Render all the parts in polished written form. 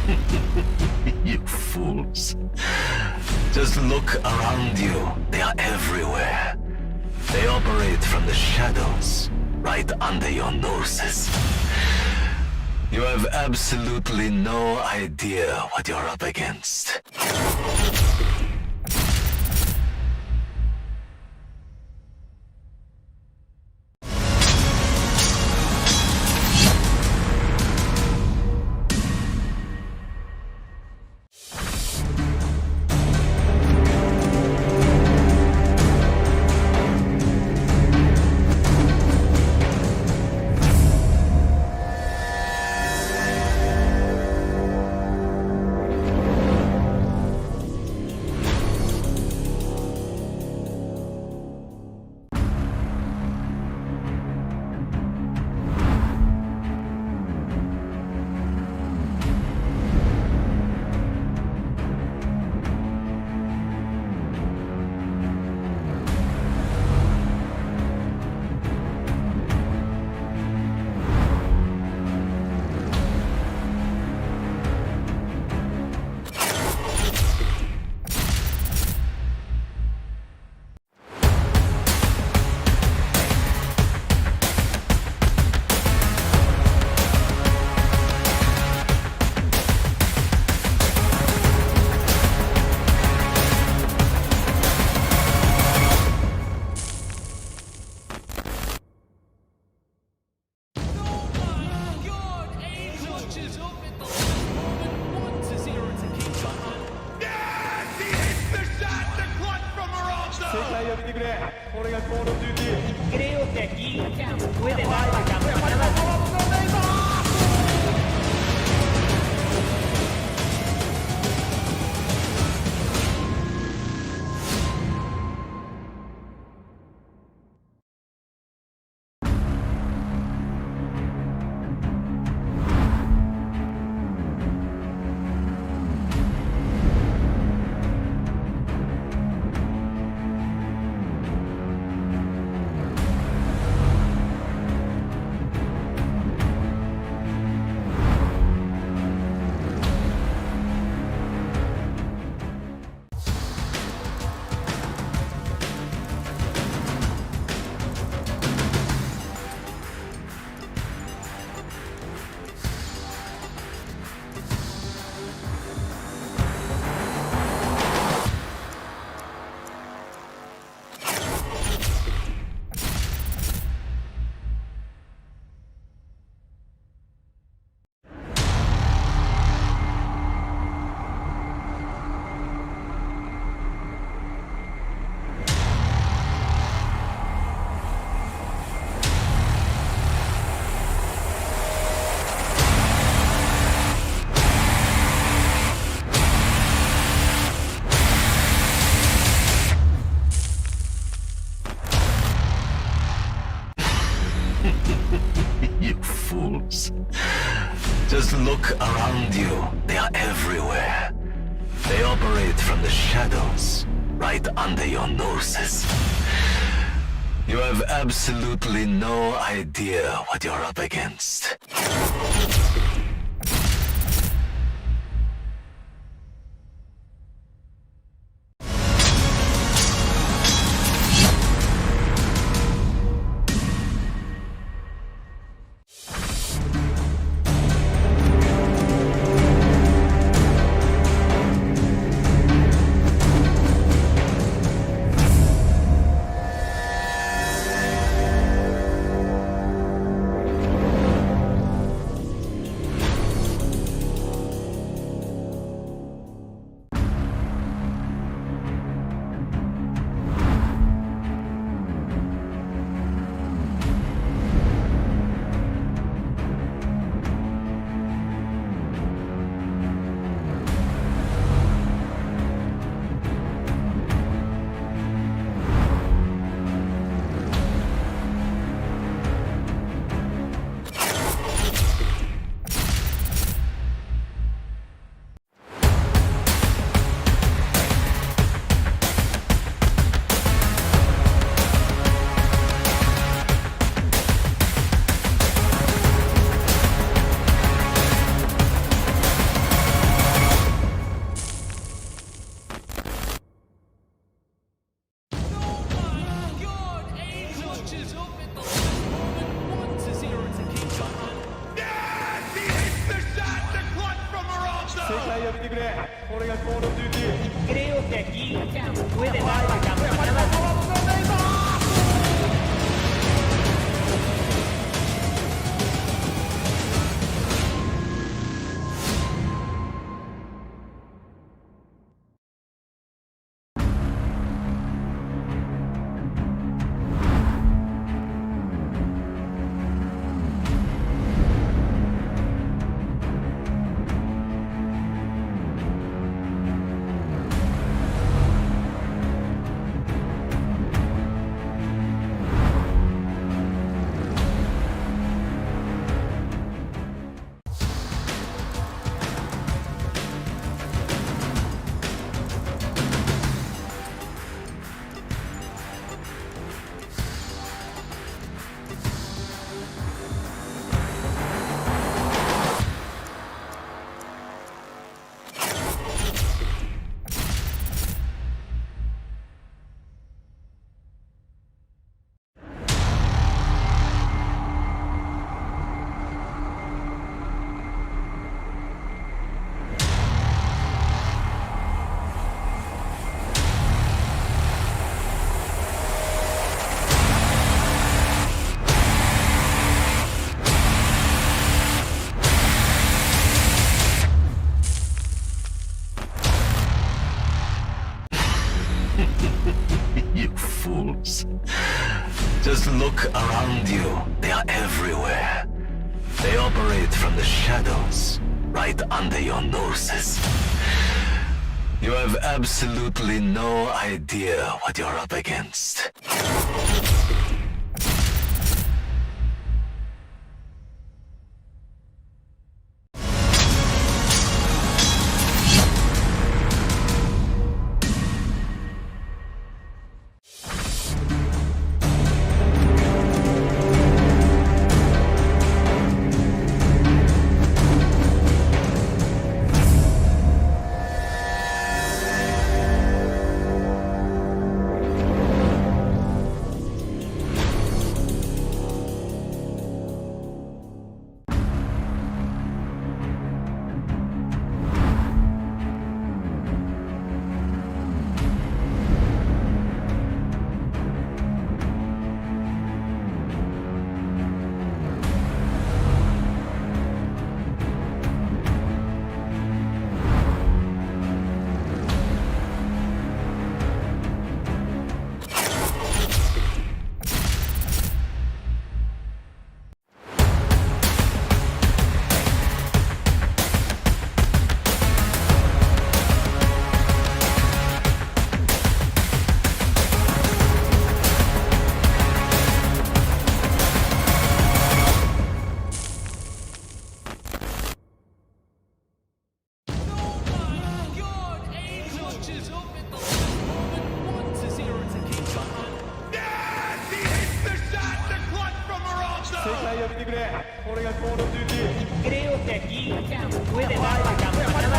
You fools. Just look around you. They are everywhere. They operate from the shadows, right under your noses. You have absolutely no idea what you're up against. You fools. Just look around you. They are everywhere. They operate from the shadows, right under your noses. You have absolutely no idea what you're up against. 正解を見てくれ。これがコールオブデューティー。 Creo que aquí puede dar la campanada. You fools. Just look around you. They are everywhere. They operate from the shadows, right under your noses. You have absolutely no idea what you're up against. Creo que aquí puede dar la campanada.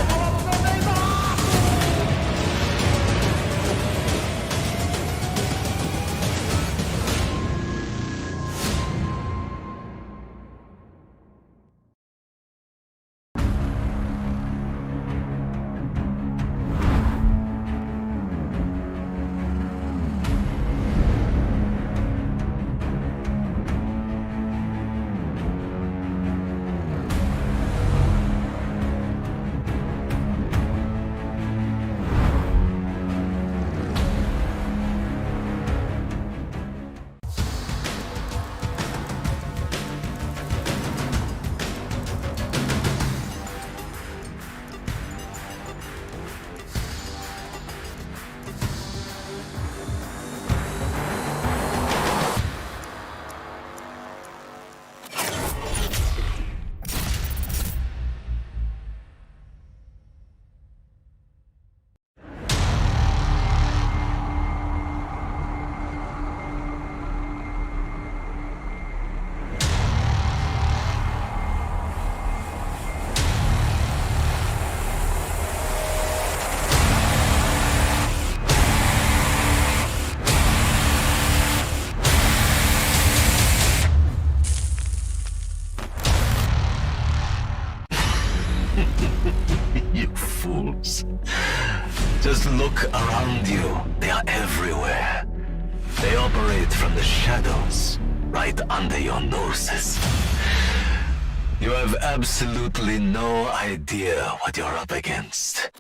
Just look around you. They are everywhere. They operate from the shadows, right under your noses. You have absolutely no idea what you're up against.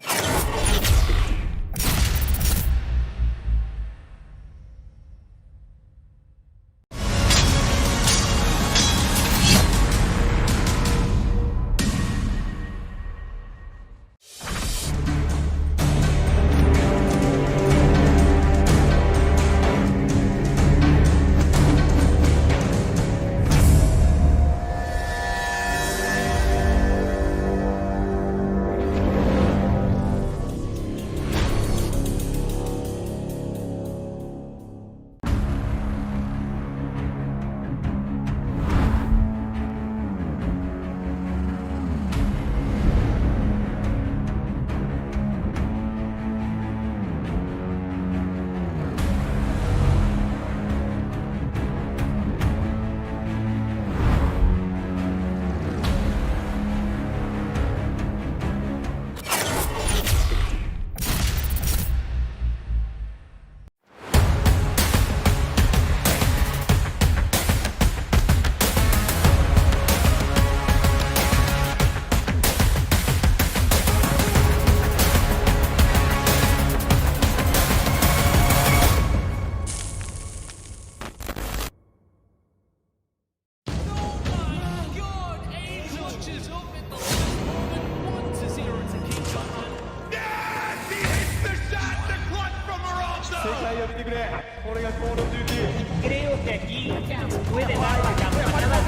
Creo que aquí puede dar la campanada.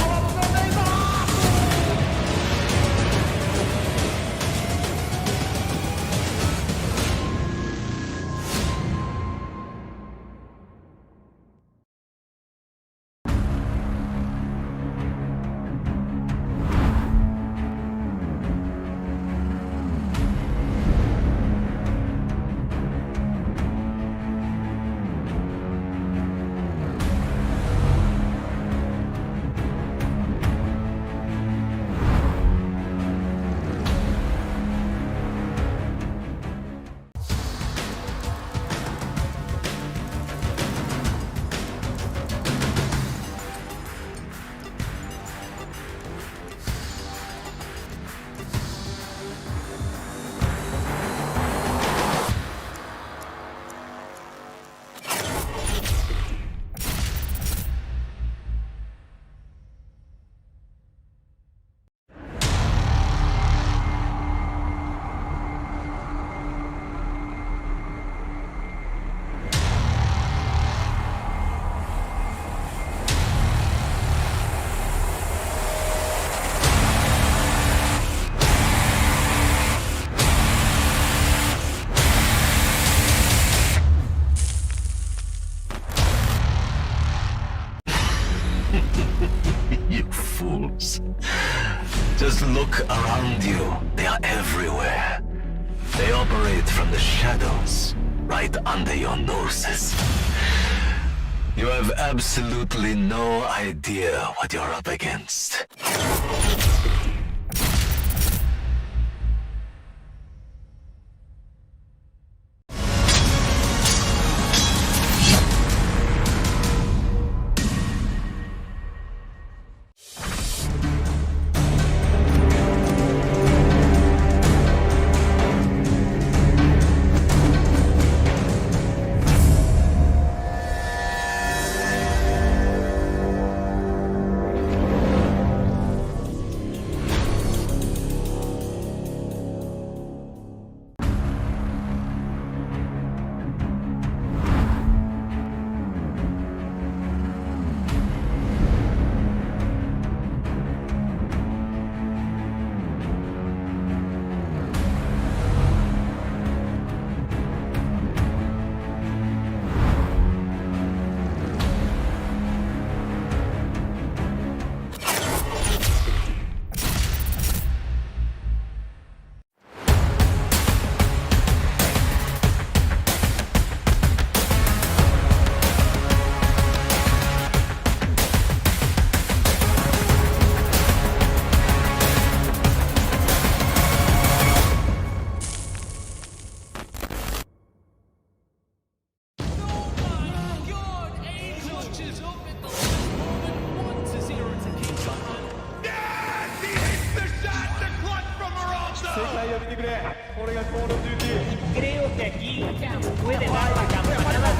You fools. Just look around you. They are everywhere. They operate from the shadows, right under your noses. You have absolutely no idea what you're up against. やめてくれ。これがコールオブデューティー。 Creo que aquí puede dar la campanada.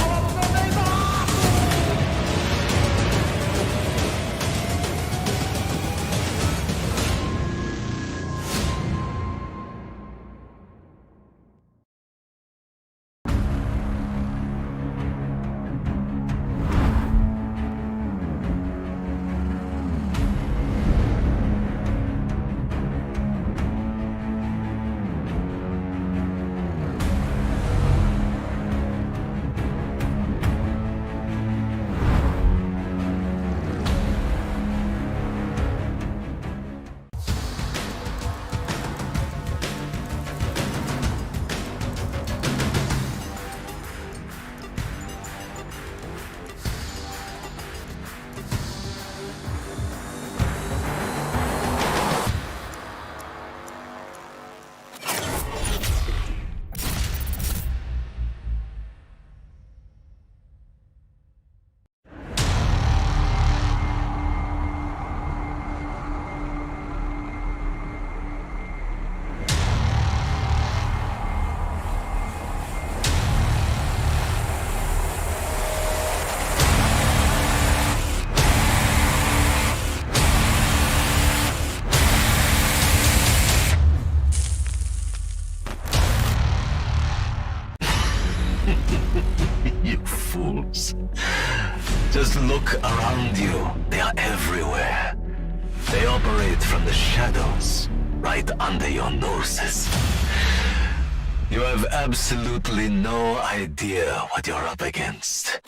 You fools. Just look around you. They are everywhere. They operate from the shadows, right under your noses. You have absolutely no idea what you're up against.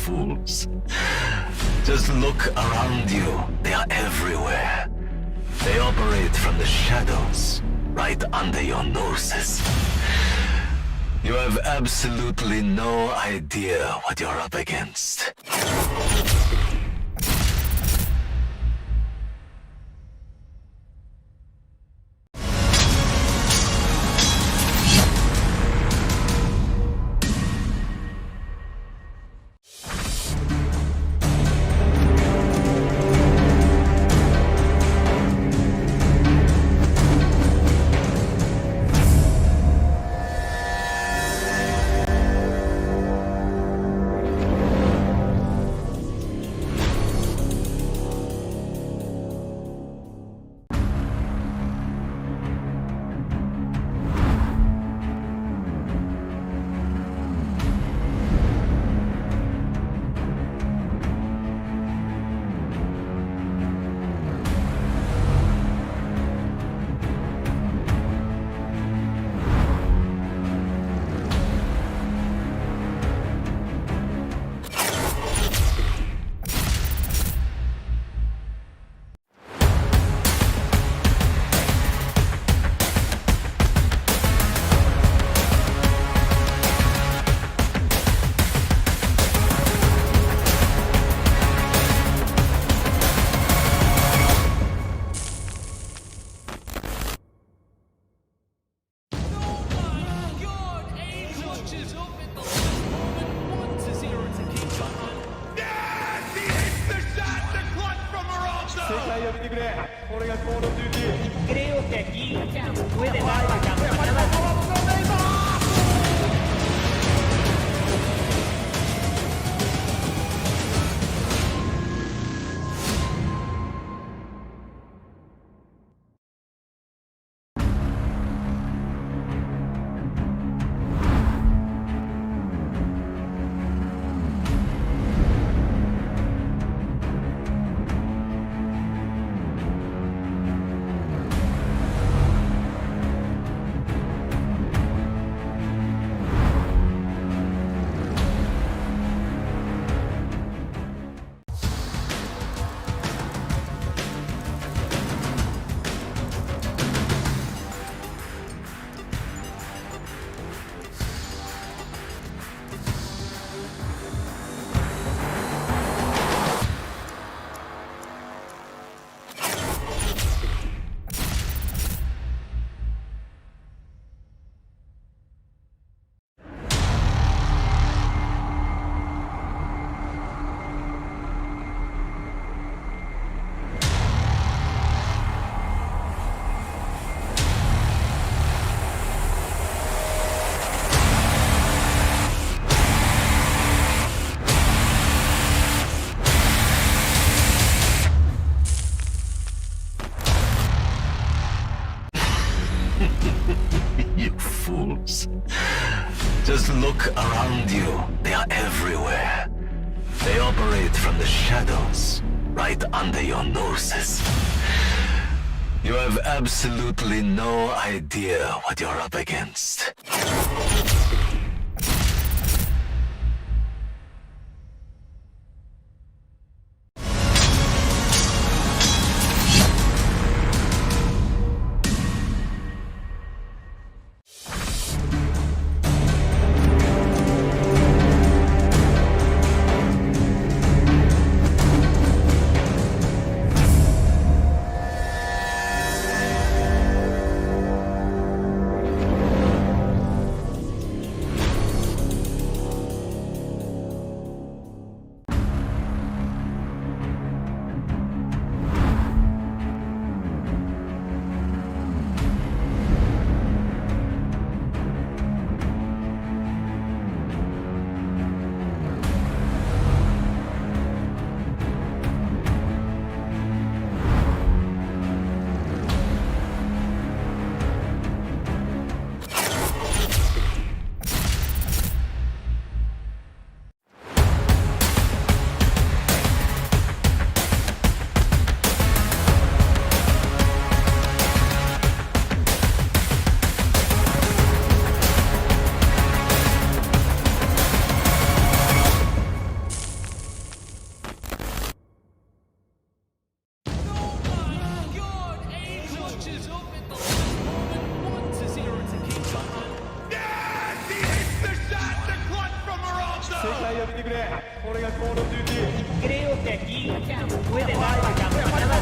fools. Just look around you. They are everywhere. They operate from the shadows, right under your noses. You have absolutely no idea what you're up against. Creo que aquí puede dar la campanada. You fools. Just look around you. They are everywhere. They operate from the shadows, right under your noses. You have absolutely no idea what you're up against. of Duty. Creo que aquí puede dar la campanada.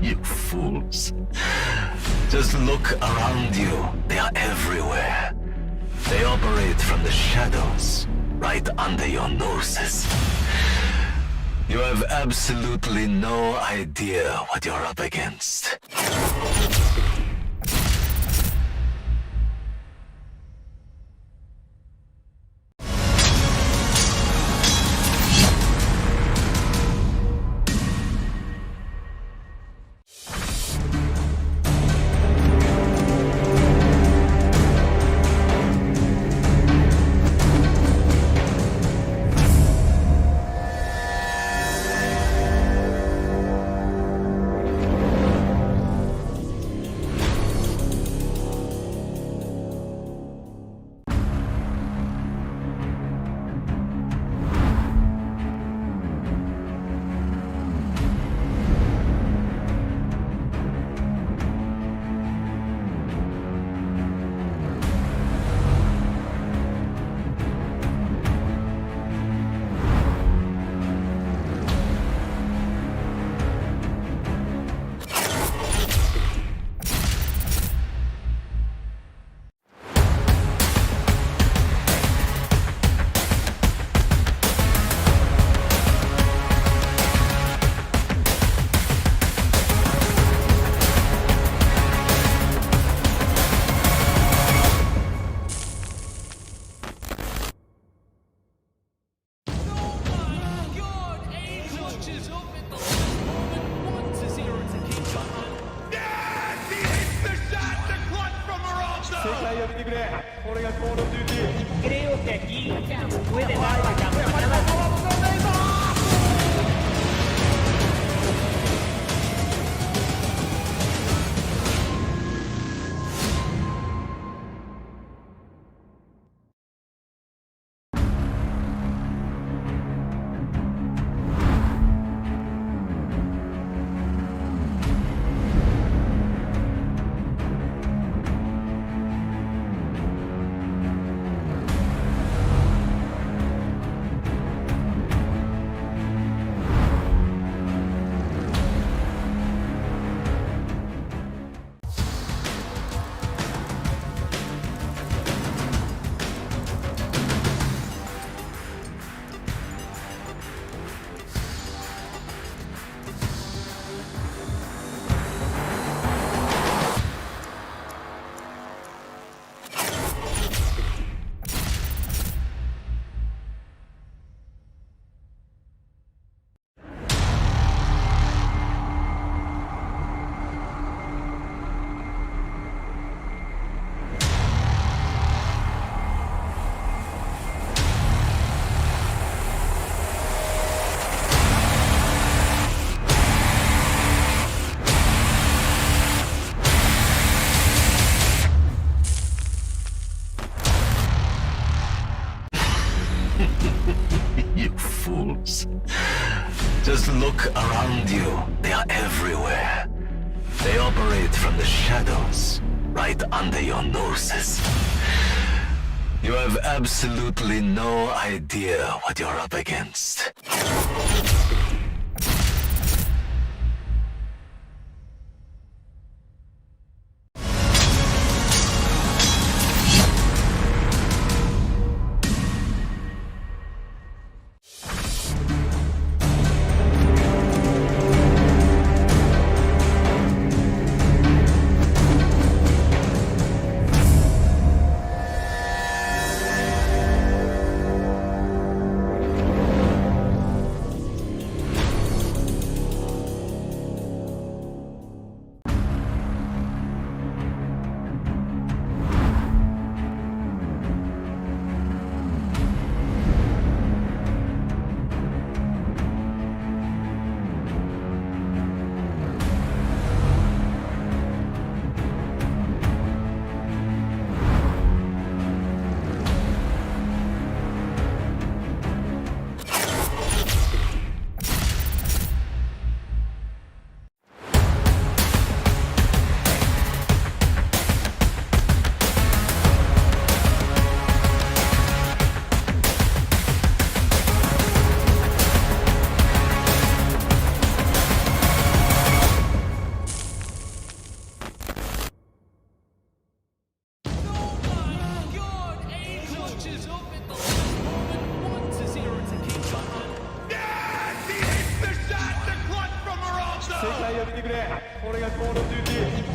You fools. Just look around you. They are everywhere. They operate from the shadows, right under your noses. You have absolutely no idea what you're up against. Creo que aquí puede dar la campanada. Just look around you. They are everywhere. They operate from the shadows, right under your noses. You have absolutely no idea what you're up against.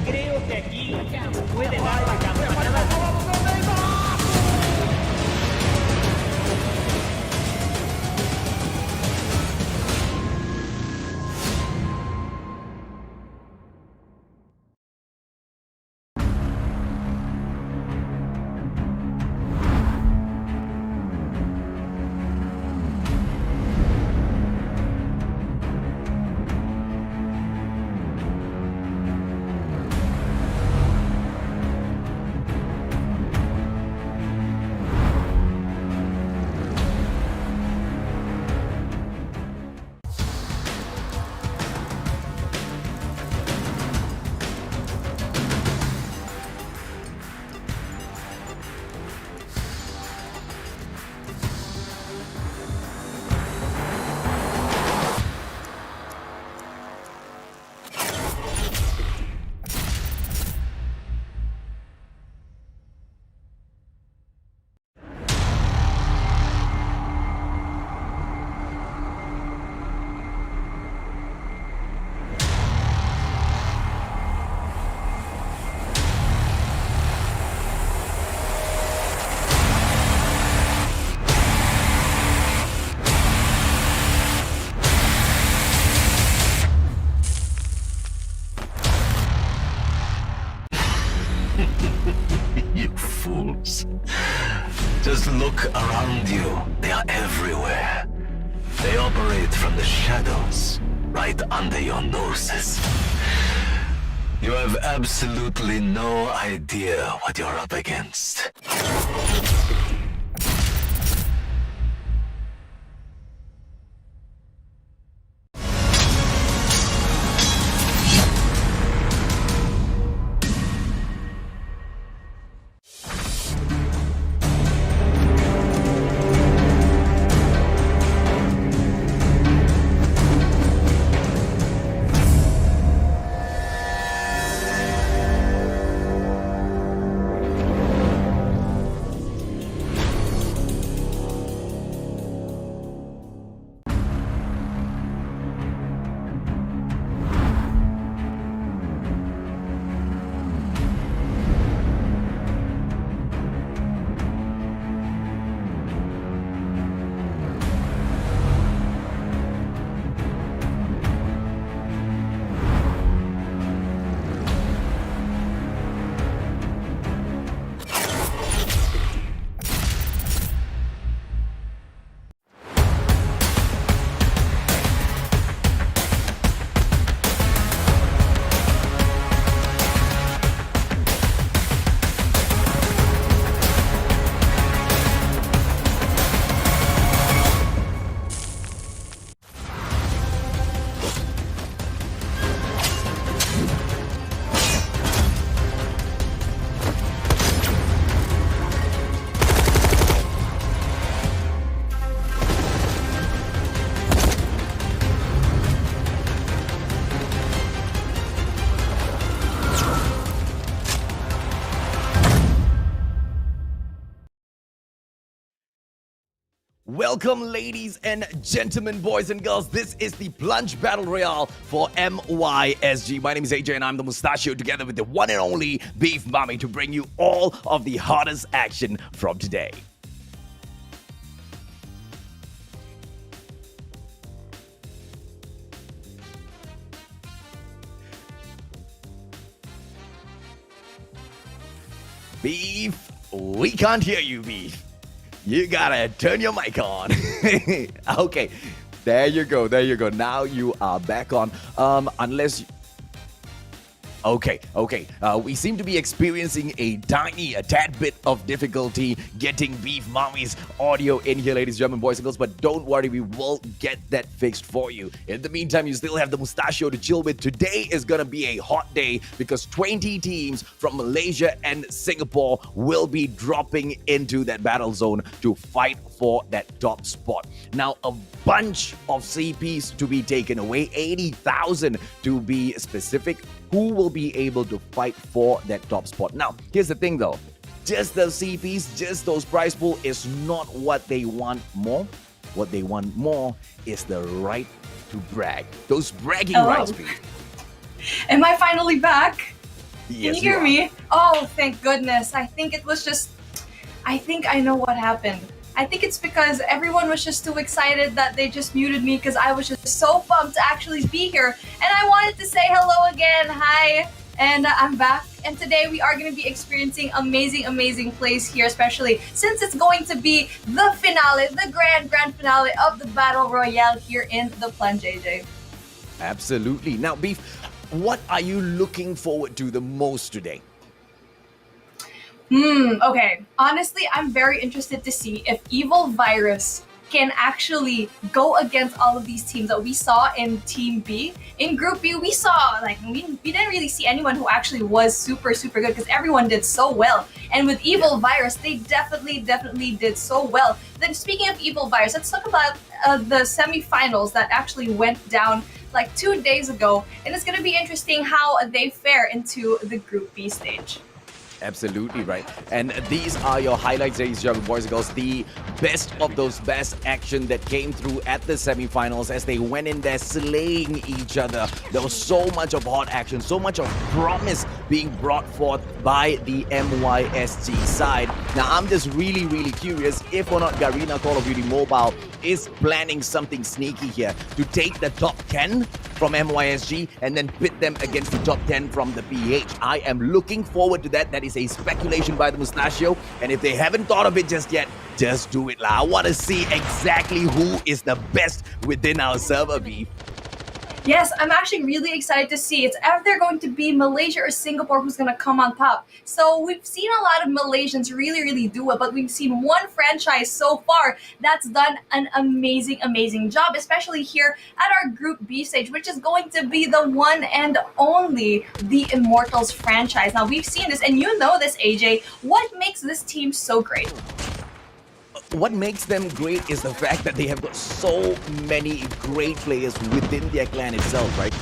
Creo que aquí puede dar la campanada. You fools. Just look around you. They are everywhere. They operate from the shadows, right under your noses. You have absolutely no idea what you're up against. Welcome, ladies and gentlemen, boys and girls. This is the Plunge Battle Royale for MYSG. My name is AJ and I'm the Mustachio, together with the one and only Beef Mommy, to bring you all of the hottest action from today. Beef, we can't hear you, Beef. You gotta turn your mic on. Okay, there you go, there you go. Now you are back on. Unless you... Okay. We seem to be experiencing a tad bit of difficulty getting Beef Mommy's audio in here, ladies and gentlemen, boys and girls. But don't worry, we will get that fixed for you. In the meantime, you still have the Mustachio to chill with. Today is gonna be a hot day because 20 teams from Malaysia and Singapore will be dropping into that battle zone to fight for that top spot. Now, a bunch of CPs to be taken away, 80,000 to be specific, who will be able to fight for that top spot. Now, here's the thing though, just the CPs, just those prize pool is not what they want more. What they want more is the right to brag. Those bragging rights, Pete. Am I finally back? Yes, Can you hear me? Oh, thank goodness. I think I know what happened. I think it's because everyone was just too excited that they just muted me because I was just so pumped to actually be here. And I wanted to say hello again. Hi. And I'm back. And today we are going to be experiencing amazing plays here, especially since it's going to be the finale, the grand finale of the Battle Royale here in the Plunge, AJ. Absolutely. Now, Beef, what are you looking forward to the most today? Okay. Honestly, I'm very interested to see if Evil Virus can actually go against all of these teams that we saw in Team B. In Group B, we saw, we didn't really see anyone who actually was super good because everyone did so well. And with Evil Virus, they definitely did so well. Then speaking of Evil Virus, let's talk about the semifinals that actually went down like 2 days ago. And it's going to be interesting how they fare into the Group B stage. Absolutely right. And these are your highlights, ladies and gentlemen, boys and girls. The best of those best action that came through at the semifinals as they went in there slaying each other. There was so much of hot action, so much of promise being brought forth by the MYSG side. Now, I'm just really curious if or not Garena Call of Duty Mobile is planning something sneaky here to take the top 10 from MYSG and then pit them against the top 10 from the PH. I am looking forward to that. That is a speculation by the Mustachio, and if they haven't thought of it just yet, just do it. I want to see exactly who is the best within our server, Beef. Yes, I'm actually really excited to see. It's either going to be Malaysia or Singapore who's going to come on top. So we've seen a lot of Malaysians really do it, but we've seen one franchise so far that's done an amazing job, especially here at our Group B stage, which is going to be the one and only the Immortals franchise. Now, we've seen this, and you know this, AJ. What makes this team so great? What makes them great is the fact that they have got so many great players within their clan itself, right?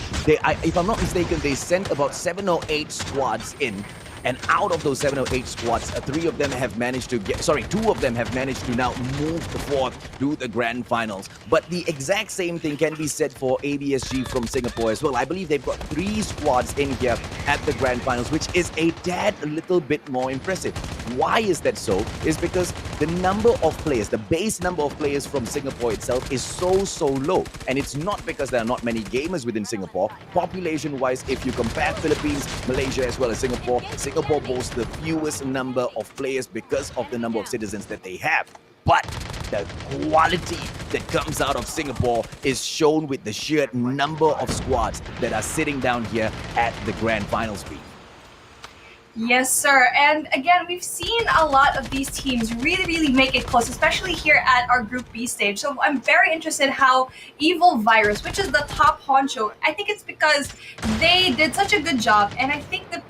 If I'm not mistaken, they sent about 7 or 8 squads in. And out of those 7 or 8 squads, 2 of them have managed to now move forth to the grand finals. But the exact same thing can be said for ABSG from Singapore as well. I believe they've got 3 squads in here at the grand finals, which is a little bit more impressive. Why is that so? Is because the number of players, the base number of players from Singapore itself is so low. And it's not because there are not many gamers within Singapore. Population-wise, if you compare Philippines, Malaysia, as well as Singapore boasts the fewest number of players because of the number of citizens that they have. But the quality that comes out of Singapore is shown with the sheer number of squads that are sitting down here at the grand finals week. Yes, sir. And again, we've seen a lot of these teams really make it close, especially here at our Group B stage. So I'm very interested how Evil Virus, which is the top honcho, I think it's because they did such a good job. And I think the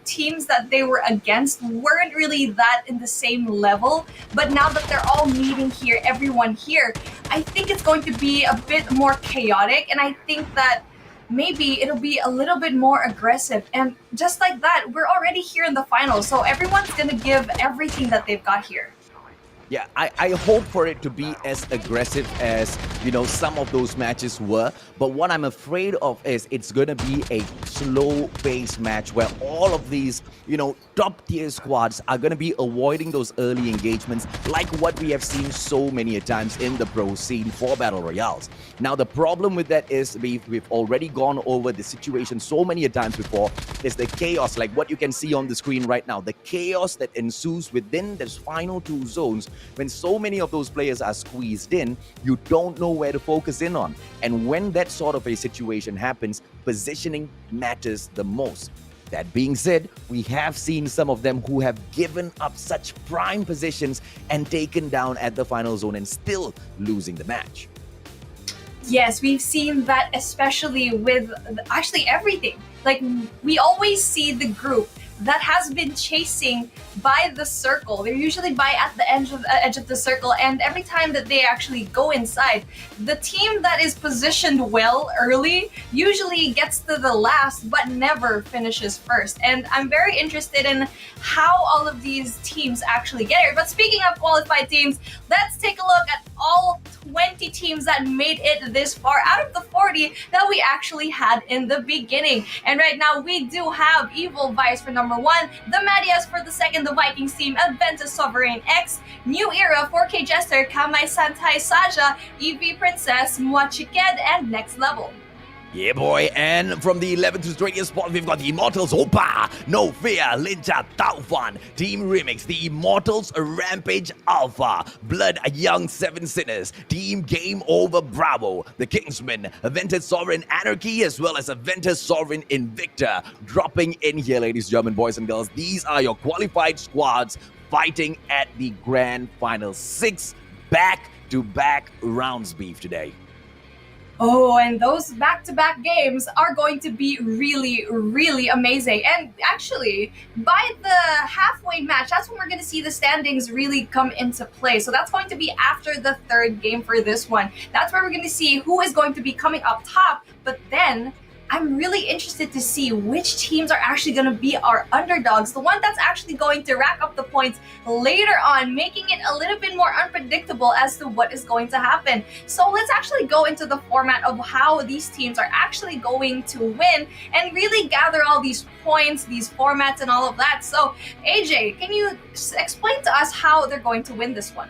teams that they were against weren't really that in the same level. But now that they're all meeting here, everyone here, I think it's going to be a bit more chaotic. And I think that maybe it'll be a little bit more aggressive. And just like that, we're already here in the finals. So everyone's going to give everything that they've got here. Yeah, I hope for it to be as aggressive as, some of those matches were. But what I'm afraid of is it's going to be a slow-paced match where all of these, top-tier squads are going to be avoiding those early engagements like what we have seen so many times in the pro scene for Battle Royales. Now, the problem with that is we've already gone over the situation so many times before, is the chaos, like what you can see on the screen right now. The chaos that ensues within those final two zones when so many of those players are squeezed in, you don't know where to focus in on. And when that sort of a situation happens, positioning matters the most. That being said, we have seen some of them who have given up such prime positions and taken down at the final zone and still losing the match. Yes, we've seen that especially with actually everything. Like, we always see the group that has been chasing by the circle. They're usually by at the edge of the circle, and every time that they actually go inside, the team that is positioned well early usually gets to the last but never finishes first. And I'm very interested in how all of these teams actually get here. But speaking of qualified teams, let's take a look at all 20 teams that made it this far out of the 40 that we actually had in the beginning. And right now we do have Evil Vice for number 1, the Madias for the second, the Vikings team, Adventus Sovereign X, New Era, 4K Jester, Kamai Santai Saja, EV Princess, Muachiked, and Next Level. Yeah, boy, and from the 11th to 20th spot, we've got the Immortals, Opa, No Fear, Lincha, Taufan, Team Remix, the Immortals, Rampage Alpha, Blood, Young Seven Sinners, Team Game Over Bravo, the Kingsmen, Aventus Sovereign Anarchy, as well as Aventus Sovereign Invicta. Dropping in here, ladies and gentlemen, boys and girls, these are your qualified squads fighting at the Grand Final. 6 back-to-back rounds beef today. Oh, and those back-to-back games are going to be really, really amazing. And actually, by the halfway match, that's when we're going to see the standings really come into play. So that's going to be after the third game for this one. That's where we're going to see who is going to be coming up top. But then I'm really interested to see which teams are actually going to be our underdogs, the one that's actually going to rack up the points later on, making it a little bit more unpredictable as to what is going to happen. So let's actually go into the format of how these teams are actually going to win and really gather all these points, these formats, and all of that. So AJ, can you explain to us how they're going to win this one?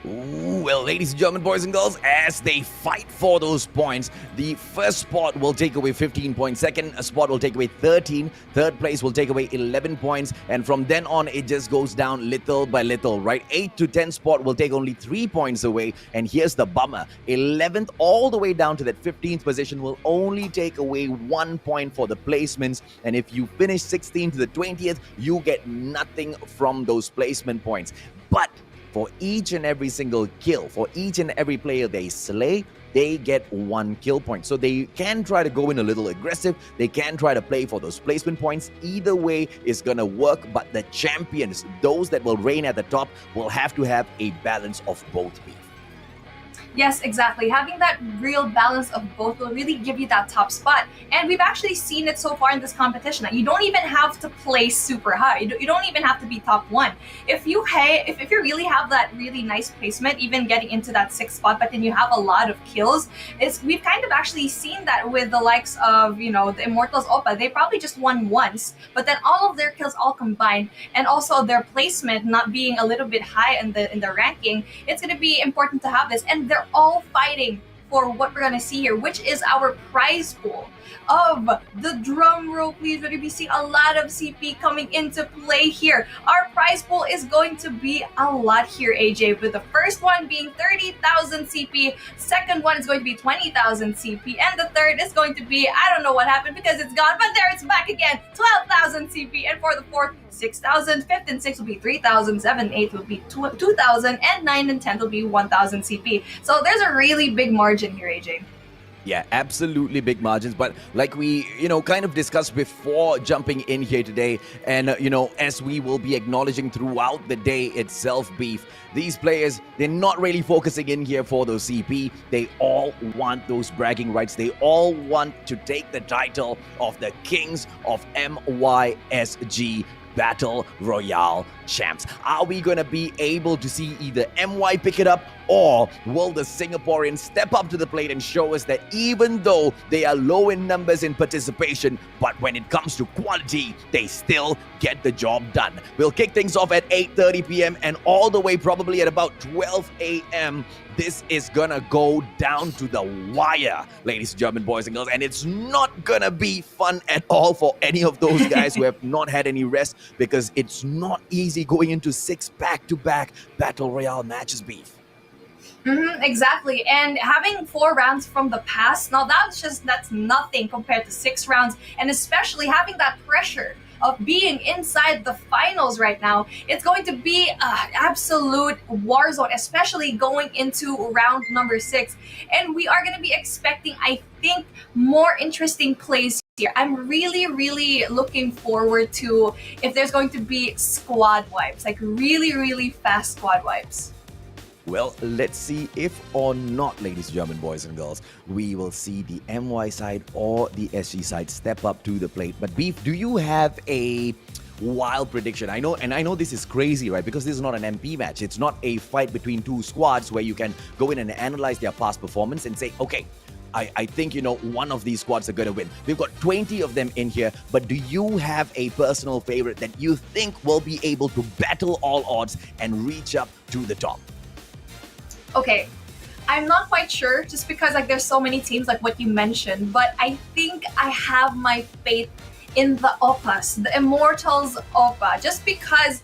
Well, ladies and gentlemen, boys and girls, as they fight for those points, the first spot will take away 15 points, second spot will take away 13, third place will take away 11 points, and from then on, it just goes down little by little, right? 8 to 10 spot will take only 3 points away, and here's the bummer. 11th all the way down to that 15th position will only take away 1 point for the placements, and if you finish 16th to the 20th, you get nothing from those placement points. But for each and every single kill, for each and every player they slay, they get 1 kill point. So they can try to go in a little aggressive. They can try to play for those placement points. Either way is going to work. But the champions, those that will reign at the top, will have to have a balance of both beef. Yes, exactly. Having that real balance of both will really give you that top spot. And we've actually seen it so far in this competition. That you don't even have to place super high. You don't even have to be top 1. If you really have that really nice placement, even getting into that 6th spot, but then you have a lot of kills, we've kind of actually seen that with the likes of, the Immortals Oppa. They probably just won once, but then all of their kills all combined, and also their placement not being a little bit high in the ranking, it's going to be important to have this. And they're all fighting for what we're gonna see here, which is our prize pool of the drum roll, please. We're gonna be seeing a lot of CP coming into play here. Our prize pool is going to be a lot here, AJ, with the first one being 30,000 CP, second one is going to be 20,000 CP, and the third is going to be, I don't know what happened because it's gone, but there it's back again, 12,000 CP, and for the fourth, 6,000, fifth and sixth will be 3,000, 7, 8 will be 2,000, and 9 and 10 will be 1,000 CP. So there's a really big margin here, AJ. Yeah, absolutely big margins. But like we, kind of discussed before jumping in here today, and, as we will be acknowledging throughout the day itself, Beef, these players, they're not really focusing in here for those CP. They all want those bragging rights. They all want to take the title of the Kings of MYSG. Battle Royale champs. Are we going to be able to see either MY pick it up, or will the Singaporeans step up to the plate and show us that even though they are low in numbers in participation, but when it comes to quality, they still get the job done? We'll kick things off at 8:30 p.m. and all the way probably at about 12 a.m. This is gonna go down to the wire, ladies and gentlemen, boys and girls, and it's not gonna be fun at all for any of those guys who have not had any rest, because it's not easy going into 6 back-to-back Battle Royale matches, Beef. Exactly, and having 4 rounds from the past, now that's nothing compared to 6 rounds, and especially having that pressure of being inside the finals right now. It's going to be an absolute war zone, especially going into round number 6, and we are going to be expecting, I think, more interesting plays here. I'm really looking forward to if there's going to be squad wipes, like really fast squad wipes. Well, let's see if or not, ladies and gentlemen, boys and girls, we will see the MY side or the SG side step up to the plate. But Beef, do you have a wild prediction? I know this is crazy, right? Because this is not an MP match. It's not a fight between 2 squads where you can go in and analyze their past performance and say, okay, I think, one of these squads are going to win. We've got 20 of them in here, but do you have a personal favorite that you think will be able to battle all odds and reach up to the top? Okay, I'm not quite sure, just because there's so many teams like what you mentioned, but I think I have my faith in the Oppas, the Immortals Oppa, just because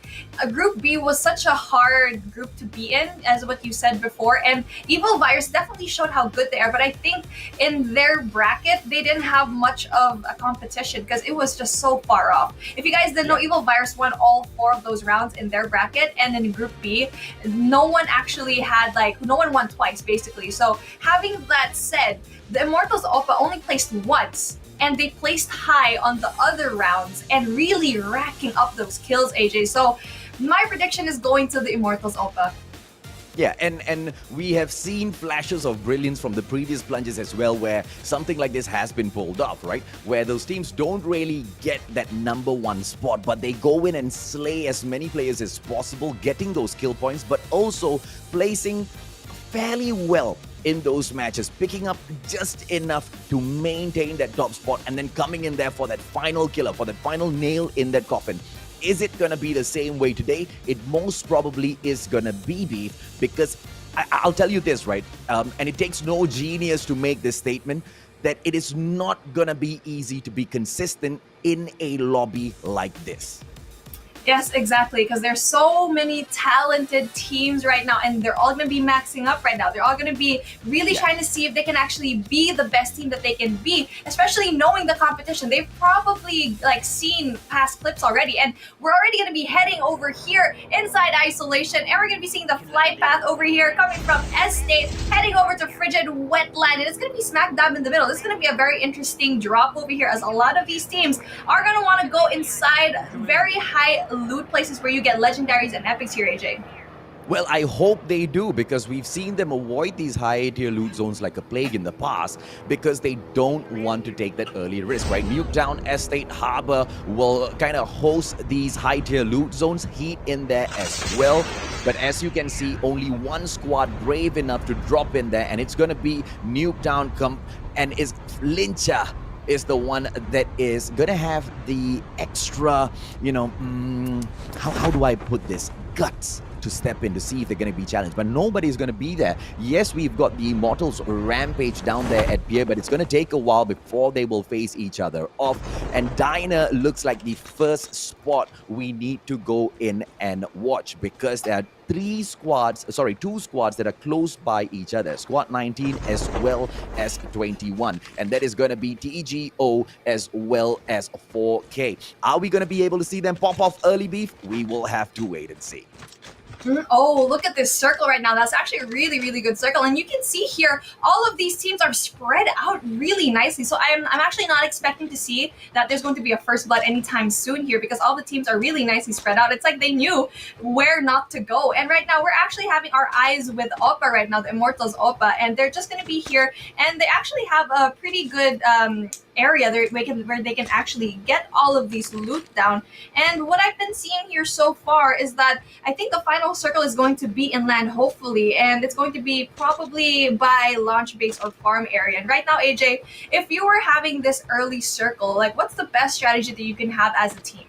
Group B was such a hard group to be in, as what you said before, and Evil Virus definitely showed how good they are, but I think in their bracket, they didn't have much of a competition because it was just so far off. If you guys didn't know, Evil Virus won all 4 of those rounds in their bracket, and in Group B, no one actually had, no one won twice, basically. So having that said, the Immortals Oppa only placed once, and they placed high on the other rounds and really racking up those kills, AJ. So my prediction is going to the Immortals Oppa. Yeah, and we have seen flashes of brilliance from the previous plunges as well, where something like this has been pulled off, right? Where those teams don't really get that number 1 spot, but they go in and slay as many players as possible, getting those kill points, but also placing fairly well in those matches, picking up just enough to maintain that top spot, and then coming in there for that final killer, for that final nail in that coffin. Is it going to be the same way today? It most probably is going to be, Beef, because I'll tell you this, right? And it takes no genius to make this statement, that it is not going to be easy to be consistent in a lobby like this. Yes, exactly, because there's so many talented teams right now, and they're all going to be maxing up right now. They're all going to be really trying to see if they can actually be the best team that they can be, especially knowing the competition. They've probably seen past clips already, and we're already going to be heading over here inside Isolation, and we're going to be seeing the flight path over here coming from Estate, heading over to Frigid Wetland, and it's going to be smack dab in the middle. This is going to be a very interesting drop over here, as a lot of these teams are going to want to go inside very high loot places where you get legendaries and epics here, AJ. Well, I hope they do, because we've seen them avoid these high tier loot zones like a plague in the past, because they don't want to take that early risk, right? Nuketown, Estate, Harbor will kind of host these high tier loot zones, Heat in there as well. But as you can see, only 1 squad brave enough to drop in there, and it's going to be Nuketown and is Lyncha is the one that is going to have the extra, how do I put this, guts to step in to see if they're going to be challenged. But nobody's going to be there. Yes, we've got the Immortals Rampage down there at Pier, but it's going to take a while before they will face each other off. And Diner looks like the first spot we need to go in and watch, because there are 2 squads that are close by each other. Squad 19 as well as 21. And that is going to be TGO as well as 4K. Are we going to be able to see them pop off early, Beef? We will have to wait and see. Oh, look at this circle right now. That's actually a really good circle. And you can see here, all of these teams are spread out really nicely. So I'm actually not expecting to see that there's going to be a first blood anytime soon here, because all the teams are really nicely spread out. It's like they knew where not to go. And right now, we're actually having our eyes with Oppa right now, the Immortals Oppa. And they're just going to be here. And they actually have a pretty good area where they can actually get all of these loot down. And what I've been seeing here so far is that I think the final circle is going to be inland, hopefully, and it's going to be probably by launch base or farm area. And right now, AJ, if you were having this early circle, like what's the best strategy that you can have as a team?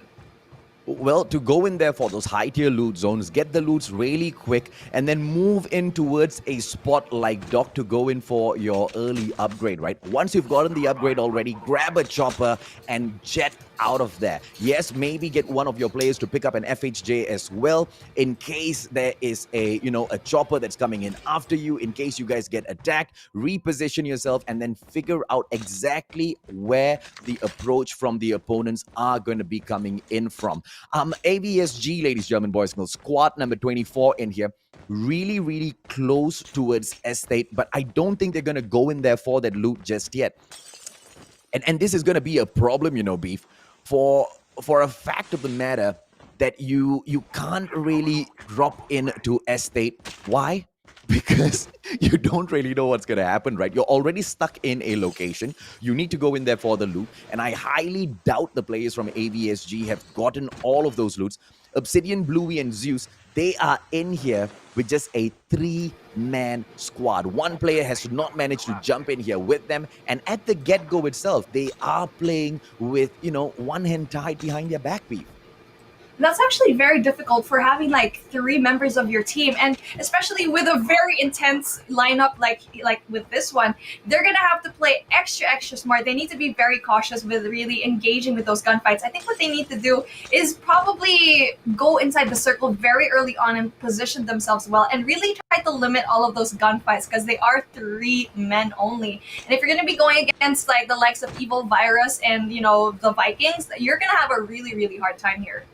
Well, to go in there for those high tier loot zones, get the loots really quick, and then move in towards a spot like Dock to go in for your early upgrade, right? Once you've gotten the upgrade already, grab a chopper and jet out of there. Yes, maybe get one of your players to pick up an FHJ as well, in case there is a chopper that's coming in after you, in case you guys get attacked. Reposition yourself and then figure out exactly where the approach from the opponents are going to be coming in from. AVSG, ladies, German boys and girls, squad number 24 in here. Really close towards estate, but I don't think they're going to go in there for that loot just yet. And this is going to be a problem, Beef, for a fact of the matter that you can't really drop into estate. Why? Because you don't really know what's going to happen, right? You're already stuck in a location. You need to go in there for the loot. And I highly doubt the players from AVSG have gotten all of those loots. Obsidian, Bluey, and Zeus, they are in here with just a 3-man squad. One player has not managed to jump in here with them. And at the get-go itself, they are playing with, one hand tied behind their back, Beef. That's actually very difficult for having like 3 members of your team, and especially with a very intense lineup like with this one, they're gonna have to play extra smart. They need to be very cautious with really engaging with those gunfights. I think what they need to do is probably go inside the circle very early on and position themselves well, and really try to limit all of those gunfights because they are 3 men only. And if you're gonna be going against like the likes of Evil Virus and the Vikings, you're gonna have a really hard time here.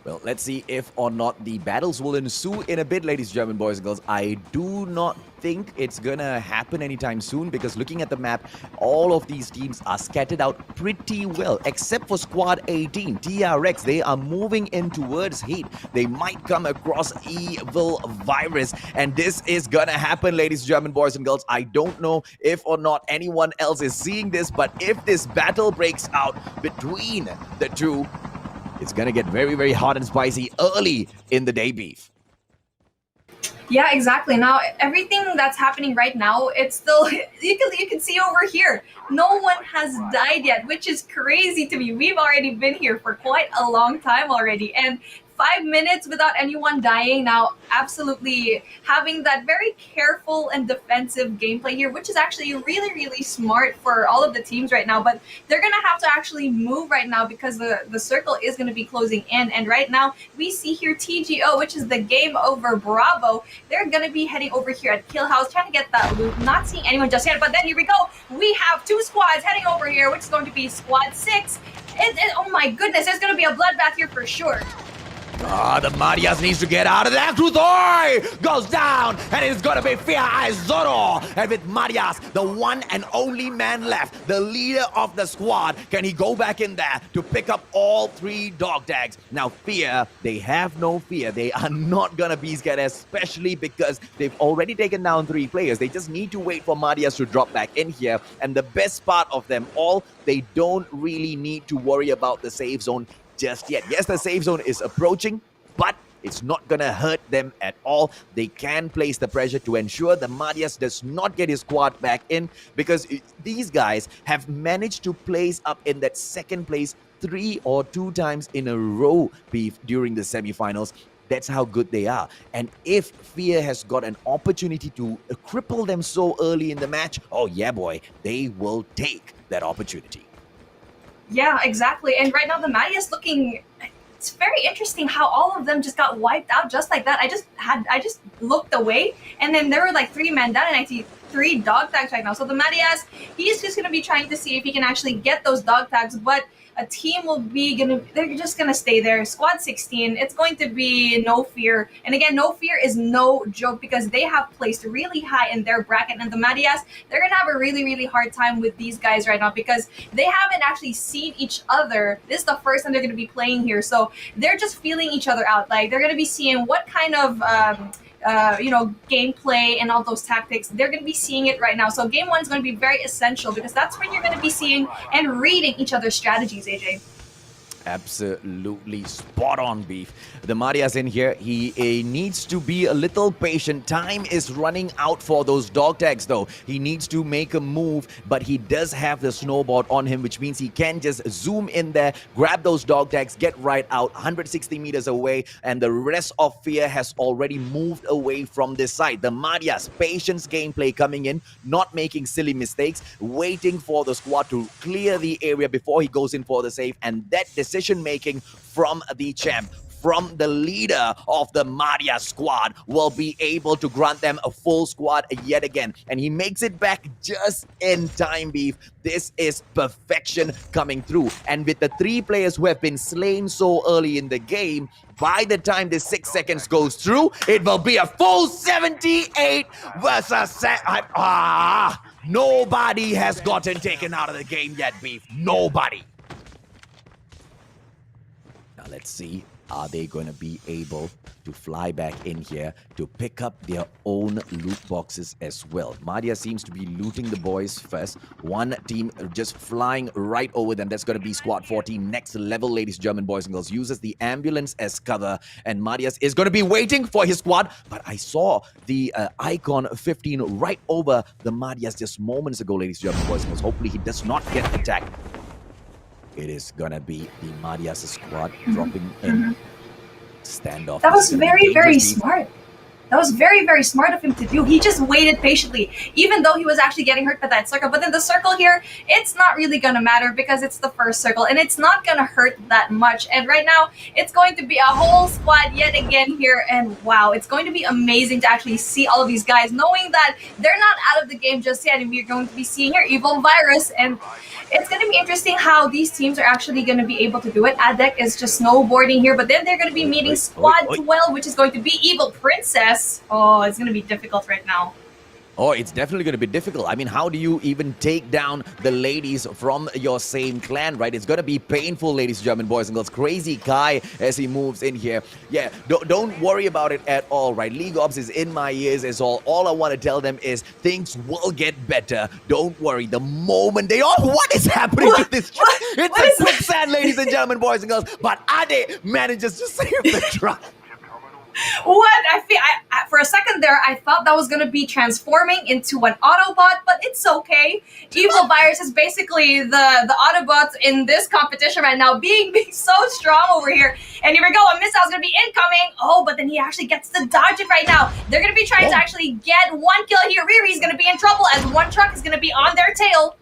Well, let's see if or not the battles will ensue in a bit, ladies, German boys and girls. I do not think it's gonna happen anytime soon, because looking at the map, all of these teams are scattered out pretty well, except for Squad 18, TRX. They are moving in towards Heat. They might come across Evil Virus, and this is gonna happen, ladies, German boys and girls. I don't know if or not anyone else is seeing this, but if this battle breaks out between the two, it's going to get very hot and spicy early in the day, Beef. Yeah, exactly. Now, everything that's happening right now, it's still, you can see over here, no one has died yet, which is crazy to me. We've already been here for quite a long time already. And 5 minutes without anyone dying. Now, absolutely having that very careful and defensive gameplay here, which is actually really smart for all of the teams right now. But they're going to have to actually move right now because the circle is going to be closing in. And right now, we see here TGO, which is the Game Over Bravo. They're going to be heading over here at Kill House, trying to get that loot. Not seeing anyone just yet. But then here we go. We have 2 squads heading over here, which is going to be Squad 6. Oh my goodness, there's going to be a bloodbath here for sure. The Marias needs to get out of there. Cruzoy goes down, and it's gonna be Fear Eyes Zoro. And with Marias, the one and only man left, the leader of the squad, can he go back in there to pick up all 3 dog tags? Now, Fear, they have no fear. They are not gonna be scared, especially because they've already taken down 3 players. They just need to wait for Marias to drop back in here. And the best part of them all, they don't really need to worry about the safe zone just yet. Yes, the safe zone is approaching, but it's not gonna hurt them at all. They can place the pressure to ensure the Marias does not get his squad back in, because these guys have managed to place up in that second place 3 or 2 times in a row, Beef, during the semifinals. That's how good they are. And if Fear has got an opportunity to cripple them so early in the match, oh yeah boy, they will take that opportunity. Yeah, exactly. And right now the Maddie is looking, it's very interesting how all of them just got wiped out just like that. I just looked away, and then there were like 3 men down, and I see 3 dog tags right now. So the Marias, he's just going to be trying to see if he can actually get those dog tags, but a team will be they're just gonna stay there. Squad 16, it's going to be No Fear. And again, No Fear is no joke because they have placed really high in their bracket. And the Marias, they're gonna have a really hard time with these guys right now because they haven't actually seen each other. This is the first time they're gonna be playing here. So they're just feeling each other out. Like, they're gonna be seeing what kind of gameplay and all those tactics, they're going to be seeing it right now. So game one is going to be very essential because that's when you're going to be seeing and reading each other's strategies, AJ. Absolutely spot on, Beef. The Maria's in here. He needs to be a little patient. Time is running out for those dog tags, though. He needs to make a move, but he does have the snowboard on him, which means he can just zoom in there, grab those dog tags, get right out, 160 meters away, and the rest of Fear has already moved away from this side. The Maria's patience gameplay coming in, not making silly mistakes, waiting for the squad to clear the area before he goes in for the save, and that decision making from the champ, from the leader of the Maria squad, will be able to grant them a full squad yet again. And he makes it back just in time, Beef. This is perfection coming through. And with the 3 players who have been slain so early in the game, by the time this 6 seconds goes through, it will be a full 78 versus... Nobody has gotten taken out of the game yet, Beef. Nobody. Now let's see, are they going to be able to fly back in here to pick up their own loot boxes as well? Madia seems to be looting the boys first. One team just flying right over them. That's going to be Squad 14. Next level, ladies, German boys and girls. Uses the ambulance as cover. And Madias is going to be waiting for his squad. But I saw the Icon 15 right over the Madias just moments ago, ladies, German boys and girls. Hopefully he does not get attacked. It is gonna be the Maria's squad dropping in. Standoff. That was very, very smart. That was very, very smart of him to do. He just waited patiently, even though he was actually getting hurt by that circle. But then the circle here, it's not really going to matter because it's the first circle and it's not going to hurt that much. And right now, it's going to be a whole squad yet again here. And wow, it's going to be amazing to actually see all of these guys, knowing that they're not out of the game just yet. And we're going to be seeing here Evil Virus. And it's going to be interesting how these teams are actually going to be able to do it. Adek is just snowboarding here, but then they're going to be meeting Squad 12, which is going to be Evil Princess. Oh, it's going to be difficult right now. Oh, it's definitely going to be difficult. I mean, how do you even take down the ladies from your same clan, right? It's going to be painful, ladies, German boys and girls. Crazy Kai as he moves in here. Yeah, don't worry about it at all, right? League Ops is in my ears is all. All I want to tell them is things will get better. Don't worry. The moment they... Oh, what is happening with this? It's a quicksand, ladies and German boys and girls. But Ade manages to save the truck. What? For a second there, I thought that was going to be transforming into an Autobot, but it's okay. Evil Virus is basically the Autobots in this competition right now, being so strong over here. And here we go, a missile's going to be incoming. Oh, but then he actually gets to dodge it right now. They're going to be trying to actually get one kill here. Riri's going to be in trouble as one truck is going to be on their tail.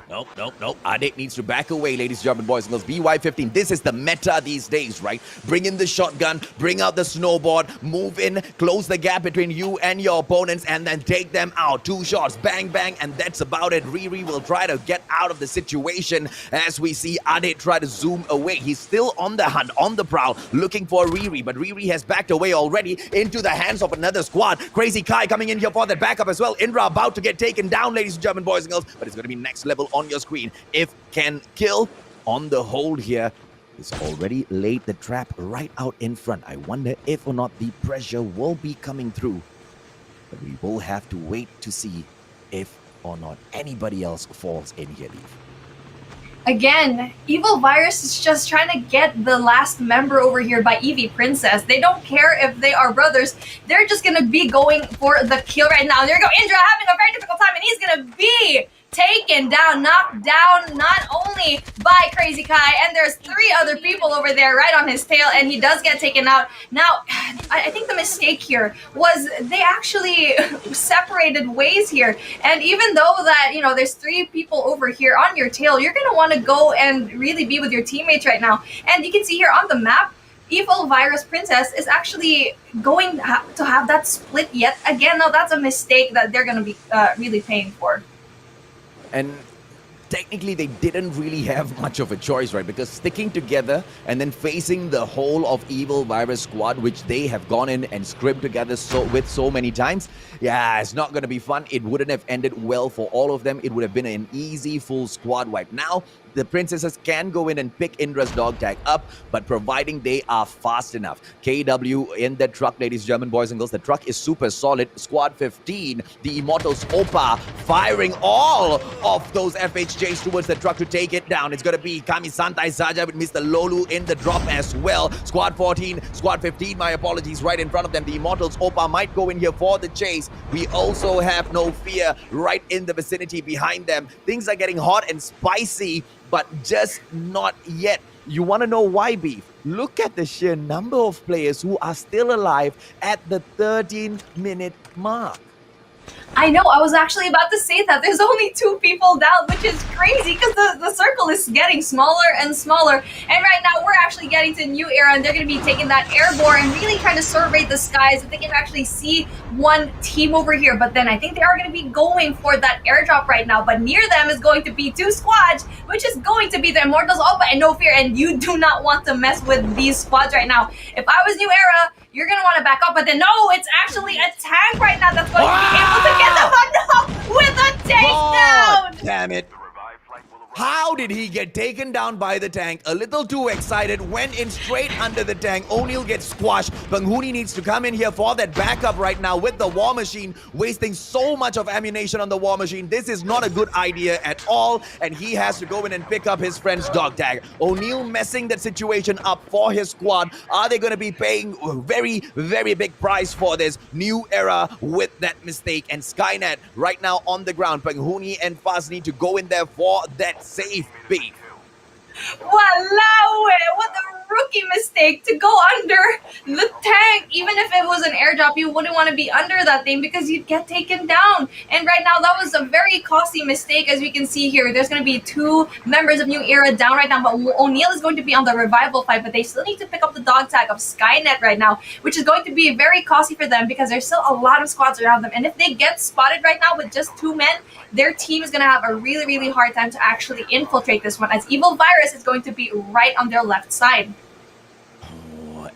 Nope. Adik needs to back away, ladies, German boys and girls. BY15, this is the meta these days, right? Bring in the shotgun, bring out the snowboard, move in, close the gap between you and your opponents, and then take them out. 2 shots, bang, bang, and that's about it. Riri will try to get out of the situation as we see Adik try to zoom away. He's still on the hunt, on the prowl, looking for Riri, but Riri has backed away already into the hands of another squad. Crazy Kai coming in here for that backup as well. Indra about to get taken down, ladies and German boys and girls, but it's going to be next level on your screen. If can kill on the hold here, is already laid the trap right out in front. I wonder if or not the pressure will be coming through, but we will have to wait to see if or not anybody else falls in here. Again, Evil Virus is just trying to get the last member over here by Evie Princess. They don't care if they are brothers. They're just going to be going for the kill right now. There you go, Indra having a very difficult time, and he's going to be taken down, knocked down, not only by Crazy Kai, and there's 3 other people over there right on his tail, and he does get taken out. Now, I think the mistake here was they actually separated ways here, and even though that, there's 3 people over here on your tail, you're going to want to go and really be with your teammates right now. And you can see here on the map, Evil Virus Princess is actually going to have that split yet again. Now, that's a mistake that they're going to be really paying for. And technically they didn't really have much of a choice, right? Because sticking together and then facing the whole of Evil Virus squad, which they have gone in and scrimped together so many times, yeah, it's not going to be fun. It wouldn't have ended well for all of them. It would have been an easy full squad wipe. Now, the princesses can go in and pick Indra's dog tag up, but providing they are fast enough. KW in the truck, ladies and gentlemen, boys and girls. The truck is super solid. Squad 15, the Immortals Opa firing all of those FHJs towards the truck to take it down. It's going to be Kami Santai Saja with Mr. Lolu in the drop as well. Squad 14, Squad 15, my apologies, right in front of them. The Immortals Opa might go in here for the chase. We also have No Fear right in the vicinity behind them. Things are getting hot and spicy, but just not yet. You want to know why, Beef? Look at the sheer number of players who are still alive at the 13-minute mark. I know, I was actually about to say that. There's only 2 people down, which is crazy because the circle is getting smaller and smaller. And right now, we're actually getting to a new era, and they're going to be taking that airborne and really trying to survey the skies. If they can actually see one team over here, but then I think they are going to be going for that airdrop right now. But near them is going to be 2 squads, which is going to be the Immortals Opa and No Fear, and you do not want to mess with these squads right now. If I was New Era, you're going to want to back up, but then no, it's actually a tank right now that's going to be able to get them enough with a takedown! Damn it. How did he get taken down by the tank? A little too excited, went in straight under the tank. O'Neal gets squashed. Panghuni needs to come in here for that backup right now with the War Machine, wasting so much of ammunition on the War Machine. This is not a good idea at all, and he has to go in and pick up his friend's dog tag. O'Neal messing that situation up for his squad. Are they going to be paying a very, very big price for this? New Era with that mistake, and Skynet right now on the ground. Panghuni and Faz need to go in there for that safe beat. Walao! What a rookie mistake to go under the tank. Even if it was an airdrop, you wouldn't want to be under that thing because you'd get taken down. And right now, that was a very costly mistake, as we can see here. There's going to be 2 members of New Era down right now, but O'Neal is going to be on the revival fight, but they still need to pick up the dog tag of Skynet right now, which is going to be very costly for them because there's still a lot of squads around them. And if they get spotted right now with just 2 men, their team is going to have a really, really hard time to actually infiltrate this one, as Evil Virus is going to be right on their left side.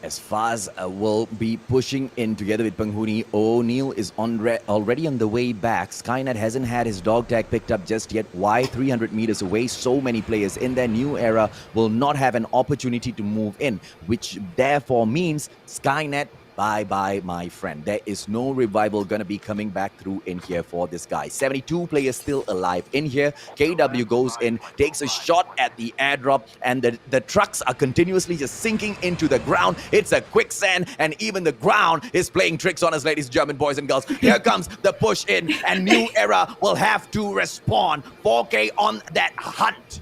As Faz will be pushing in together with Panghuni. O'Neal is already on the way back. Skynet hasn't had his dog tag picked up just yet. Why 300 meters away? So many players in their New Era will not have an opportunity to move in, which therefore means Skynet, bye-bye, my friend. There is no revival going to be coming back through in here for this guy. 72 players still alive in here. KW goes in, takes a shot at the airdrop, and the trucks are continuously just sinking into the ground. It's a quicksand, and even the ground is playing tricks on us, ladies and gentlemen, boys and girls. Here comes the push in, and New Era will have to respond. 4K on that hunt.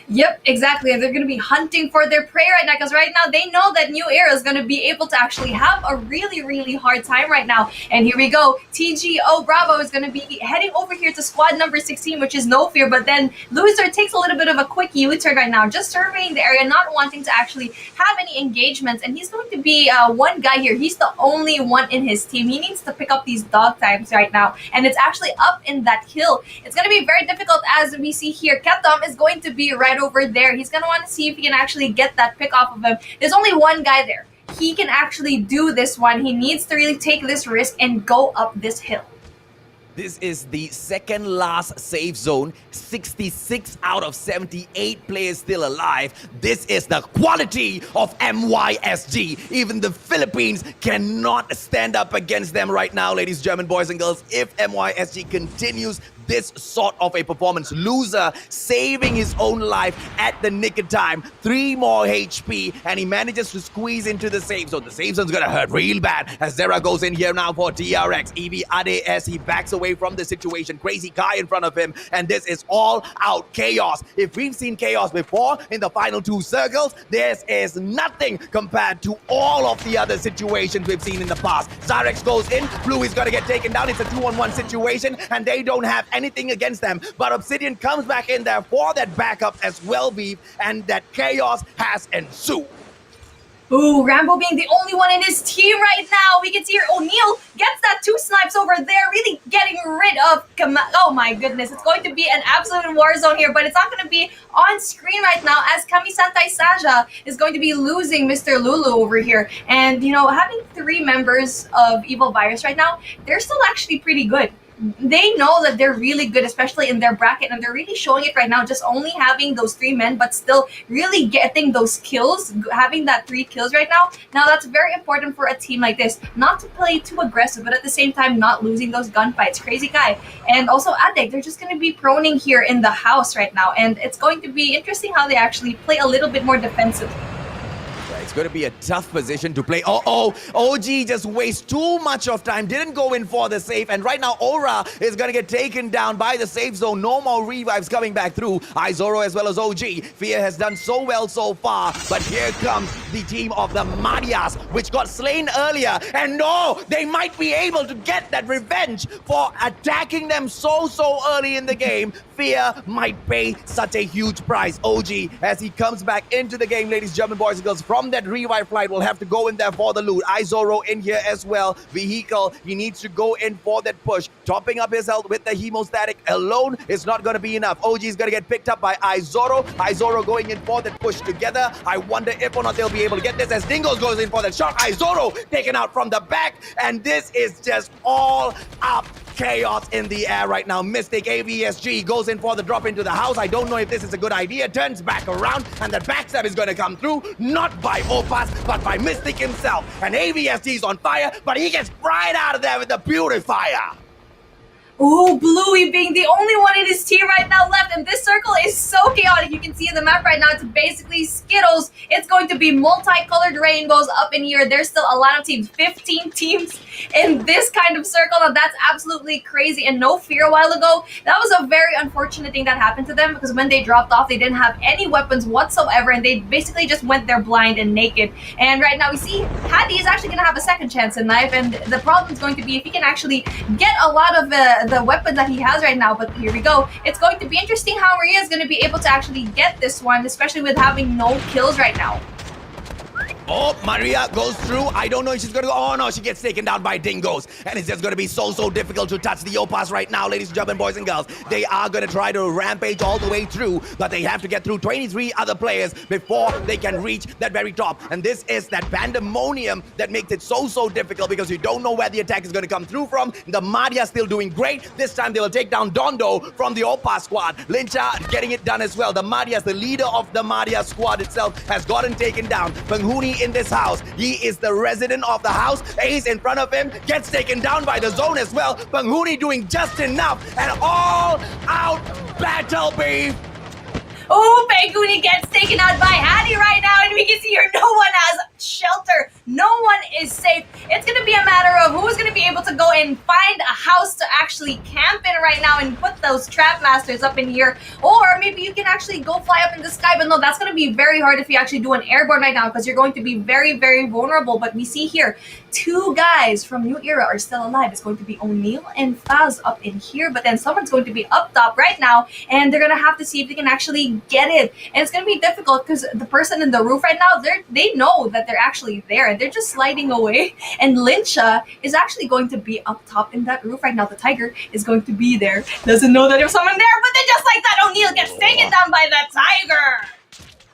Yep, exactly. And they're going to be hunting for their prey right now because right now they know that New Era is going to be able to actually have a really, really hard time right now. And here we go. TGO Bravo is going to be heading over here to squad number 16, which is No Fear. But then Loser takes a little bit of a quick U-turn right now, just surveying the area, not wanting to actually have any engagements. And he's going to be one guy here. He's the only one in his team. He needs to pick up these dog tags right now. And it's actually up in that hill. It's going to be very difficult, as we see here. Ketom is going to be right over there. He's going to want to see if he can actually get that pick off of him. There's only one guy there. He can actually do this one. He needs to really take this risk and go up this hill. This is the second last safe zone. 66 out of 78 players still alive. This is the quality of MYSG. Even the Philippines cannot stand up against them right now, ladies and gentlemen, boys and girls. If MYSG continues this sort of a performance, Loser saving his own life at the nick of time. 3 more HP, and he manages to squeeze into the safe zone. The safe zone's gonna hurt real bad as Zera goes in here now for TRX. Evie Ades, he backs away from the situation. Crazy Kai in front of him, and this is all out chaos. If we've seen chaos before in the final 2 circles, this is nothing compared to all of the other situations we've seen in the past. Zarex goes in, Blue is gonna get taken down. It's a 2-on-1 situation, and they don't have anything against them, but Obsidian comes back in there for that backup as well, Beef, and that chaos has ensued. Ooh, Rambo being the only one in his team right now. We can see here O'Neal gets that 2 snipes over there, really getting rid of oh my goodness, it's going to be an absolute war zone here, but it's not going to be on screen right now as Kami Santai Saja is going to be losing Mr. Lulu over here. And, you know, having 3 members of Evil Virus right now, they're still actually pretty good. they know that they're really good, especially in their bracket, and they're really showing it right now, just only having those 3 men, but still really getting those kills, having that 3 kills right now. Now, that's very important for a team like this, not to play too aggressive, but at the same time, not losing those gunfights. Crazy Guy and also Adek, they're just going to be proning here in the house right now, and it's going to be interesting how they actually play a little bit more defensively. It's going to be a tough position to play. OG just wastes too much of time. Didn't go in for the safe. And right now, Aura is going to get taken down by the safe zone. No more revives coming back through. Izoro as well as OG. Fear has done so well so far. But here comes the team of the Marias, which got slain earlier. And no, they might be able to get that revenge for attacking them so early in the game. Fear might pay such a huge price. OG, as he comes back into the game, ladies and gentlemen, boys and girls, from that revive flight, will have to go in there for the loot. Izoro in here as well. Vehicle, he needs to go in for that push. Topping up his health with the hemostatic alone is not going to be enough. OG is going to get picked up by Izoro. Izoro going in for that push together. I wonder if or not they'll be able to get this as Dingoes goes in for that shot. Izoro taken out from the back, and this is just all up chaos in the air right now. Mystic AVSG goes in for the drop into the house. I don't know if this is a good idea. Turns back around, and the backstab is going to come through, not by Opas, but by Mystic himself. And AVSG is on fire, but he gets right out of there with the purifier. Ooh, Bluey being the only one in his team right now left, and this circle is so chaotic. You can see in the map right now, it's basically Skittles. It's going to be multicolored rainbows up in here. There's still a lot of teams, 15 teams in this kind of circle. Now, that's absolutely crazy, and no Fear a while ago. That was a very unfortunate thing that happened to them, because when they dropped off, they didn't have any weapons whatsoever, and they basically just went there blind and naked. And right now, we see Hattie is actually going to have a second chance in life, and the problem is going to be if he can actually get a lot of the weapon that he has right now. But here we go. It's going to be interesting how Maria is going to be able to actually get this one, especially with having no kills right now. Oh, Maria goes through. I don't know if she's going to go. Oh, no, she gets taken down by Dingoes. And it's just going to be so difficult to touch the Opas right now, ladies and gentlemen, boys and girls. They are going to try to rampage all the way through, but they have to get through 23 other players before they can reach that very top. And this is that pandemonium that makes it so difficult, because you don't know where the attack is going to come through from. The Madia still doing great. This time they will take down Dondo from the Opa squad. Lincha getting it done as well. The Madias, the leader of the Madia squad itself, has gotten taken down. Penghuni in this house. He is the resident of the house. Ace in front of him gets taken down by the zone as well. Penghuni doing just enough. And all out battle beef. Oh, Penghuni gets taken out by Hattie right now, and we can see here no one has shelter. No one is safe. It's going to be a matter of who's going to be able to go and find a house to actually camp in right now and put those trap masters up in here. Or maybe you can actually go fly up in the sky, but no, that's going to be very hard if you actually do an airborne right now, because you're going to be very vulnerable. But we see here 2 guys from New Era are still alive. It's going to be O'Neal and Faz up in here, but then someone's going to be up top right now, and they're going to have to see if they can actually get it. And it's going to be difficult because the person in the roof right now, they know that they're actually there, and they're just sliding away. And Lincha is actually going to be up top in that roof right now. The Tiger is going to be there. Doesn't know that there's someone there, but then just like that, O'Neal gets taken down by the Tiger.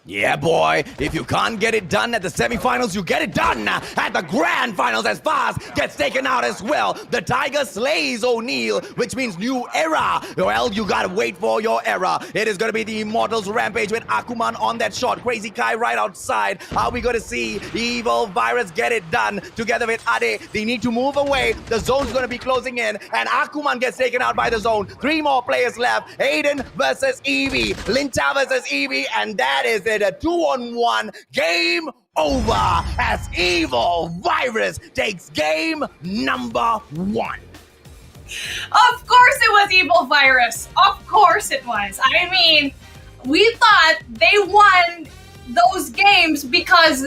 Yeah, boy, if you can't get it done at the semifinals, you get it done at the grand finals, as Faz gets taken out as well. The Tiger slays O'Neal, which means New Era. Well, you gotta wait for your era. It is gonna be the Immortals Rampage with Akuman on that shot. Crazy Kai right outside. Are we gonna see Evil Virus get it done together with Ade? They need to move away. The zone's gonna be closing in, and Akuman gets taken out by the zone. 3 more players left. Aiden versus Evie. Lincha versus Evie, and that is it. A 2-on-1 game over as Evil Virus takes game number 1. Of course it was Evil Virus. Of course it was. I mean, we thought they won those games because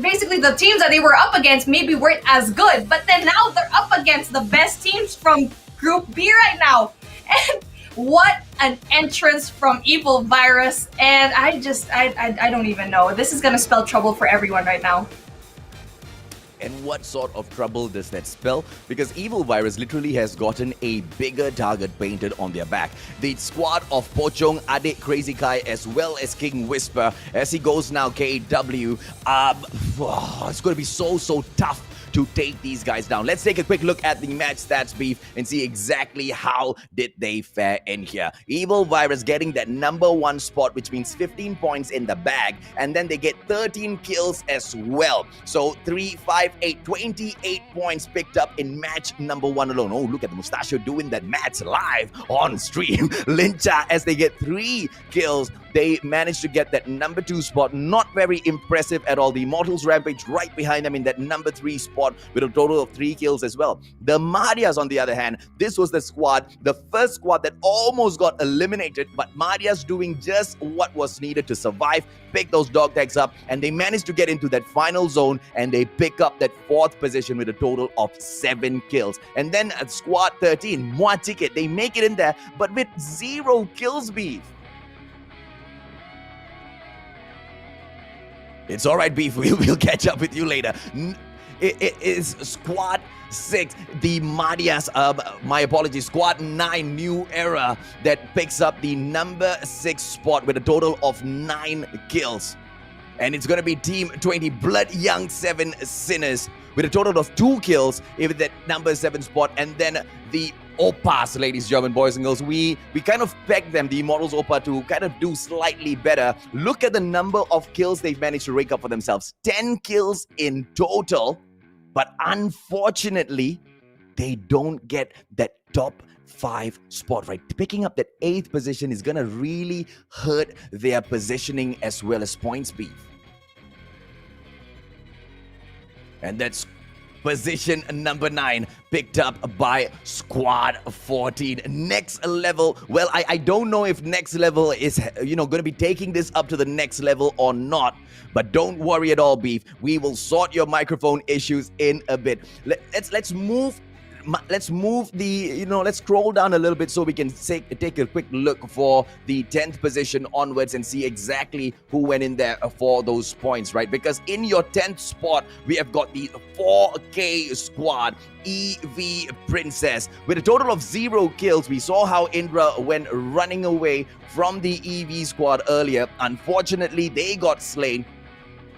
basically the teams that they were up against maybe weren't as good. But then now they're up against the best teams from Group B right now. And what an entrance from Evil Virus. And I don't even know. This is going to spell trouble for everyone right now. And what sort of trouble does that spell? Because Evil Virus literally has gotten a bigger target painted on their back. The squad of Pochong, Ade, Crazy Kai, as well as King Whisper, as he goes now KW. It's going to be so tough to take these guys down. Let's take a quick look at the match stats, Beef, and see exactly how did they fare in here. Evil Virus getting that number 1 spot, which means 15 points in the bag, and then they get 13 kills as well. So 3, 5, 8, 28 points picked up in match number 1 alone. Oh, look at the Mustachio doing that match live on stream. Lincha, as they get 3 kills, they managed to get that number 2 spot. Not very impressive at all. The Immortals Rampage right behind them in that number 3 spot with a total of 3 kills as well. The Marias, on the other hand, this was the squad, the first squad that almost got eliminated, but Marias doing just what was needed to survive, pick those dog tags up, and they managed to get into that final zone, and they pick up that 4th position with a total of 7 kills. And then at squad 13, Mua Ticket, they make it in there, but with 0 kills, Beef. It's all right, Beef. We'll catch up with you later. It is squad 6, the Marias, my apologies, squad 9, New Era, that picks up the number 6 spot with a total of 9 kills. And it's going to be Team 20, Blood Young 7 Sinners, with a total of 2 kills with that number 7 spot. And then the Opas, ladies and gentlemen, boys and girls, we kind of pegged them, the Immortals Opa, to kind of do slightly better. Look at the number of kills they've managed to rake up for themselves. 10 kills in total, but unfortunately, they don't get that top 5 spot, right? Picking up that 8th position is going to really hurt their positioning as well as points, Beef. And that's position number 9, picked up by squad 14. Next level, well, I don't know if next level is, going to be taking this up to the next level or not, but don't worry at all, Beef. We will sort your microphone issues in a bit. Let's move the, let's scroll down a little bit so we can take a quick look for the 10th position onwards and see exactly who went in there for those points, right? Because in your 10th spot, we have got the 4K squad, EV Princess, with a total of 0 kills. We saw how Indra went running away from the EV squad earlier. Unfortunately, they got slain.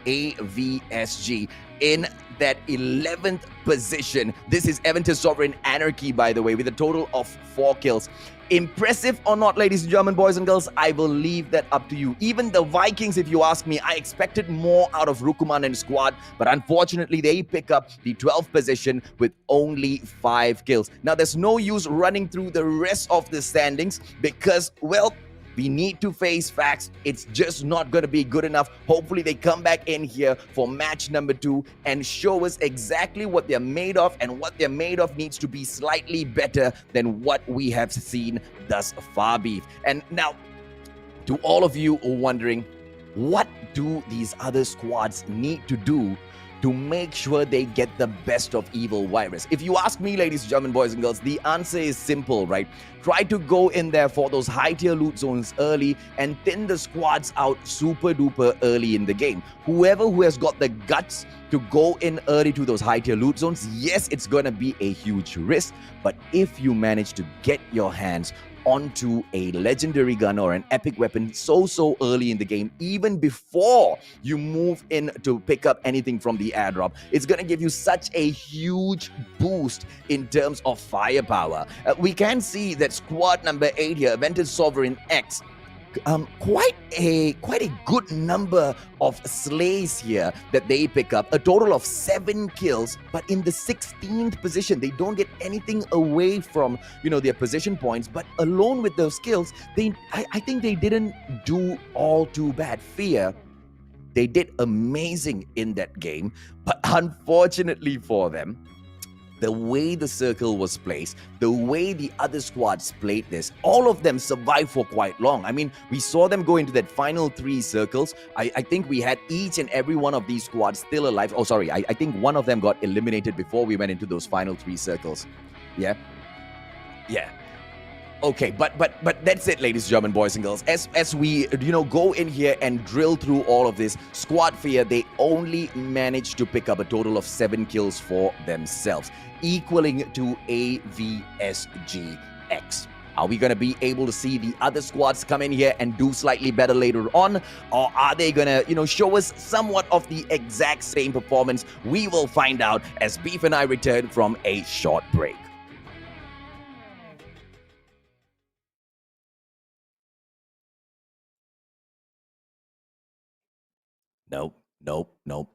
AVSG in that 11th position. This is Aventus Sovereign Anarchy, by the way, with a total of 4 kills. Impressive or not, ladies and gentlemen, boys and girls, I will leave that up to you. Even the Vikings, if you ask me, I expected more out of Rukuman and squad, but unfortunately, they pick up the 12th position with only 5 kills. Now, there's no use running through the rest of the standings because, well, we need to face facts. It's just not going to be good enough. Hopefully, they come back in here for match number 2 and show us exactly what they're made of, and what they're made of needs to be slightly better than what we have seen thus far, Beef. And now, to all of you wondering, what do these other squads need to do to make sure they get the best of Evil Virus? If you ask me, ladies and gentlemen, boys and girls, the answer is simple, right? Try to go in there for those high tier loot zones early and thin the squads out super duper early in the game. Whoever who has got the guts to go in early to those high tier loot zones, yes, it's gonna be a huge risk, but if you manage to get your hands onto a legendary gun or an epic weapon so early in the game, even before you move in to pick up anything from the airdrop, it's going to give you such a huge boost in terms of firepower. We can see that squad number 8 here, Aventus Sovereign X, quite a good number of slays here that they pick up, a total of 7 kills, but in the 16th position. They don't get anything away from their position points, but alone with those kills, I think they didn't do all too bad. Fear, they did amazing in that game, but unfortunately for them, the way the circle was placed, the way the other squads played this, all of them survived for quite long. I mean, we saw them go into that final 3 circles. I think we had each and every one of these squads still alive. Oh, sorry, I think one of them got eliminated before we went into those final 3 circles. Yeah. Okay, but that's it, ladies and gentlemen, boys and girls. As we go in here and drill through all of this, Squad Fear, they only managed to pick up a total of 7 kills for themselves, equaling to AVSGX. Are we going to be able to see the other squads come in here and do slightly better later on? Or are they going to, show us somewhat of the exact same performance? We will find out as Beef and I return from a short break. Nope, nope, nope.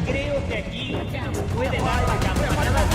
Creo que aquí puede dar la campanada.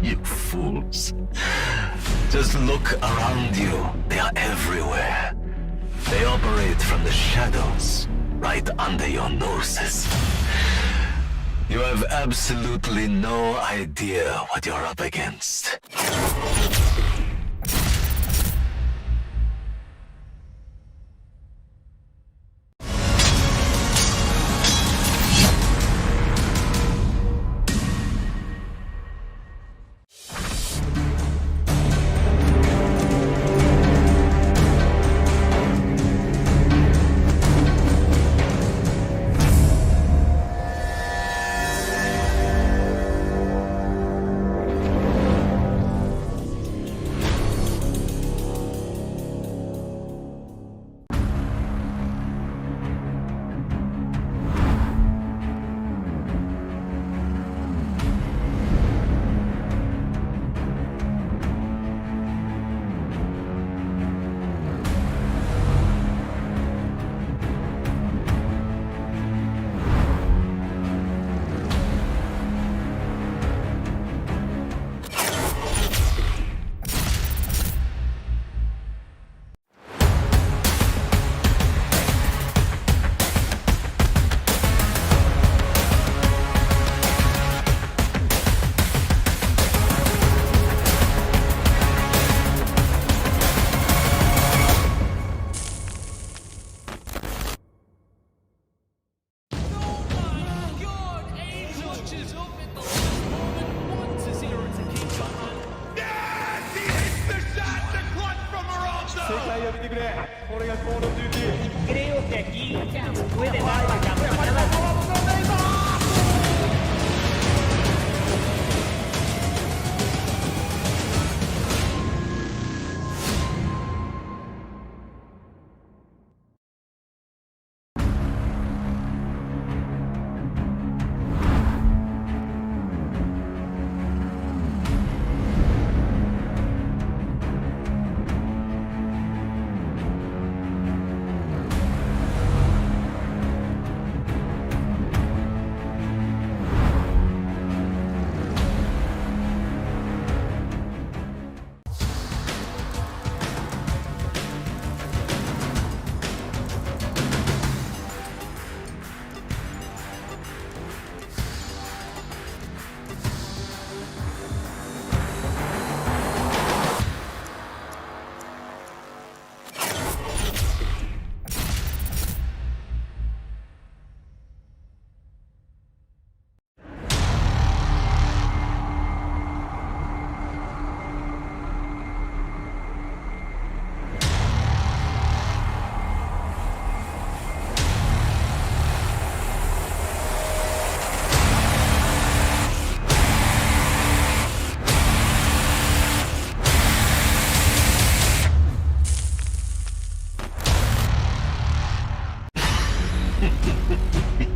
You fools. Just look around you. They are everywhere. They operate from the shadows, right under your noses. You have absolutely no idea what you're up against. めてくれ。これがコールオブデューティー。Creo que aquí puede dar la campanada.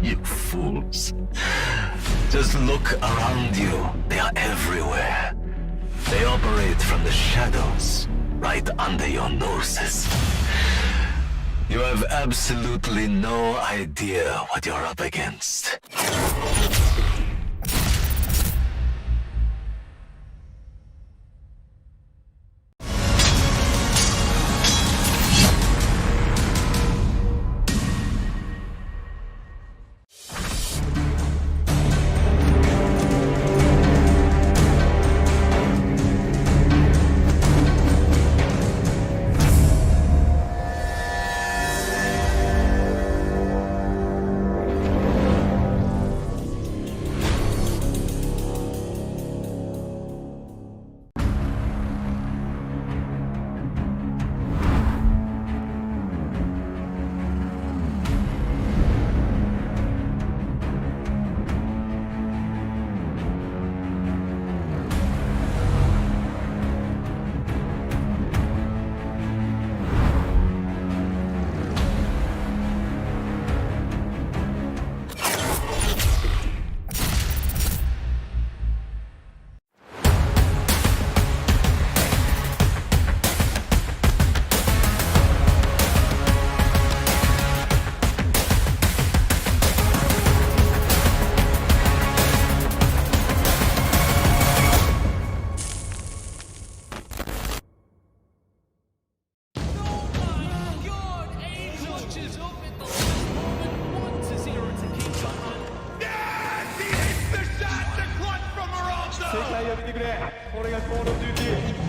You fools. Just look around you. They are everywhere. They operate from the shadows, right under your noses. You have absolutely no idea what you're up against.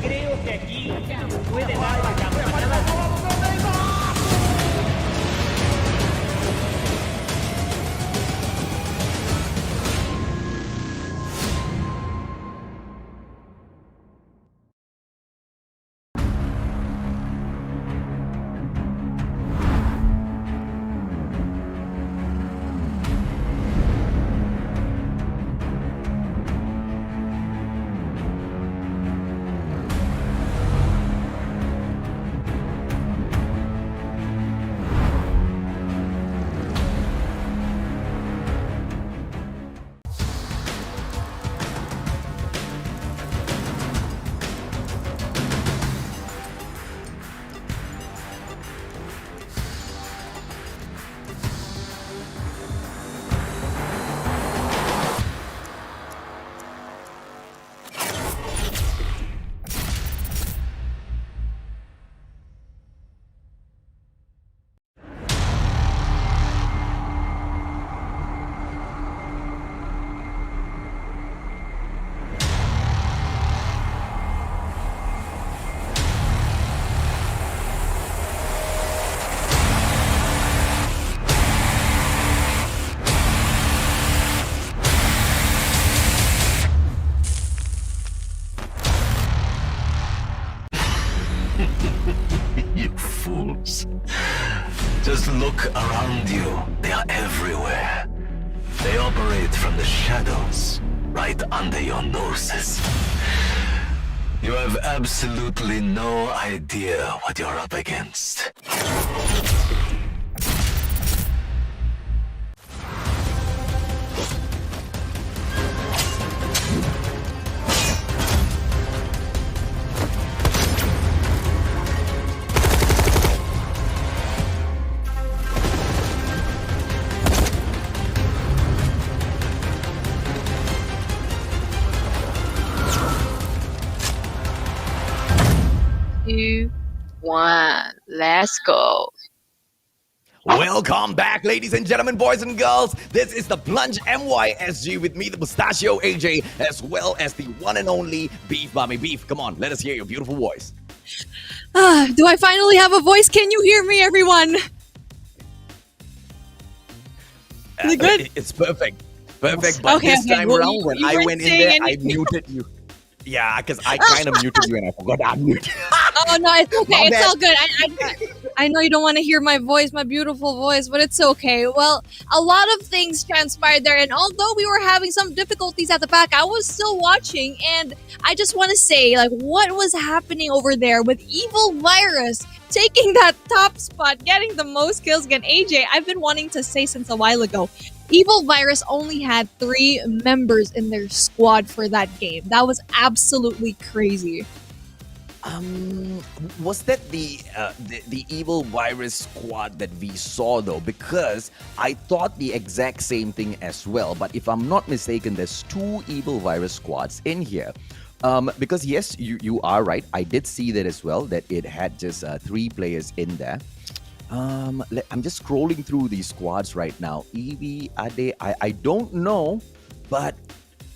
Creo que aquí puede dar la campanada. the shadows, right under your noses. You have absolutely no idea what you're up against. Two, one, let's go. Welcome back, ladies and gentlemen, boys and girls. This is the Plunge MYSG with me, the Mustachio AJ, as well as the one and only Beef Mommy Beef. Come on, let us hear your beautiful voice. Do I finally have a voice? Can you hear me, everyone? Is it good? It's perfect. Perfect, but Okay, this okay. time Well, around, you- when you I weren't went in saying there, I anything. muted you. Yeah, because I kind of muted you and I forgot I muted. Oh no, it's okay. My It's bad. all good. I know you don't want to hear my voice, my beautiful voice, but it's okay. Well, a lot of things transpired there, and although we were having some difficulties at the back, I was still watching, and I just want to say, like, what was happening over there with Evil Virus taking that top spot, getting the most kills against AJ? I've been wanting to say since a while ago. Evil Virus only had 3 members in their squad for that game. That was absolutely crazy. Was that the Evil Virus squad that we saw though? Because I thought the exact same thing as well. But if I'm not mistaken, there's 2 Evil Virus squads in here. Because yes, you are right. I did see that as well. That it had just 3 players in there. I'm just scrolling through these squads right now. Evie, Ade, I don't know, but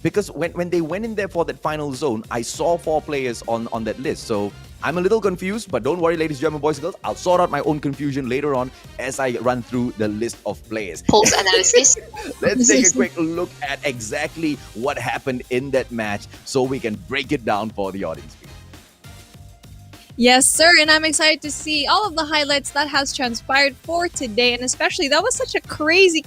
because when they went in there for that final zone, I saw 4 players on that list. So I'm a little confused, but don't worry, ladies and gentlemen, boys and girls. I'll sort out my own confusion later on as I run through the list of players. Pulse analysis. Let's take a quick look at exactly what happened in that match so we can break it down for the audience. Yes, sir, and I'm excited to see all of the highlights that has transpired for today, and especially that was such a crazy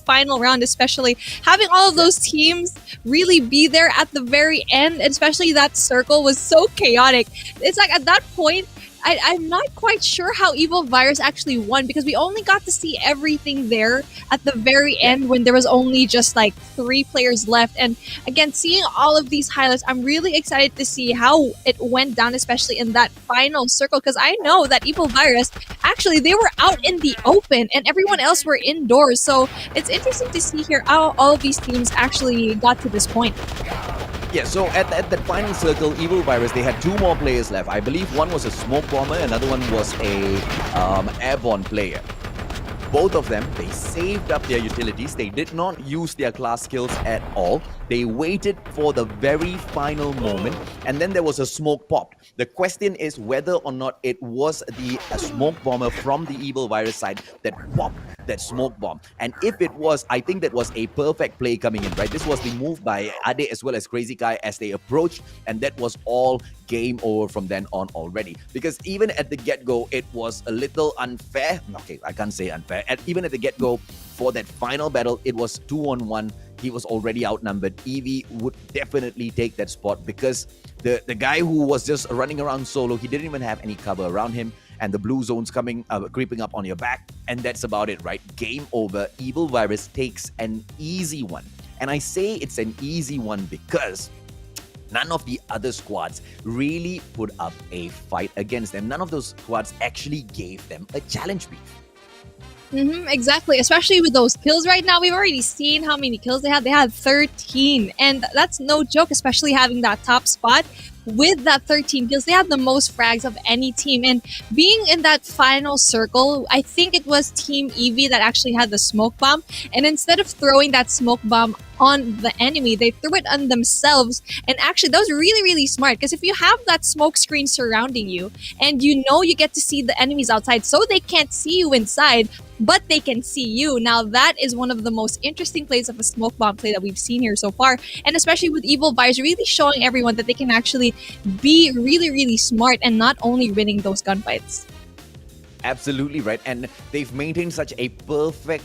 final round, especially having all of those teams really be there at the very end, and especially that circle was so chaotic. It's like at that point, I'm not quite sure how Evil Virus actually won because we only got to see everything there at the very end when there was only just like 3 players left. And again, seeing all of these highlights, I'm really excited to see how it went down, especially in that final circle, because I know that Evil Virus, actually, they were out in the open and everyone else were indoors. So it's interesting to see here how all of these teams actually got to this point. Yeah, so at that final circle, Evil Virus, they had 2 more players left. I believe one was a smoke bomber, another one was a airborne player. Both of them, they saved up their utilities. They did not use their class skills at all. They waited for the very final moment, and then there was a smoke popped. The question is whether or not it was the smoke bomber from the Evil Virus side that popped that smoke bomb. And if it was, I think that was a perfect play coming in, right? This was the move by Ade as well as Crazy Kai as they approached, and that was all game over from then on already. Because even at the get-go, it was a little unfair. Okay, I can't say unfair. Even at the get-go, for that final battle, it was 2-on-1. He was already outnumbered. Evie would definitely take that spot because the guy who was just running around solo, he didn't even have any cover around him. And the blue zone's creeping up on your back. And that's about it, right? Game over. Evil Virus takes an easy one. And I say it's an easy one because none of the other squads really put up a fight against them. None of those squads actually gave them a challenge, Beef. Exactly, especially with those kills right now. We've already seen how many kills they had. They had 13, and that's no joke, especially having that top spot. With that 13 kills, they had the most frags of any team. And being in that final circle, I think it was Team Eevee that actually had the smoke bomb. And instead of throwing that smoke bomb on the enemy, they threw it on themselves. And actually, that was really smart, because if you have that smoke screen surrounding you and you know you get to see the enemies outside, so they can't see you inside, but they can see you. Now, that is one of the most interesting plays of a smoke bomb play that we've seen here so far. And especially with Evil Virus really showing everyone that they can actually be really smart and not only winning those gunfights. Absolutely right. And they've maintained such a perfect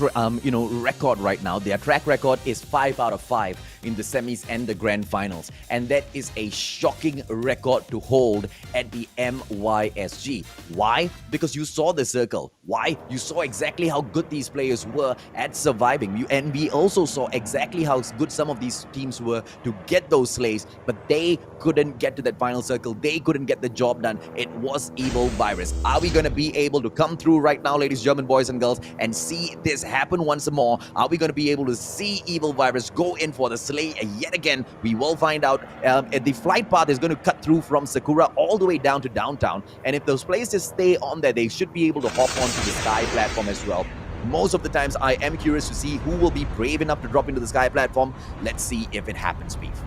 record right now. Their track record is 5 out of 5 in the semis and the grand finals, and that is a shocking record to hold at the MYSG. Why? Because you saw the circle. Why? You saw exactly how good these players were at surviving. And we also saw exactly how good some of these teams were to get those slays, but they couldn't get to that final circle. They couldn't get the job done. It was Evil Virus. Are we going to be able to come through right now, ladies, German boys and girls, and see this happen once more? Are we going to be able to see Evil Virus go in for the slay yet again? We will find out. The flight path is going to cut through from Sakura all the way down to downtown, and if those places stay on there, they should be able to hop onto the sky platform as well. Most of the times, I am curious to see who will be brave enough to drop into the sky platform. Let's see if it happens, Beef.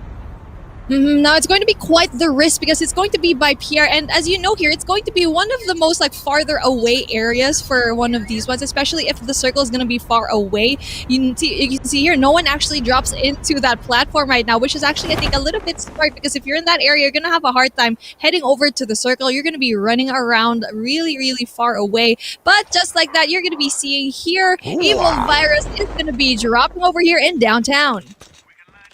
Now it's going to be quite the risk because it's going to be by Pierre, and as you know here, it's going to be one of the most farther away areas for one of these ones, especially if the circle is going to be far away. You can see here, no one actually drops into that platform right now, which is actually, I think, a little bit smart, because if you're in that area, you're going to have a hard time heading over to the circle. You're going to be running around really, really far away. But just like that, you're going to be seeing here, Evil Virus is going to be dropping over here in downtown.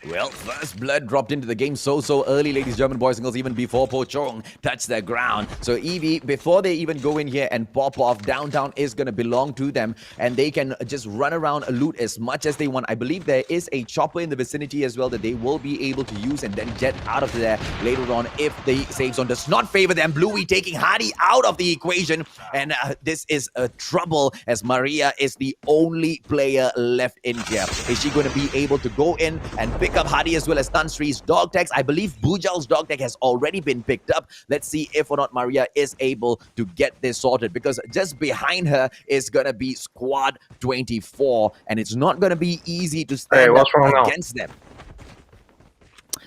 Well, first blood dropped into the game so early, ladies, German boys and girls, even before Pochong touched the ground. So Eevee, before they even go in here and pop off, downtown is going to belong to them, and they can just run around, loot as much as they want. I believe there is a chopper in the vicinity as well that they will be able to use and then jet out of there later on if the safe zone does not favor them. Bluey taking Hardy out of the equation, and this is a trouble as Maria is the only player left in here. Is she going to be able to go in and pick up Hardy as well as Tansri's dog tags? I believe Bujal's dog tag has already been picked up. Let's see if or not Maria is able to get this sorted, because just behind her is going to be Squad 24, and it's not going to be easy to stand up against them.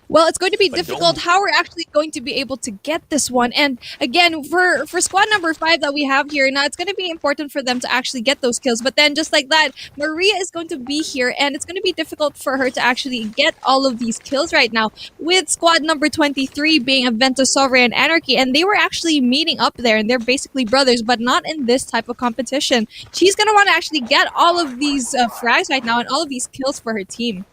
Well, it's going to be difficult how we're actually going to be able to get this one. And again, for squad number 5 that we have here, now it's going to be important for them to actually get those kills. But then just like that, Maria is going to be here, and it's going to be difficult for her to actually get all of these kills right now, with squad number 23 being Aventus, Sovereign, and Anarchy. And they were actually meeting up there, and they're basically brothers, but not in this type of competition. She's going to want to actually get all of these frags right now and all of these kills for her team.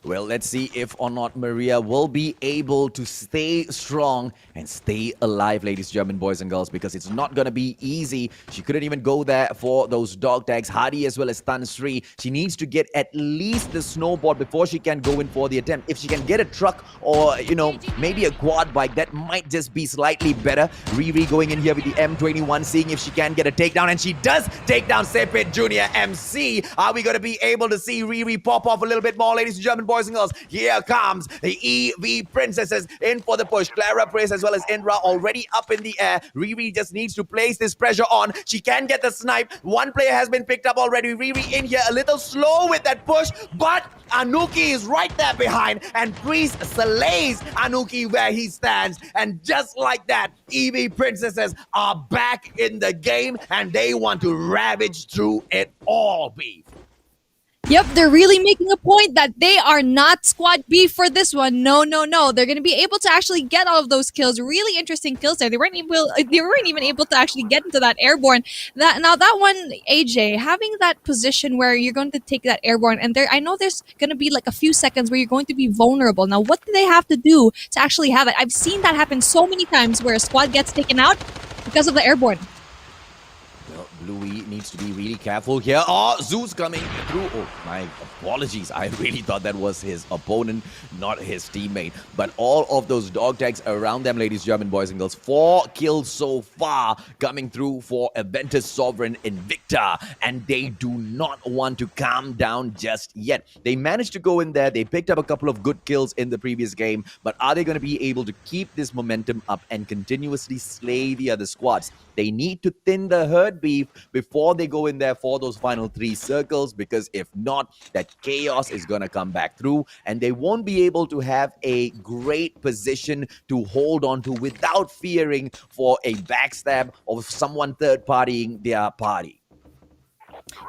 Well, let's see if or not Maria will be able to stay strong and stay alive, ladies, German boys and girls, because it's not going to be easy. She couldn't even go there for those dog tags. Hardy as well as Tansri. She needs to get at least the snowboard before she can go in for the attempt. If she can get a truck or, maybe a quad bike, that might just be slightly better. Riri going in here with the M21, seeing if she can get a takedown, and she does take down Sepit Junior MC. Are we going to be able to see Riri pop off a little bit more, ladies and gentlemen, boys and girls? Here comes the EV Princesses in for the push. Clara Praise as well as Indra already up in the air. Riri just needs to place this pressure on. She can get the snipe. One player has been picked up already. Riri in here a little slow with that push, but Anuki is right there behind, and Priest slays Anuki where he stands. And just like that, EV Princesses are back in the game, and they want to ravage through it all, Beef. Yep, they're really making a point that they are not squad B for this one. No. They're going to be able to actually get all of those kills. Really interesting kills there. They weren't even able to actually get into that airborne. That one, AJ, having that position where you're going to take that airborne, and I know there's going to be like a few seconds where you're going to be vulnerable. Now, what do they have to do to actually have it? I've seen that happen so many times where a squad gets taken out because of the airborne. Bluey needs to be really careful here. Oh, Zeus coming through. Oh, my apologies. I really thought that was his opponent, not his teammate. But all of those dog tags around them, ladies, German boys and girls. 4 kills so far coming through for Aventus, Sovereign, Invicta. And they do not want to calm down just yet. They managed to go in there. They picked up a couple of good kills in the previous game. But are they going to be able to keep this momentum up and continuously slay the other squads? They need to thin the herd, Beef, before they go in there for those final 3 circles, because if not, that chaos is going to come back through, and they won't be able to have a great position to hold on to without fearing for a backstab of someone third-partying their party.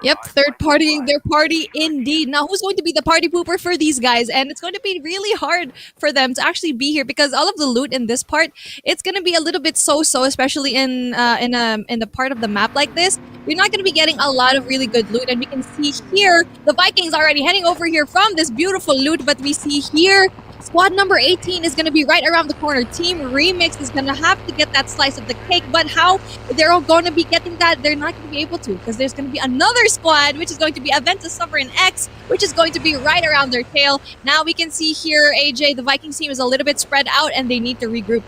Yep, third partying their party indeed. Now, who's going to be the party pooper for these guys? And it's going to be really hard for them to actually be here because all of the loot in this part, it's going to be a little bit so-so, especially in the part of the map like this. You're not going to be getting a lot of really good loot, and we can see here the Vikings already heading over here from this beautiful loot. But we see here squad number 18 is going to be right around the corner. Team Remix is going to have to get that slice of the cake, but how they're all going to be getting that, they're not going to be able to because there's going to be another squad, which is going to be Aventus Sovereign X, which is going to be right around their tail. Now we can see here, AJ, the Vikings team is a little bit spread out and they need to regroup.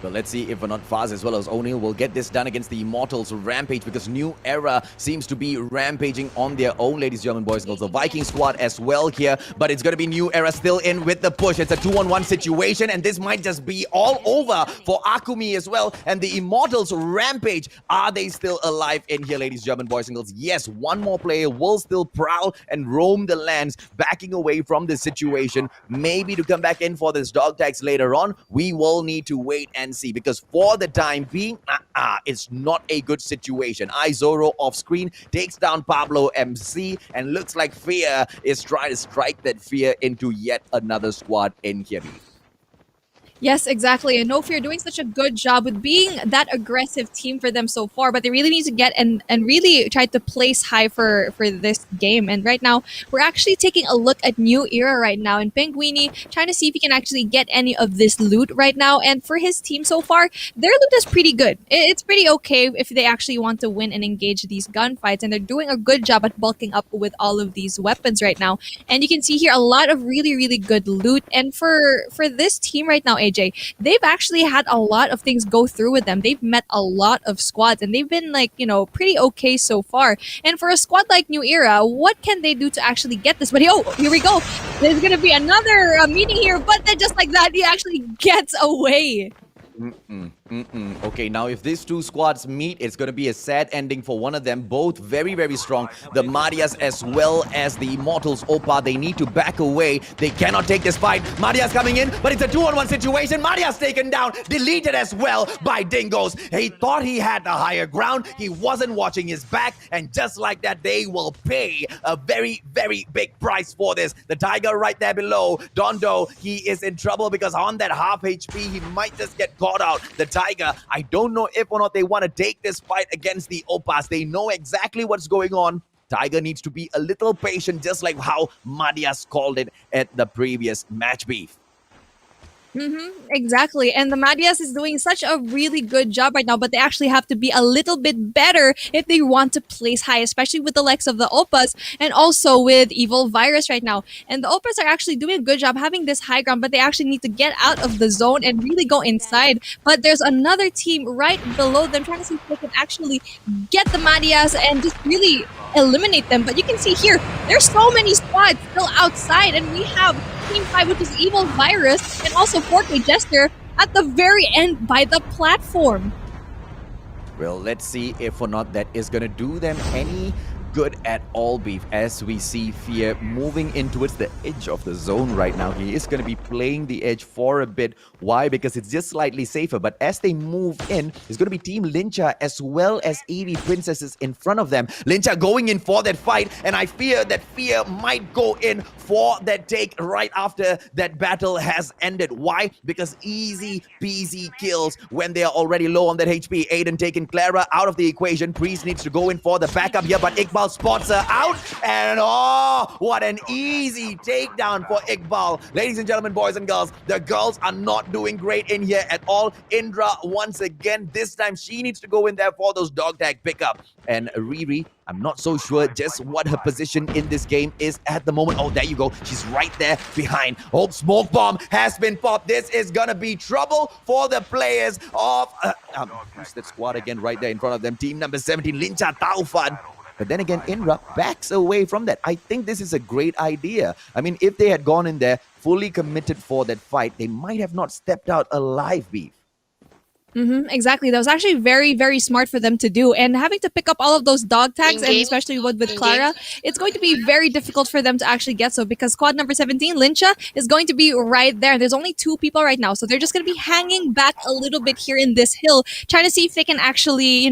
But let's see if or not Faz as well as O'Neal will get this done against the Immortals Rampage, because New Era seems to be rampaging on their own, ladies, gentlemen, boys and girls. The Viking squad as well here, but it's going to be New Era still in with the push. It's a 2-on-1 situation, and this might just be all over for Akumi as well. And the Immortals Rampage, are they still alive in here, ladies, gentlemen, boys and girls? Yes, one more player will still prowl and roam the lands, backing away from this situation, maybe to come back in for this dog tags later on. We will need to wait and see, because for the time being, it's not a good situation. Izoro off screen takes down Pablo MC, and looks like Fear is trying to strike that Fear into yet another squad in here. Yes, exactly. And No Fear doing such a good job with being that aggressive team for them so far, but they really need to get and really try to place high for this game. And right now, we're actually taking a look at New Era right now, and Penguini trying to see if he can actually get any of this loot right now. And for his team so far, their loot is pretty good. It's pretty okay if they actually want to win and engage these gunfights, and they're doing a good job at bulking up with all of these weapons right now. And you can see here a lot of really, really good loot. And for this team right now, AJ, they've actually had a lot of things go through with them. They've met a lot of squads, and they've been like, pretty okay so far. And for a squad like New Era, what can they do to actually get this? But here we go. There's gonna be another meeting here, but then just like that, he actually gets away. Okay, now if these two squads meet, it's going to be a sad ending for one of them. Both very, very strong. The Marias as well as the Immortals Opa, they need to back away. They cannot take this fight. Marias coming in, but it's a 2-on-1 situation. Marias taken down, deleted as well by Dingoes. He thought he had the higher ground. He wasn't watching his back, and just like that, they will pay a very, very big price for this. The Tiger right there below, Dondo, he is in trouble because on that half HP, he might just get caught out. The Tiger, I don't know if or not they want to take this fight against the Opas. They know exactly what's going on. Tiger needs to be a little patient, just like how Madias called it at the previous match beef. Exactly. And the Madias is doing such a really good job right now, but they actually have to be a little bit better if they want to place high, especially with the likes of the Opas and also with Evil Virus right now. And the Opas are actually doing a good job having this high ground, but they actually need to get out of the zone and really go inside. But there's another team right below them trying to see if they can actually get the Madias and just really eliminate them. But you can see here, there's so many squads still outside, and we have Team 5, which is Evil Virus, and also 4K Jester at the very end by the platform. Well, let's see if or not that is going to do them any good at all, beef, as we see Fear moving in towards the edge of the zone right now. He is going to be playing the edge for a bit. Why? Because it's just slightly safer. But as they move in, it's going to be Team Lincha as well as Evie Princesses in front of them. Lincha going in for that fight, and I fear that Fear might go in for that take right after that battle has ended. Why? Because easy peasy kills when they are already low on that HP. Aiden taking Clara out of the equation. Priest needs to go in for the backup here, but Iqbal spots her out, and oh, what an easy takedown for Iqbal. Ladies and gentlemen, boys and girls, the girls are not doing great in here at all. Indra, once again, this time she needs to go in there for those dog tag pickup. And Riri, I'm not so sure just what her position in this game is at the moment. Oh, there you go. She's right there behind. Oh, smoke bomb has been popped. This is gonna be trouble for the players of who's that squad again right there in front of them? Team number 17, Lincha Taufan. But then again, Indra backs away from that. I think this is a great idea. I mean, if they had gone in there fully committed for that fight, they might have not stepped out alive, beef. Exactly. That was actually very, very smart for them to do. And having to pick up all of those dog tags, and In-game. especially with In-game. Clara, it's going to be very difficult for them to actually get so because squad number 17, Lincha, is going to be right there. There's only 2 people right now. So they're just going to be hanging back a little bit here in this hill, trying to see if they can actually,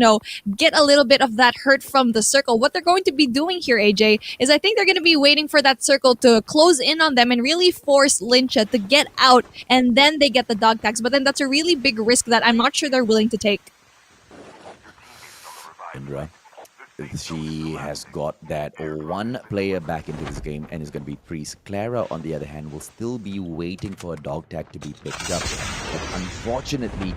get a little bit of that hurt from the circle. What they're going to be doing here, AJ, is I think they're going to be waiting for that circle to close in on them and really force Lincha to get out, and then they get the dog tags. But then that's a really big risk that I'm not sure they're willing to take. Indra, she has got that one player back into this game and is going to be Priest. Clara, on the other hand, will still be waiting for a dog tag to be picked up. But unfortunately,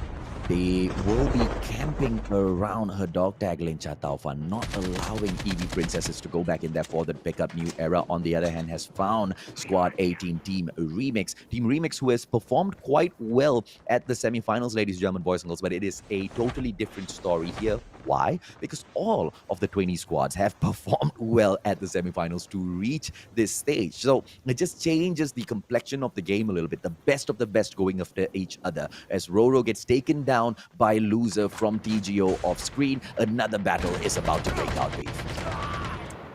they will be camping around her dog tag, Lincha Taufan, not allowing EV Princesses to go back in there for the pickup. New Era, on the other hand, has found Squad 18 Team Remix. Team Remix, who has performed quite well at the semi-finals, ladies and gentlemen, boys and girls, but it is a totally different story here. Why? Because all of the 20 squads have performed well at the semi-finals to reach this stage. So it just changes the complexion of the game a little bit. The best of the best going after each other. As Roro gets taken down by loser from TGO off screen, another battle is about to break out, Beef.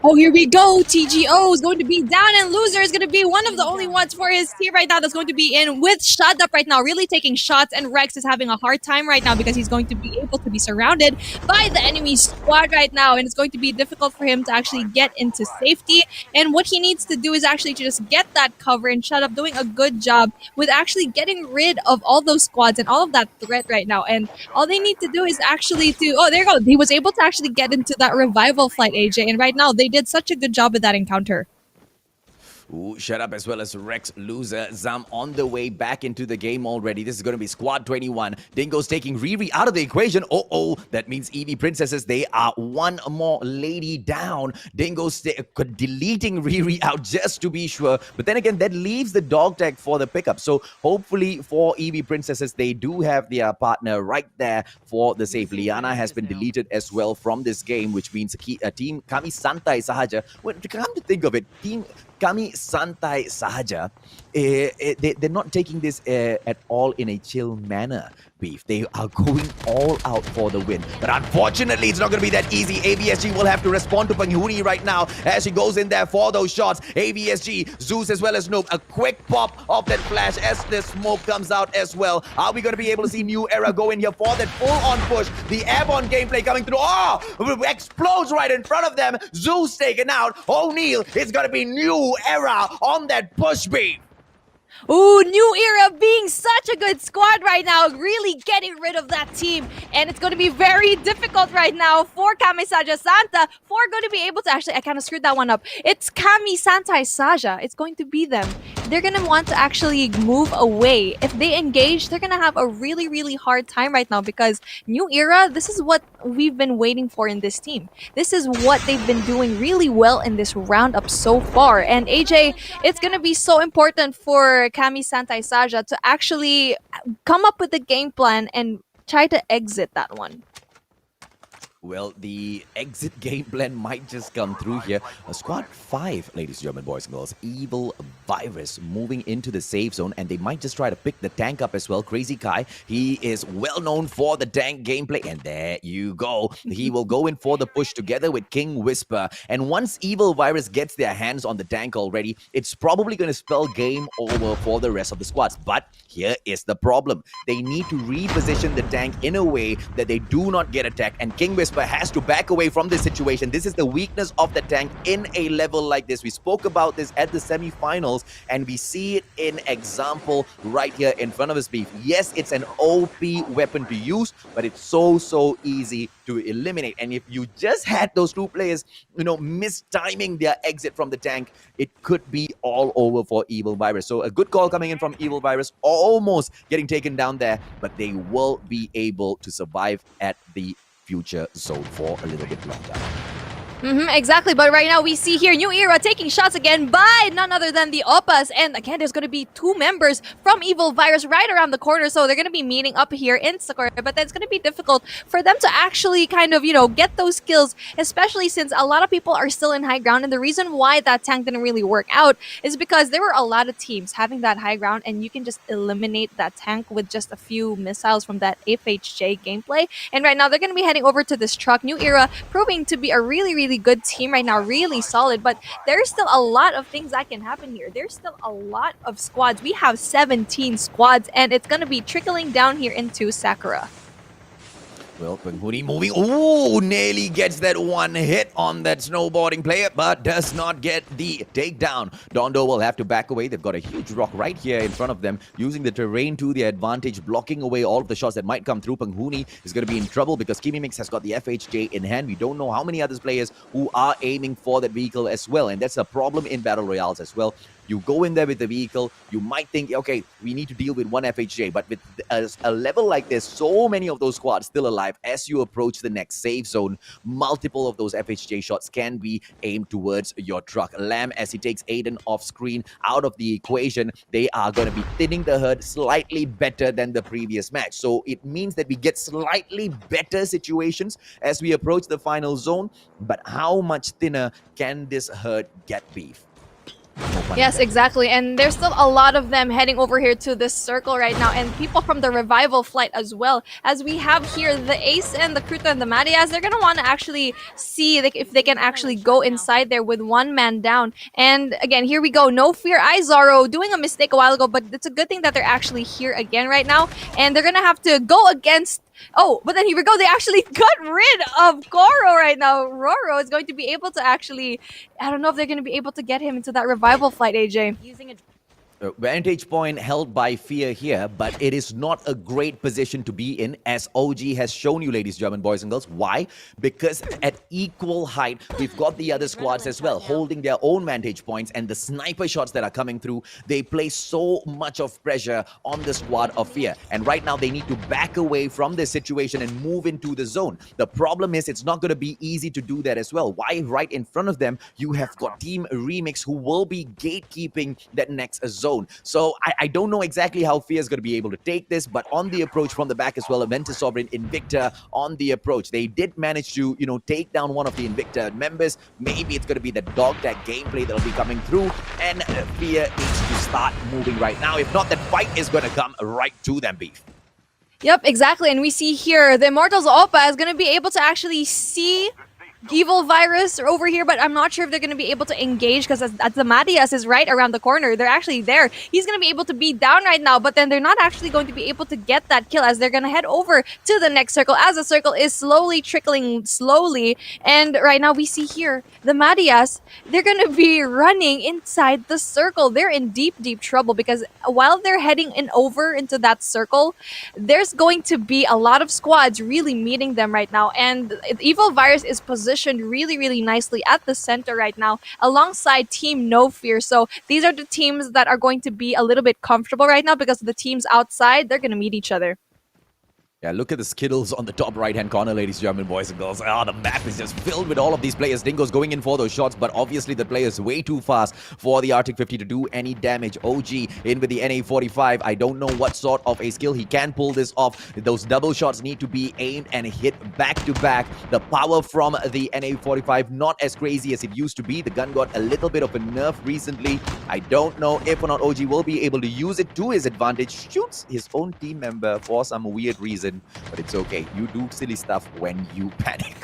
Oh, here we go. TGO is going to be down, and Loser is going to be one of the only ones for his team right now that's going to be in with Shut Up right now, really taking shots. And Rex is having a hard time right now because he's going to be able to be surrounded by the enemy squad right now. And it's going to be difficult for him to actually get into safety. And what he needs to do is actually to just get that cover, and Shut Up doing a good job with actually getting rid of all those squads and all of that threat right now. And all they need to do is actually to, oh, there you go. He was able to actually get into that revival flight, AJ. And right now they did such a good job with that encounter. Ooh, Shut Up as well as Rex, Loser, Zam on the way back into the game already. This is going to be Squad 21. Dingo's taking Riri out of the equation. That means EV Princesses, they are one more lady down. Dingo's deleting Riri out just to be sure. But then again, that leaves the dog tag for the pickup. So hopefully for EV Princesses, they do have their partner right there for the save. Liana has been deleted as well from this game, which means team Kami Santai Sahaja. When come to think of it, team Kami Santai Sahaja, they're not taking this at all in a chill manner, Beef. They are going all out for the win. But unfortunately, it's not going to be that easy. AVSG will have to respond to Panghuni right now as she goes in there for those shots. AVSG, Zeus as well as Noob. A quick pop of that flash as the smoke comes out as well. Are we going to be able to see New Era go in here for that full-on push? The airborne gameplay coming through. Explodes right in front of them. Zeus taken out. O'Neal is going to be New Era on that push, Beef. Ooh, New Era being such a good squad right now, really getting rid of that team. And it's going to be very difficult right now for Kami Saja Santa for going to be able to actually, I kind of screwed that one up. It's Kami Santai Saja. It's going to be them. They're going to want to actually move away. If they engage, they're going to have a really, really hard time right now because New Era, this is what we've been waiting for in this team. This is what they've been doing really well in this roundup so far. And AJ, it's going to be so important for Kami Santai Saja to actually come up with a game plan and try to exit that one. Well, the exit game plan might just come through here. Squad 5, ladies and gentlemen, boys and girls, Evil Virus moving into the safe zone, and they might just try to pick the tank up as well. Crazy Kai, he is well known for the tank gameplay, and there you go. He will go in for the push together with King Whisper, and once Evil Virus gets their hands on the tank already, it's probably going to spell game over for the rest of the squads. But here is the problem. They need to reposition the tank in a way that they do not get attacked, and King Whisper has to back away from this situation. This is the weakness of the tank in a level like this. We spoke about this at the semi-finals, and we see it in example right here in front of us, Beef. Yes, it's an OP weapon to use, but it's so easy to eliminate. And if you just had those two players, mistiming their exit from the tank, it could be all over for Evil Virus. So a good call coming in from Evil Virus, almost getting taken down there, but they will be able to survive at the future zone for a little bit longer. Exactly, but right now we see here New Era taking shots again by none other than the Oppas. And again, there's going to be 2 members from Evil Virus right around the corner, so they're going to be meeting up here in Sakura. But then it's going to be difficult for them to actually kind of, get those kills, especially since a lot of people are still in high ground. And the reason why that tank didn't really work out is because there were a lot of teams having that high ground, and you can just eliminate that tank with just a few missiles from that FHJ gameplay. And right now, they're going to be heading over to this truck. New Era proving to be a really good team right now, really solid, but there's still a lot of things that can happen here. There's still a lot of squads. We have 17 squads, and it's going to be trickling down here into Sakura. Well, Penghuni moving. Ooh, nearly gets that one hit on that snowboarding player, but does not get the takedown. Dondo will have to back away. They've got a huge rock right here in front of them, using the terrain to their advantage, blocking away all of the shots that might come through. Penghuni is going to be in trouble because Kimimix has got the FHJ in hand. We don't know how many other players who are aiming for that vehicle as well, and that's a problem in Battle Royales as well. You go in there with the vehicle, you might think, okay, we need to deal with one FHJ, but with a level like this, so many of those squads still alive. As you approach the next safe zone, multiple of those FHJ shots can be aimed towards your truck. Lamb, as he takes Aiden off screen, out of the equation, they are going to be thinning the herd slightly better than the previous match. So it means that we get slightly better situations as we approach the final zone, but how much thinner can this herd get, Beef? Yes, exactly. And there's still a lot of them heading over here to this circle right now, and people from the revival flight as well. As we have here the Ace and the Kruto and the Marias, they're going to want to actually see if they can actually go inside there with 1 man down. And again, here we go. No fear, Izaro doing a mistake a while ago, but it's a good thing that they're actually here again right now. And they're going to have to go against... Oh, but then here we go. They actually got rid of Goro right now. Roro is going to be able to actually... I don't know if they're going to be able to get him into that revival flight, AJ. Vantage point held by Fear here, but it is not a great position to be in, as OG has shown you, ladies, German boys and girls. Why? Because at equal height, we've got the other squads as well, holding their own vantage points, and the sniper shots that are coming through, they place so much of pressure on the squad of Fear. And right now, they need to back away from this situation and move into the zone. The problem is, it's not going to be easy to do that as well. Why? Right in front of them, you have got Team Remix, who will be gatekeeping that next zone. So I don't know exactly how Fear is going to be able to take this, but on the approach from the back as well, Aventus Sovereign, Invicta on the approach. They did manage to, take down one of the Invicta members. Maybe it's going to be the dog tag gameplay that'll be coming through, and Fear needs to start moving right now. If not, that fight is going to come right to them, Beef. Yep, exactly. And we see here the Immortals Oppa is going to be able to actually see Evil Virus are over here, but I'm not sure if they're going to be able to engage because as the Matias is right around the corner. They're actually there. He's going to be able to be down right now, but then they're not actually going to be able to get that kill as they're going to head over to the next circle as the circle is slowly trickling slowly. And right now we see here the Matias, they're going to be running inside the circle. They're in deep trouble because while they're heading over into that circle, there's going to be a lot of squads really meeting them right now. And Evil Virus is positioned really nicely at the center right now alongside Team No Fear. So these are the teams that are going to be a little bit comfortable right now because the teams outside, they're going to meet each other. Yeah, look at the Skittles on the top right-hand corner, ladies, German boys and girls. The map is just filled with all of these players. Dingo's going in for those shots, but obviously the player is way too fast for the Arctic 50 to do any damage. OG in with the NA45. I don't know what sort of a skill he can pull this off. Those double shots need to be aimed and hit back-to-back. The power from the NA45, not as crazy as it used to be. The gun got a little bit of a nerf recently. I don't know if or not OG will be able to use it to his advantage. Shoots his own team member for some weird reason. But it's okay. You do silly stuff when you panic.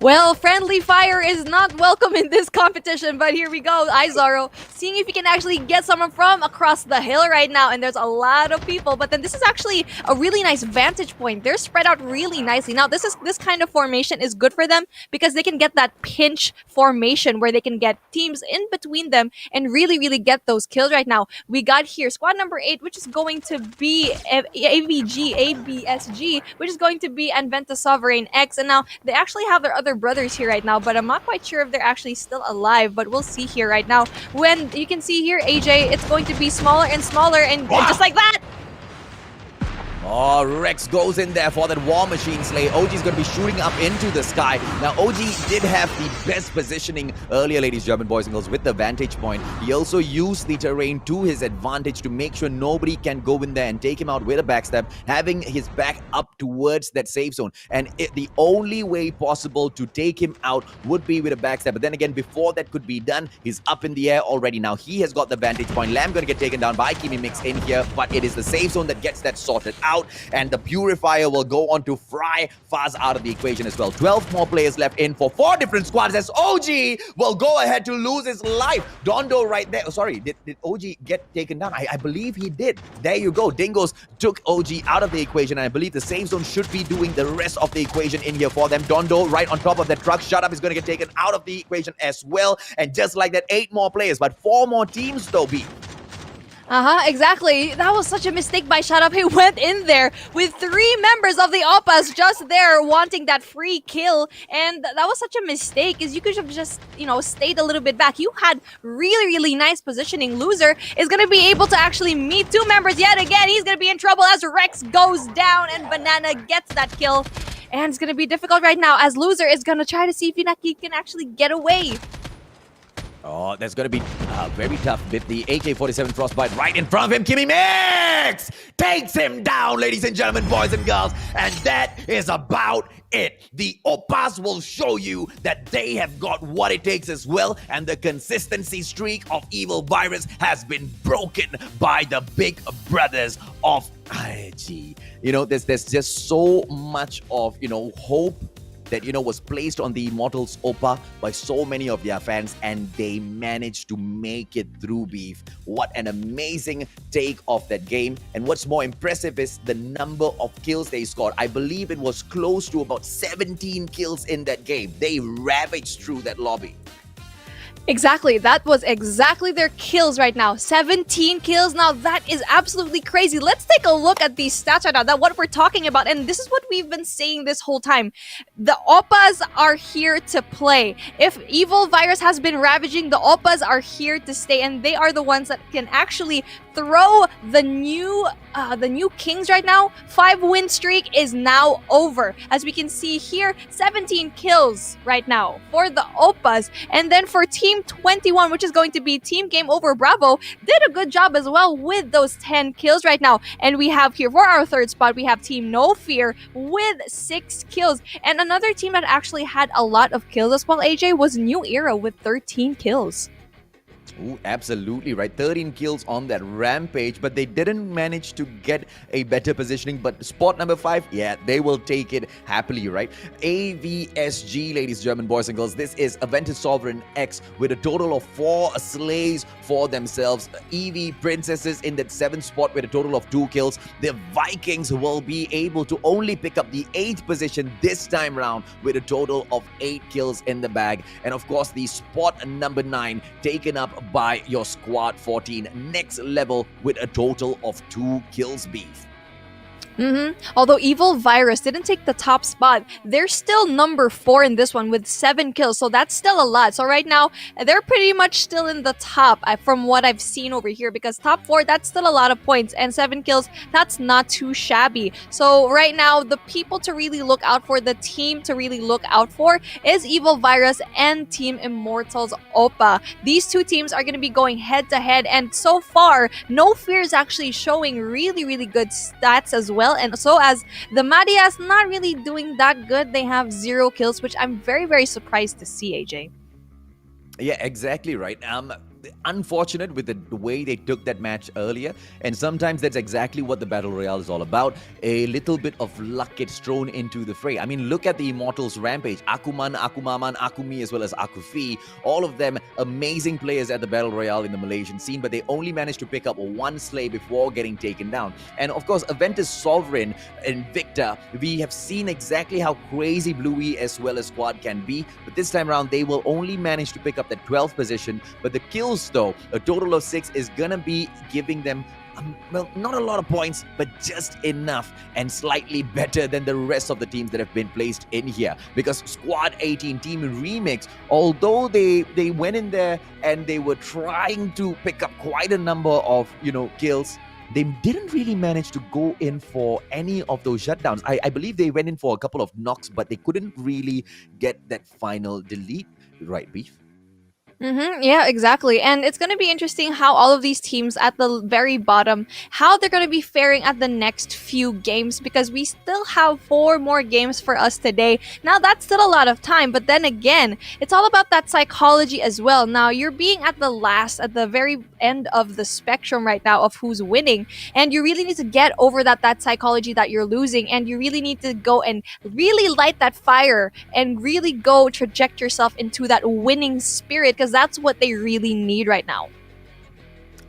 Well, friendly fire is not welcome in this competition, but here we go. Izaro seeing if he can actually get someone from across the hill right now, and there's a lot of people, but then this is actually a really nice vantage point. They're spread out really nicely. Now, this kind of formation is good for them because they can get that pinch formation where they can get teams in between them and really get those kills right now. We got here squad number 8, which is going to be ABSG, which is going to be Anventa Sovereign X, and now they actually have their other brothers here right now, but I'm not quite sure if they're actually still alive, but we'll see here right now. When you can see here, AJ, it's going to be smaller and smaller, and just like that. Oh, Rex goes in there for that War Machine Slay. OG's going to be shooting up into the sky. Now, OG did have the best positioning earlier, ladies, German boys and girls, with the vantage point. He also used the terrain to his advantage to make sure nobody can go in there and take him out with a backstab, having his back up towards that safe zone. And the only way possible to take him out would be with a backstab. But then again, before that could be done, he's up in the air already. Now, he has got the vantage point. Lamb going to get taken down by Kimi Mix in here, but it is the safe zone that gets that sorted out, and the Purifier will go on to fry Faz out of the equation as well. 12 more players left in for 4 different squads as OG will go ahead to lose his life. Dondo right there. Oh, sorry, did OG get taken down? I believe he did. There you go. Dingoes took OG out of the equation, and I believe the safe zone should be doing the rest of the equation in here for them. Dondo right on top of that truck. Shut Up is going to get taken out of the equation as well. And just like that, 8 more players, but 4 more teams though, B. Exactly. That was such a mistake by Shut Up. He went in there with 3 members of the Oppas just there wanting that free kill. And that was such a mistake, as you could have just, stayed a little bit back. You had really, really nice positioning. Loser is going to be able to actually meet 2 members yet again. He's going to be in trouble as Rex goes down and Banana gets that kill. And it's going to be difficult right now as Loser is going to try to see if he can actually get away. Oh, that's going to be very tough with the AK-47 Frostbite right in front of him. Kimi Mix takes him down, ladies and gentlemen, boys and girls. And that is about it. The Oppas will show you that they have got what it takes as well. And the consistency streak of Evil Virus has been broken by the big brothers of IG. There's just so much of, hope that, was placed on the Immortals Oppa by so many of their fans, and they managed to make it through, Beef. What an amazing take of that game. And what's more impressive is the number of kills they scored. I believe it was close to about 17 kills in that game. They ravaged through that lobby. Exactly. That was exactly their kills right now. 17 kills. Now that is absolutely crazy. Let's take a look at these stats right now. That's what we're talking about. And this is what we've been saying this whole time. The Oppas are here to play. If Evil Virus has been ravaging, the Oppas are here to stay. And they are the ones that can actually throw the new kings right now. 5-win streak is now over. As we can see here, 17 kills right now for the Oppas. And then for Team 21, which is going to be Team Game Over Bravo, did a good job as well with those 10 kills right now. And we have here for our 3rd spot, we have Team No Fear with 6 kills. And another team that actually had a lot of kills as well, AJ, was New Era with 13 kills. Ooh, absolutely right. 13 kills on that rampage, but they didn't manage to get a better positioning. But spot number 5, yeah, they will take it happily, right? AVSG, ladies, German boys and girls. This is Aventus Sovereign X with a total of 4 slays for themselves. EV Princesses in that 7th spot with a total of 2 kills. The Vikings will be able to only pick up the 8th position this time round with a total of 8 kills in the bag. And of course, the spot number 9 taken up by your squad 14, next level with a total of 2 kills, Beef. Although Evil Virus didn't take the top spot, they're still number 4 in this one with 7 kills. So that's still a lot. So right now, they're pretty much still in the top from what I've seen over here, because top 4, that's still a lot of points. And 7 kills, that's not too shabby. So right now, the people to really look out for, the team to really look out for is Evil Virus and Team Immortals Oppa. These 2 teams are going to be going head to head. And so far, No Fear is actually showing really, really good stats as well. And so as the Madias not really doing that good, they have 0 kills, which I'm very, very surprised to see, AJ. Yeah, exactly right. Unfortunate with the way they took that match earlier, and sometimes that's exactly what the Battle Royale is all about. A little bit of luck gets thrown into the fray. I mean, look at the Immortals Rampage. Akuman, Akumaman, Akumi, as well as Akufi. All of them amazing players at the Battle Royale in the Malaysian scene, but they only managed to pick up 1 slay before getting taken down. And of course, Aventus Sovereign and Victor, we have seen exactly how crazy Bluey as well as Squad can be, but this time around, they will only manage to pick up that 12th position, but the kills though, a total of 6 is gonna be giving them well, not a lot of points, but just enough and slightly better than the rest of the teams that have been placed in here. Because Squad 18 Team Remix, although they went in there and they were trying to pick up quite a number of, kills, they didn't really manage to go in for any of those shutdowns. I believe they went in for a couple of knocks, but they couldn't really get that final delete. Right, Beef? Yeah, exactly. And it's going to be interesting how all of these teams at the very bottom, how they're going to be faring at the next few games because we still have 4 more games for us today. Now, that's still a lot of time, but then again, it's all about that psychology as well. Now, you're being at the very end of the spectrum right now of who's winning, and you really need to get over that psychology that you're losing, and you really need to go and really light that fire and really go traject yourself into that winning spirit because that's what they really need right now.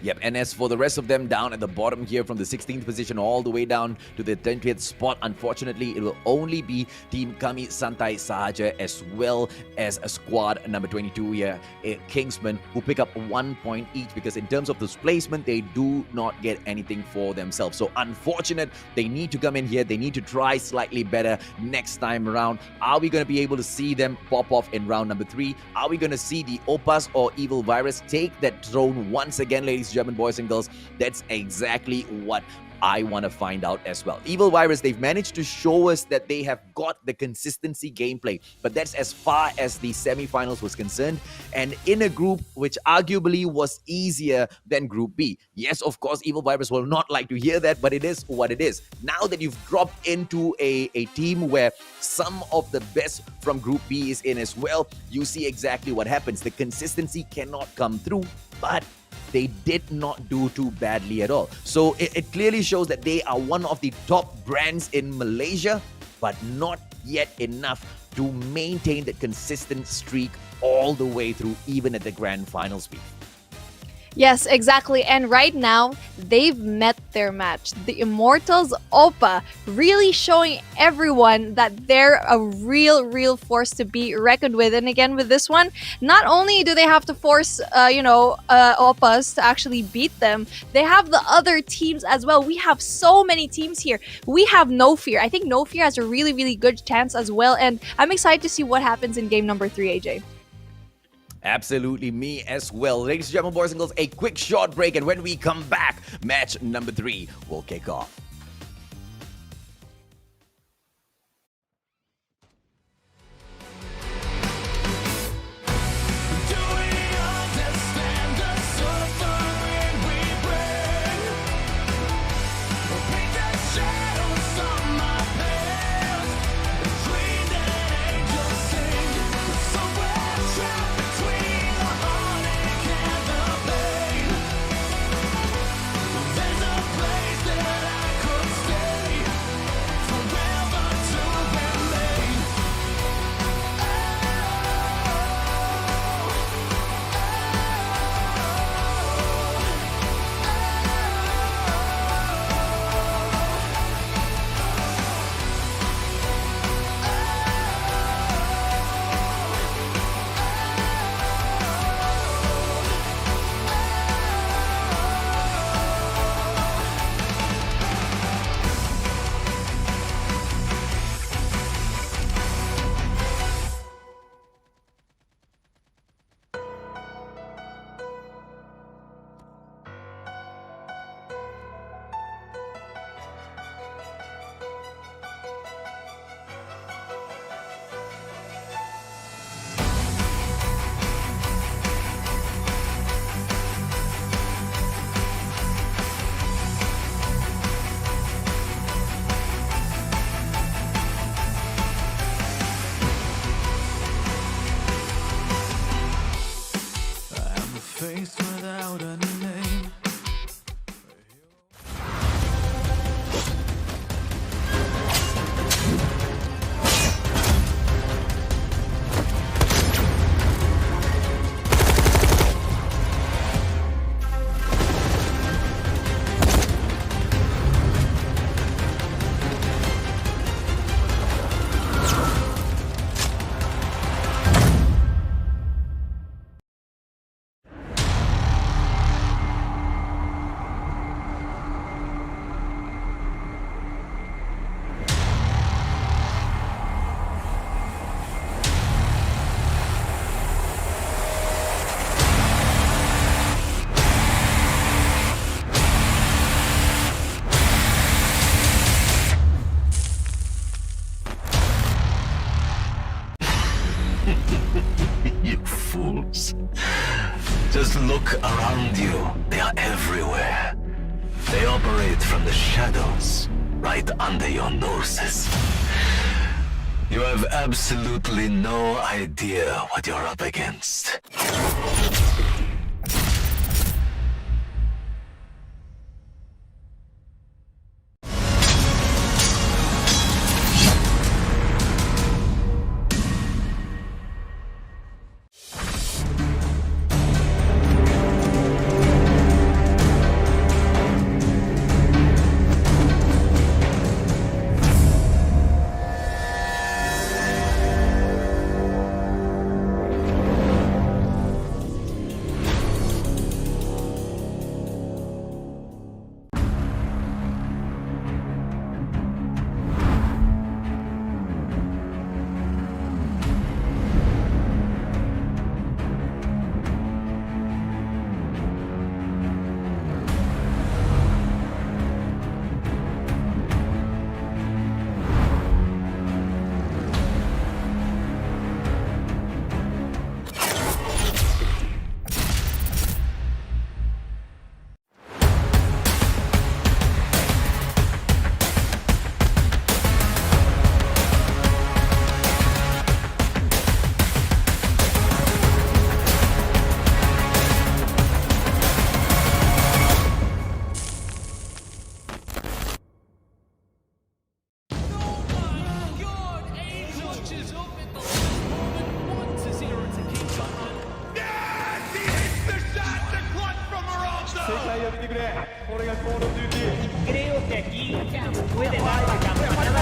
Yep, and as for the rest of them down at the bottom here from the 16th position all the way down to the 20th spot, unfortunately, it will only be Team Kami Santai Sahaja as well as a squad number 22 here, Kingsman, who pick up 1 point each because in terms of this placement, they do not get anything for themselves. So unfortunate, they need to come in here. They need to try slightly better next time around. Are we going to be able to see them pop off in round number 3? Are we going to see the Opas or Evil Virus take that throne once again, ladies and gentlemen, boys and girls? That's exactly what I want to find out as well. Evil Virus, they've managed to show us that they have got the consistency gameplay, but that's as far as the semi-finals was concerned, and in a group which arguably was easier than Group B. Yes, of course, Evil Virus will not like to hear that, but it is what it is. Now that you've dropped into a team where some of the best from Group B is in as well, you see exactly what happens. The consistency cannot come through, but they did not do too badly at all. So it clearly shows that they are one of the top brands in Malaysia, but not yet enough to maintain that consistent streak all the way through, even at the grand finals speed. Yes, exactly. And right now, they've met their match. The Immortals Opa really showing everyone that they're a real force to be reckoned with. And again, with this one, not only do they have to force, Opas to actually beat them, they have the other teams as well. We have so many teams here. We have No Fear. I think No Fear has a really good chance as well. And I'm excited to see what happens in game number 3, AJ. Absolutely, me as well. Ladies and gentlemen, boys and girls, a quick short break, and when we come back, match number 3 will kick off. Face without a name. Just look around you. They are everywhere. They operate from the shadows, right under your noses. You have absolutely no idea what you're up against. Creo que aquí puede dar la campanada.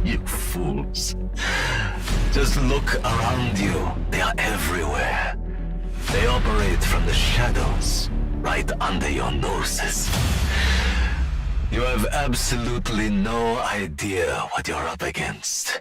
You fools. Just look around you. They are everywhere. They operate from the shadows, right under your noses. You have absolutely no idea what you're up against.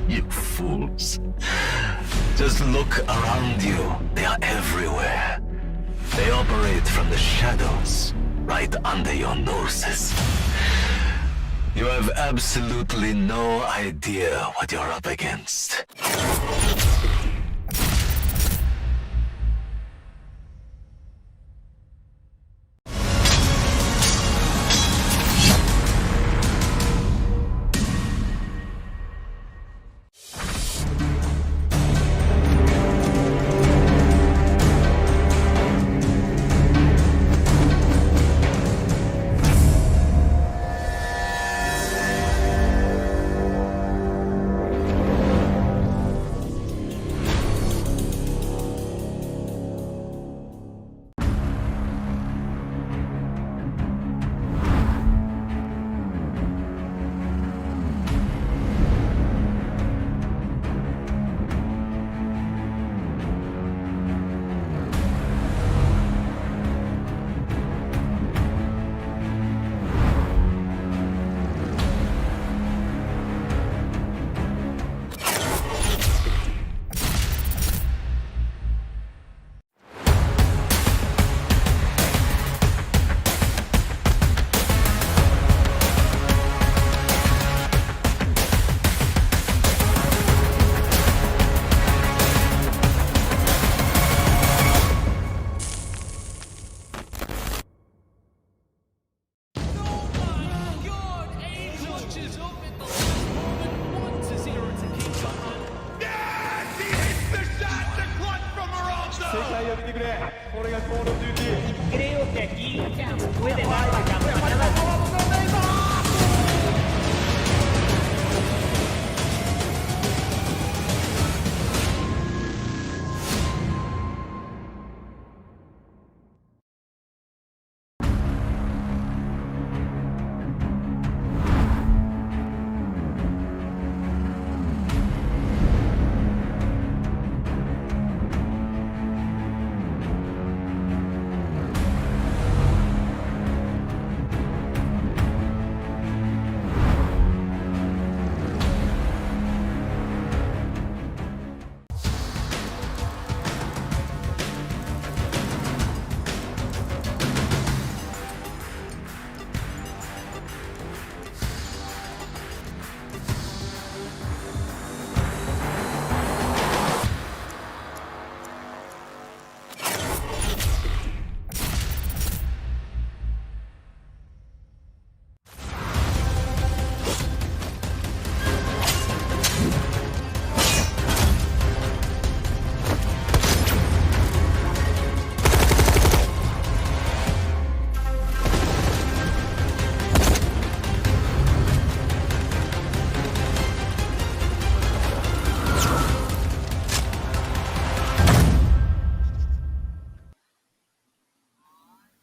You fools. Just look around you. They are everywhere. They operate from the shadows, right under your noses. You have absolutely no idea what you're up against.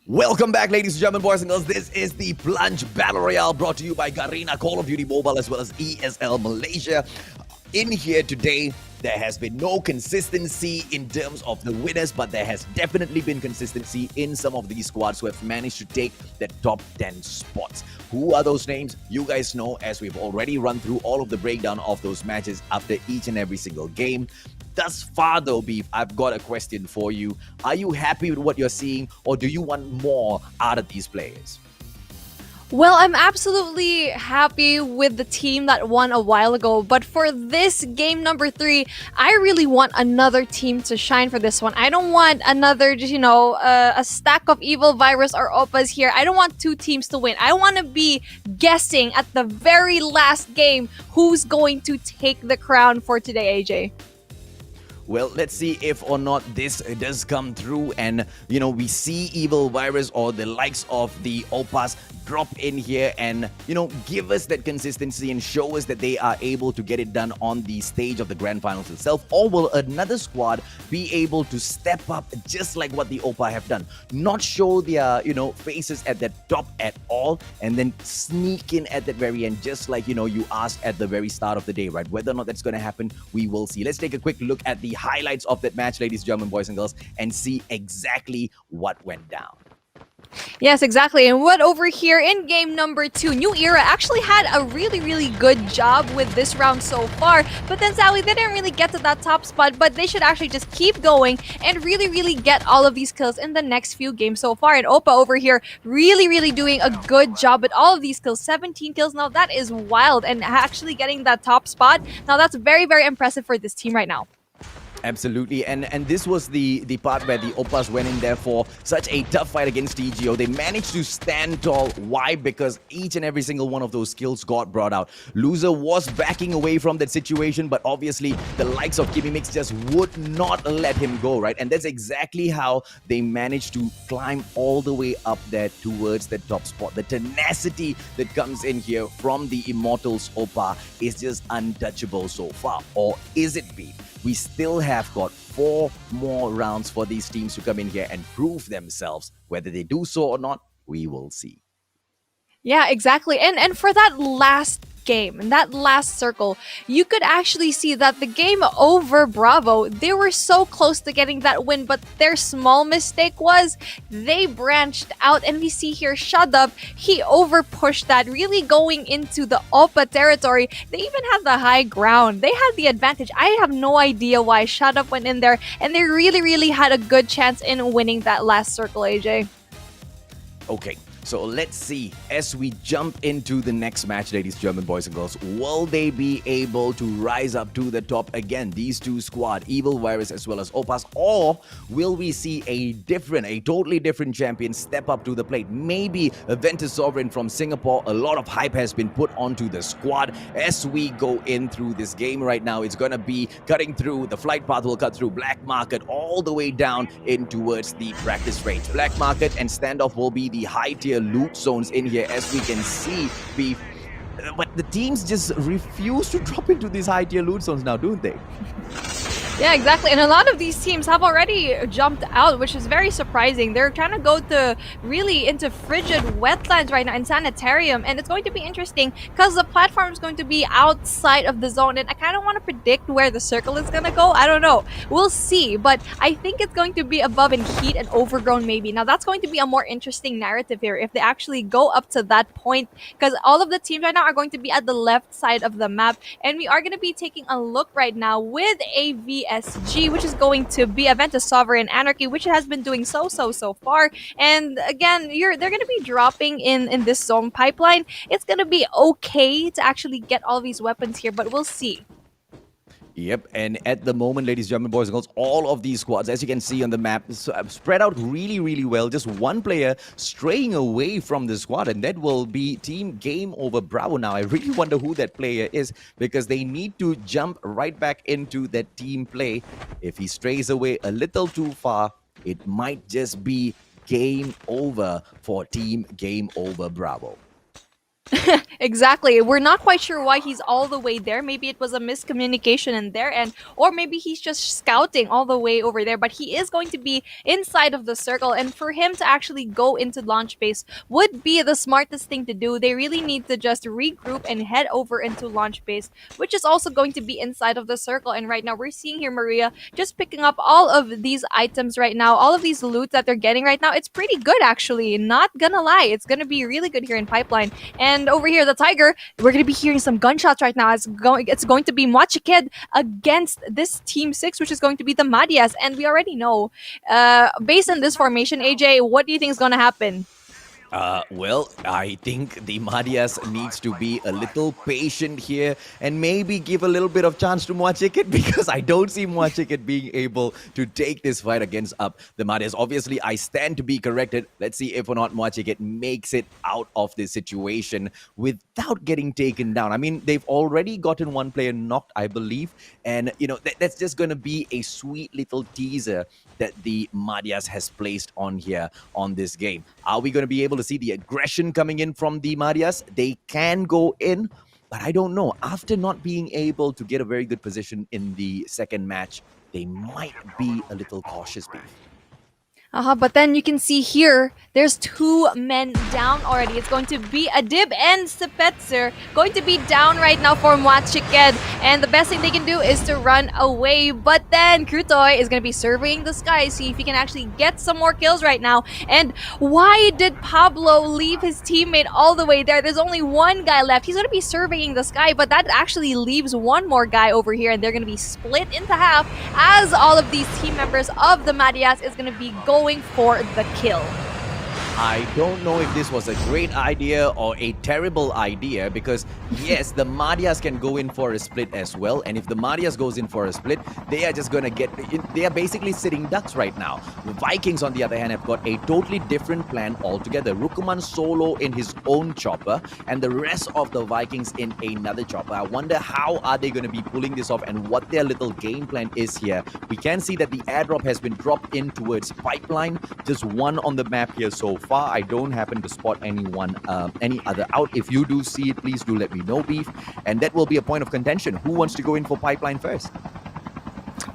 Welcome back, ladies and gentlemen, boys and girls. This is the Plunge Battle Royale brought to you by Garena, Call of Duty Mobile, as well as ESL Malaysia. In here today, there has been no consistency in terms of the winners, but there has definitely been consistency in some of these squads who have managed to take the top 10 spots. Who are those names? You guys know, as we've already run through all of the breakdown of those matches after each and every single game. Thus far though, Beef, I've got a question for you. Are you happy with what you're seeing, or do you want more out of these players? Well, I'm absolutely happy with the team that won a while ago, but for this game number 3, I really want another team to shine for this one. I don't want another, a stack of Evil Virus or Oppas here. I don't want 2 teams to win. I want to be guessing at the very last game who's going to take the crown for today, AJ. Well, let's see if or not this does come through, and we see Evil Virus or the likes of the Oppas drop in here and give us that consistency and show us that they are able to get it done on the stage of the grand finals itself. Or will another squad be able to step up just like what the Oppa have done, not show their faces at the top at all, and then sneak in at the very end, just like you asked at the very start of the day, right? Whether or not that's going to happen, we will see. Let's take a quick look at the highlights of that match, ladies and gentlemen, boys and girls, and see exactly what went down. Yes, exactly. And what over here in game number 2, New Era actually had a really, really good job with this round so far. But then sadly, they didn't really get to that top spot. But they should actually just keep going and really, really get all of these kills in the next few games so far. And Oppa over here really, really doing a good job with all of these kills. 17 kills now. That is wild. And actually getting that top spot. Now that's very, very impressive for this team right now. Absolutely, and this was the part where the Oppas went in there for such a tough fight against TGO. They managed to stand tall. Why? Because each and every single one of those skills got brought out. Loser was backing away from that situation, but obviously the likes of Kimmy Mix just would not let him go, right? And that's exactly how they managed to climb all the way up there towards the top spot. The tenacity that comes in here from the Immortals Oppa is just untouchable so far. Or is it, Pete? We still have got 4 more rounds for these teams to come in here and prove themselves. Whether they do so or not, we will see. Yeah, exactly. And for that last game, in that last circle, you could actually see that the game over Bravo, they were so close to getting that win, but their small mistake was they branched out, and we see here Shadab, he over pushed that, really going into the Oppa territory. They even had the high ground. They had the advantage. I have no idea why Shadab went in there, and they really, really had a good chance in winning that last circle, AJ. Okay, so let's see as we jump into the next match, ladies, German boys and girls. Will they be able to rise up to the top again? These two squad, Evil Virus as well as Oppas, or will we see a totally different champion step up to the plate? Maybe Aventus Sovereign from Singapore. A lot of hype has been put onto the squad as we go in through this game right now. It's gonna be cutting through the flight path, will cut through Black Market all the way down in towards the practice range. Black Market and Standoff will be the high tier loot zones in here, as we can see. But the teams just refuse to drop into these high tier loot zones now, don't they? Yeah, exactly. And a lot of these teams have already jumped out, which is very surprising. They're trying to go to really into frigid wetlands right now in Sanitarium. And it's going to be interesting because the platform is going to be outside of the zone. And I kind of want to predict where the circle is going to go. I don't know. We'll see. But I think it's going to be above in heat and overgrown maybe. Now, that's going to be a more interesting narrative here if they actually go up to that point. Because all of the teams right now are going to be at the left side of the map. And we are going to be taking a look right now with MYSG, which is going to be Aventus Sovereign Anarchy, which has been doing so far. And again, they're going to be dropping in this zone pipeline. It's going to be okay to actually get all these weapons here, but we'll see. Yep, and at the moment, ladies, German boys and girls, all of these squads, as you can see on the map, spread out really well. Just one player straying away from the squad, and that will be Team Game Over Bravo. Now, I really wonder who that player is, because they need to jump right back into that team play. If he strays away a little too far, it might just be game over for Team Game Over Bravo. Exactly. We're not quite sure why he's all the way there. Maybe it was a miscommunication in their end, or maybe he's just scouting all the way over there. But he is going to be inside of the circle, and for him to actually go into launch base would be the smartest thing to do. They really need to just regroup and head over into launch base, which is also going to be inside of the circle. And right now we're seeing here Maria just picking up all of these items right now, all of these loot that they're getting right now. It's pretty good, actually. Not gonna lie, it's gonna be really good here in pipeline. And over here, the Tiger, we're going to be hearing some gunshots right now. It's going to be Mochikid against this Team 6, which is going to be the Madias. And we already know, based on this formation, AJ, what do you think is going to happen? Well, I think the Madias needs to be a little patient here and maybe give a little bit of chance to Moachikit, because I don't see Moachikit being able to take this fight against the Madias. Obviously, I stand to be corrected. Let's see if or not Moachikit makes it out of this situation without getting taken down. I mean, they've already gotten one player knocked, I believe, and you know that's just going to be a sweet little teaser that the Madias has placed on here on this game. Are we going to be able to see the aggression coming in from the Madias? They can go in, but I don't know. After not being able to get a very good position in the second match, they might be a little cautious, Beef. But then you can see here, there's 2 men down already. It's going to be Adib and Sepetzer going to be down right now for Mwachiked. And the best thing they can do is to run away. But then Krutoy is going to be surveying the sky, see if he can actually get some more kills right now. And why did Pablo leave his teammate all the way there? There's only one guy left. He's going to be surveying the sky, but that actually leaves one more guy over here. And they're going to be split into half as all of these team members of the Marias is going to be going for the kill. I don't know if this was a great idea or a terrible idea because yes, the Marias can go in for a split as well, and if the Marias goes in for a split, they are just gonna they are basically sitting ducks right now. The Vikings on the other hand have got a totally different plan altogether. Rukuman solo in his own chopper and the rest of the Vikings in another chopper. I wonder how are they going to be pulling this off and what their little game plan is here. We can see that the airdrop has been dropped in towards Pipeline, just one on the map here so far. I don't happen to spot any other out. If you do see it, please do let me know, Beef. And that will be a point of contention. Who wants to go in for Pipeline first?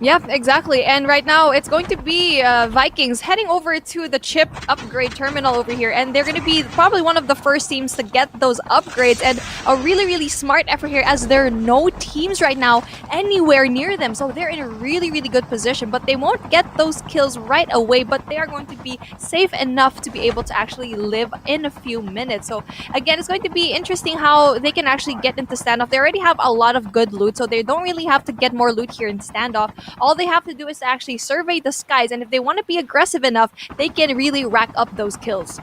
Yeah, exactly. And right now, it's going to be Vikings heading over to the chip upgrade terminal over here. And they're going to be probably one of the first teams to get those upgrades. And a really, really smart effort here as there are no teams right now anywhere near them. So they're in a really, really good position. But they won't get those kills right away. But they are going to be safe enough to be able to actually live in a few minutes. So again, it's going to be interesting how they can actually get into standoff. They already have a lot of good loot. So they don't really have to get more loot here in standoff. All they have to do is to actually survey the skies, and if they want to be aggressive enough, they can really rack up those kills.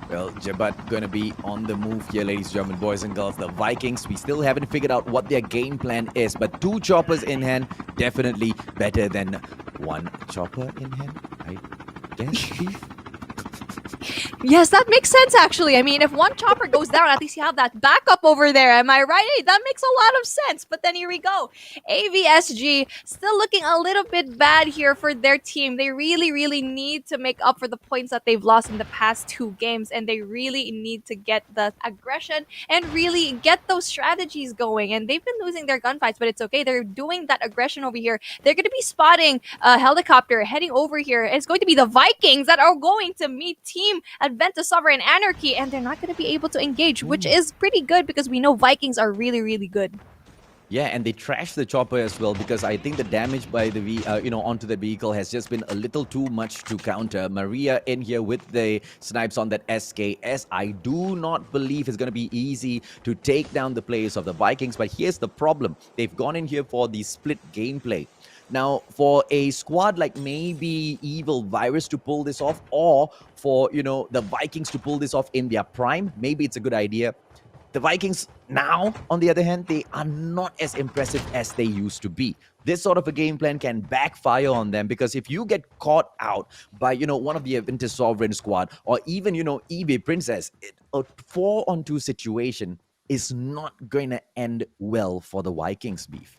Well, Jabat gonna be on the move here, ladies and gentlemen, boys and girls. The Vikings, we still haven't figured out what their game plan is, but 2 choppers in hand, definitely better than 1 chopper in hand, I guess, Beef? Yes, that makes sense actually. I mean, if 1 chopper goes down, at least you have that backup over there. Am I right? Hey, that makes a lot of sense. But then here we go. AVSG still looking a little bit bad here for their team. They really, really need to make up for the points that they've lost in the past 2 games. And they really need to get the aggression and really get those strategies going. And they've been losing their gunfights, but it's okay. They're doing that aggression over here. They're going to be spotting a helicopter heading over here. It's going to be the Vikings that are going to meet Team Adventa Sovereign Anarchy, and they're not going to be able to engage, which is pretty good because we know Vikings are really, really good. Yeah, and they trashed the chopper as well because I think the damage by the onto the vehicle has just been a little too much to counter. Maria in here with the snipes on that SKS. I do not believe it's going to be easy to take down the players of the Vikings, but here's the problem. They've gone in here for the split gameplay. Now, for a squad like maybe Evil Virus to pull this off, or for, the Vikings to pull this off in their prime, maybe it's a good idea. The Vikings now, on the other hand, they are not as impressive as they used to be. This sort of a game plan can backfire on them because if you get caught out by, one of the Aventus Sovereign squad or even, EV Princess, a 4-on-2 situation is not going to end well for the Vikings, Beef.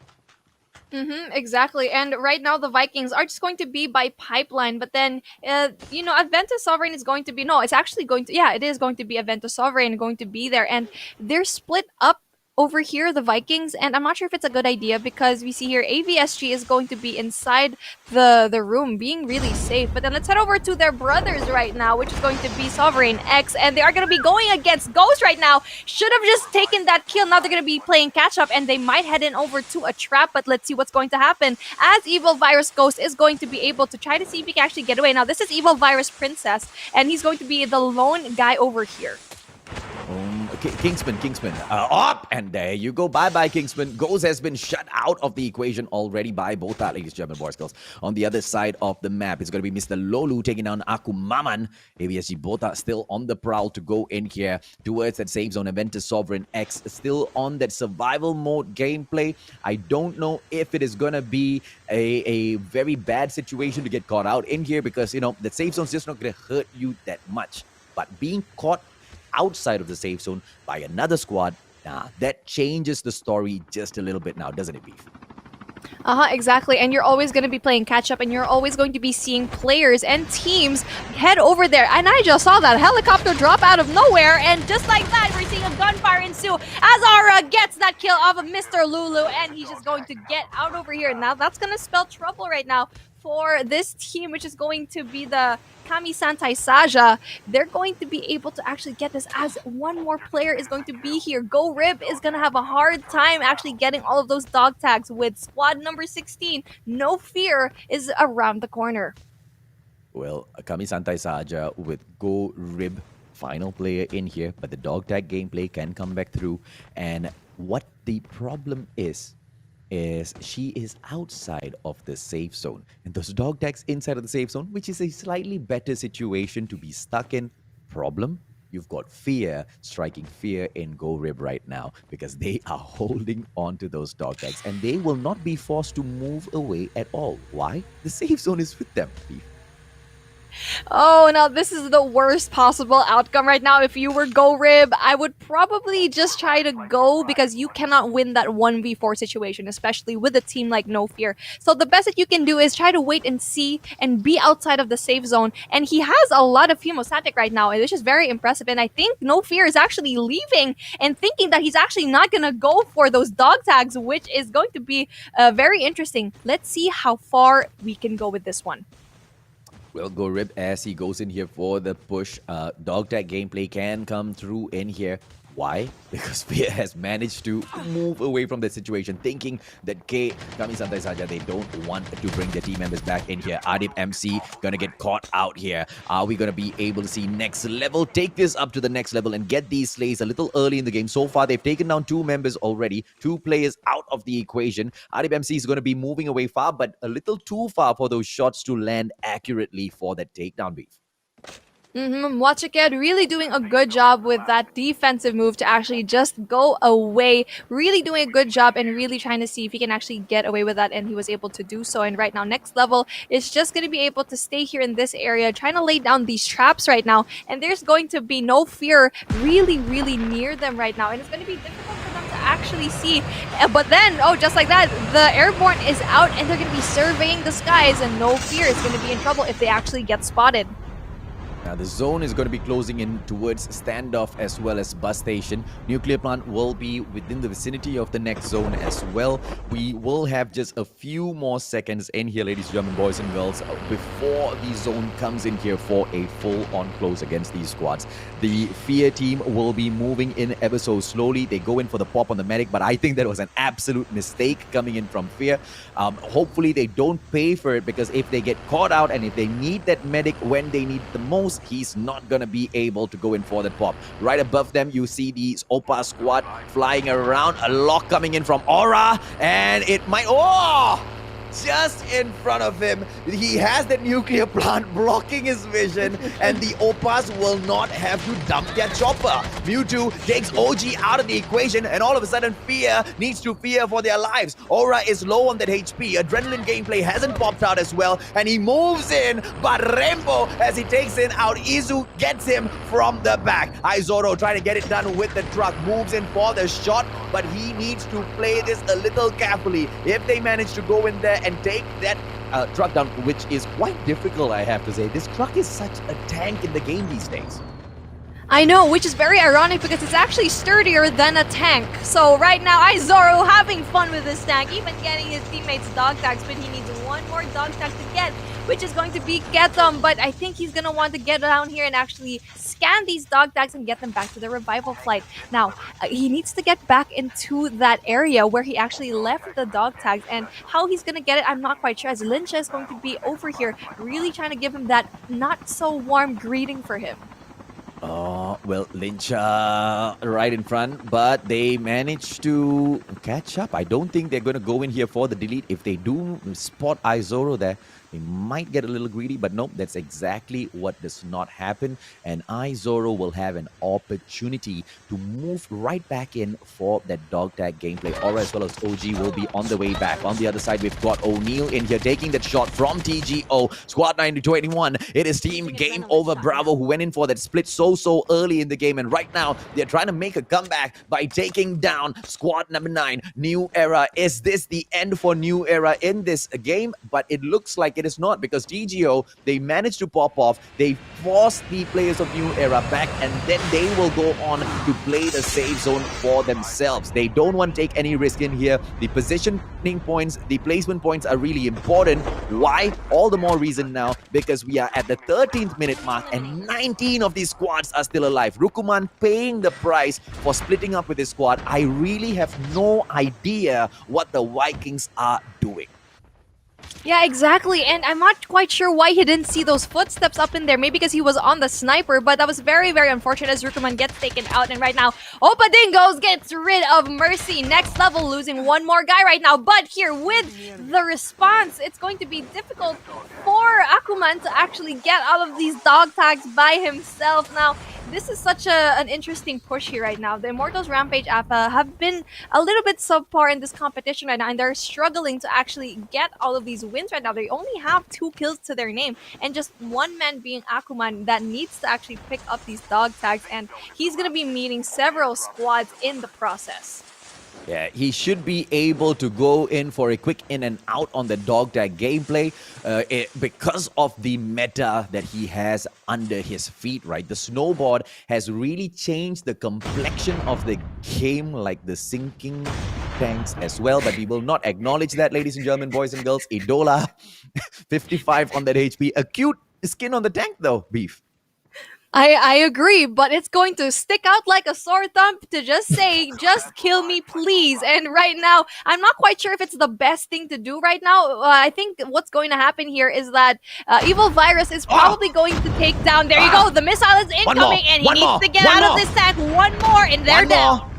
Exactly. And right now the Vikings are just going to be by pipeline, but then Adventa Sovereign is going to be it is going to be Adventa Sovereign going to be there, and they're split up over here, the Vikings, and I'm not sure if it's a good idea because we see here AVSG is going to be inside the room being really safe. But then let's head over to their brothers right now, which is going to be Sovereign X, and they are going to be going against Ghost right now. Should have just taken that kill. Now they're going to be playing catch up, and they might head in over to a trap, but let's see what's going to happen as Evil Virus Ghost is going to be able to try to see if he can actually get away. Now this is Evil Virus Princess, and he's going to be the lone guy over here. Kingsman, up, and there you go. Bye-bye, Kingsman. Ghost has been shut out of the equation already by both our ladies, German boys, girls. On the other side of the map, it's going to be Mr. Lolu taking down Akumaman. AVSG both are still on the prowl to go in here towards that safe zone. Aventus Sovereign X still on that survival mode gameplay. I don't know if it is going to be a very bad situation to get caught out in here because, the safe zone's just not going to hurt you that much. But being caught outside of the safe zone by another squad, that changes the story just a little bit now, doesn't it, Beef? Exactly. And you're always going to be playing catch up, and you're always going to be seeing players and teams head over there. And I just saw that helicopter drop out of nowhere, and just like that, we're seeing a gunfire ensue as Aura gets that kill off of Mr. Lulu, and he's just going to get out over here. Now that's going to spell trouble right now for this team, which is going to be the Kami Santai Saja, they're going to be able to actually get this as one more player is going to be here. Go Rib is going to have a hard time actually getting all of those dog tags with squad number 16. No Fear is around the corner. Well, Kami Santai Saja with Go Rib, final player in here, but the dog tag gameplay can come back through. And what the problem is she is outside of the safe zone. And those dog tags inside of the safe zone, which is a slightly better situation to be stuck in. Problem? You've got Fear striking fear in Go Rib right now because they are holding on to those dog tags and they will not be forced to move away at all. Why? The safe zone is with them. Oh, now this is the worst possible outcome right now. If you were Go Rib, I would probably just try to go because you cannot win that 1v4 situation, especially with a team like No Fear. So the best that you can do is try to wait and see and be outside of the safe zone. And he has a lot of hemostatic right now, which is very impressive. And I think No Fear is actually leaving and thinking that he's actually not going to go for those dog tags, which is going to be very interesting. Let's see how far we can go with this one. Well, Go Rib as he goes in here for the push. Dog tag gameplay can come through in here. Why? Because Fear has managed to move away from the situation, thinking that Kami Santai Saja, they don't want to bring their team members back in here. Adib MC gonna get caught out here. Are we gonna be able to see next level? Take this up to the next level and get these slays a little early in the game. So far, they've taken down 2 members already. 2 players out of the equation. Adib MC is gonna be moving away far, but a little too far for those shots to land accurately for that takedown beef. Watchaked really doing a good job with that defensive move to actually just go away. Really doing a good job and really trying to see if he can actually get away with that, and he was able to do so. And right now, next level is just going to be able to stay here in this area, trying to lay down these traps right now. And there's going to be No Fear really, really near them right now. And it's going to be difficult for them to actually see. But then, oh, just like that, the Airborne is out and they're going to be surveying the skies, and No Fear is going to be in trouble if they actually get spotted. Now the zone is going to be closing in towards standoff as well as bus station. Nuclear plant will be within the vicinity of the next zone as well. We will have just a few more seconds in here, ladies and gentlemen, boys and girls, before the zone comes in here for a full-on close against these squads. The Fear team will be moving in ever so slowly. They go in for the pop on the medic, but I think that was an absolute mistake coming in from Fear. Hopefully they don't pay for it, because if they get caught out and if they need that medic when they need the most, he's not gonna be able to go in for that pop. Right above them, you see the Opa squad flying around. A lock coming in from Aura, and it might... Oh! Just in front of him, he has the nuclear plant blocking his vision, and the Opas will not have to dump their chopper. Mewtwo takes OG out of the equation, and all of a sudden Fear needs to fear for their lives. Aura is low on that HP. Adrenaline gameplay hasn't popped out as well, and he moves in, but Rainbow, as he takes in out Izu, gets him from the back. Izoro trying to get it done with the truck, moves in for the shot, but he needs to play this a little carefully. If they manage to go in there and take that truck down, which is quite difficult, I have to say. This truck is such a tank in the game these days. I know, which is very ironic because it's actually sturdier than a tank. So right now, Izoro having fun with this tank, even getting his teammates dog tags, but he needs one more dog tag to get, which is going to be get them. But I think he's going to want to get down here and actually scan these dog tags and get them back to the revival flight. Now, he needs to get back into that area where he actually left the dog tags, and how he's going to get it, I'm not quite sure, as Lyncha is going to be over here, really trying to give him that not so warm greeting for him. Well, Lyncha right in front, but they managed to catch up. I don't think they're going to go in here for the delete. If they do spot Izoro there, they might get a little greedy, but nope, that's exactly what does not happen. And Izoro will have an opportunity to move right back in for that dog tag gameplay. Aura as well as OG will be on the way back. On the other side, we've got O'Neal in here taking that shot from TGO. Squad 9-21. It is team Game Over Bravo who went in for that split so early in the game. And right now, they're trying to make a comeback by taking down squad number 9, New Era. Is this the end for New Era in this game? But it looks like it is not, because TGO, they managed to pop off, they force the players of New Era back, and then they will go on to play the safe zone for themselves. They don't want to take any risk in here. The positioning points, the placement points are really important. Why? All the more reason now, because we are at the 13th minute mark and 19 of these squads are still alive. Rukuman paying the price for splitting up with his squad. I really have no idea what the Vikings are doing. Yeah, exactly. And I'm not quite sure why he didn't see those footsteps up in there. Maybe because he was on the sniper, but that was very, very unfortunate as Rukuman gets taken out. And right now, Opadingos gets rid of Mercy. Next level, losing one more guy right now. But here with the response, it's going to be difficult for Akuman to actually get out of these dog tags by himself. Now, this is such an interesting push here right now. The Immortals Rampage Alpha have been a little bit subpar in this competition right now, and they're struggling to actually get all of these wins right now. They only have 2 kills to their name, and just one man being Akuman that needs to actually pick up these dog tags, and he's going to be meeting several squads in the process. Yeah, he should be able to go in for a quick in and out on the dog tag gameplay because of the meta that he has under his feet, right? The snowboard has really changed the complexion of the game, like the sinking tanks as well, but we will not acknowledge that, ladies and gentlemen, boys and girls. Idola, 55 on that HP. A cute skin on the tank though, Beef. I agree, but it's going to stick out like a sore thumb to just say, just kill me, please. And right now, I'm not quite sure if it's the best thing to do right now. I think what's going to happen here is that Evil Virus is probably going to take down. There you go. The missile is incoming, and he needs to get out of this tank. One more, and they're down.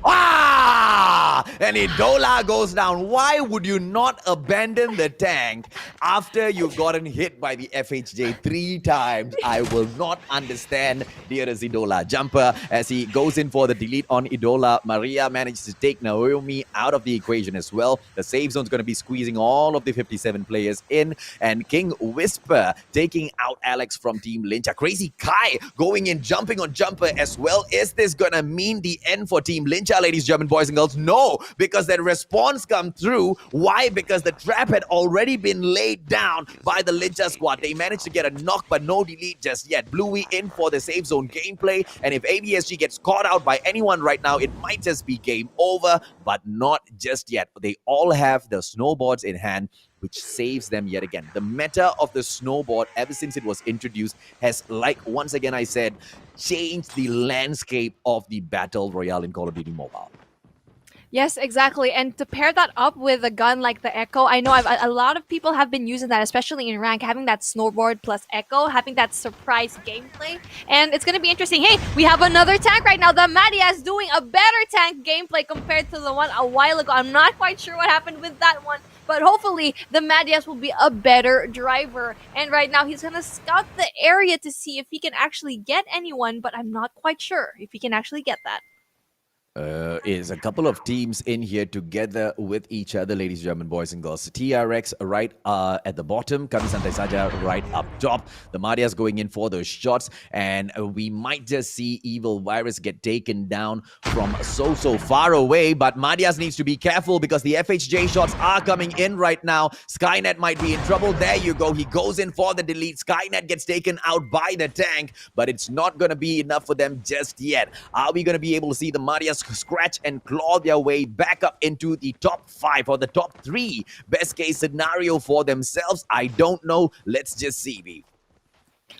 Ah! And Idola goes down. Why would you not abandon the tank after you've gotten hit by the FHJ 3 times? I will not understand, dearest Idola. Jumper, as he goes in for the delete on Idola. Maria manages to take Naomi out of the equation as well. The save zone's going to be squeezing all of the 57 players in. And King Whisper taking out Alex from Team Lynch. A Crazy Kai going in, jumping on Jumper as well. Is this going to mean the end for Team Lynch? Ladies, German boys and girls, no, because that response come through. Why? Because the trap had already been laid down by the Lincha squad. They managed to get a knock, but no delete just yet. Bluey in for the safe zone gameplay, and if ABSG gets caught out by anyone right now, it might just be game over, but not just yet. They all have the snowboards in hand, which saves them yet again. The meta of the snowboard, ever since it was introduced, has, like once again I said, changed the landscape of the Battle Royale in Call of Duty Mobile. Yes, exactly. And to pair that up with a gun like the Echo, I know a lot of people have been using that, especially in rank, having that snowboard plus Echo, having that surprise gameplay. And it's going to be interesting. Hey, we have another tank right now. The Madias doing a better tank gameplay compared to the one a while ago. I'm not quite sure what happened with that one, but hopefully the Madias will be a better driver. And right now he's going to scout the area to see if he can actually get anyone, but I'm not quite sure if he can actually get that. Is a couple of teams in here together with each other, ladies and gentlemen, boys and girls. TRX right at the bottom, Kami Santai Saja right up top. The Marias going in for those shots, and we might just see Evil Virus get taken down from so far away, but Marias needs to be careful because the FHJ shots are coming in right now. Skynet might be in trouble. There you go. He goes in for the delete. Skynet gets taken out by the tank, but it's not going to be enough for them just yet. Are we going to be able to see the Marias scratch and claw their way back up into the top 5 or the top 3 best case scenario for themselves? I don't know. Let's just see, B.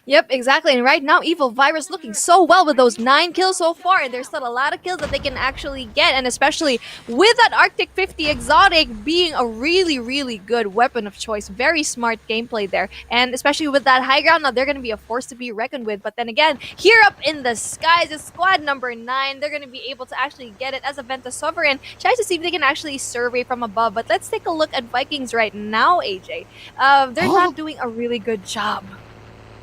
Yep, exactly. And right now, Evil Virus looking so well with those 9 kills so far. And there's still a lot of kills that they can actually get. And especially with that Arctic 50 Exotic being a really, really good weapon of choice. Very smart gameplay there. And especially with that high ground, now they're going to be a force to be reckoned with. But then again, here up in the skies is squad number 9. They're going to be able to actually get it as a Venta Sovereign. Tries to see if they can actually survey from above. But let's take a look at Vikings right now, AJ. They're not doing a really good job.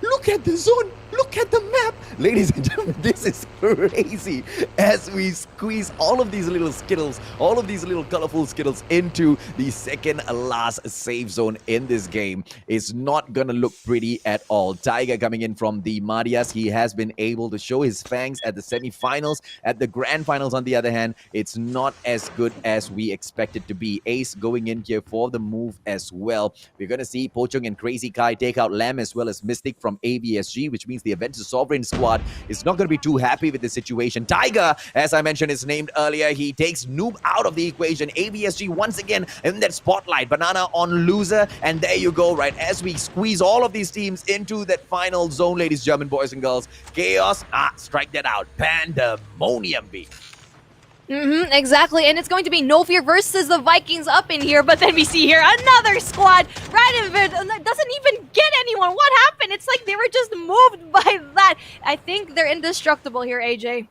Look at the zone. Look at the map. Ladies and gentlemen, this is crazy. As we squeeze all of these little Skittles, all of these little colorful Skittles into the second last safe zone in this game, it's not gonna look pretty at all. Tiger coming in from the Marias. He has been able to show his fangs at the semi-finals. At the grand finals, on the other hand, it's not as good as we expected to be. Ace going in here for the move as well. We're gonna see Pochung and Crazy Kai take out Lamb as well as Mystic from ABSG, which means the Avengers Sovereign squad is not going to be too happy with the situation. Tiger, as I mentioned, is named earlier. He takes Noob out of the equation. ABSG once again in that spotlight. Banana on loser, and there you go, right? As we squeeze all of these teams into that final zone, ladies and gentlemen, boys and girls. Chaos, strike that out. Pandemonium B. Exactly, and it's going to be No Fear versus the Vikings up in here, but then we see here another squad right in it, doesn't even get anyone. What happened? It's like they were just moved by that. I think they're indestructible here, AJ.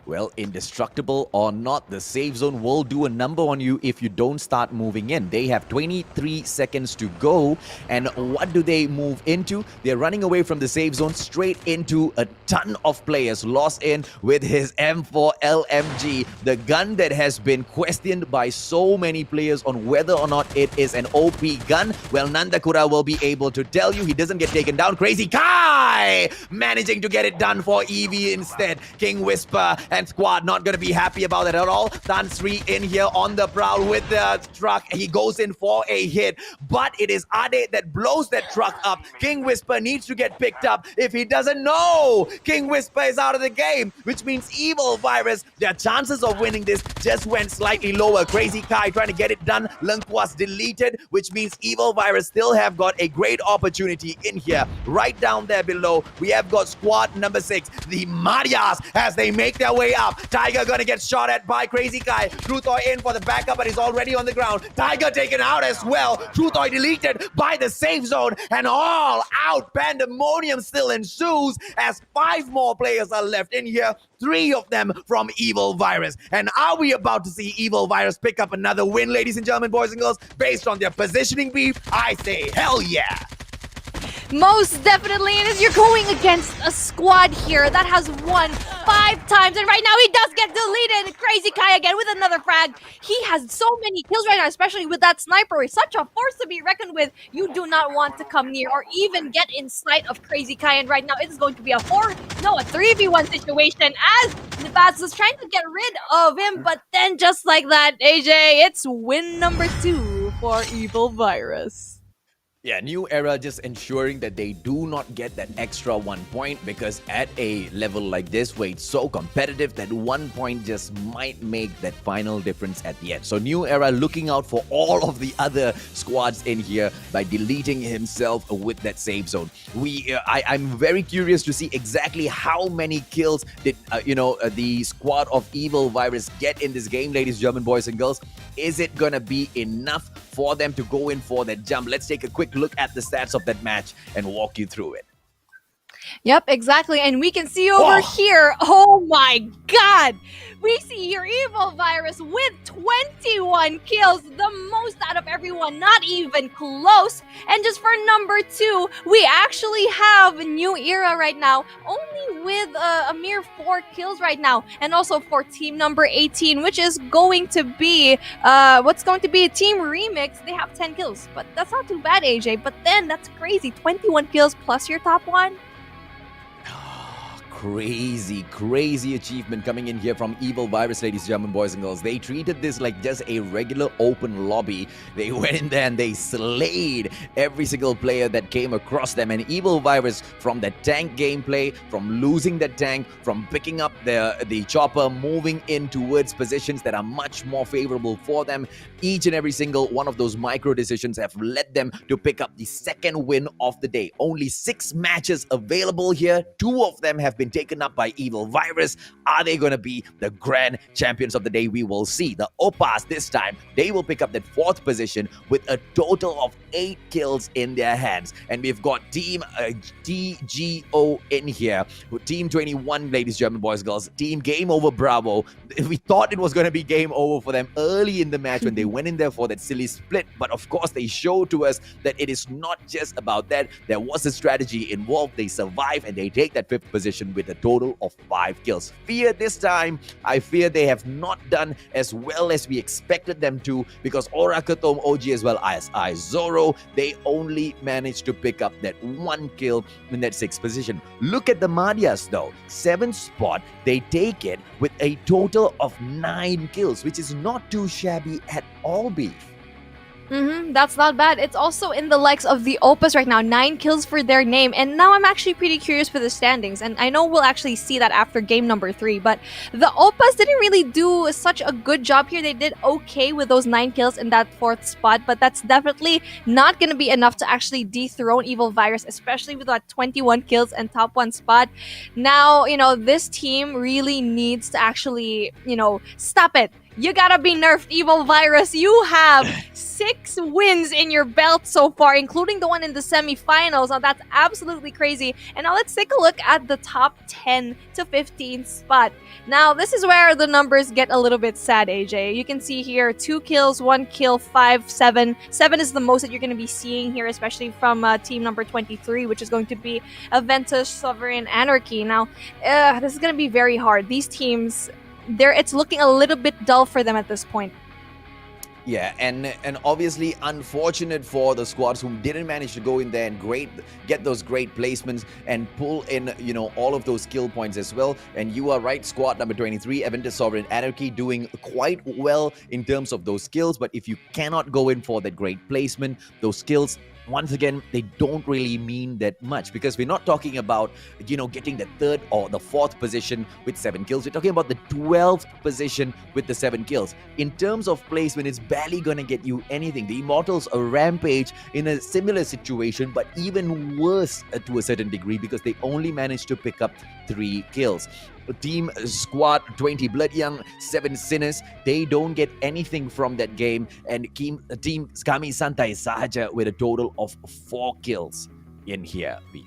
Well, indestructible or not, the safe zone will do a number on you if you don't start moving in. They have 23 seconds to go, and what do they move into? They're running away from the safe zone straight into a ton of players. Lost in with his M4 LMG, the gun that has been questioned by so many players on whether or not it is an OP gun. Well, Nandakura will be able to tell you. He doesn't get taken down. Crazy Kai managing to get it done for EV instead. King Whisper and squad not going to be happy about it at all. Tansri in here on the prowl with the truck. He goes in for a hit, but it is Ade that blows that truck up. King Whisper needs to get picked up. If he doesn't know, King Whisper is out of the game, which means Evil Virus, their chances of winning this just went slightly lower. Crazy Kai trying to get it done. Lengquas deleted, which means Evil Virus still have got a great opportunity in here. Right down there below, we have got squad number 6, the Marias, as they make their way up. Tiger gonna get shot at by Crazy Kai. Truthoy in for the backup, but he's already on the ground. Tiger taken out as well. Truthoy deleted by the safe zone, and all out pandemonium still ensues as 5 more players are left in here. 3 of them from Evil Virus. And are we about to see Evil Virus pick up another win, ladies and gentlemen, boys and girls, based on their positioning beef? I say hell yeah. Most definitely, and as you're going against a squad here that has won 5 times, and right now he does get deleted. Crazy Kai again with another frag. He has so many kills right now, especially with that sniper. He's such a force to be reckoned with. You do not want to come near or even get in sight of Crazy Kai, and right now it is going to be a 3v1 situation as Nabaz is trying to get rid of him, but then just like that, AJ, it's win number 2 for Evil Virus. Yeah, New Era just ensuring that they do not get that extra 1 point, because at a level like this where it's so competitive, that 1 point just might make that final difference at the end. So New Era looking out for all of the other squads in here by deleting himself with that safe zone. I'm very curious to see exactly how many kills did the squad of Evil Virus get in this game, ladies and gentlemen, boys and girls. Is it gonna be enough for them to go in for that jump? Let's take a quick look at the stats of that match and walk you through it. Yep, exactly. And we can see over here, oh my god! We see your Evil Virus with 21 kills, the most out of everyone, not even close. And just for number 2, we actually have New Era right now, only with a mere 4 kills right now. And also for team number 18, which is going to be, what's going to be a team remix, they have 10 kills. But that's not too bad, AJ. But then, that's crazy, 21 kills plus your top 1. Crazy achievement coming in here from Evil Virus, ladies and gentlemen, boys and girls. They treated this like just a regular open lobby. They went in there and they slayed every single player that came across them. And Evil Virus, from the tank gameplay, from losing the tank, from picking up the chopper, moving in towards positions that are much more favorable for them, each and every single one of those micro decisions have led them to pick up the second win of the day. Only 6 matches available here. 2 of them have been been taken up by Evil Virus. Are they going to be the grand champions of the day? We will see. The Opas this time, they will pick up that 4th position with a total of 8 kills in their hands. And we've got Team TGO in here. Team 21, ladies, German boys, girls. Team Game Over Bravo. We thought it was going to be game over for them early in the match when they went in there for that silly split. But of course, they showed to us that it is not just about that. There was a strategy involved. They survive and they take that 5th position with a total of 5 kills. Fear this time, I fear they have not done as well as we expected them to, because Orakatom, OG as well as Zoro, they only managed to pick up that 1 kill in that 6th position. Look at the Madhyas though. 7th spot, they take it with a total of 9 kills, which is not too shabby at all, Beef. That's not bad. It's also in the likes of the Opus right now. 9 kills for their name. And now I'm actually pretty curious for the standings. And I know we'll actually see that after game number 3. But the Opus didn't really do such a good job here. They did okay with those 9 kills in that 4th spot. But that's definitely not going to be enough to actually dethrone Evil Virus, especially with that 21 kills and top 1 spot. Now, this team really needs to actually, stop it. You gotta be nerfed, Evil Virus. You have 6 wins in your belt so far, including the one in the semifinals. Now, that's absolutely crazy. And now let's take a look at the top 10 to 15 spot. Now, this is where the numbers get a little bit sad, AJ. You can see here 2 kills, 1 kill, 5, 7. 7 is the most that you're going to be seeing here, especially from team number 23, which is going to be Aventus Sovereign Anarchy. Now, this is going to be very hard. These teams, it's looking a little bit dull for them at this point. Yeah, and obviously unfortunate for the squads who didn't manage to go in there and get those great placements and pull in, all of those skill points as well. And you are right, squad number 23, Aventus Sovereign Anarchy, doing quite well in terms of those skills. But if you cannot go in for that great placement, those skills, once again, they don't really mean that much, because we're not talking about, getting the 3rd or the 4th position with 7 kills. We're talking about the 12th position with the 7 kills. In terms of placement, it's barely going to get you anything. The Immortals are Rampage in a similar situation, but even worse to a certain degree, because they only managed to pick up 3 kills. Team Squad 20 Blood Young, 7 Sinners, they don't get anything from that game. And Team Kami Santai Sahaja with a total of 4 kills in here, Beef.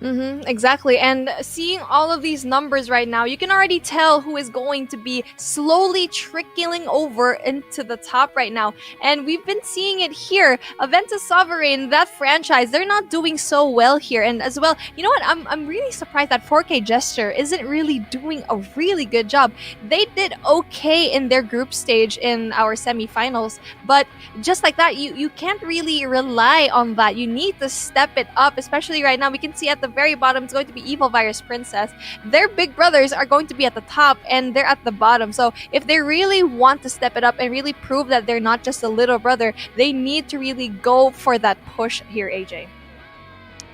Exactly. And seeing all of these numbers right now, you can already tell who is going to be slowly trickling over into the top right now. And we've been seeing it here. Aventus Sovereign, that franchise, they're not doing so well here. And as well, you know what? I'm really surprised that 4K Gesture isn't really doing a really good job. They did okay in their group stage in our semifinals, but just like that, you can't really rely on that. You need to step it up, especially right now. We can see at the very bottom, it's going to be Evil Virus Princess. Their big brothers are going to be at the top and they're at the bottom. So if they really want to step it up and really prove that they're not just a little brother, they need to really go for that push here, AJ.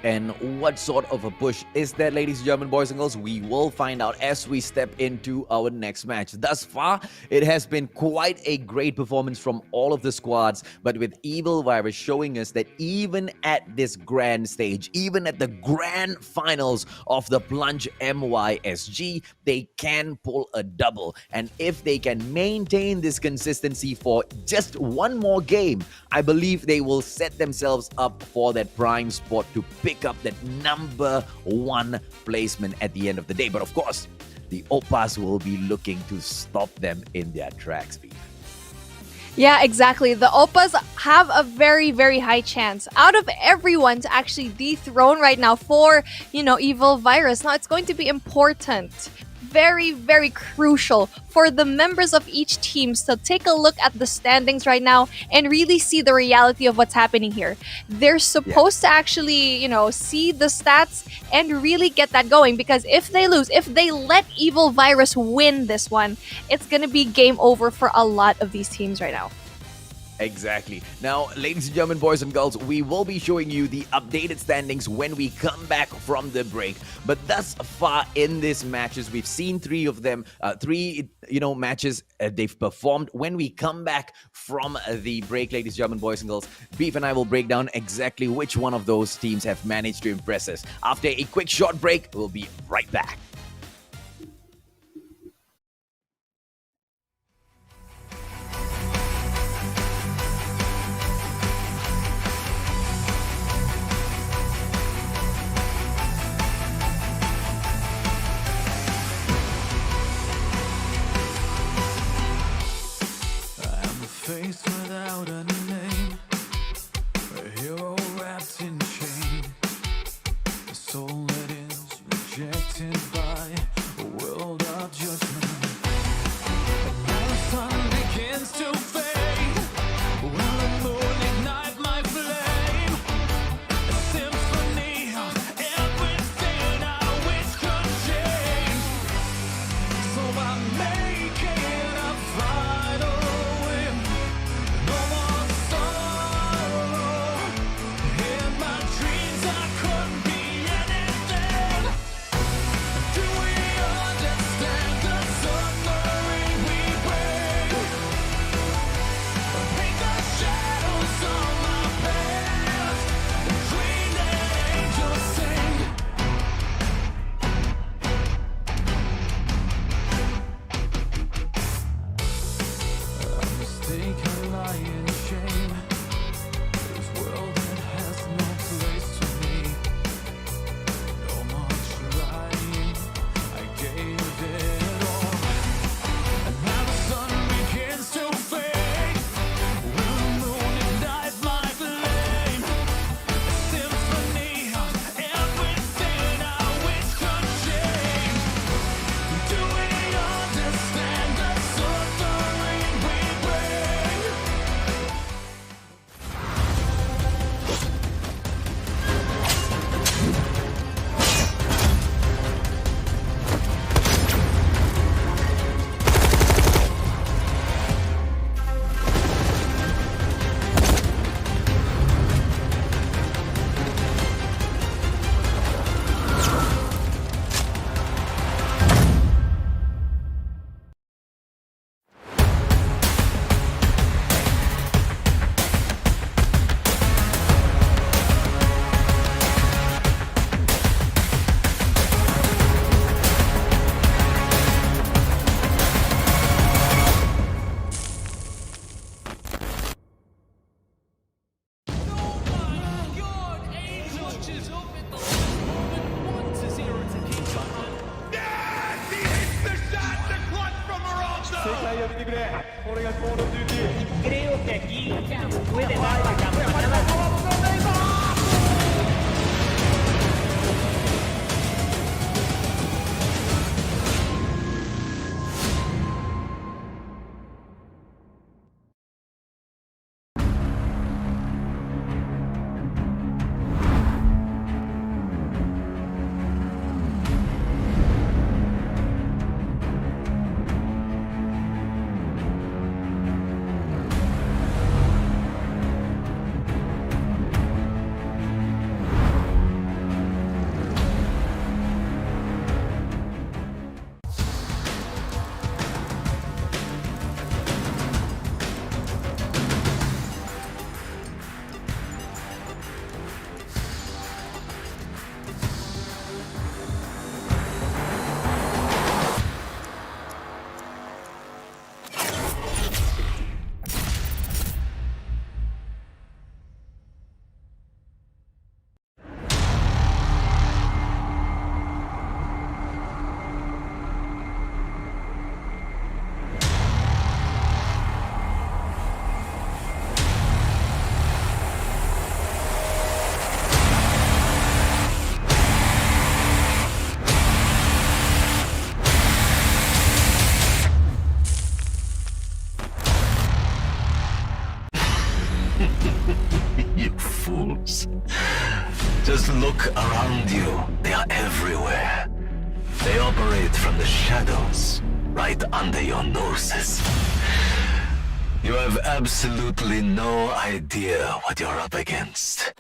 And what sort of a push is that, ladies and gentlemen, boys and girls? We will find out as we step into our next match. Thus far, it has been quite a great performance from all of the squads, but with Evil Virus showing us that even at this grand stage, even at the grand finals of the Plunge MYSG, they can pull a double. And if they can maintain this consistency for just one more game, I believe they will set themselves up for that prime spot to pick up that number 1 placement at the end of the day. But of course, the Opas will be looking to stop them in their tracks, Beef. Yeah, exactly. The Opas have a very, very high chance out of everyone to actually dethrone right now for, Evil Virus. Now, it's going to be important, very, very crucial for the members of each team to take a look at the standings right now and really see the reality of what's happening here. They're supposed to actually, see the stats and really get that going, because if they lose, if they let Evil Virus win this one, it's going to be game over for a lot of these teams right now. Exactly. Now, ladies and gentlemen, boys and girls, we will be showing you the updated standings when we come back from the break. But thus far in these matches, we've seen three of them, matches they've performed. When we come back from the break, ladies and gentlemen, boys and girls, Beef and I will break down exactly which one of those teams have managed to impress us. After a quick short break, we'll be right back. Face without a name, a hero wrapped in shame, a soul that is rejected by a world of judgment. Now the sun begins to fade, will the moon ignite my flame? A symphony of everything I wish could change. So I'm making a final win. No more sorrow. In my dreams I couldn't be anything. Do we understand the suffering we bring? Paint the shadows on my past and dream that angels sing. A mistake, a lie, and shame. This world that has no place to me. No more trying, I gave it all. And now the sun begins to fade. Will the moon ignite my flame? A symphony of everything I wish could change. Do we understand the suffering we bring? Creo que aquí puede dar la campanada. You fools. Just look around you. They are everywhere. They operate from the shadows, right under your noses. You have absolutely no idea what you're up against.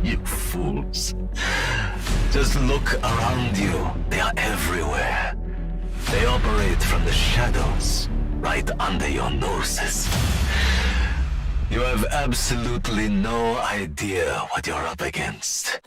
You fools. Just look around you. They are everywhere. They operate from the shadows, right under your noses. You have absolutely no idea what you're up against.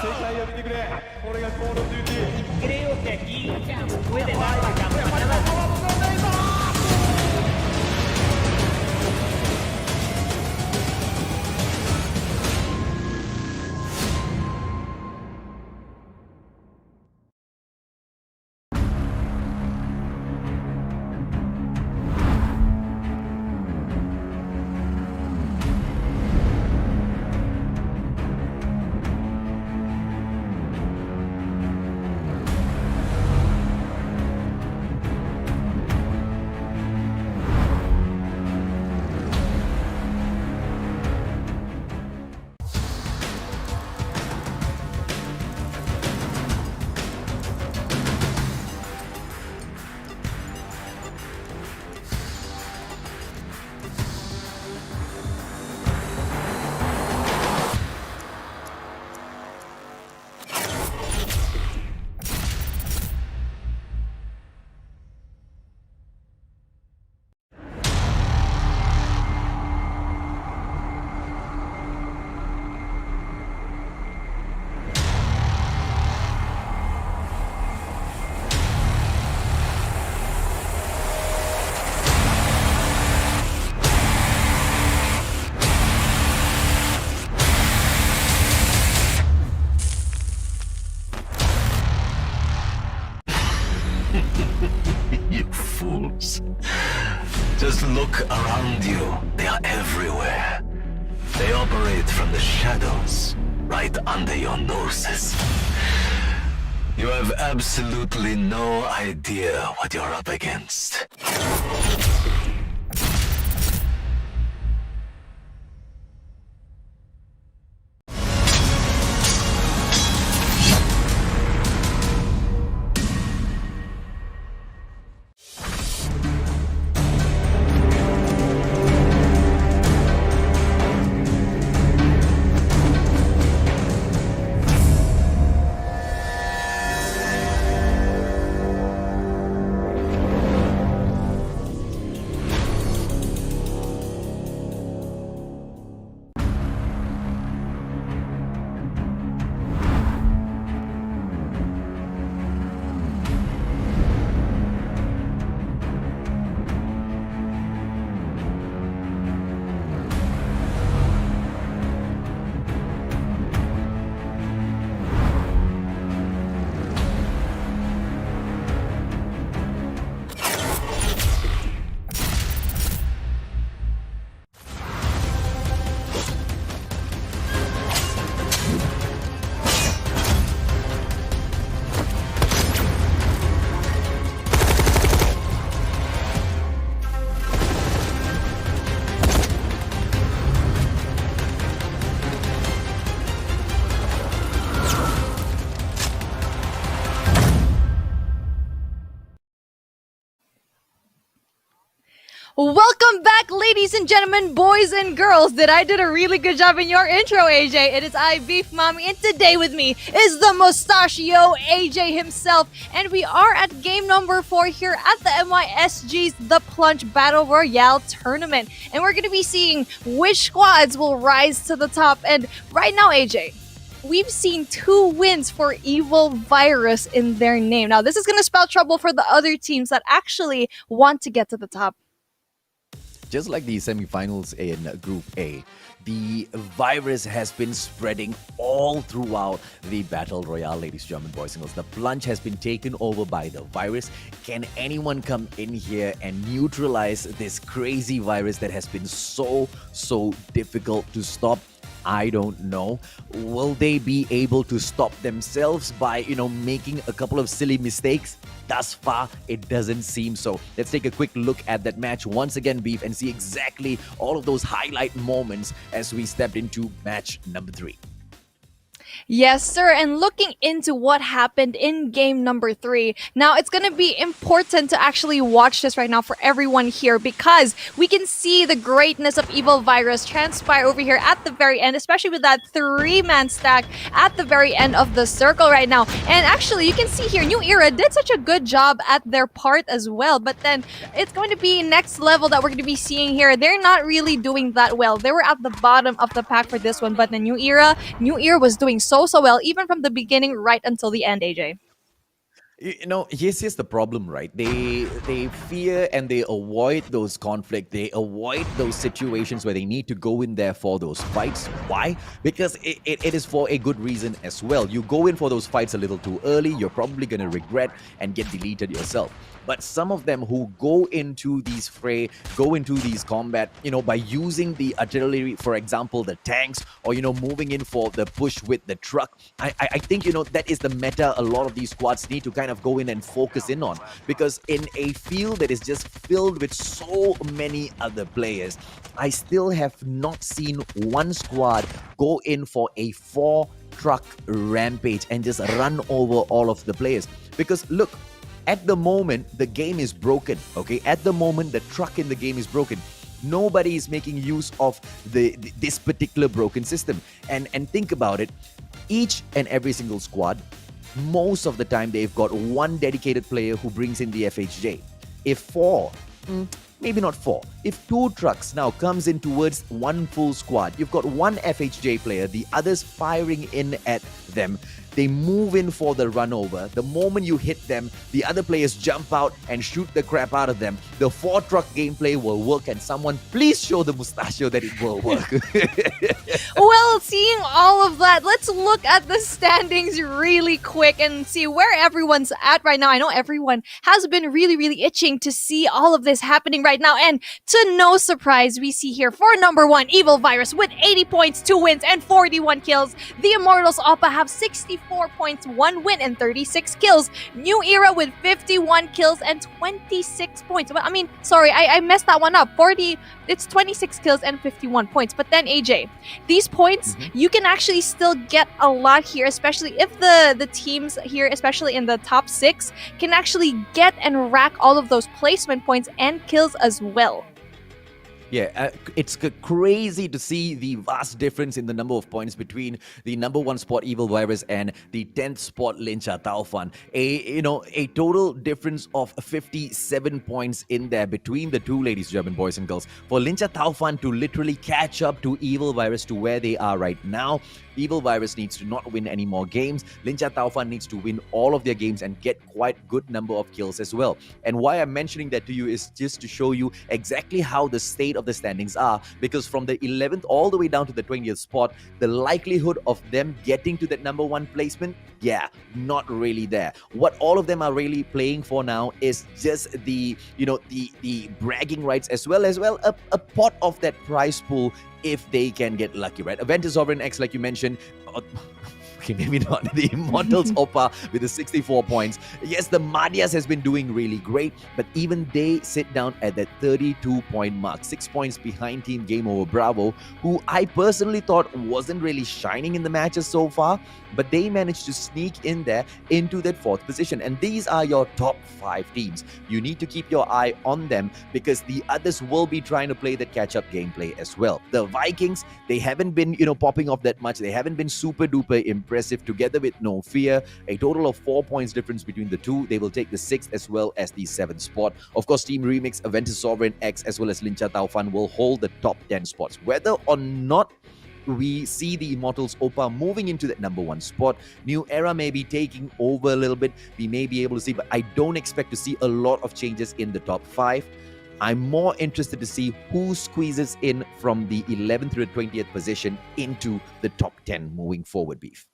界を見てくれ。これがコールオブデューティー。Creo que aquí puede dar la campanada. You fools. Just look around you. They are everywhere. They operate from the shadows, right under your noses. You have absolutely no idea what you're up against. Welcome back, ladies and gentlemen, boys and girls. I did a really good job in your intro, AJ. It is I, Beef Mommy, and today with me is the Mustachio AJ himself. And we are at game number 4 here at the MYSG's The Plunge Battle Royale Tournament. And we're going to be seeing which squads will rise to the top. And right now, AJ, we've seen 2 wins for Evil Virus in their name. Now, this is going to spell trouble for the other teams that actually want to get to the top. Just like the semifinals in Group A, the virus has been spreading all throughout the Battle Royale, ladies and gentlemen, boys and girls. The Plunge has been taken over by the virus. Can anyone come in here and neutralize this crazy virus that has been so difficult to stop? I don't know. Will they be able to stop themselves by, making a couple of silly mistakes? Thus far, it doesn't seem so. Let's take a quick look at that match once again, Beef, and see exactly all of those highlight moments as we stepped into match number 3. Yes, sir. And looking into what happened in game number 3, now it's going to be important to actually watch this right now for everyone here, because we can see the greatness of Evil Virus transpire over here at the very end, especially with that 3-man stack at the very end of the circle right now. And actually, you can see here, New Era did such a good job at their part as well, but then it's going to be next level that we're going to be seeing here. They're not really doing that well. They were at the bottom of the pack for this one, but the New Era was doing so well, even from the beginning right until the end, AJ. You know, here's the problem, right? They fear and they avoid those conflict. They avoid those situations where they need to go in there for those fights. Why? Because it is for a good reason as well. You go in for those fights a little too early, you're probably going to regret and get deleted yourself. But some of them who go into these fray, go into these combat, by using the artillery, for example, the tanks, or, moving in for the push with the truck, I think, that is the meta a lot of these squads need to kind of go in and focus in on. Because in a field that is just filled with so many other players, I still have not seen one squad go in for a 4-truck rampage and just run over all of the players. Because look, at the moment, the game is broken, okay? At the moment, the truck in the game is broken. Nobody is making use of this particular broken system. And think about it. Each and every single squad, most of the time, they've got one dedicated player who brings in the FHJ. If maybe not 4. If 2 trucks now comes in towards one full squad, you've got one FHJ player, the others firing in at them. They move in for the run over. The moment you hit them, the other players jump out and shoot the crap out of them. The 4-truck gameplay will work, and someone please show the mustachio that it will work. Well, seeing all of that, let's look at the standings really quick and see where everyone's at right now. I know everyone has been really itching to see all of this happening right now. And to no surprise, we see here for number 1, Evil Virus with 80 points, 2 wins, and 41 kills. The Immortals Oppa have 64 points, 1 win, and 36 kills. New Era with 51 kills and 26 points. Well, I mean, sorry, I messed that one up. It's 26 kills and 51 points. But then, AJ, these points, you can actually still get a lot here, especially if the teams here, especially in the top 6, can actually get and rack all of those placement points and kills as well. Yeah, it's crazy to see the vast difference in the number of points between the number 1 spot Evil Virus and the 10th spot Lincha Taofan. A total difference of 57 points in there between the two, ladies, German boys and girls. For Lincha Taofan to literally catch up to Evil Virus to where they are right now, Evil Virus needs to not win any more games. Lincha Taofan needs to win all of their games and get quite good number of kills as well. And why I'm mentioning that to you is just to show you exactly how the state of the standings are, because from the 11th all the way down to the 20th spot, the likelihood of them getting to that number 1 placement, not really there. What all of them are really playing for now is just the bragging rights as well a pot of that prize pool if they can get lucky, right? Aventus Sovereign X, like you mentioned, okay, maybe not. The Immortals Oppa with the 64 points. Yes, the Madhyas has been doing really great, but even they sit down at that 32-point mark, 6 points behind Team Game Over Bravo, who I personally thought wasn't really shining in the matches so far, but they managed to sneak in there into that 4th position. And these are your top 5 teams. You need to keep your eye on them because the others will be trying to play that catch-up gameplay as well. The Vikings, they haven't been, popping off that much. They haven't been super duper impressive together with No Fear. A total of 4 points difference between the two. They will take the 6th as well as the 7th spot. Of course, Team Remix, Aventus Sovereign X as well as Lincha Taofan will hold the top 10 spots. Whether or not we see the Immortals Oppa moving into that number 1 spot, New Era may be taking over a little bit. We may be able to see, but I don't expect to see a lot of changes in the top 5. I'm more interested to see who squeezes in from the 11th to the 20th position into the top 10 moving forward, Beef.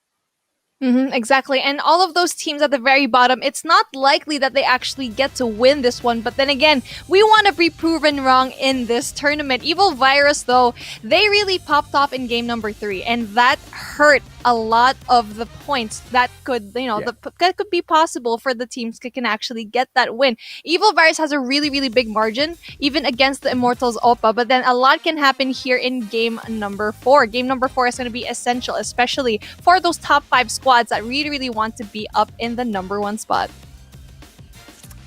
Exactly. And all of those teams at the very bottom, it's not likely that they actually get to win this one. But then again, we want to be proven wrong in this tournament. Evil Virus, though, they really popped off in game number 3. And that hurt a lot of the points that could, that could be possible for the teams that can actually get that win. Evil Virus has a really big margin, even against the Immortals Oppa. But then a lot can happen here in game number 4. Game number 4 is going to be essential, especially for those top 5 squads that really want to be up in the number 1 spot.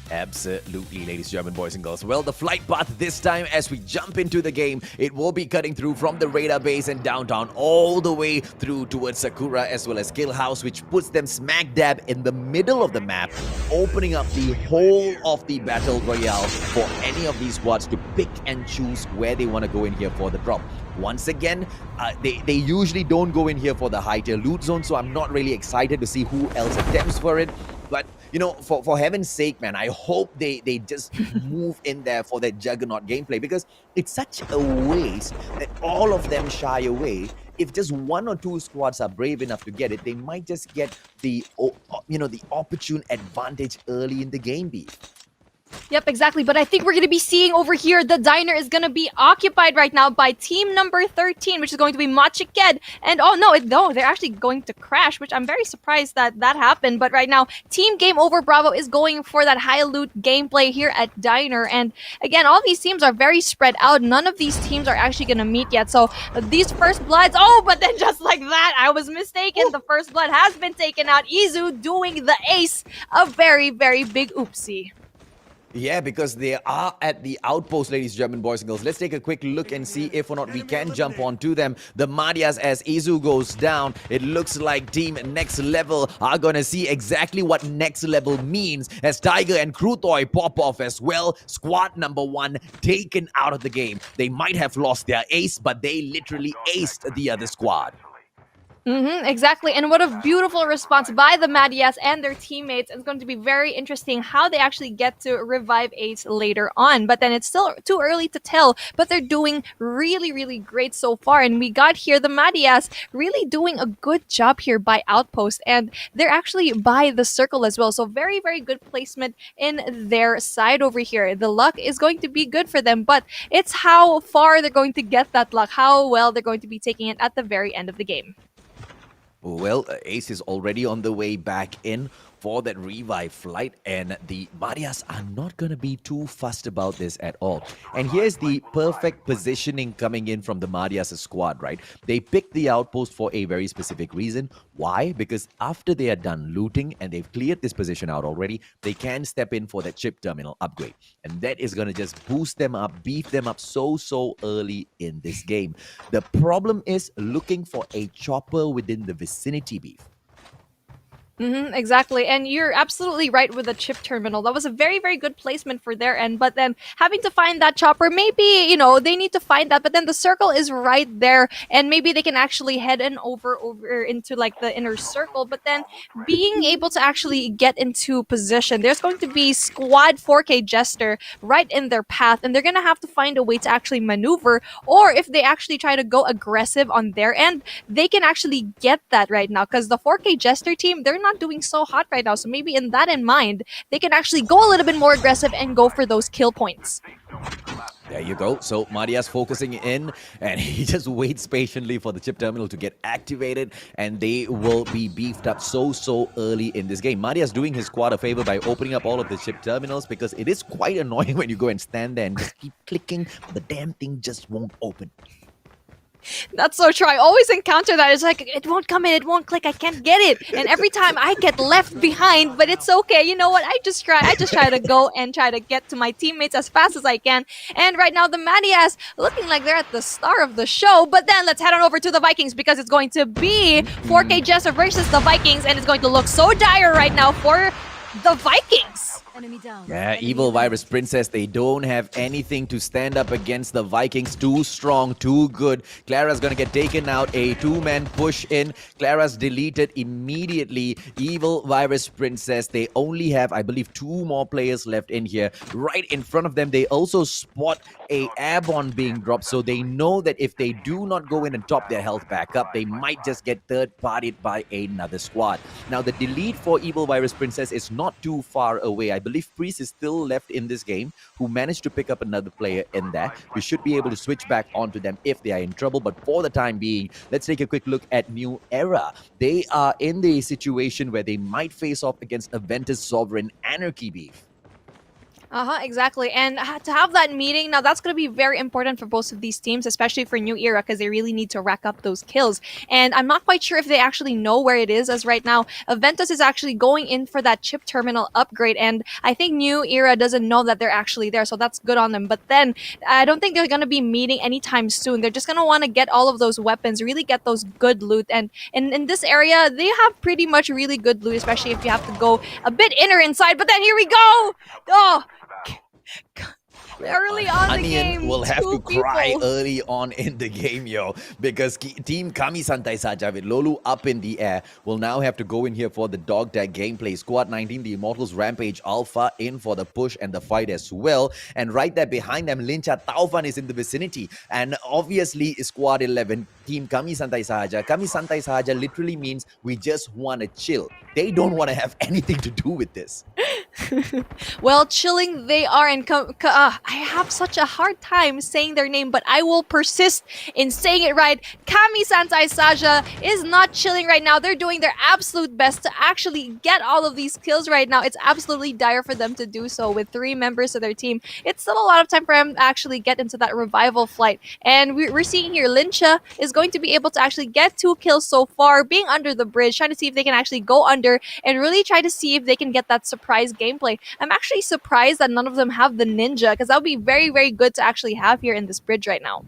Absolutely, ladies, German boys and girls. Well, the flight path this time, as we jump into the game, it will be cutting through from the radar base and downtown all the way through towards Sakura as well as Kill House, which puts them smack dab in the middle of the map, opening up the whole of the battle royale for any of these squads to pick and choose where they want to go in here for the drop. Once again, they usually don't go in here for the high tier loot zone, so I'm not really excited to see who else attempts for it. But, you know, for heaven's sake, man, I hope they just move in there for that juggernaut gameplay, because it's such a waste that all of them shy away. If just one or two squads are brave enough to get it, they might just get the, you know, the opportune advantage early in the game, Beef. Yep, exactly. But I think we're going to be seeing over here the diner is going to be occupied right now by team number 13, which is going to be Machiked. And oh no, they're actually going to crash, which I'm very surprised that happened. But right now, Team Game Over Bravo is going for that high loot gameplay here at Diner. And again, all these teams are very spread out. None of these teams are actually going to meet yet. So these first bloods, but then just like that, I was mistaken. The first blood has been taken out. Izu doing the ace. A very, very big oopsie. Yeah, because they are at the outpost, ladies, German boys and girls. Let's take a quick look and see if or not we can jump onto them. The Marias, as Izu goes down, it looks like Team Next Level are going to see exactly what Next Level means as Tiger and Krutoy pop off as well. Squad number 1 taken out of the game. They might have lost their ace, but they literally aced the other squad. Exactly. And what a beautiful response by the Madias and their teammates. It's going to be very interesting how they actually get to revive Ace later on. But then it's still too early to tell. But they're doing really, really great so far. And we got here the Madias really doing a good job here by Outpost. And they're actually by the circle as well. So very, very good placement in their side over here. The luck is going to be good for them. But it's how far they're going to get that luck. How well they're going to be taking it at the very end of the game. Well, Ace is already on the way back in for that revive flight, and the Marias are not going to be too fussed about this at all. And here's the perfect positioning coming in from the Marias' squad, right? They picked the outpost for a very specific reason. Why? Because after they are done looting and they've cleared this position out already, they can step in for that chip terminal upgrade. And that is going to just boost them up, beef them up so early in this game. The problem is looking for a chopper within the vicinity, Beef. Exactly. And you're absolutely right with the chip terminal. That was a very, very good placement for their end. But then having to find that chopper, maybe, they need to find that. But then the circle is right there. And maybe they can actually head over into like the inner circle. But then being able to actually get into position, there's going to be squad 4K Jester right in their path. And they're going to have to find a way to actually maneuver. Or if they actually try to go aggressive on their end, they can actually get that right now. Because the 4K Jester team, they're not doing so hot right now, so maybe in that in mind they can actually go a little bit more aggressive and go for those kill points. There you go. So Marias focusing in, and he just waits patiently for the chip terminal to get activated, and they will be beefed up so early in this game. Marias doing his squad a favor by opening up all of the chip terminals, because it is quite annoying when you go and stand there and just keep clicking, the damn thing just won't open. That's so true. I always encounter that. It's like, it won't come in, it won't click, I can't get it. And every time I get left behind, but it's okay. You know what? I just try to go and try to get to my teammates as fast as I can. And right now, the Madias looking like they're at the star of the show. But then let's head on over to the Vikings, because it's going to be 4K Jester versus the Vikings, and it's going to look so dire right now for the Vikings. Yeah, Evil Virus Princess, they don't have anything to stand up against the Vikings. Too strong, too good. Clara's gonna get taken out. A 2-man push in. Clara's deleted immediately. Evil Virus Princess, they only have, I believe, 2 more players left in here. Right in front of them, they also spot a airborne being dropped, so they know that if they do not go in and top their health back up, they might just get third-partied by another squad. Now, the delete for Evil Virus Princess is not too far away. I believe Priest is still left in this game, who managed to pick up another player in there. We should be able to switch back onto them if they are in trouble, but for the time being, let's take a quick look at New Era. They are in the situation where they might face off against Aventus Sovereign Anarchy, Beef. Exactly. And to have that meeting, now that's going to be very important for both of these teams, especially for New Era, because they really need to rack up those kills. And I'm not quite sure if they actually know where it is, as right now, Aventus is actually going in for that chip terminal upgrade. And I think New Era doesn't know that they're actually there, so that's good on them. But then I don't think they're going to be meeting anytime soon. They're just going to want to get all of those weapons, really get those good loot. And in this area, they have pretty much really good loot, especially if you have to go a bit inside. But then here we go! Oh! Early on the Onion game, will have two to cry people. early on in the game, yo, because Team Kami Santai Saja with Lolu up in the air will now have to go in here for the dog tag gameplay. Squad 19, the Immortals Rampage Alpha in for the push and the fight as well. And right there behind them, Lincha Taufan is in the vicinity. And obviously, Squad 11, Team Kami Santai Saja. Kami Santai Saja literally means we just want to chill. They don't want to have anything to do with this. Well, chilling they are, and I have such a hard time saying their name, but I will persist in saying it right. Kami Santai Saja is not chilling right now. They're doing their absolute best to actually get all of these kills right now. It's absolutely dire for them to do so with 3 members of their team. It's still a lot of time for them to actually get into that revival flight. And we're seeing here, Lincha is going to be able to actually get 2 kills so far, being under the bridge, trying to see if they can actually go under and really try to see if they can get that surprise gameplay. I'm actually surprised that none of them have the ninja, because that would be very, very good to actually have here in this bridge right now.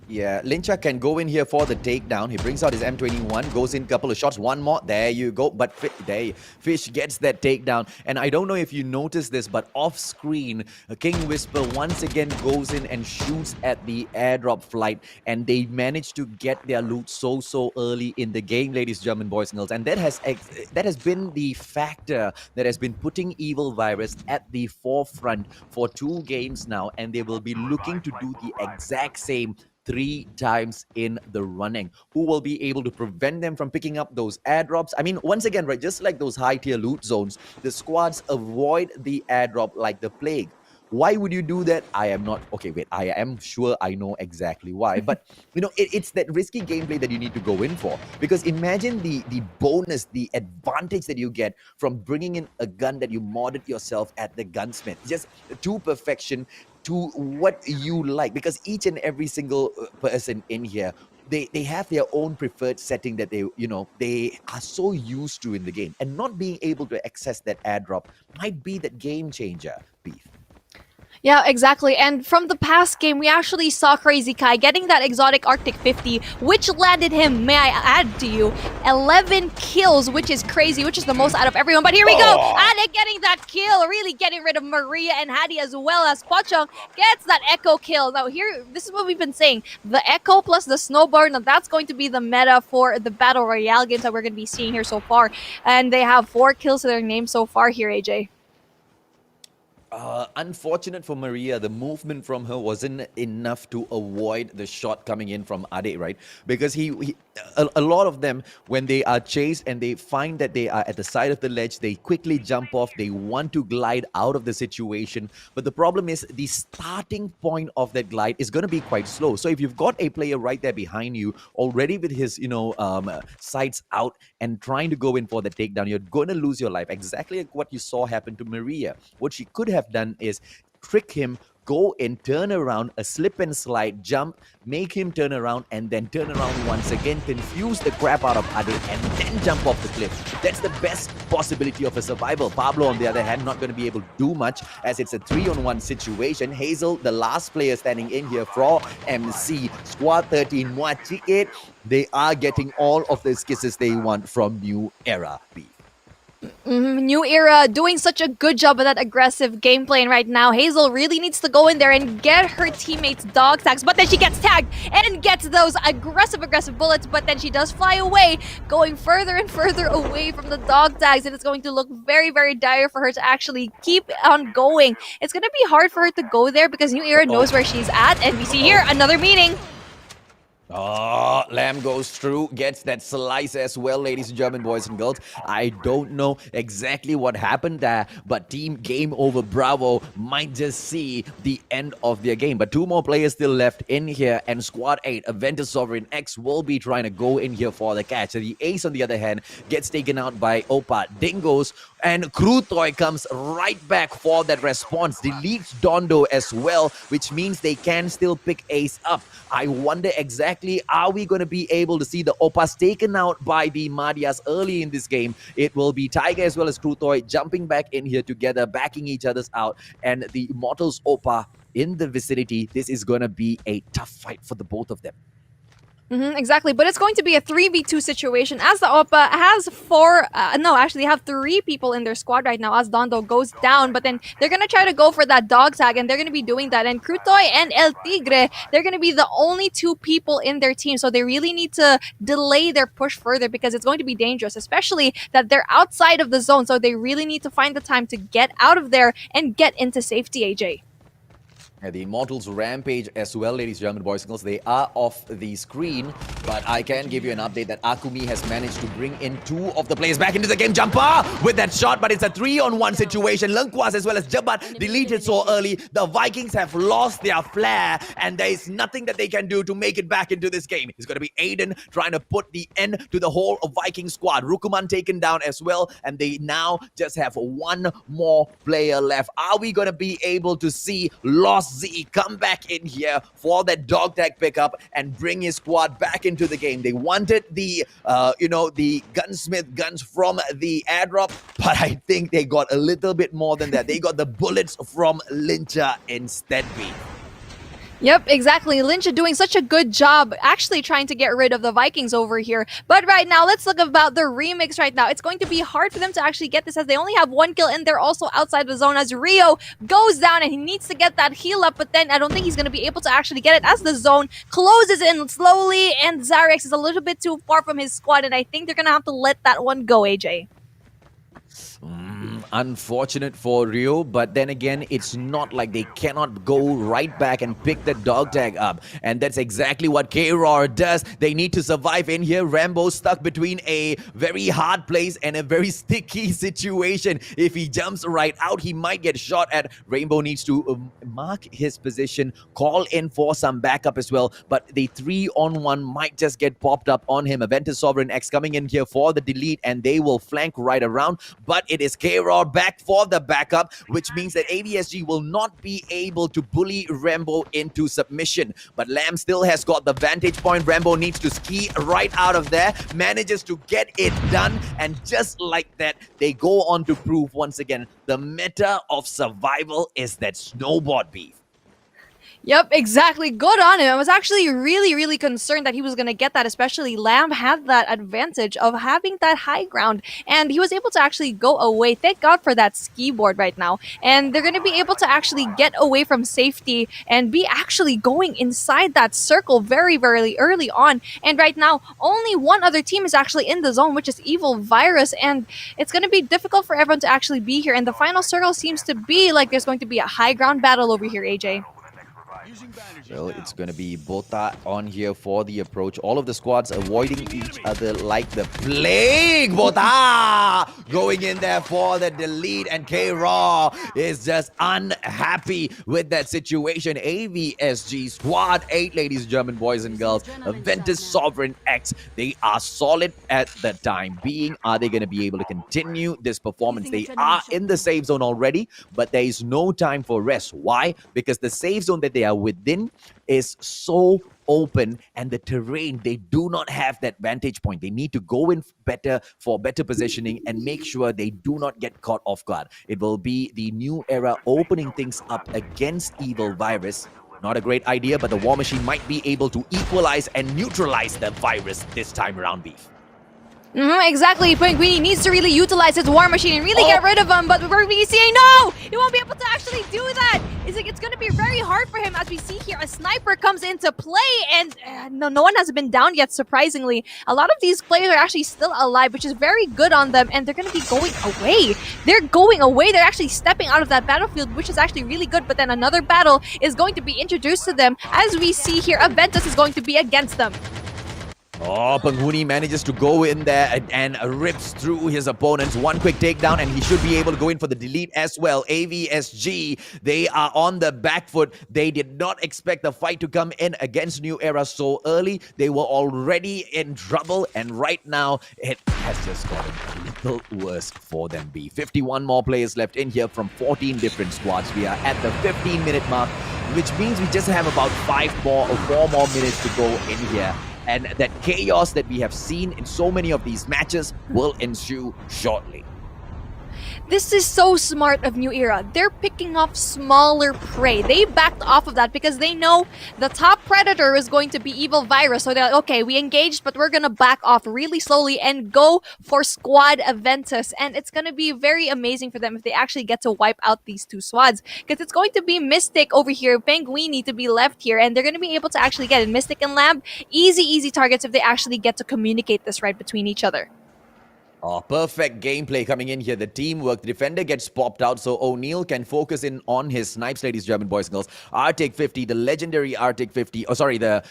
Yeah, Lincha can go in here for the takedown. He brings out his M21, goes in a couple of shots. One more. There you go. But Fish gets that takedown. And I don't know if you noticed this, but off screen, King Whisper once again goes in and shoots at the airdrop flight. And they manage to get their loot so early in the game, ladies, German boys and girls. And that has been the factor that has been putting Evil Virus at the forefront for 2 games now. And they will be looking to do the exact same 3 times in the running. Who will be able to prevent them from picking up those airdrops? I mean, once again, right, just like those high-tier loot zones, the squads avoid the airdrop like the plague. Why would you do that? I am not... Okay, wait. I am sure I know exactly why. But, you know, it's that risky gameplay that you need to go in for. Because imagine the bonus, the advantage that you get from bringing in a gun that you modded yourself at the gunsmith. Just to perfection, to what you like, because each and every single person in here, they have their own preferred setting that they are so used to in the game, and not being able to access that airdrop might be that game changer, Beef. Yeah, exactly. And from the past game, we actually saw Crazy Kai getting that exotic Arctic 50, which landed him, may I add to you, 11 kills, which is crazy, which is the most out of everyone. But here we go! Anik getting that kill, really getting rid of Maria and Hadi, as well as Kwachong gets that Echo kill. Now here, this is what we've been saying. The Echo plus the Snowbird, now that's going to be the meta for the Battle Royale games that we're going to be seeing here so far. And they have 4 kills to their name so far here, AJ. Unfortunate for Maria, the movement from her wasn't enough to avoid the shot coming in from Ade, right? Because a lot of them, when they are chased and they find that they are at the side of the ledge, they quickly jump off. They want to glide out of the situation. But the problem is the starting point of that glide is going to be quite slow. So if you've got a player right there behind you, already with his, sights out and trying to go in for the takedown, you're going to lose your life. Exactly like what you saw happen to Maria. What she could have done is trick him, go and turn around, a slip and slide jump, make him turn around, and then turn around once again, confuse the crap out of Ade, and then jump off the cliff. That's the best possibility of a survival. Pablo, on the other hand, not going to be able to do much, as it's a 3-on-1 situation. Hazel, the last player standing in here for MC, Squad 13, Muachikit, they are getting all of the kisses they want from New Era Beef. New Era doing such a good job of that aggressive gameplay, and right now Hazel really needs to go in there and get her teammates dog tags, but then she gets tagged and gets those aggressive bullets, but then she does fly away, going further and further away from the dog tags, and it's going to look very, very dire for her to actually keep on going. It's going to be hard for her to go there because New Era knows where she's at, and we see here another meeting. Oh, Lamb goes through, gets that slice as well, ladies and German boys and girls. I don't know exactly what happened there, but Team Game Over Bravo might just see the end of their game. But 2 more players still left in here, and Squad 8, Aventus Sovereign X, will be trying to go in here for the catch. So the Ace, on the other hand, gets taken out by Opa Dingoes, and Krutoy comes right back for that response, deletes Dondo as well, which means they can still pick Ace up. I wonder exactly, are we going to be able to see the Opas taken out by the Madias early in this game? It will be Tiger as well as Krutoy jumping back in here together, backing each other's out, and the Immortals Opa in the vicinity. This is going to be a tough fight for the both of them. Exactly, but it's going to be a 3v2 situation as the Oppa has four, no, actually they have three people in their squad right now as Dondo goes down, but then they're going to try to go for that dog tag and they're going to be doing that. And Crutoy and El Tigre, they're going to be the only two people in their team, so they really need to delay their push further because it's going to be dangerous, especially that they're outside of the zone, so they really need to find the time to get out of there and get into safety, AJ. Yeah, the Immortals rampage as well, ladies and gentlemen, boys and girls. They are off the screen, but I can give you an update that Akumi has managed to bring in two of the players back into the game. Jumper with that shot, but it's a 3-on-1 situation. Lungkwas as well as Jabat deleted so early. The Vikings have lost their flair, and there is nothing that they can do to make it back into this game. It's going to be Aiden trying to put the end to the whole Viking squad. Rukuman taken down as well, and they now just have one more player left. Are we going to be able to see Lost Z come back in here for that dog tag pickup and bring his squad back into the game? They wanted the, the gunsmith guns from the airdrop, but I think they got a little bit more than that. They got the bullets from Lyncha instead, B. Yep, exactly. Lynch doing such a good job actually trying to get rid of the Vikings over here. But right now, let's look about the remix right now. It's going to be hard for them to actually get this as they only have one kill and they're also outside the zone as Rio goes down and he needs to get that heal up, but then I don't think he's going to be able to actually get it as the zone closes in slowly and Zarex is a little bit too far from his squad and I think they're going to have to let that one go, AJ. Unfortunate for Rio, but then again, it's not like they cannot go right back and pick the dog tag up. And that's exactly what K-Roar does. They need to survive in here. Rambo stuck between a very hard place and a very sticky situation. If he jumps right out, he might get shot at. Rainbow needs to mark his position, call in for some backup as well. But the 3-on-1 might just get popped up on him. Aventus Sovereign X coming in here for the delete, and they will flank right around. But it is K-Roar back for the backup, which means that AVSG will not be able to bully Rambo into submission. But Lamb still has got the vantage point. Rambo needs to ski right out of there, manages to get it done, and just like that, they go on to prove once again the meta of survival is that snowboard beef. Yep, exactly. Good on him. I was actually really concerned that he was going to get that, especially Lamb had that advantage of having that high ground, and he was able to actually go away. Thank God for that ski board right now. And they're going to be able to actually get away from safety and be actually going inside that circle very early on. And right now, only one other team is actually in the zone, which is Evil Virus, and it's going to be difficult for everyone to actually be here. And the final circle seems to be like there's going to be a high ground battle over here, AJ. Well, it's going to be Bota on here for the approach. All of the squads avoiding each other like the plague. Bota going in there for the delete, and K-Raw is just unhappy with that situation. AVSG Squad 8, ladies and gentlemen, boys and girls. Aventus Sovereign X, they are solid at the time being. Are they going to be able to continue this performance? They are in the safe zone already, but there is no time for rest. Why? Because the safe zone that they are within is so open, and the terrain, they do not have that vantage point. They need to go in better for better positioning and make sure they do not get caught off guard. It will be the new era opening things up against Evil Virus. Not a great idea, but the War Machine might be able to equalize and neutralize the virus this time around, Beef. Exactly. Pinguini needs to really utilize his War Machine and really get rid of him, but we're seeing no! He won't be able to actually do that! It's going to be very hard for him as we see here a sniper comes into play, and no one has been down yet, surprisingly. A lot of these players are actually still alive, which is very good on them, and they're going to be going away. They're going away. They're actually stepping out of that battlefield, which is actually really good, but then another battle is going to be introduced to them. As we see here, Aventus is going to be against them. Oh, Panghuni manages to go in there and rips through his opponents. One quick takedown, and he should be able to go in for the delete as well. AVSG, they are on the back foot. They did not expect the fight to come in against New Era so early. They were already in trouble, and right now, it has just gotten a little worse for them. 51 more players left in here from 14 different squads. We are at the 15-minute mark, which means we just have about 4 more minutes to go in here. And that chaos that we have seen in so many of these matches will ensue shortly. This is so smart of New Era. They're picking off smaller prey. They backed off of that because they know the top predator is going to be Evil Virus. So they're like, okay, we engaged, but we're gonna back off really slowly and go for Squad Aventus. And it's gonna be very amazing for them if they actually get to wipe out these two squads. Because it's going to be Mystic over here, Penguini to be left here, and they're gonna be able to actually get it. Mystic and Lamb, easy targets if they actually get to communicate this right between each other. Oh, perfect gameplay coming in here. The teamwork. The defender gets popped out, so O'Neal can focus in on his snipes, ladies, German boys and girls. Arctic 50, the legendary Arctic 50. Oh, sorry, the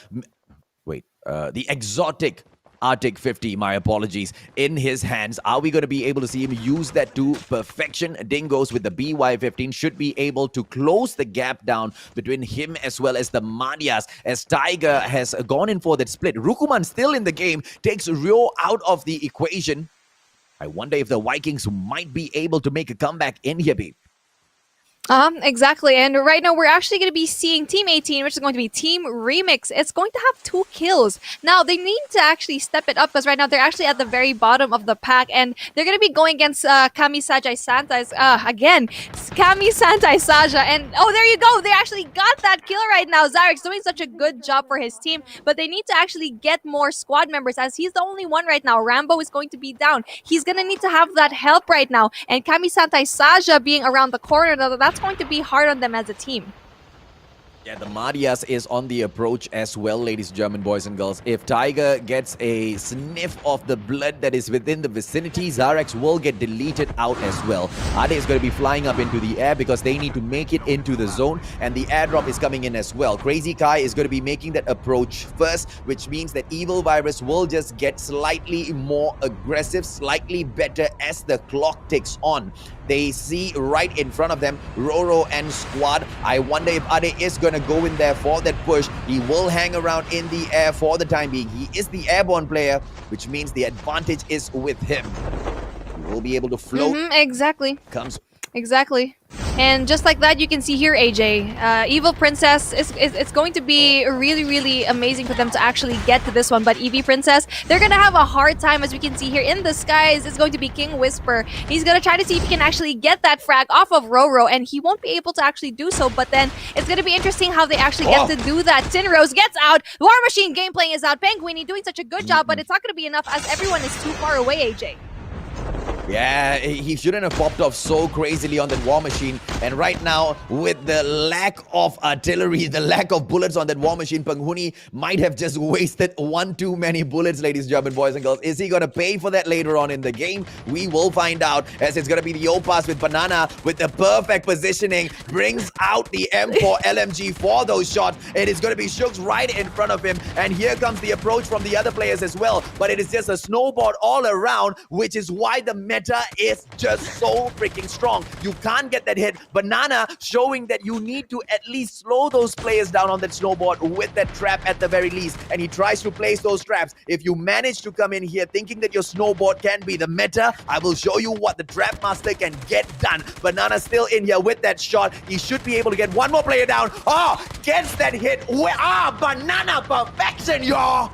exotic Arctic 50, my apologies, in his hands. Are we going to be able to see him use that to perfection? Dingoes with the BY-15 should be able to close the gap down between him as well as the Madias, as Tiger has gone in for that split. Rukuman still in the game, takes Ryo out of the equation. I wonder if the Vikings might be able to make a comeback in here, babe. Exactly. And right now we're actually going to be seeing Team 18, which is going to be Team Remix. It's going to have 2 kills. Now, they need to actually step it up because right now they're actually at the very bottom of the pack and they're going to be going against Kami Sajai Santais. Again, Kami Santai Saja. And oh, there you go. They actually got that kill right now. Zyrex doing such a good job for his team, but they need to actually get more squad members as he's the only one right now. Rambo is going to be down. He's going to need to have that help right now. And Kami Santai Saja being around the corner, that's going to be hard on them as a team. Yeah, the Madias is on the approach as well, ladies, German boys and girls. If Tiger gets a sniff of the blood that is within the vicinity, Zarex will get deleted out as well. Ade is going to be flying up into the air because they need to make it into the zone, and the airdrop is coming in as well. Crazy Kai is going to be making that approach first, which means that Evil Virus will just get slightly more aggressive, slightly better as the clock ticks on. They see right in front of them Roro and Squad. I wonder if Ade is going to go in there for that push. He will hang around in the air for the time being. He is the airborne player, which means the advantage is with him. He will be able to float. Exactly. Exactly. And just like that, you can see here, AJ, Evil Princess, it's going to be really amazing for them to actually get to this one. But Eevee Princess, they're going to have a hard time, as we can see here in the skies. It's going to be King Whisper. He's going to try to see if he can actually get that frag off of Roro, and he won't be able to actually do so. But then it's going to be interesting how they actually get to do that. Tinrose gets out. War Machine game playing is out. Penguini doing such a good job, but it's not going to be enough as everyone is too far away, AJ. Yeah, he shouldn't have popped off so crazily on that War Machine. And right now, with the lack of artillery, the lack of bullets on that War Machine, Penghuni might have just wasted one too many bullets, ladies, German boys and girls. Is he going to pay for that later on in the game? We will find out, as it's going to be the O-Pass with Banana with the perfect positioning. Brings out the M4 LMG for those shots. It is going to be Shooks right in front of him. And here comes the approach from the other players as well. But it is just a snowboard all around, which is why the meta is just so freaking strong. You can't get that hit. Banana showing that you need to at least slow those players down on that snowboard with that trap at the very least. And he tries to place those traps. If you manage to come in here thinking that your snowboard can be the meta, I will show you what the Trap Master can get done. Banana still in here with that shot. He should be able to get one more player down. Oh, gets that hit. Banana perfection, y'all.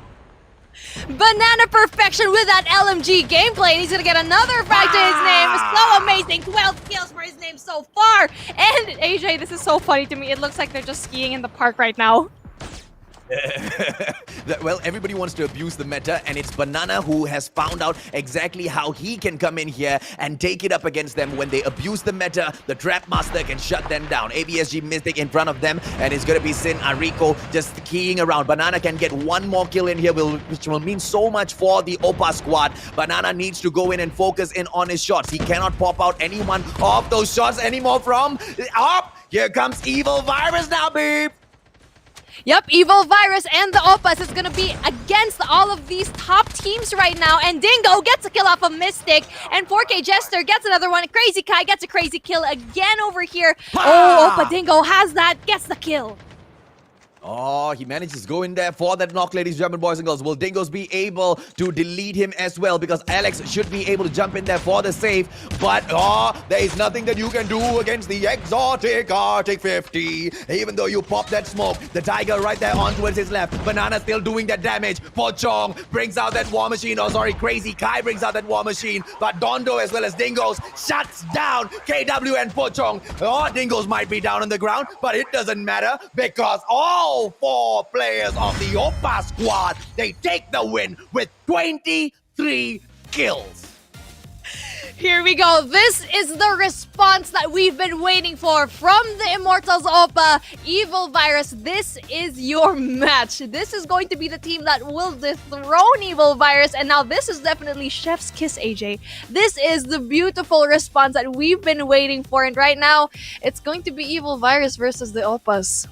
Banana perfection with that LMG gameplay. And he's gonna get another frag to his name. So amazing. 12 kills for his name so far. And AJ, this is so funny to me. It looks like they're just skiing in the park right now. Well, everybody wants to abuse the meta, and it's Banana who has found out exactly how he can come in here and take it up against them. When they abuse the meta, the Trap Master can shut them down. ABSG Mystic in front of them, and it's going to be Sin Ariko just keying around. Banana can get one more kill in here, which will mean so much for the Opa squad. Banana needs to go in and focus in on his shots. He cannot pop out any one of those shots anymore from up. Here comes Evil Virus now, babe. Yep, Evil Virus and the Opus is going to be against all of these top teams right now. And Dingo gets a kill off of Mystic. And 4K Jester gets another one. Crazy Kai gets a crazy kill again over here. Oh, Opa Dingo has that, gets the kill. Oh, he manages to go in there for that knock, ladies, German boys and girls. Will Dingoes be able to delete him as well? Because Alex should be able to jump in there for the save. But, there is nothing that you can do against the exotic Arctic 50. Even though you pop that smoke, the Tiger right there on towards his left. Banana still doing that damage. Pochong brings out that War Machine. Oh, sorry, Crazy Kai brings out that War Machine. But Dondo as well as Dingoes shuts down KW and Pochong. Oh, Dingoes might be down on the ground, but it doesn't matter because all 4 players of the Oppa squad, they take the win with 23 kills. Here we go. This is the response that we've been waiting for from the Immortals Oppa. Evil Virus, this is your match. This is going to be the team that will dethrone Evil Virus. And now this is definitely Chef's Kiss, AJ. This is the beautiful response that we've been waiting for. And right now, it's going to be Evil Virus versus the Oppas.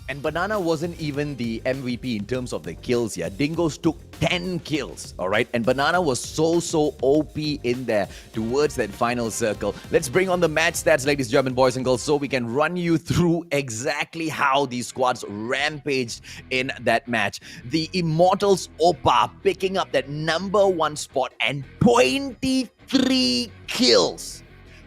And Banana wasn't even the MVP in terms of the kills here. Dingoes took 10 kills, all right? And Banana was so OP in there towards that final circle. Let's bring on the match stats, ladies, German boys and girls, so we can run you through exactly how these squads rampaged in that match. The Immortals Oppa picking up that #1 spot and 23 kills.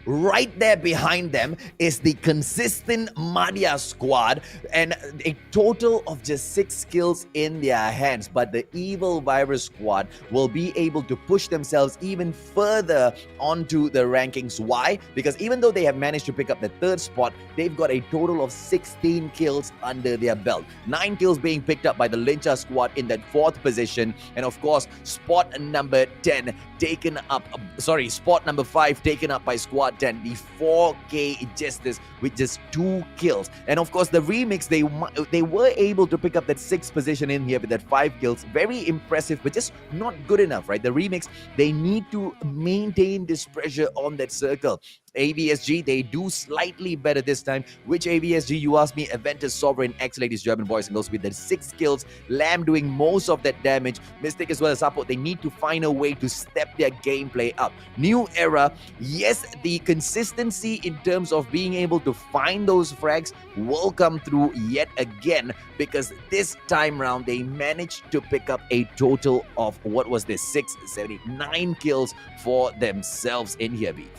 Right there behind them is the consistent Madhya squad and a total of just 6 kills in their hands. But the Evil Virus squad will be able to push themselves even further onto the rankings. Why? Because even though they have managed to pick up the 3rd spot, they've got a total of 16 kills under their belt. 9 kills being picked up by the Lyncha squad in that 4th position. And of course, spot number 5 taken up by squad 10, the 4K Jesters with just 2 kills. And of course, the Remix, they were able to pick up that 6th position in here with that 5 kills. Very impressive, but just not good enough, right? The Remix, they need to maintain this pressure on that circle. AVSG, they do slightly better this time. Which AVSG, you ask me? Aventus Sovereign X, ladies, German boys and girls, with the 6 kills. Lamb doing most of that damage. Mystic as well as Support, they need to find a way to step their gameplay up. New Era, yes, the consistency in terms of being able to find those frags will come through yet again, because this time round, they managed to pick up a total of, what was this, 9 kills for themselves in here, Beef.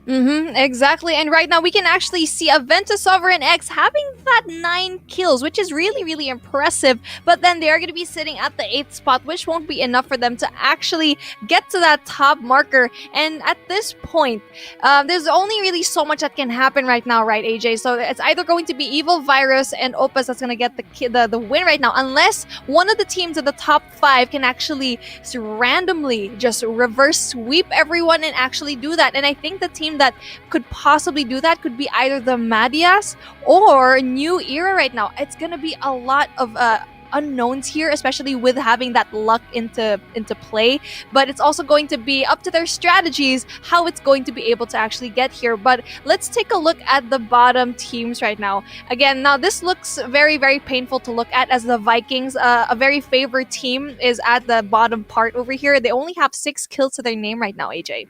Exactly. And right now we can actually see Aventus Sovereign X having that 9 kills, which is really impressive. But then they are going to be sitting at the 8th spot, which won't be enough for them to actually get to that top marker. And at this point, there's only really so much that can happen right now, right, AJ? So it's either going to be Evil Virus and Opus that's going to get the win right now, unless one of the teams in the top 5 can actually randomly just reverse sweep everyone and actually do that. And I think the team that could possibly do that could be either the Madhyas or New Era right now. It's going to be a lot of unknowns here, especially with having that luck into play. But it's also going to be up to their strategies how it's going to be able to actually get here. But let's take a look at the bottom teams right now. Again, now this looks very painful to look at, as the Vikings, a very favored team, is at the bottom part over here. They only have 6 kills to their name right now, AJ.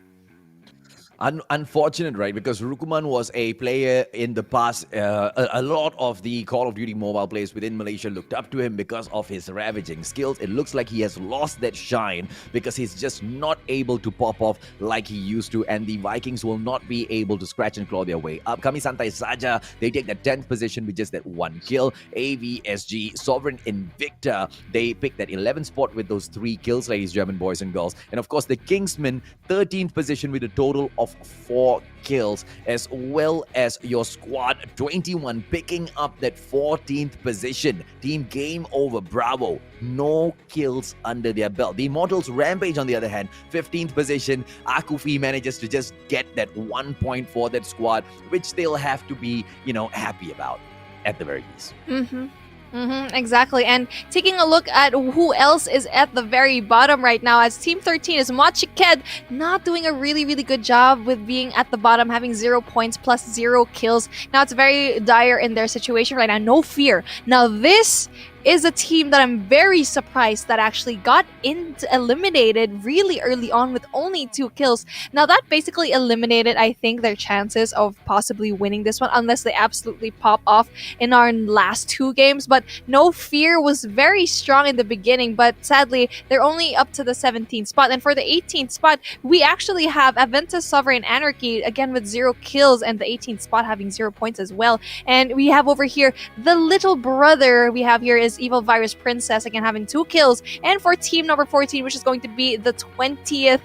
Unfortunate, right? Because Rukuman was a player in the past. A lot of the Call of Duty mobile players within Malaysia looked up to him because of his ravaging skills. It looks like he has lost that shine because he's just not able to pop off like he used to. And the Vikings will not be able to scratch and claw their way up. Kami Santai Saja, they take the 10th position with just that 1 kill. AVSG, Sovereign Invicta, they pick that 11th spot with those 3 kills, ladies, German boys and girls. And of course, the Kingsmen, 13th position with a total of 4 kills, as well as your squad 21 picking up that 14th position. Team Game Over Bravo, no kills under their belt. The Immortals Rampage, on the other hand, 15th position. Akufi manages to just get that 1 point for that squad, which they'll have to be, happy about at the very least. Exactly. And taking a look at who else is at the very bottom right now, as Team 13 is Machiked, not doing a really good job with being at the bottom, having 0 points plus 0 kills. Now it's very dire in their situation right now. No fear. Now this is a team that I'm very surprised that actually got eliminated really early on with only 2 kills. Now that basically eliminated, I think, their chances of possibly winning this one unless they absolutely pop off in our last 2 games. But No Fear was very strong in the beginning, but sadly they're only up to the 17th spot. And for the 18th spot, we actually have Aventus Sovereign Anarchy again with 0 kills and the 18th spot having 0 points as well. And we have over here the little brother we have here is Evil Virus Princess again having 2 kills. And for team number 14, which is going to be the 20th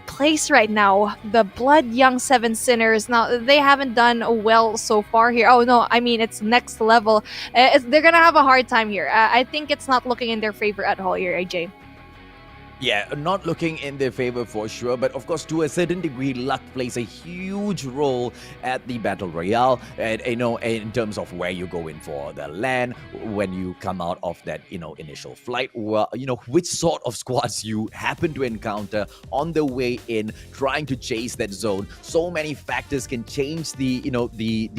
place right now, the Blood Young Seven Sinners. Now they haven't done well so far here. Oh no, I mean it's next level. They're gonna have a hard time here. I think it's not looking in their favor at all here, AJ. Yeah, not looking in their favor for sure, but of course, to a certain degree, luck plays a huge role at the Battle Royale, and in terms of where you go in for the land, when you come out of that, initial flight, well, which sort of squads you happen to encounter on the way in, trying to chase that zone. So many factors can change the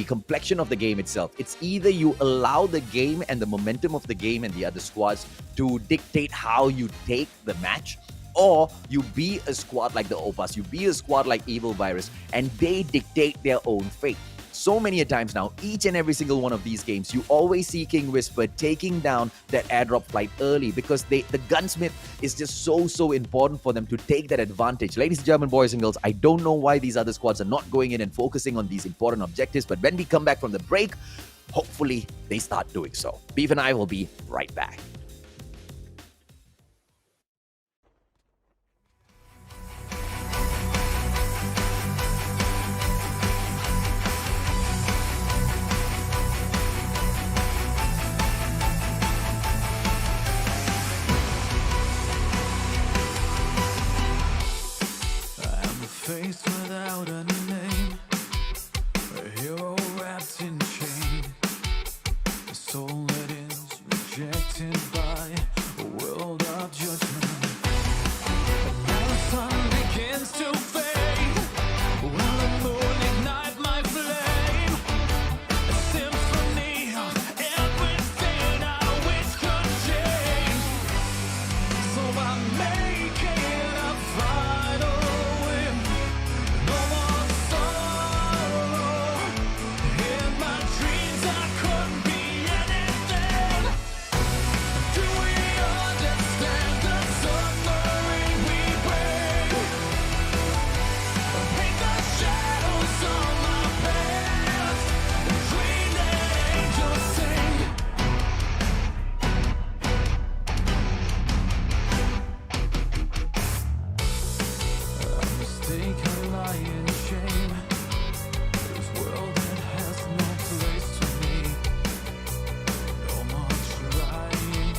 complexion of the game itself. It's either you allow the game and the momentum of the game and the other squads to dictate how you take the match, or you be a squad like the Opas, you be a squad like Evil Virus, and they dictate their own fate. So many a times now, each and every single one of these games, you always see King Whisper taking down that airdrop flight early because the gunsmith is just so important for them to take that advantage. Ladies and gentlemen, boys and girls, I don't know why these other squads are not going in and focusing on these important objectives, but when we come back from the break, hopefully they start doing so. Beef and I will be right back. Face without a name, a hero wrapped in chain, a soul that is rejected by a world of judgment. And now the sun begins to fade, will the moon ignite my flame? A symphony of everything I wish could change. So I'm making a final win. No more sorrow. In my dreams I couldn't be anything. Do we understand the suffering we bring? Paint the shadows on my past and dream that angels sing. A mistake, a lie, and shame. This world that has no place to me. No more trying,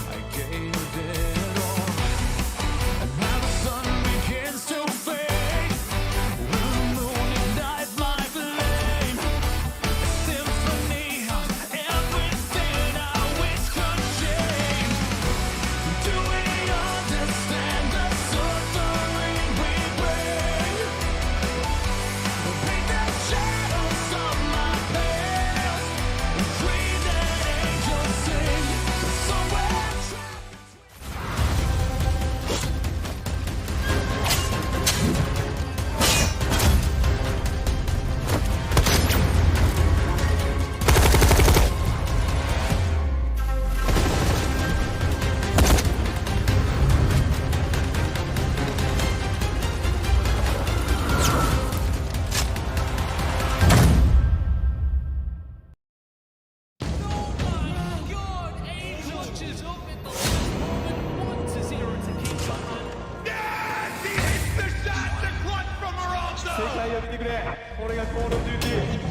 I gave it all. And now the sun begins to fade. Will the moon ignite my flame? A symphony of everything I wish could change. Do we understand the suffering we bring? Paint the shadows on my past and dream that angels sing. Somewhere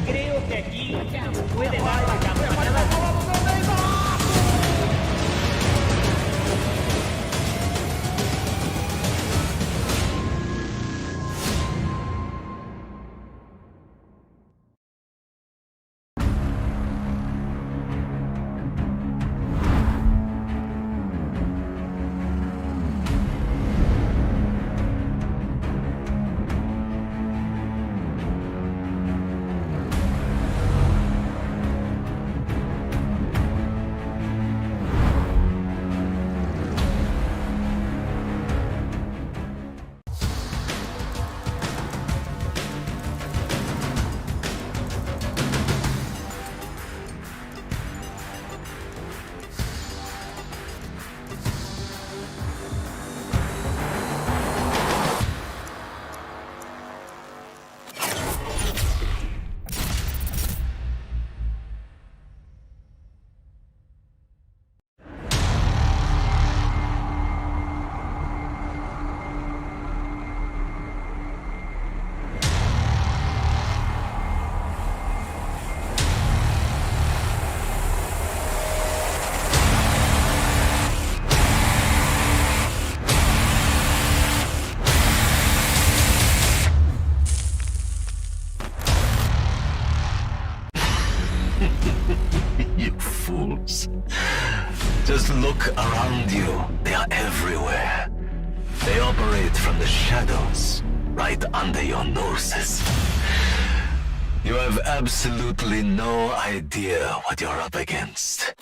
Creo que aquí puede dar la campanada. look around you, they are everywhere. They operate from the shadows, right under your noses. You have absolutely no idea what you're up against.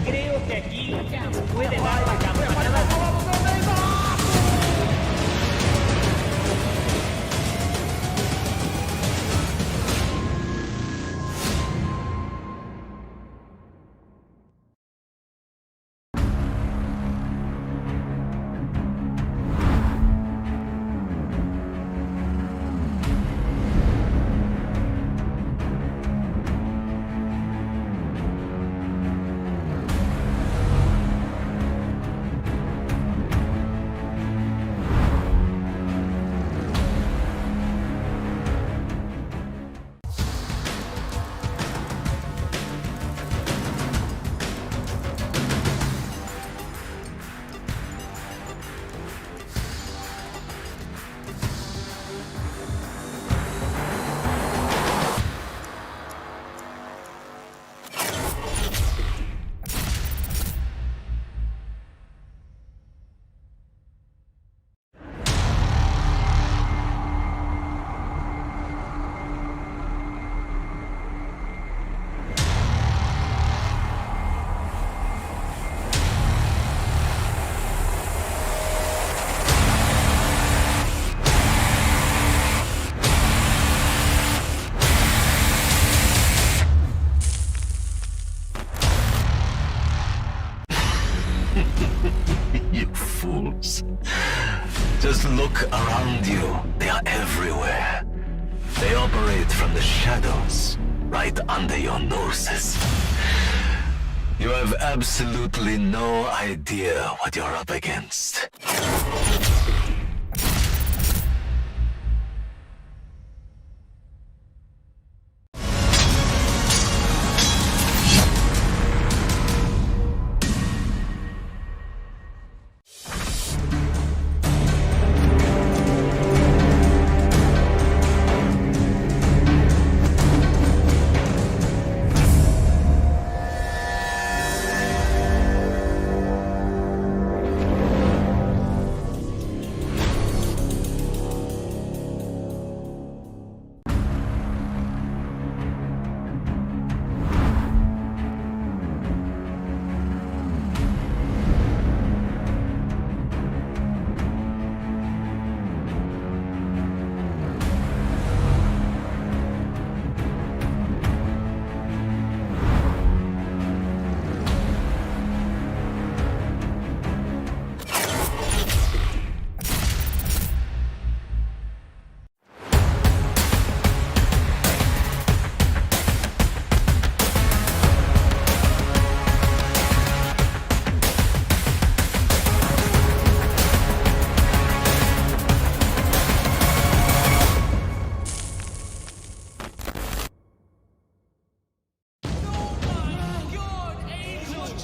Creo que aquí puede dar la campanada. You fools. Just look around you. They are everywhere. They operate from the shadows, right under your noses. You have absolutely no idea what you're up against.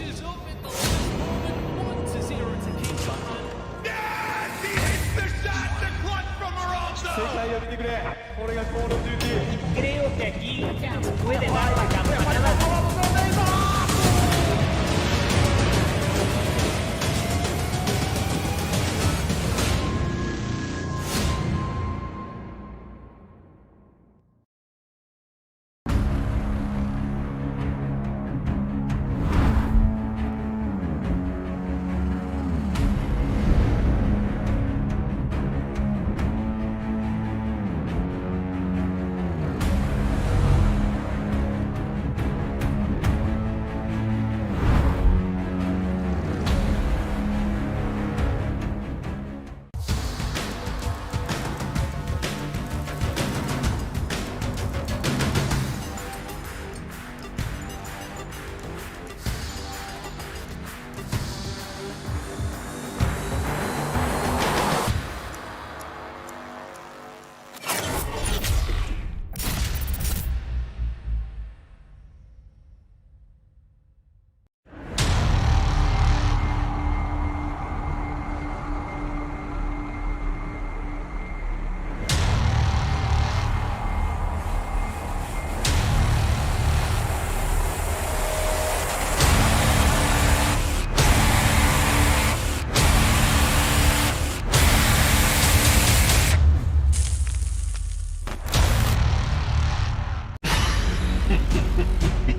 is up at the last moment. 1-0 to keep behind. 世界を見てくれこれがコールオブデューティー Creo que aquí puede dar la campanada.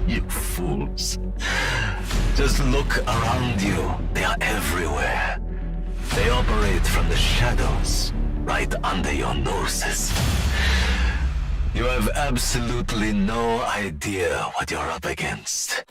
You fools. Just look around you. They are everywhere. They operate from the shadows, right under your noses. You have absolutely no idea what you're up against.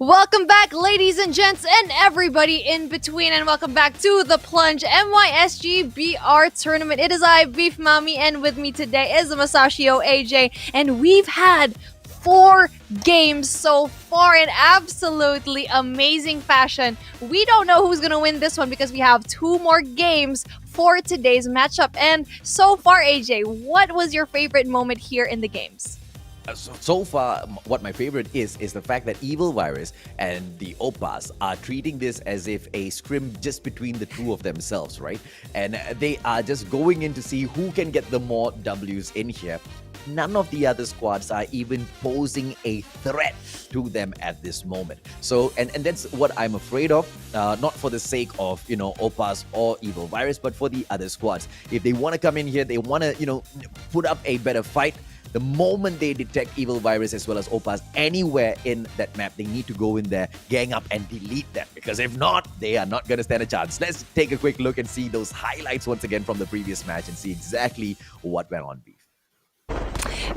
Welcome back, ladies and gents, and everybody in between, and welcome back to the Plunge MYSG BR tournament. It is I, Beef Mommy, and with me today is the Masashio AJ, and we've had 4 games so far in absolutely amazing fashion. We don't know who's gonna win this one because we have 2 more games for today's matchup. And so far, AJ, what was your favorite moment here in the games? So far, what my favorite is the fact that Evil Virus and the Oppas are treating this as if a scrim just between the two of themselves, right? And they are just going in to see who can get the more Ws in here. None of the other squads are even posing a threat to them at this moment. So, and that's what I'm afraid of, not for the sake of, Oppas or Evil Virus, but for the other squads. If they want to come in here, they want to, put up a better fight. The moment they detect Evil Virus as well as Oppas anywhere in that map, they need to go in there, gang up and delete them. Because if not, they are not going to stand a chance. Let's take a quick look and see those highlights once again from the previous match and see exactly what went on, Beef.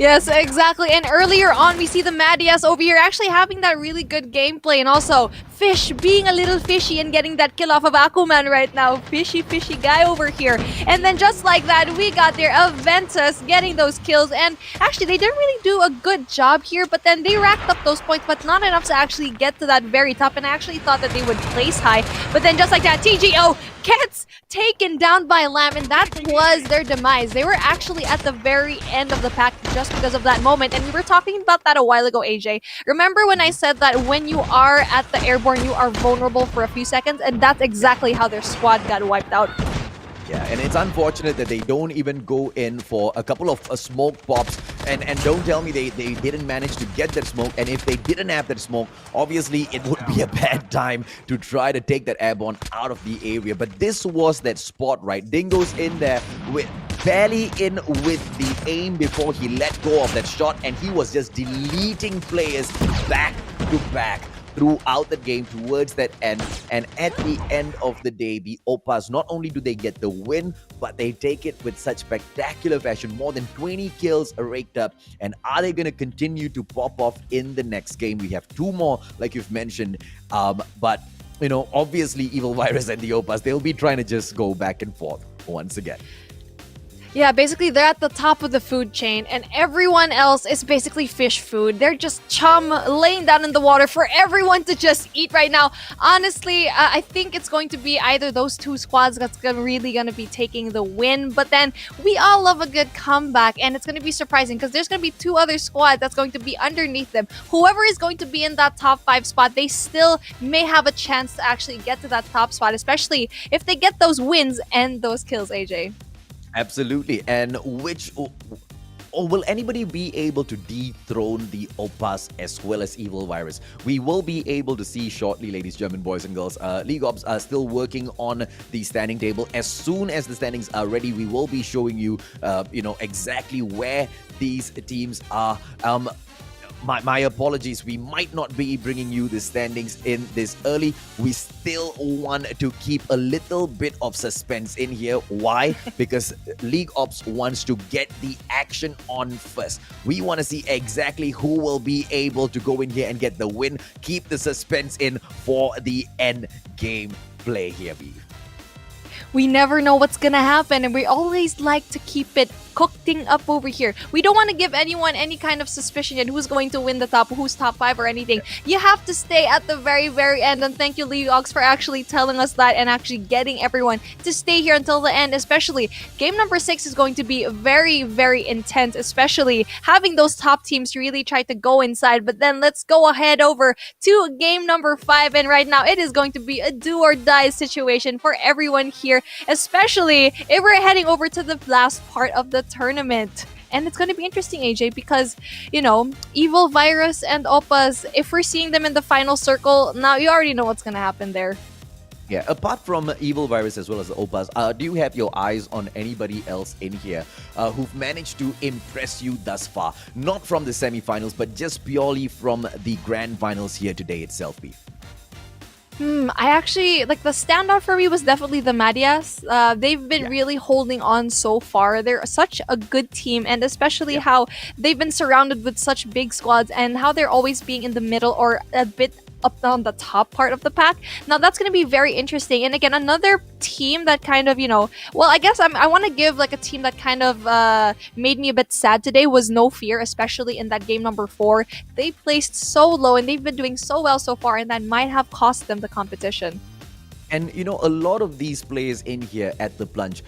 Yes, exactly. And earlier on, we see the Madias over here actually having that really good gameplay. And also, Fish being a little fishy and getting that kill off of Akuman right now. Fishy, fishy guy over here. And then just like that, we got there Aventus getting those kills. And actually, they didn't really do a good job here. But then they racked up those points, but not enough to actually get to that very top. And I actually thought that they would place high. But then just like that, TGO gets taken down by Lamb. And that was their demise. They were actually at the very end of the pack just because of that moment. And we were talking about that a while ago, AJ. Remember when I said that when you are at the airborne, you are vulnerable for a few seconds? And that's exactly how their squad got wiped out. Yeah, and it's unfortunate that they don't even go in for a couple of smoke pops. And don't tell me they didn't manage to get that smoke. And if they didn't have that smoke, obviously it would be a bad time to try to take that airborne out of the area. But this was that spot, right? Dingo's in there with barely in with the aim before he let go of that shot. And he was just deleting players back to back throughout the game towards that end. And at the end of the day, the Opas, not only do they get the win, but they take it with such spectacular fashion. More than 20 kills are raked up. And are they going to continue to pop off in the next game? We have two more, like you've mentioned. But, you know, obviously Evil Virus and the Opas, they'll be trying to just go back and forth once again. Yeah, basically they're at the top of the food chain and everyone else is basically fish food. They're just chum laying down in the water for everyone to just eat right now. Honestly, I think it's going to be either those two squads that's really going to be taking the win. But then we all love a good comeback and it's going to be surprising because there's going to be two other squads that's going to be underneath them. Whoever is going to be in that top 5 spot, they still may have a chance to actually get to that top spot, especially if they get those wins and those kills, AJ. Absolutely. And or will anybody be able to dethrone the Opas as well as Evil Virus? We will be able to see shortly, ladies, German boys and girls. League Ops are still working on the standing table. As soon as the standings are ready, we will be showing you, exactly where these teams are. My apologies, we might not be bringing you the standings in this early. We still want to keep a little bit of suspense in here. Why? Because League Ops wants to get the action on first. We want to see exactly who will be able to go in here and get the win. Keep the suspense in for the end game play here, Beef. We never know what's gonna happen and we always like to keep it cooking up over here. We don't want to give anyone any kind of suspicion yet who's going to win the top, who's top 5 or anything. You have to stay at the very, very end. And thank you, Leox, for actually telling us that and actually getting everyone to stay here until the end. Especially game number 6 is going to be very, very intense, especially having those top teams really try to go inside. But then let's go ahead over to game number 5. And right now it is going to be a do or die situation for everyone here, especially if we're heading over to the last part of the tournament. And it's going to be interesting, AJ, because, Evil Virus and Opas, if we're seeing them in the final circle, now you already know what's going to happen there. Yeah, apart from Evil Virus as well as the Opas, do you have your eyes on anybody else in here who've managed to impress you thus far? Not from the semifinals, but just purely from the grand finals here today itself, Beef. I actually, the standout for me was definitely the Madias. They've been really holding on so far. They're such a good team, and especially how they've been surrounded with such big squads and how they're always being in the middle or a bit up on the top part of the pack. Now that's going to be very interesting. And again, another team that kind of, I guess I want to give a team that kind of made me a bit sad today was No Fear, especially in that game number 4. They placed so low and they've been doing so well so far, and that might have cost them the competition. And a lot of these players in here at the Plunge,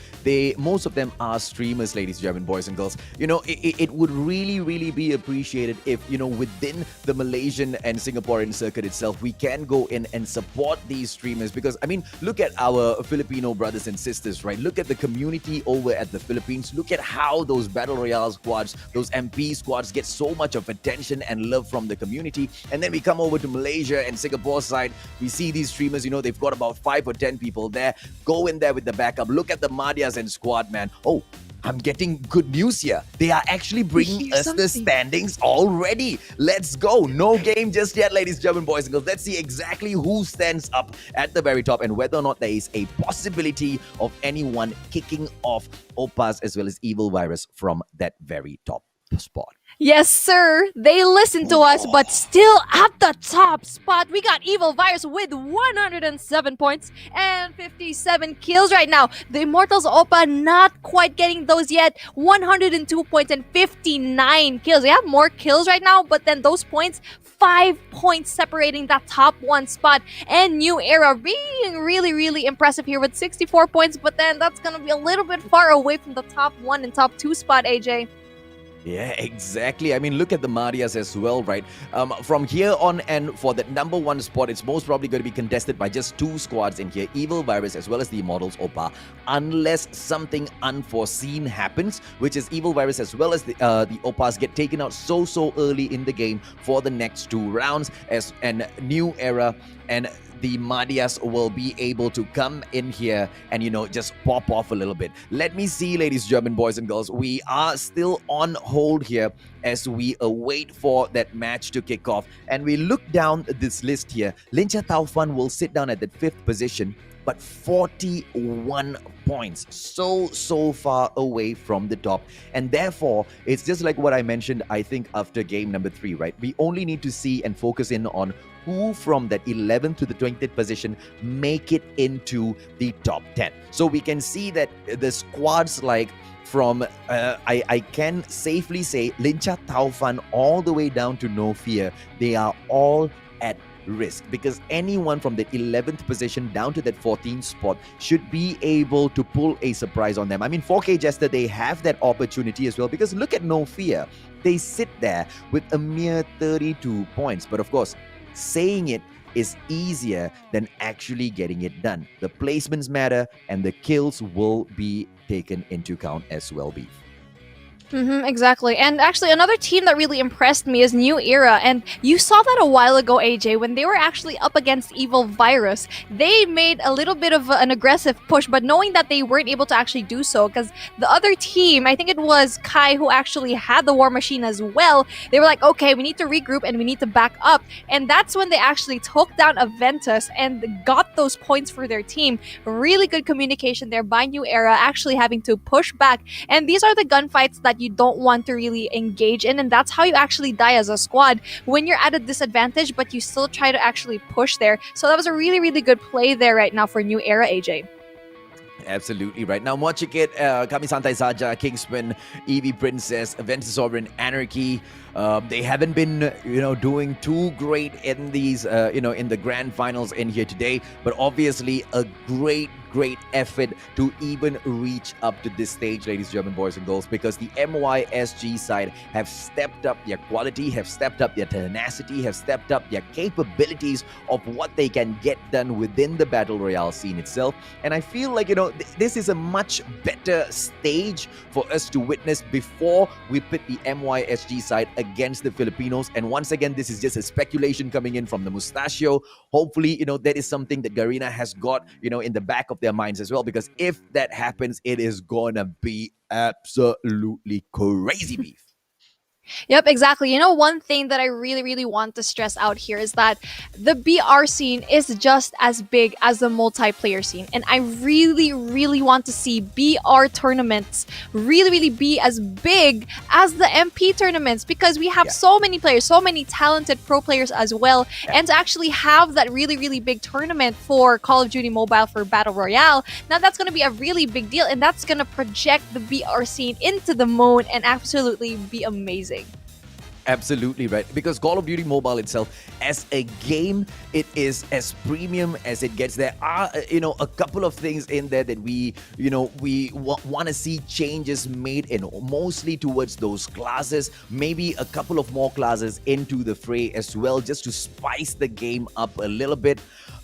most of them are streamers, ladies, German boys and girls. It would really, really be appreciated if, within the Malaysian and Singaporean circuit itself, we can go in and support these streamers. Because, look at our Filipino brothers and sisters, right? Look at the community over at the Philippines. Look at how those Battle Royale squads, those MP squads get so much of attention and love from the community. And then we come over to Malaysia and Singapore side, we see these streamers, they've got about 5 or 10 people there. Go in there with the backup. Look at the Madias and squad, man. Oh, I'm getting good news here. They are actually bringing us the standings already. Let's go. No game just yet, ladies, German boys and girls. Let's see exactly who stands up at the very top and whether or not there is a possibility of anyone kicking off Opas as well as Evil Virus from that very top spot. Yes, sir. They listen to us, but still at the top spot, we got Evil Virus with 107 points and 57 kills right now. The Immortals Oppa not quite getting those yet. 102 points and 59 kills. They have more kills right now, but then those points, 5 points separating that top one spot. And New Era being really, really impressive here with 64 points, but then that's going to be a little bit far away from the top one and top two spot, AJ. Yeah, exactly. I mean, look at the Marias as well, right? From here on, and for that number one spot, it's most probably going to be contested by just two squads in here, Evil Virus as well as the Immortals Oppa, unless something unforeseen happens, which is Evil Virus as well as the Oppas get taken out so early in the game for the next two rounds, as an New Era and the Marias will be able to come in here and, just pop off a little bit. Let me see, ladies, German boys and girls. We are still on hold here as we await for that match to kick off. And we look down this list here. Lincha Taufan will sit down at the 5th position, but 41 points. So far away from the top. And therefore, it's just like what I mentioned, I think, after game number 3, right? We only need to see and focus in on who from that 11th to the 20th position make it into the top 10. So we can see that the squads like from, I can safely say, Lincha Taufan all the way down to No Fear, they are all at risk, because anyone from the 11th position down to that 14th spot should be able to pull a surprise on them. I mean, 4K Jester, they have that opportunity as well, because look at No Fear. They sit there with a mere 32 points. But of course, saying it is easier than actually getting it done. The placements matter and the kills will be taken into account as well, Beef. Exactly. And actually, another team that really impressed me is New Era. And you saw that a while ago, AJ, when they were actually up against Evil Virus. They made a little bit of an aggressive push, but knowing that they weren't able to actually do so, because the other team, I think it was Kai who actually had the War Machine as well, they were like, okay, we need to regroup and we need to back up. And that's when they actually took down Aventus and got those points for their team. Really good communication there by New Era, actually having to push back. And these are the gunfights that you don't want to really engage in, and that's how you actually die as a squad, when you're at a disadvantage but you still try to actually push there. So that was a really, really good play there right now for New Era, AJ. Absolutely right. Now, Mochikit, Kami-Santai Saja, Kingsman, Eevee Princess, Aventus Sovereign, Anarchy, they haven't been, doing too great in these, in the grand finals in here today. But obviously, a great effort to even reach up to this stage, ladies, German boys and girls, because the MYSG side have stepped up their quality, have stepped up their tenacity, have stepped up their capabilities of what they can get done within the Battle Royale scene itself. And I feel like, this is a much better stage for us to witness before we pit the MYSG side against the Filipinos. And once again, this is just a speculation coming in from the Mustachio. Hopefully, that is something that Garena has got, in the back of their minds as well, because if that happens, it is gonna be absolutely crazy, Beef. Yep, exactly. One thing that I really, really want to stress out here is that the BR scene is just as big as the multiplayer scene. And I really, really want to see BR tournaments really, really be as big as the MP tournaments, because we have so many players, so many talented pro players as well. And to actually have that really, really big tournament for Call of Duty Mobile for Battle Royale, now that's going to be a really big deal. And that's going to project the BR scene into the moon and absolutely be amazing. Absolutely right, because Call of Duty Mobile itself, as a game, it is as premium as it gets. There are, a couple of things in there that we want to see changes made in, mostly towards those classes, maybe a couple of more classes into the fray as well, just to spice the game up a little bit.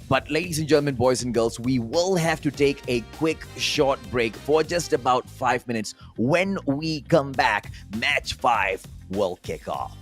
But ladies and gentlemen, boys and girls, we will have to take a quick short break for just about 5 minutes. When we come back, Match 5 will kick off.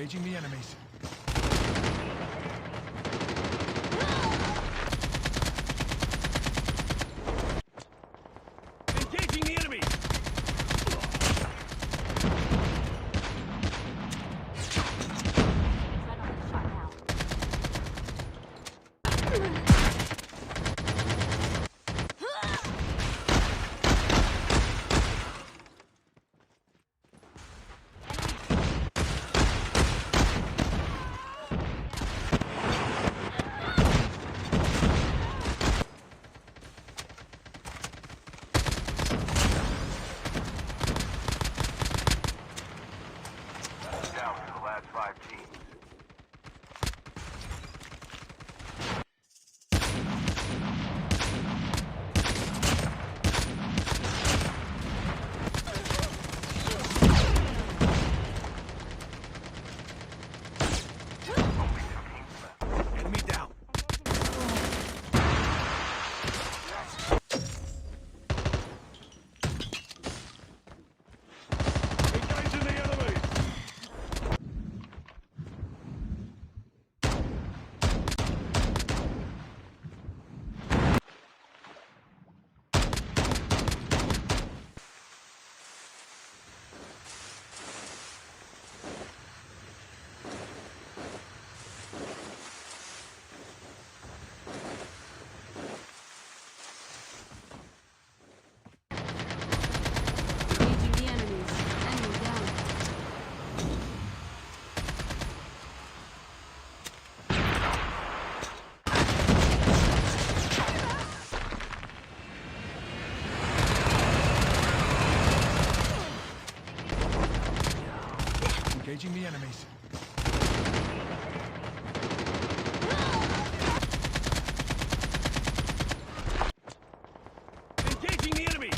Engaging the enemies. Engaging the enemy. Down to the last 5 teams. Enemy down. Engaging the enemy. Engaging the enemies. Enemy down. Engaging the enemies. Engaging the enemy.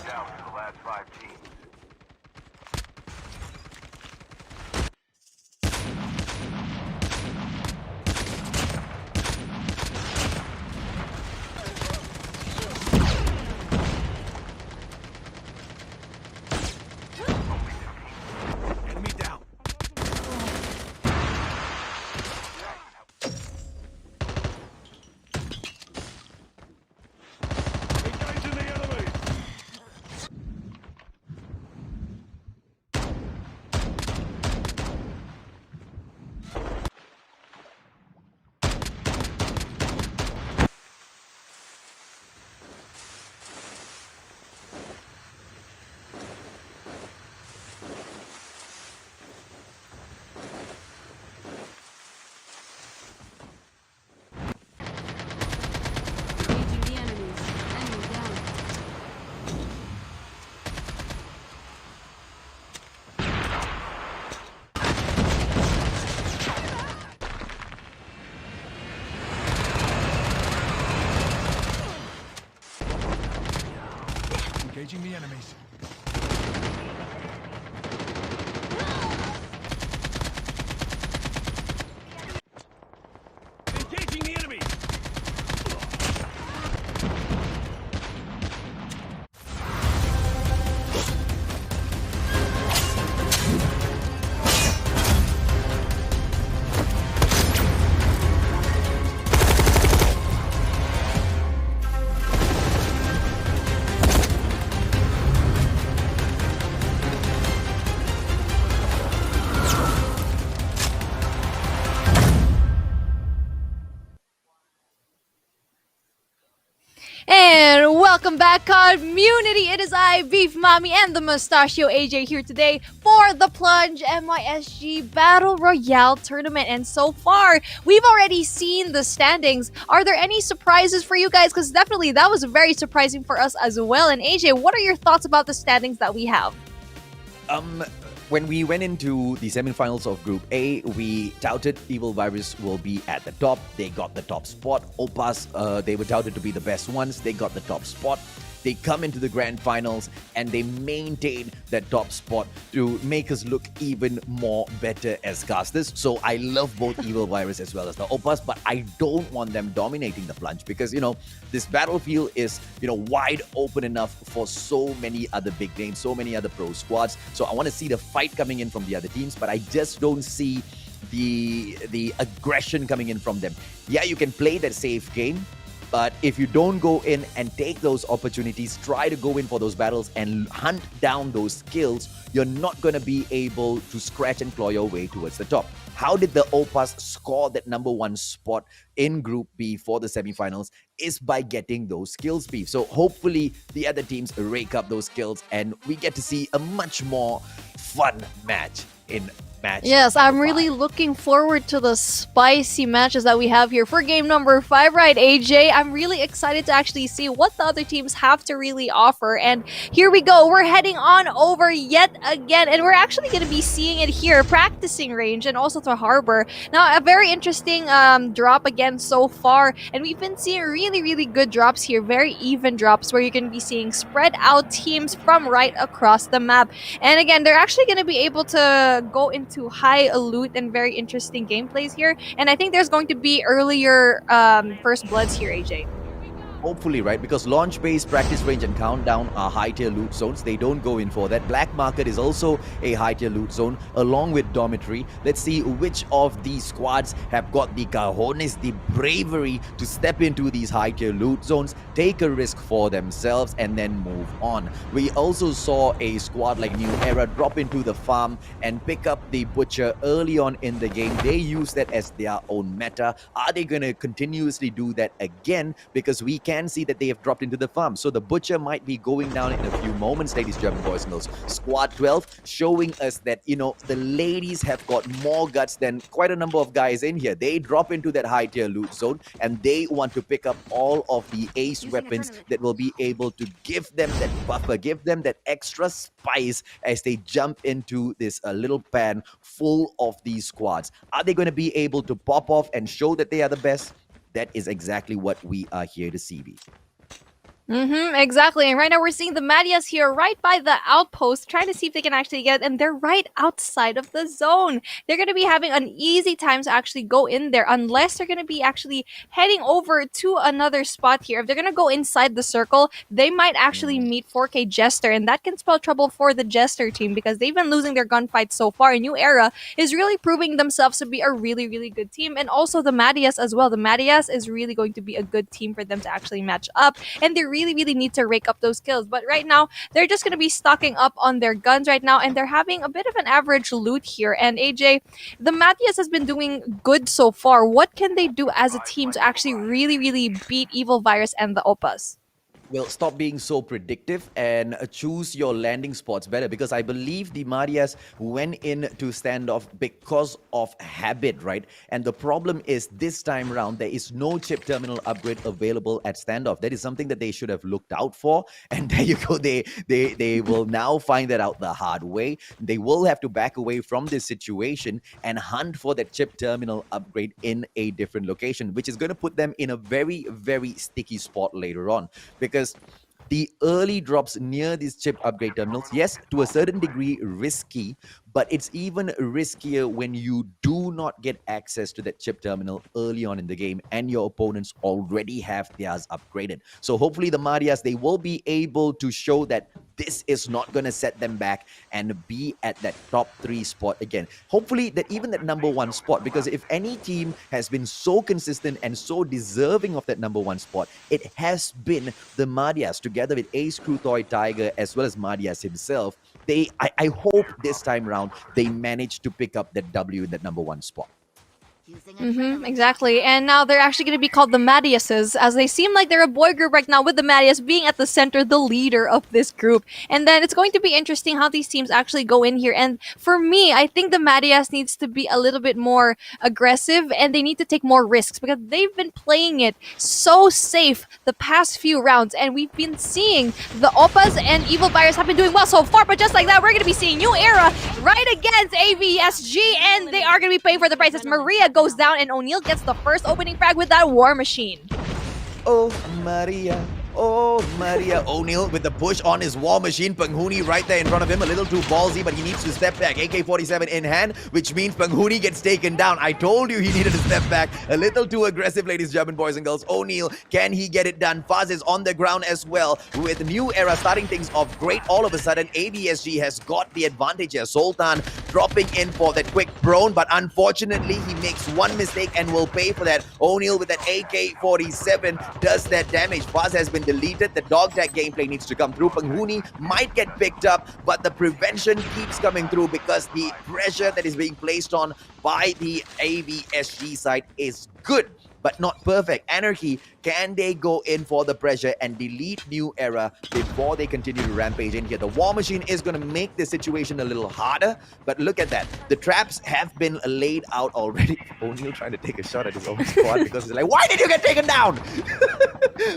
Down to the last 5 teams. Enemy down. Engaging the enemy. Engaging the enemies. Enemy down. Engaging the enemies. Engaging the enemy. And welcome back, community. It is I, Beef Mommy, and the Mustachio AJ here today for the Plunge MYSG Battle Royale Tournament. And so far, we've already seen the standings. Are there any surprises for you guys? Because definitely that was very surprising for us as well. And AJ, what are your thoughts about the standings that we have? When we went into the semifinals of Group A, we touted Evil Virus will be at the top. They got the top spot. Opas, they were touted to be the best ones. They got the top spot. They come into the grand finals and they maintain that top spot to make us look even more better as casters. So I love both Evil Virus as well as the Opas, but I don't want them dominating the Plunge because, this battlefield is, wide open enough for so many other big names, so many other pro squads. So I want to see the fight coming in from the other teams, but I just don't see the aggression coming in from them. Yeah, you can play that safe game, but if you don't go in and take those opportunities, try to go in for those battles and hunt down those kills, you're not going to be able to scratch and claw your way towards the top. How did the Opas score that number 1 spot in Group B for the semifinals? Is by getting those kills, beef. So hopefully the other teams rake up those kills and we get to see a much more fun match in match. Yes, I'm number really 5. looking forward to the spicy matches that we have here for game number 5, right, AJ? I'm really excited to actually see what the other teams have to really offer. And here we go. We're heading on over yet again, and we're actually going to be seeing it here, practicing range and also to harbor. Now, a very interesting drop again so far, and we've been seeing really, really good drops here, very even drops where you're going to be seeing spread out teams from right across the map. And again, they're actually going to be able to go into high loot and very interesting gameplays here. And I think there's going to be earlier first bloods here, AJ. Hopefully, right? Because launch base, practice range, and countdown are high tier loot zones. They don't go in for that. Black market is also a high tier loot zone along with dormitory. Let's see which of these squads have got the cojones, the bravery to step into these high tier loot zones, take a risk for themselves, and then move on. We also saw a squad like New Era drop into the farm and pick up the butcher early on in the game. They use that as their own meta. Are they going to continuously do that again? Because we can see that they have dropped into the farm. So the butcher might be going down in a few moments, ladies, German boys and girls. Squad 12 showing us that, the ladies have got more guts than quite a number of guys in here. They drop into that high tier loot zone and they want to pick up all of the ace weapons that will be able to give them that buffer, give them that extra spice as they jump into this little pan full of these squads. Are they going to be able to pop off and show that they are the best? That is exactly what we are here to see, B. Exactly. And right now we're seeing the Madias here right by the outpost, trying to see if they can actually get it. And they're right outside of the zone. They're going to be having an easy time to actually go in there unless they're going to be actually heading over to another spot here. If they're going to go inside the circle, they might actually meet 4K Jester. And that can spell trouble for the Jester team because they've been losing their gunfights so far. And New Era is really proving themselves to be a really, really good team. And also the Madias as well. The Madias is really going to be a good team for them to actually match up. And they really need to rake up those kills. But right now, they're just going to be stocking up on their guns right now, and they're having a bit of an average loot here. And AJ, the Matthias has been doing good so far. What can they do as a team to actually really beat Evil Virus and the Opas? Well, stop being so predictive and choose your landing spots better, because I believe the Marias went in to standoff because of habit, right? And the problem is this time around, there is no chip terminal upgrade available at standoff. That is something that they should have looked out for. And there you go. They will now find that out the hard way. They will have to back away from this situation and hunt for that chip terminal upgrade in a different location, which is going to put them in a very, very sticky spot later on. Because the early drops near these chip upgrade terminals, yes, to a certain degree risky, but it's even riskier when you do not get access to that chip terminal early on in the game and your opponents already have theirs upgraded. So hopefully the Marias, they will be able to show that this is not going to set them back and be at that top 3 spot again. Hopefully that even that number 1 spot, because if any team has been so consistent and so deserving of that number 1 spot, it has been the Marias, together with Ace Crew Toy Tiger as well as Marias himself. I hope this time around they manage to pick up that W in that number 1 spot. Exactly. And now they're actually going to be called the Madiuses, as they seem like they're a boy group right now, with the Madius being at the center, the leader of this group. And then it's going to be interesting how these teams actually go in here. And for me, I think the Madius needs to be a little bit more aggressive, and they need to take more risks, because they've been playing it so safe the past few rounds. And we've been seeing the Oppas and Evil Virus have been doing well so far. But just like that, we're going to be seeing New Era right against AVSG, and they are going to be paying for the price as Maria goes down and O'Neal gets the first opening frag with that War Machine. Oh, Maria. Oh, Maria. O'Neal with the push on his War Machine. Penghuni right there in front of him. A little too ballsy, but he needs to step back. AK-47 in hand, which means Penghuni gets taken down. I told you he needed to step back. A little too aggressive, ladies, German boys and girls. O'Neal, can he get it done? Faz is on the ground as well. With New Era starting things off great, all of a sudden, ABSG has got the advantage here. Sultan dropping in for that quick prone, but unfortunately, he makes one mistake and will pay for that. O'Neal with that AK-47 does that damage. Faz has been deleted. The dog tag gameplay needs to come through. Penghuni might get picked up, but the prevention keeps coming through because the pressure that is being placed on by the AVSG side is good, but not perfect. Anarchy, can they go in for the pressure and delete New Era before they continue to rampage in here? The War Machine is going to make the situation a little harder, but look at that. The traps have been laid out already. O'Neal trying to take a shot at his own squad because he's like, why did you get taken down?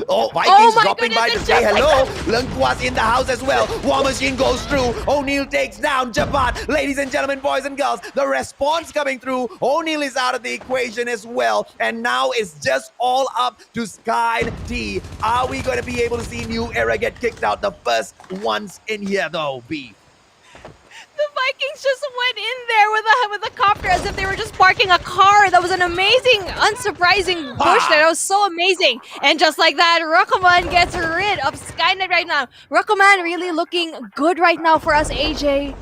Oh, Vikings dropping by to say hello. Lengquas in the house as well. War Machine goes through. O'Neal takes down Jabat. Ladies and gentlemen, boys and girls, the response coming through. O'Neal is out of the equation as well. And now it's just all up to Sky T. Are we going to be able to see New Era get kicked out the first ones in here though, B? The Vikings just went in there with a copter as if they were just parking a car. That was an amazing, unsurprising push there. That was so amazing. And just like that, Rokuman gets rid of Skynet right now. Rokuman really looking good right now for us, AJ.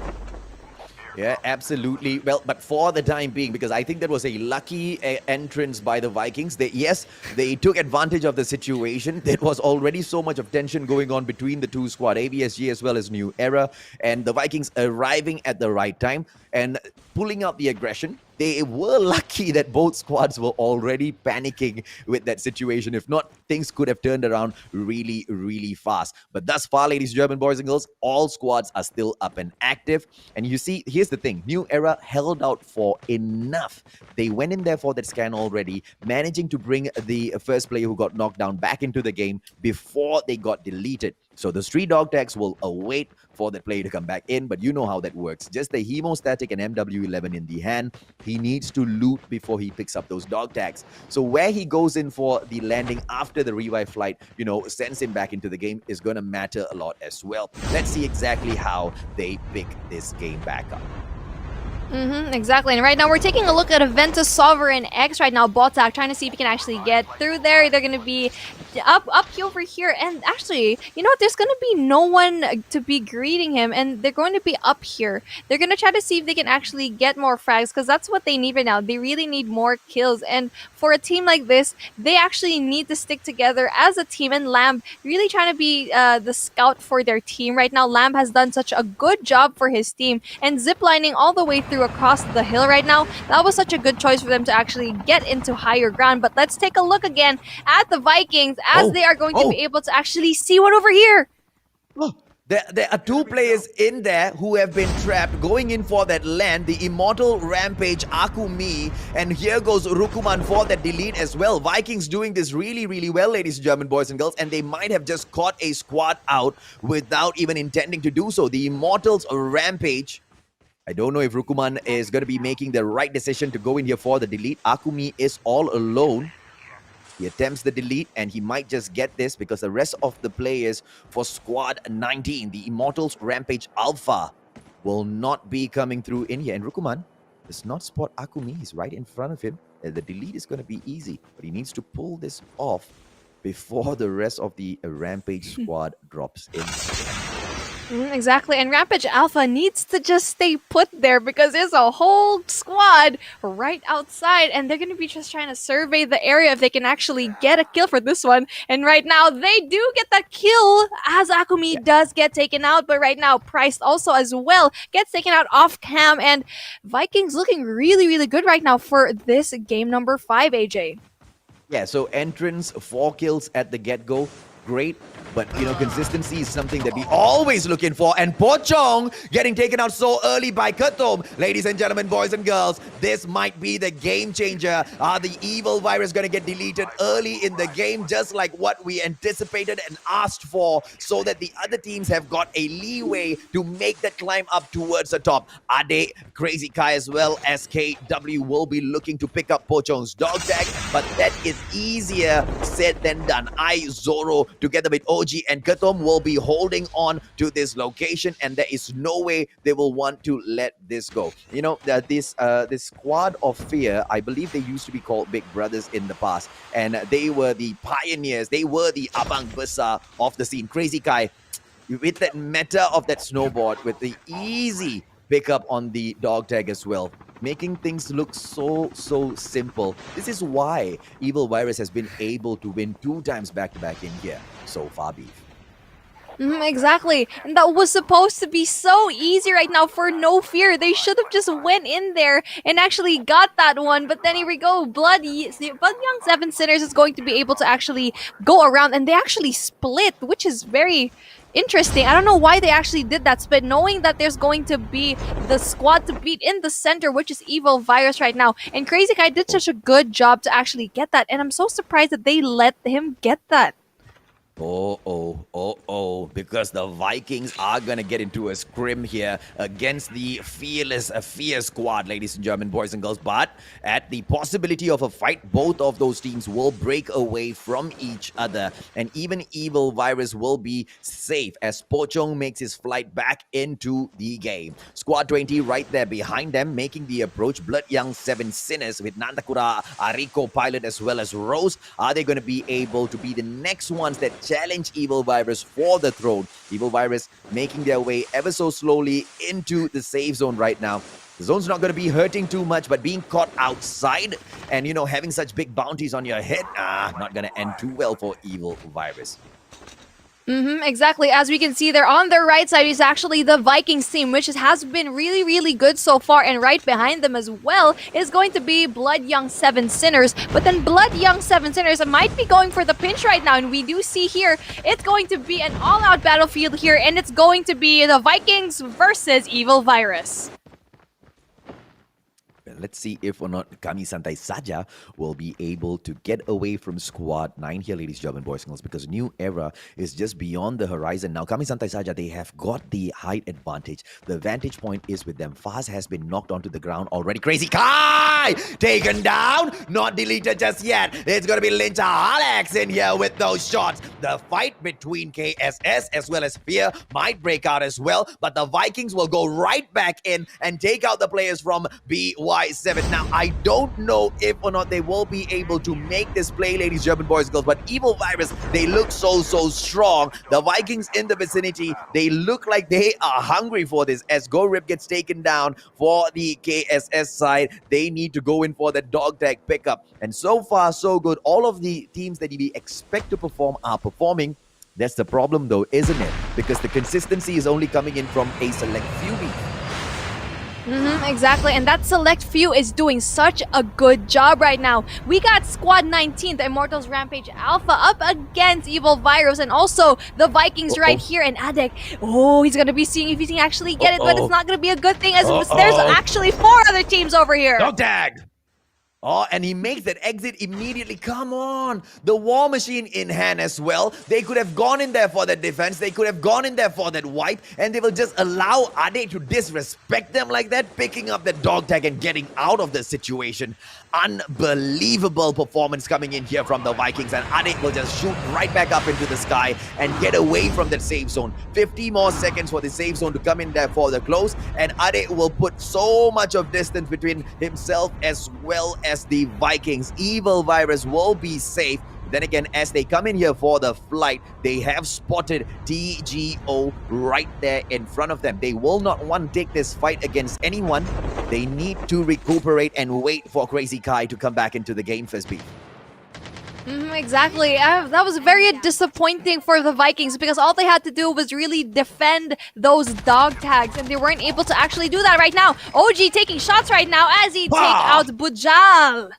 Yeah, absolutely. Well, but for the time being, because I think that was a lucky entrance by the Vikings. They took advantage of the situation. There was already so much of tension going on between the two squad, ABSG as well as New Era, and the Vikings arriving at the right time and pulling out the aggression. They were lucky that both squads were already panicking with that situation. If not, things could have turned around really, really fast. But thus far, ladies, German boys and girls, all squads are still up and active. And you see, here's the thing. New Era held out for enough. They went in there for that scan already, managing to bring the first player who got knocked down back into the game before they got deleted. So the street dog tags will await for the player to come back in, but you know how that works. Just the hemostatic and MW11 in the hand. He needs to loot before he picks up those dog tags. So where he goes in for the landing after the revive flight, sends him back into the game is going to matter a lot as well. Let's see exactly how they pick this game back up. Exactly. And right now we're taking a look at Aventus Sovereign X right now. Botak trying to see if he can actually get through there. They're going to be up over here. And actually, you know what? There's going to be no one to be greeting him. And they're going to be up here. They're going to try to see if they can actually get more frags, because that's what they need right now. They really need more kills. And for a team like this, they actually need to stick together as a team. And Lamb really trying to be the scout for their team right now. Lamb has done such a good job for his team. And ziplining all the way through across the hill right now, that was such a good choice for them to actually get into higher ground. But let's take a look again at the Vikings as they are going to be able to actually see one over here. There are two players in there who have been trapped, going in for that land. The Immortal Rampage, Akumi, and here goes Rukuman for that delete as well. Vikings doing this really, really well, ladies and German boys and girls, and they might have just caught a squad out without even intending to do so. The Immortals Rampage, I don't know if Rukuman is going to be making the right decision to go in here for the delete. Akumi is all alone. He attempts the delete, and he might just get this because the rest of the players for Squad 19, the Immortals Rampage Alpha, will not be coming through in here. And Rukuman does not spot Akumi. He's right in front of him. The delete is going to be easy, but he needs to pull this off before the rest of the Rampage squad drops in. Exactly, and Rampage Alpha needs to just stay put there because there's a whole squad right outside, and they're going to be just trying to survey the area if they can actually get a kill for this one. And right now, they do get that kill as Akumi does get taken out, but right now, Price also as well gets taken out off cam, and Vikings looking really, really good right now for this game number 5, AJ. Yeah, so entrance, 4 kills at the get-go, great. But, consistency is something that we always looking for. And Pochong getting taken out so early by Katom. Ladies and gentlemen, boys and girls, this might be the game changer. Are the evil virus going to get deleted early in the game, just like what we anticipated and asked for, so that the other teams have got a leeway to make the climb up towards the top? Ade, Crazy Kai, as well as KW will be looking to pick up Pochong's dog tag, but that is easier said than done. Zoro, together with OG and Katom, will be holding on to this location, and there is no way they will want to let this go. This squad of fear, I believe they used to be called Big Brothers in the past, and they were the pioneers. They were the abang besar of the scene. Crazy Kai, with that meta of that snowboard, with the easy pickup on the dog tag as well, making things look so simple. This is why Evil Virus has been able to win 2 times back-to-back in here so far, Beef. Exactly, and that was supposed to be so easy right now for No Fear. They should have just went in there and actually got that one, but then here we go. Blood Young 7 Sinners is going to be able to actually go around, and they actually split, which is very interesting. I don't know why they actually did that split, knowing that there's going to be the squad to beat in the center, which is Evil Virus right now. And Crazy Guy did such a good job to actually get that, and I'm so surprised that they let him get that. Because the Vikings are going to get into a scrim here against the fearless Fear squad, ladies and gentlemen, boys and girls. But at the possibility of a fight, both of those teams will break away from each other, and even Evil Virus will be safe as Pochong makes his flight back into the game. Squad 20 right there behind them, making the approach. Blood Young 7 Sinners with Nandakura, Ariko Pilot, as well as Rose. Are they going to be able to be the next ones that challenge Evil Virus for the throne? Evil Virus making their way ever so slowly into the safe zone right now. The zone's not going to be hurting too much, but being caught outside and, having such big bounties on your head, not going to end too well for Evil Virus. Exactly. As we can see there on their right side is actually the Vikings team, which has been really, really good so far. And right behind them as well is going to be Blood Young 7 Sinners. But then Blood Young 7 Sinners might be going for the pinch right now. And we do see here, it's going to be an all-out battlefield here. And it's going to be the Vikings versus Evil Virus. Let's see if or not Kami Santai Saja will be able to get away from Squad 9 here, ladies and gentlemen, boys and girls, because New Era is just beyond the horizon. Now, Kami Santai Saja, they have got the height advantage. The vantage point is with them. Faz has been knocked onto the ground already. Crazy Kai! Taken down! Not deleted just yet. It's going to be Lincha Alex in here with those shots. The fight between KSS as well as Fear might break out as well, but the Vikings will go right back in and take out the players from BY7. Now, I don't know if or not they will be able to make this play, ladies, German boys and girls, but Evil Virus, they look so strong. The Vikings in the vicinity, they look like they are hungry for this. As Go Rip gets taken down for the KSS side, they need to go in for the dog tag pickup. And so far, so good. All of the teams that we expect to perform are performing. That's the problem, though, isn't it? Because the consistency is only coming in from a select few. Exactly, and that select few is doing such a good job right now. We got Squad 19, the Immortals Rampage Alpha, up against Evil Virus, and also the Vikings right here. And Adek, he's going to be seeing if he can actually get it, but it's not going to be a good thing as there's actually 4 other teams over here. Dog tag! And he makes that exit immediately. Come on. The War Machine in hand as well. They could have gone in there for that defense. They could have gone in there for that wipe. And they will just allow Ade to disrespect them like that, picking up the dog tag and getting out of the situation. Unbelievable performance coming in here from the Vikings. And Ade will just shoot right back up into the sky and get away from that safe zone. 50 more seconds for the safe zone to come in there for the close. And Ade will put so much of distance between himself as well as the Vikings. Evil Virus will be safe Then again, as they come in here for the flight, they have spotted TGO right there in front of them. They will not want to take this fight against anyone. They need to recuperate and wait for Crazy Kai to come back into the game, Fizby. Exactly. That was very disappointing for the Vikings because all they had to do was really defend those dog tags, and they weren't able to actually do that right now. OG taking shots right now as he take out Bujal.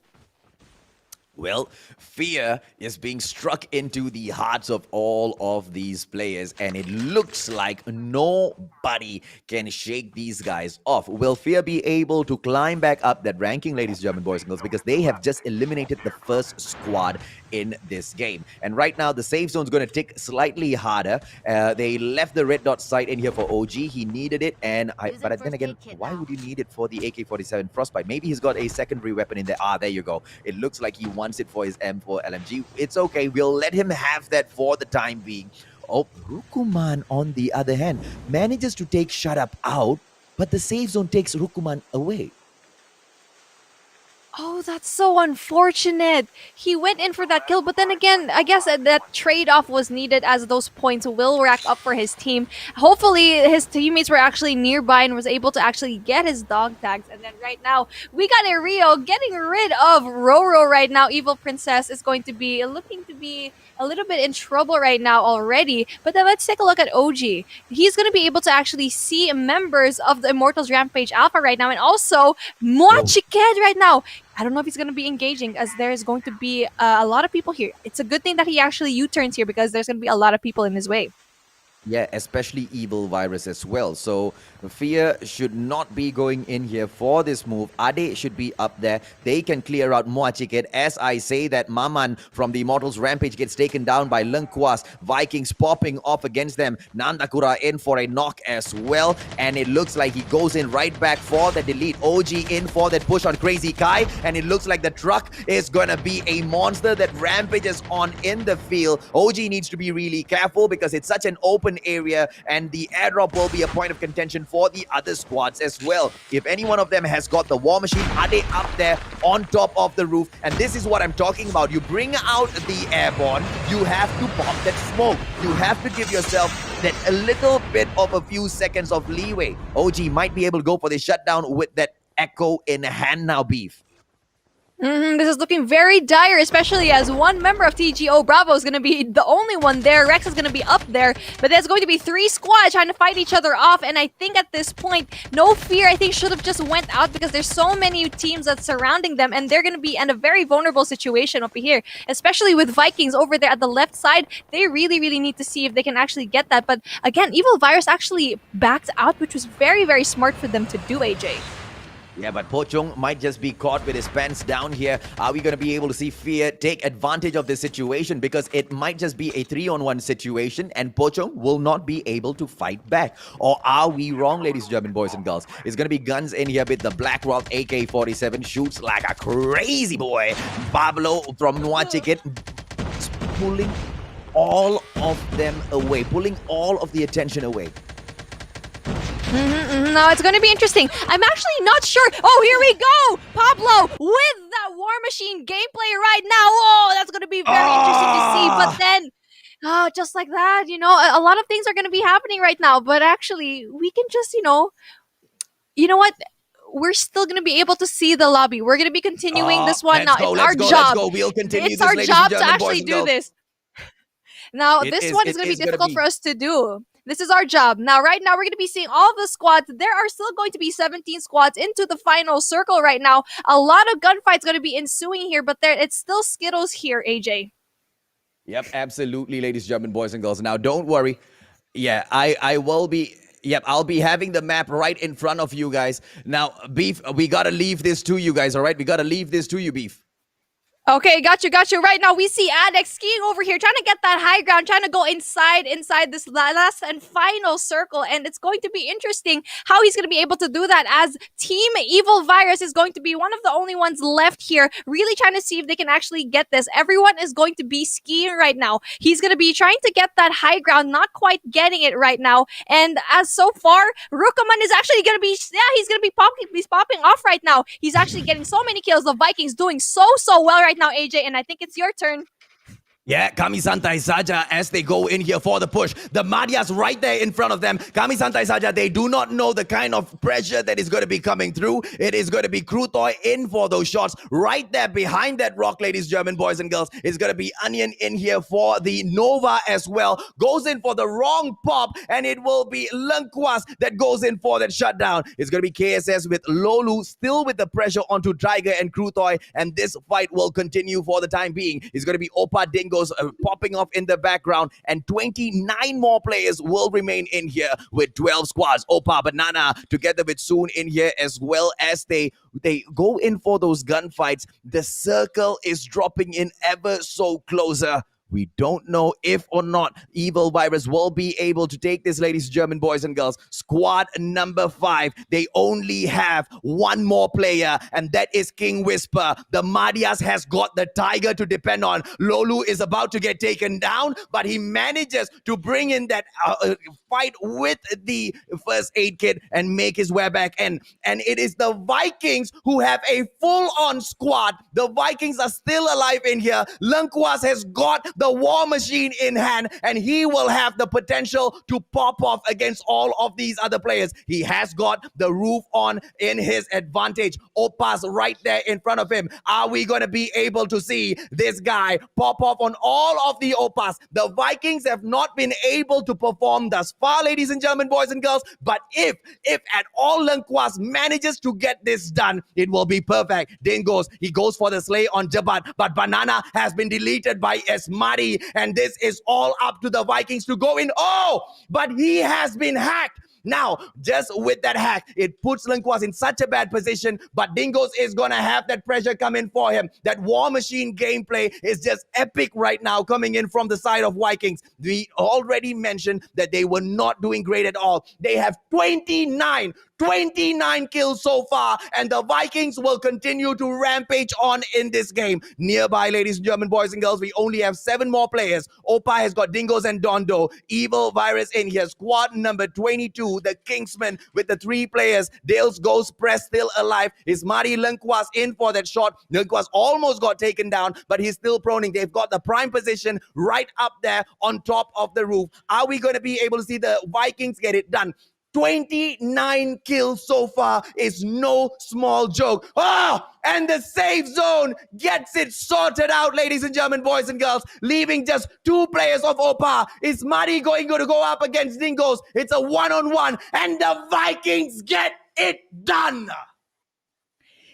Well, fear is being struck into the hearts of all of these players, and it looks like nobody can shake these guys off. Will fear be able to climb back up that ranking, ladies and gentlemen, boys and girls, because they have just eliminated the first squad in this game. And right now, the safe zone is going to tick slightly harder. They left the red dot sight in here for OG. He needed it, but then again, why would you need it for the AK-47 Frostbite? Maybe he's got a secondary weapon in there. There you go. It looks like he wants it for his M4 LMG. It's okay. We'll let him have that for the time being. Oh, Rukuman, on the other hand, manages to take Shut Up out, but the safe zone takes Rukuman away. Oh, that's so unfortunate. He went in for that kill, but then again, I guess that trade-off was needed as those points will rack up for his team. Hopefully, his teammates were actually nearby and was able to actually get his dog tags. And then right now, we got a Rio getting rid of Roro right now. Evil Princess is going to be looking to be a little bit in trouble right now already. But then let's take a look at OG. He's going to be able to actually see members of the Immortals Rampage Alpha right now, and also Moachiked right now. I don't know if he's going to be engaging, as there's going to be a lot of people here. It's a good thing that he actually U-turns here because there's going to be a lot of people in his way. Yeah, especially Evil Virus as well. So Fear should not be going in here for this move. Ade should be up there. They can clear out Moachiked. As I say that, Maman from the Immortals Rampage gets taken down by Lengquas. Vikings popping off against them. Nandakura in for a knock as well. And it looks like he goes in right back for the delete. OG in for that push on Crazy Kai. And it looks like the truck is going to be a monster that rampages on in the field. OG needs to be really careful because it's such an open area, and the airdrop will be a point of contention for the other squads as well. If any one of them has got the war machine, Ade up there on top of the roof, and this is what I'm talking about. You bring out the airborne, you have to pop that smoke. You have to give yourself that a little bit of a few seconds of leeway. OG might be able to go for the shutdown with that echo in hand now, Beef. This is looking very dire, especially as one member of TGO Bravo is going to be the only one there. Rex is going to be up there, but there's going to be 3 squads trying to fight each other off, and I think at this point, No Fear, I think, should have just went out because there's so many teams that's surrounding them, and they're going to be in a very vulnerable situation over here, especially with Vikings over there at the left side. They really, really need to see if they can actually get that, but again, Evil Virus actually backed out, which was very, very smart for them to do, AJ. Yeah, but Pochong might just be caught with his pants down here. Are we going to be able to see Fear take advantage of this situation? Because it might just be a 3-on-1 situation and Pochong will not be able to fight back. Or are we wrong, ladies and gentlemen, boys and girls? It's going to be guns in here with the BlackRock AK-47. Shoots like a crazy boy. Pablo from Noachikit pulling all of them away. Pulling all of the attention away. No, it's going to be interesting. I'm actually not sure. Oh, here we go. Pablo with that War Machine gameplay right now. Oh, that's going to be very interesting to see. But then, just like that, you know, a lot of things are going to be happening right now. But actually, we can just, you know what? We're still going to be able to see the lobby. We're going to be continuing this one now. It's our job. We'll continue it's this, our ladies job and to gentlemen, actually boys and do girls. this. Now, this one is going to be difficult for us to do. This is our job. Now, right now, we're going to be seeing all the squads. There are still going to be 17 squads into the final circle right now. A lot of gunfights going to be ensuing here, but it's still Skittles here, AJ. Yep, absolutely, ladies and gentlemen, boys and girls. Now, don't worry. Yeah, I will be... Yep, I'll be having the map right in front of you guys. Now, Beef, we got to leave this to you guys, all right? We got to leave this to you, Beef. Okay, got you. Right now, we see Adex skiing over here, trying to get that high ground, trying to go inside this last and final circle. And it's going to be interesting how he's going to be able to do that, as Team Evil Virus is going to be one of the only ones left here, really trying to see if they can actually get this. Everyone is going to be skiing right now. He's going to be trying to get that high ground, not quite getting it right now. And as so far, Rukaman is actually going to be, he's going to be popping off right now. He's actually getting so many kills. The Vikings doing so well right now, AJ, and I think it's your turn. Yeah, Kami-santai Saja as they go in here for the push. The Madhyas right there in front of them. Kami-santai Saja, they do not know the kind of pressure that is going to be coming through. It is going to be Krutoy in for those shots. Right there behind that rock, ladies, German boys and girls, is going to be Onion in here for the Nova as well. Goes in for the wrong pop, and it will be Lengkwas that goes in for that shutdown. It's going to be KSS with Lolu still with the pressure onto Tiger and Krutoy, and this fight will continue for the time being. It's going to be Opa Dingo popping off in the background, and 29 more players will remain in here with 12 squads. Opa Banana together with Soon in here, as well as they go in for those gunfights. The circle is dropping in ever so closer. We don't know if or not Evil Virus will be able to take this, ladies, German boys and girls. Squad number 5. They only have one more player, and that is King Whisper. The Madhyas has got the Tiger to depend on. Lolu is about to get taken down, but he manages to bring in that fight with the first aid kit and make his way back in. And it is the Vikings who have a full-on squad. The Vikings are still alive in here. Lengkwas has got the war machine in hand, and he will have the potential to pop off against all of these other players. He has got the roof on in his advantage. Opa's right there in front of him. Are we going to be able to see this guy pop off on all of the Opas? The Vikings have not been able to perform thus far, ladies and gentlemen, boys and girls, but if at all Lengkwas manages to get this done, it will be perfect. Dingos, he goes for the slay on Jabat, but Banana has been deleted by Esmari, and this is all up to the Vikings to go in. Oh, but he has been hacked. Now, just with that hack, it puts Lengkwas in such a bad position, but Dingos is going to have that pressure come in for him. That War Machine gameplay is just epic right now coming in from the side of Vikings. We already mentioned that they were not doing great at all. They have 29 kills so far, and the Vikings will continue to rampage on in this game. Nearby, ladies and German boys and girls, we only have 7 more players. Opa has got Dingos and Dondo. Evil Virus in here. Squad number 22, the Kingsman with the 3 players. Dale's Ghost Press still alive. Is Mari Lengkwas in for that shot? Lengkwas almost got taken down, but he's still proning. They've got the prime position right up there on top of the roof. Are we going to be able to see the Vikings get it done? 29 kills so far is no small joke. And the safe zone gets it sorted out, ladies and German boys and girls, leaving just 2 players of Opa. Is Mari going to go up against Dingos? It's a one-on-one, and the Vikings get it done.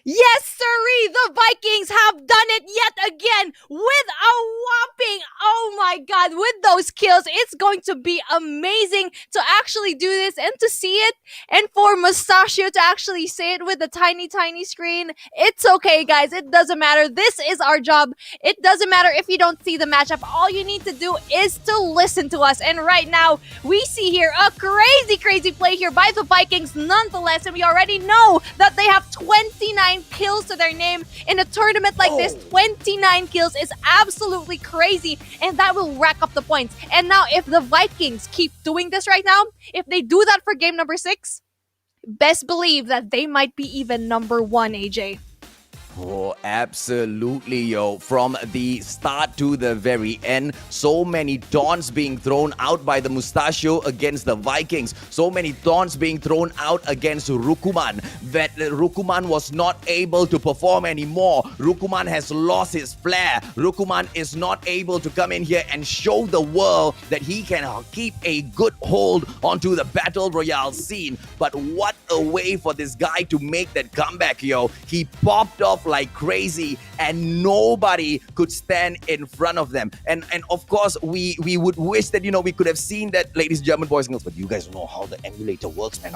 Yes, sirree! The Vikings have done it yet again with a whopping, oh my god, with those kills. It's going to be amazing to actually do this and to see it. And for Mustachio to actually say it with a tiny, tiny screen. It's okay, guys. It doesn't matter. This is our job. It doesn't matter if you don't see the matchup. All you need to do is to listen to us. And right now, we see here a crazy, crazy play here by the Vikings nonetheless. And we already know that they have 29 kills to their name in a tournament like this. 29 kills is absolutely crazy, and that will rack up the points. And now if the Vikings keep doing this right now, if they do that for game number 6, best believe that they might be even number 1, AJ. Oh, absolutely, yo. From the start to the very end, so many taunts being thrown out by the Mustachio against the Vikings. So many taunts being thrown out against Rukuman. That Rukuman was not able to perform anymore. Rukuman has lost his flair. Rukuman is not able to come in here and show the world that he can keep a good hold onto the Battle Royale scene. But what a way for this guy to make that comeback, yo. He popped off like crazy, and nobody could stand in front of them. And of course, we would wish that, we could have seen that, ladies and German boys and girls, but you guys know how the emulator works, man.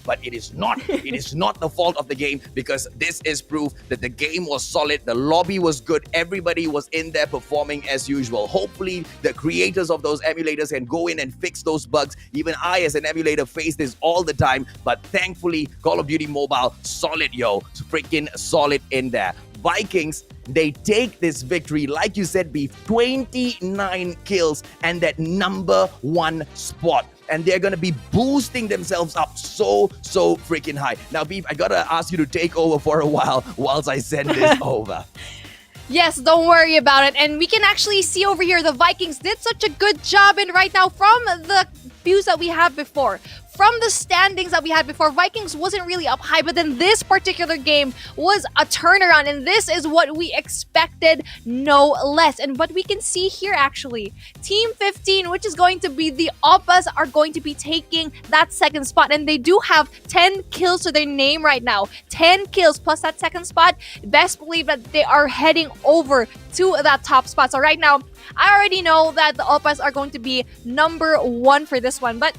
But it is not. It is not the fault of the game, because this is proof that the game was solid, the lobby was good, everybody was in there performing as usual. Hopefully, the creators of those emulators can go in and fix those bugs. Even I, as an emulator, face this all the time, but thankfully, Call of Duty Mobile, solid, yo. It's freaking solid in there. Vikings, they take this victory, like you said, Beef, 29 kills and that number 1 spot. And they're going to be boosting themselves up so freaking high. Now, Beef, I got to ask you to take over for a while whilst I send this over. Yes, don't worry about it. And we can actually see over here the Vikings did such a good job. And right now, from the views that we had before, from the standings that we had before, Vikings wasn't really up high, but then this particular game was a turnaround, and this is what we expected, no less. And what we can see here, actually, Team 15, which is going to be the Oppas, are going to be taking that second spot, and they do have 10 kills to their name right now. 10 kills plus that second spot. Best believe that they are heading over to that top spot. So right now, I already know that the Oppas are going to be number 1 for this one, but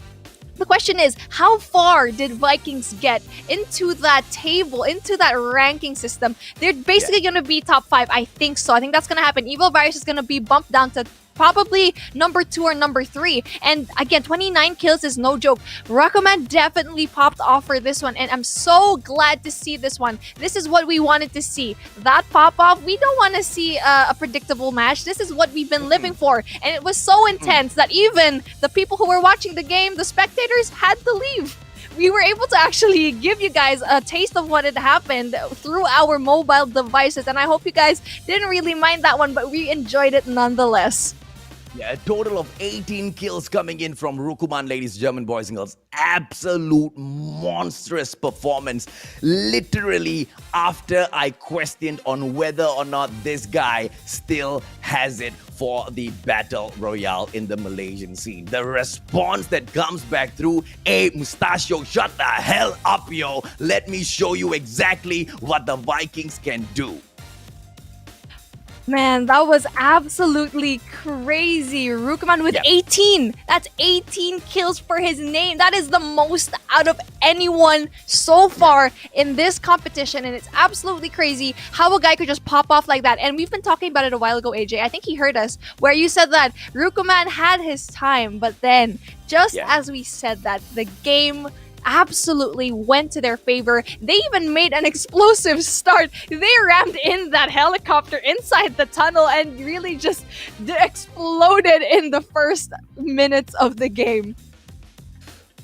the question is, how far did Vikings get into that table, into that ranking system? They're basically going to be top 5. I think so. I think that's going to happen. Evil Virus is going to be bumped down to probably number 2 or number 3. And again, 29 kills is no joke. Rocketman definitely popped off for this one, and I'm so glad to see this one. This is what we wanted to see. That pop-off, we don't want to see a predictable match. This is what we've been living for. And it was so intense that even the people who were watching the game, the spectators, had to leave. We were able to actually give you guys a taste of what had happened through our mobile devices. And I hope you guys didn't really mind that one, but we enjoyed it nonetheless. Yeah, a total of 18 kills coming in from Rukuman, ladies, German boys and girls. Absolute monstrous performance. Literally, after I questioned on whether or not this guy still has it for the Battle Royale in the Malaysian scene. The response that comes back through, hey, Mustachio, shut the hell up, yo. Let me show you exactly what the Vikings can do. Man, that was absolutely crazy. Rukuman with 18. That's 18 kills for his name. That is the most out of anyone so far in this competition. And it's absolutely crazy how a guy could just pop off like that. And we've been talking about it a while ago, AJ. I think he heard us, where you said that Rukuman had his time. But then, just as we said that, the game absolutely went to their favor. They even made an explosive start. They rammed in that helicopter inside the tunnel and really just exploded in the first minutes of the game.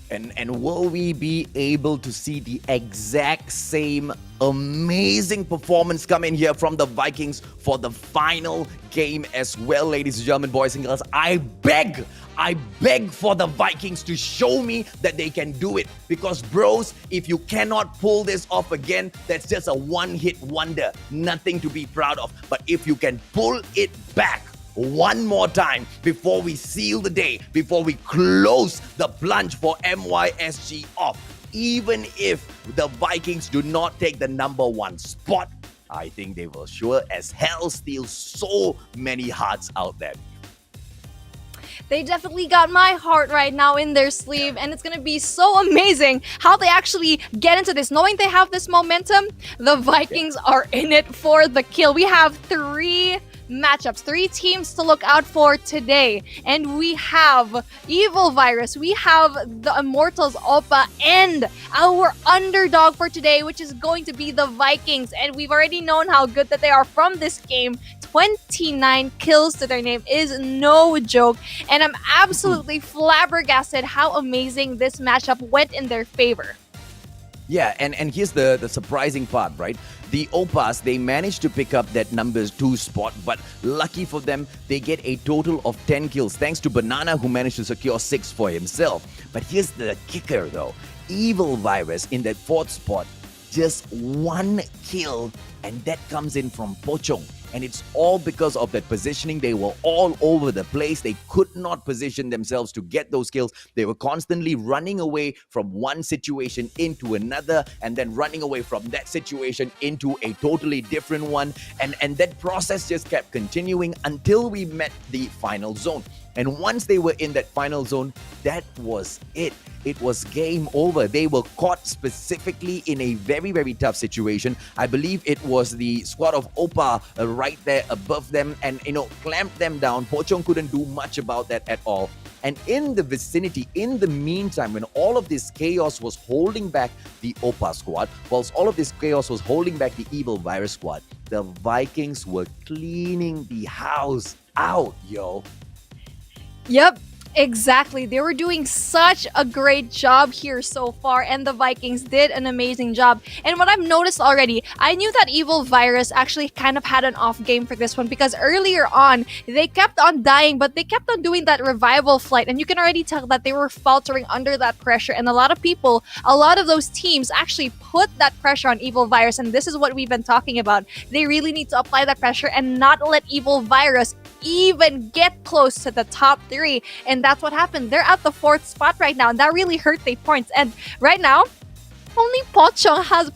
And will we be able to see the exact same amazing performance come in here from the Vikings for the final game as well, ladies and gentlemen, boys and girls? I beg for the Vikings to show me that they can do it. Because, bros, if you cannot pull this off again, that's just a one-hit wonder. Nothing to be proud of. But if you can pull it back one more time before we seal the day, before we close the plunge for MYSG off, even if the Vikings do not take the number 1 spot, I think they will sure as hell steal so many hearts out there. They definitely got my heart right now in their sleeve, and it's going to be so amazing how they actually get into this. Knowing they have this momentum, the Vikings are in it for the kill. We have 3 matchups, 3 teams to look out for today. And we have Evil Virus, we have the Immortals Oppa, and our underdog for today, which is going to be the Vikings. And we've already known how good that they are from this game. 29 kills to their name is no joke. And I'm absolutely flabbergasted how amazing this matchup went in their favor. Yeah, and here's the surprising part, right? The Oppas, they managed to pick up that number 2 spot, but lucky for them, they get a total of 10 kills, thanks to Banana, who managed to secure 6 for himself. But here's the kicker, though. Evil Virus in that 4th spot, just 1 kill, and that comes in from Pochong. And it's all because of that positioning. They were all over the place. They could not position themselves to get those kills. They were constantly running away from one situation into another, and then running away from that situation into a totally different one. And that process just kept continuing until we met the final zone. And once they were in that final zone, that was it. It was game over. They were caught specifically in a very, very tough situation. I believe it was the squad of Oppa right there above them and, clamped them down. Pochong couldn't do much about that at all. And in the vicinity, in the meantime, when all of this chaos was holding back the Oppa squad, whilst all of this chaos was holding back the Evil Virus squad, the Vikings were cleaning the house out, yo. Yep. Exactly. They were doing such a great job here so far, and the Vikings did an amazing job. And what I've noticed already, I knew that Evil Virus actually kind of had an off game for this one because earlier on, they kept on dying, but they kept on doing that revival flight. And you can already tell that they were faltering under that pressure. And a lot of people, a lot of those teams actually put that pressure on Evil Virus. And this is what we've been talking about. They really need to apply that pressure and not let Evil Virus even get close to the top 3. And that's what happened. They're at the 4th spot right now, and that really hurt their points. And right now, only Pochong has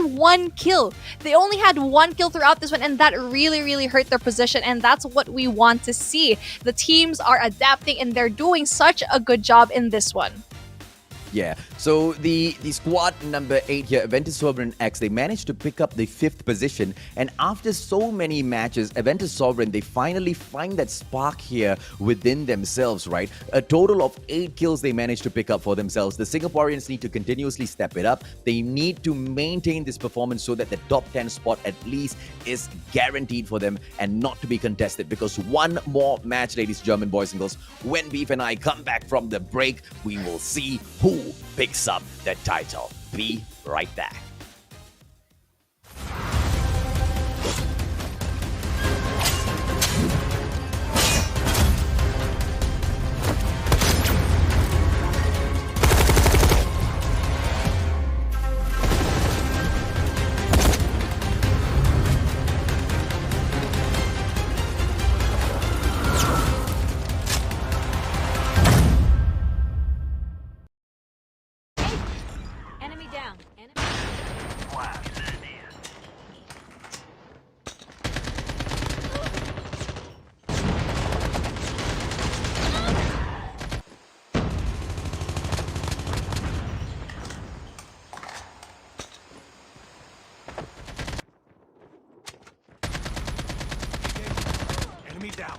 1 kill. They only had 1 kill throughout this one, and that really hurt their position. And that's what we want to see. The teams are adapting, and they're doing such a good job in this one. Yeah, so the squad number 8 here, Aventus Sovereign X, they managed to pick up the 5th position. And after so many matches, Aventus Sovereign, they finally find that spark here within themselves, right? A total of 8 kills they managed to pick up for themselves. The Singaporeans need to continuously step it up. They need to maintain this performance so that the top 10 spot at least is guaranteed for them and not to be contested. Because one more match, ladies and gentlemen, boys and girls, when Beef and I come back from the break, we will see who picks up the title. Be right back. Enemy down. Enemy down.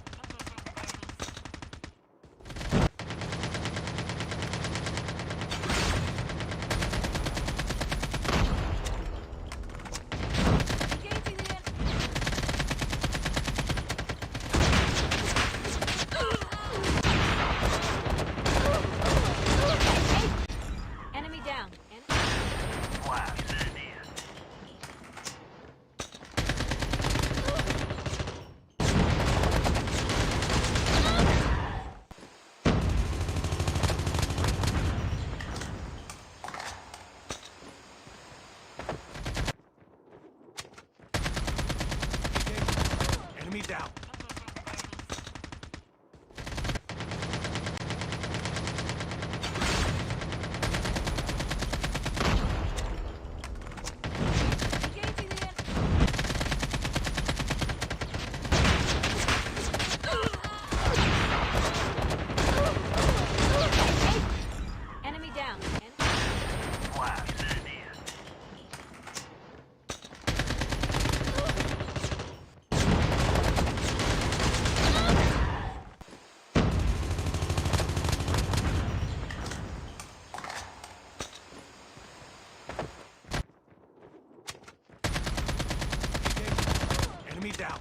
Enemy down. Enemy down. Enemy down. Enemy down.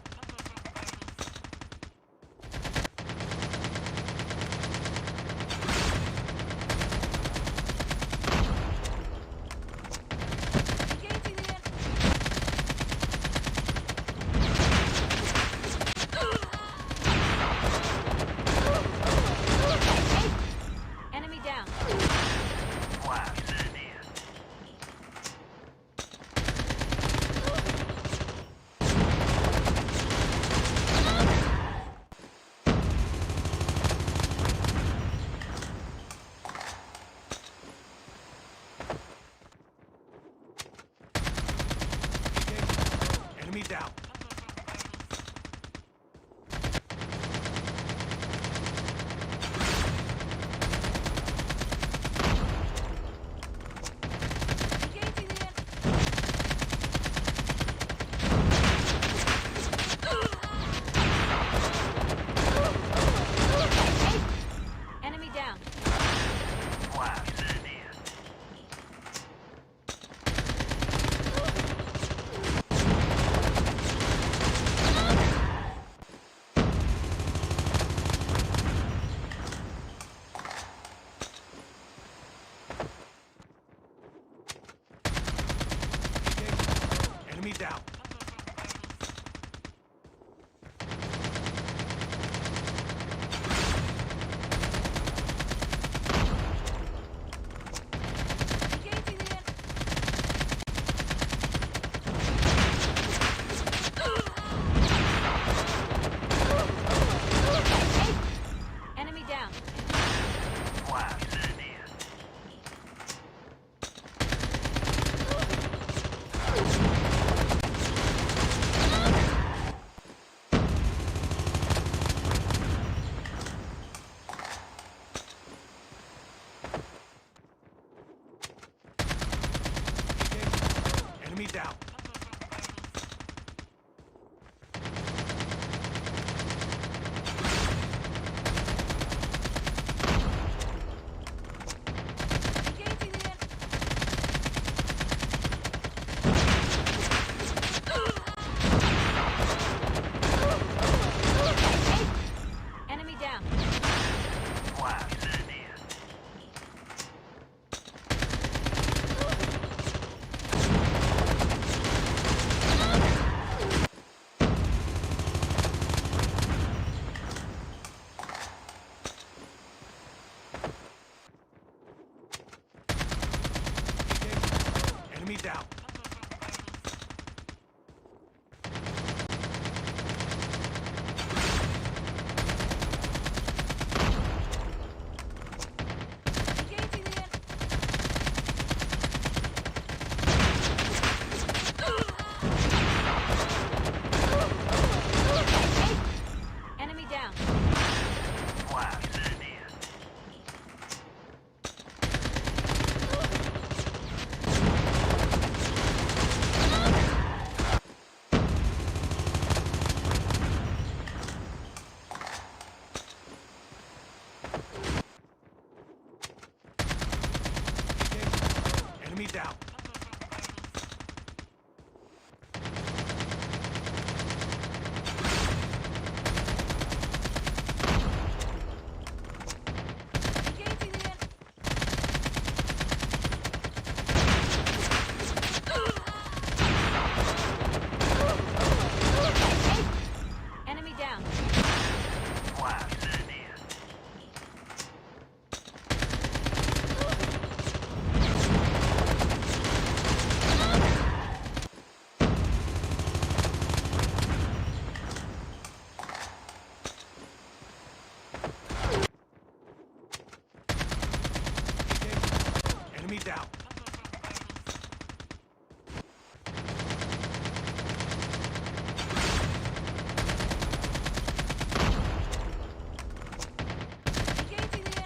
down. Engaging the enemy down. Enemy down. Engaging the enemy down. Enemy down. Engaging the enemy down. Enemy down. Engaging the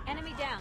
enemy down.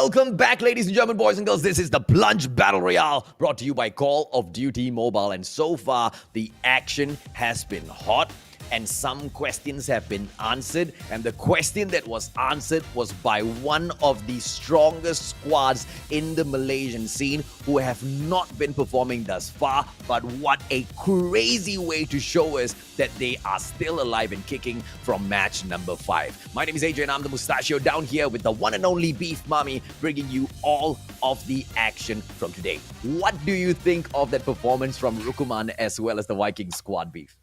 Welcome back, ladies and gentlemen, boys and girls. This is the Plunge Battle Royale, brought to you by Call of Duty Mobile. And so far, the action has been hot, and some questions have been answered. And the question that was answered was by one of the strongest squads in the Malaysian scene, who have not been performing thus far. But what a crazy way to show us that they are still alive and kicking from match number 5. My name is Adrian. I'm the Mustachio down here with the one and only Beef Mommy, bringing you all of the action from today. What do you think of that performance from Rukuman as well as the Viking squad, Beef?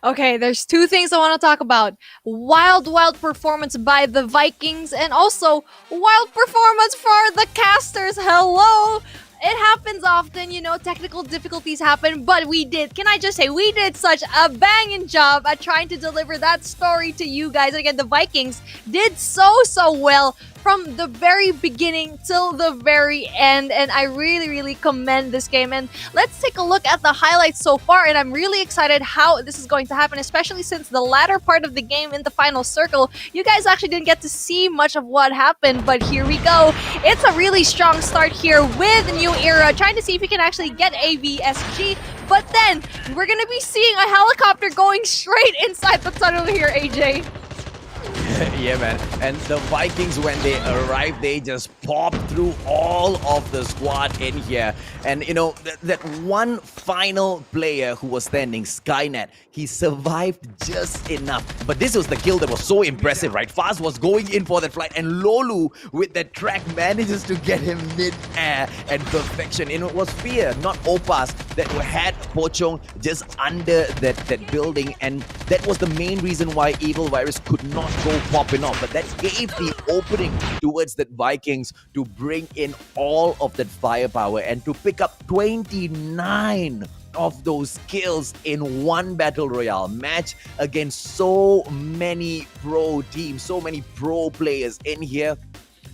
Okay, there's two things I want to talk about. Wild performance by the Vikings, and also wild performance for the casters. Hello! It happens often, you know, technical difficulties happen, but we did. Can I just say, we did such a banging job at trying to deliver that story to you guys. And again, the Vikings did so well from the very beginning till the very end, and I really commend this game. And let's take a look at the highlights so far, and I'm really excited how this is going to happen, especially since the latter part of the game in the final circle, you guys actually didn't get to see much of what happened, but here we go. It's a really strong start here with New Era, trying to see if we can actually get a VSG, but then we're gonna be seeing a helicopter going straight inside the tunnel here, AJ. Yeah, man. And the Vikings, when they arrived, they just popped through all of the squad in here. And, you know, that one final player who was standing, Skynet, he survived just enough. But this was the kill that was so impressive, right? Faz was going in for that flight, and Lolu, with that track, manages to get him mid-air and perfection. And it was Fear, not Opas, that had Pochong just under that building. And that was the main reason why Evil Virus could not go popping off, but that gave the opening towards that Vikings to bring in all of that firepower and to pick up 29 of those kills in one battle royale match against so many pro teams, so many pro players in here.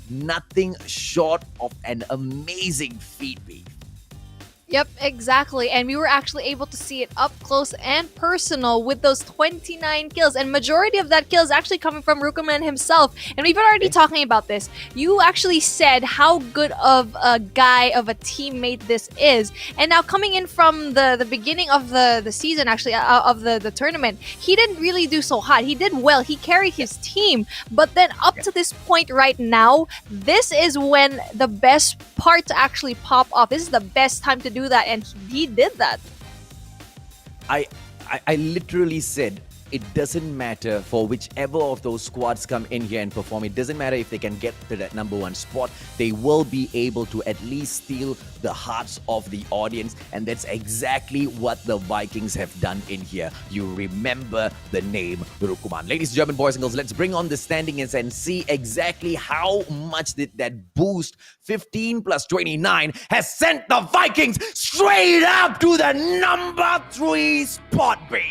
Nothing short of an amazing feat, Beef. Yep, exactly. And we were actually able to see it up close and personal with those 29 kills. And majority of that kill is actually coming from Rukuman himself. And we've been already talking about this. You actually said how good of a guy, of a teammate this is. And now coming in from the beginning of the season, actually, of the tournament, he didn't really do so hot. He did well. He carried his team. But then up to this point right now, this is when the best part to actually pop off. This is the best time to do that, and he did that. I literally said it doesn't matter for whichever of those squads come in here and perform. It doesn't matter if they can get to that number 1 spot. They will be able to at least steal the hearts of the audience, and that's exactly what the Vikings have done in here. You remember the name Rukuman. Ladies and gentlemen, boys and girls, let's bring on the standings and see exactly how much did that boost 15 plus 29 has sent the Vikings straight up to the number 3 spot, babe.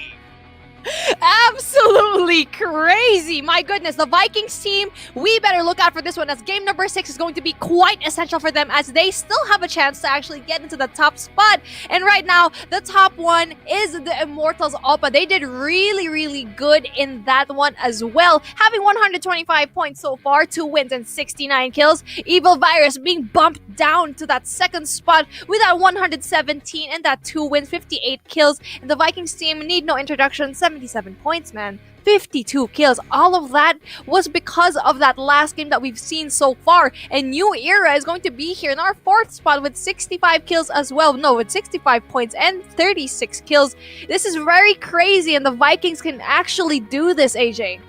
Absolutely crazy. My goodness, the Vikings team, we better look out for this one, as game number 6 is going to be quite essential for them, as they still have a chance to actually get into the top spot. And right now, the top one is the Immortals Oppa. They did really good in that one as well, having 125 points so far, 2 wins and 69 kills. Evil Virus being bumped down to that 2nd spot with that 117 and that 2 wins, 58 kills. And the Vikings team need no introduction, 77 points, man. 52 kills. All of that was because of that last game that we've seen so far. And New Era is going to be here in our 4th spot with 65 kills as well. No, with 65 points and 36 kills. This is very crazy, and the Vikings can actually do this, AJ.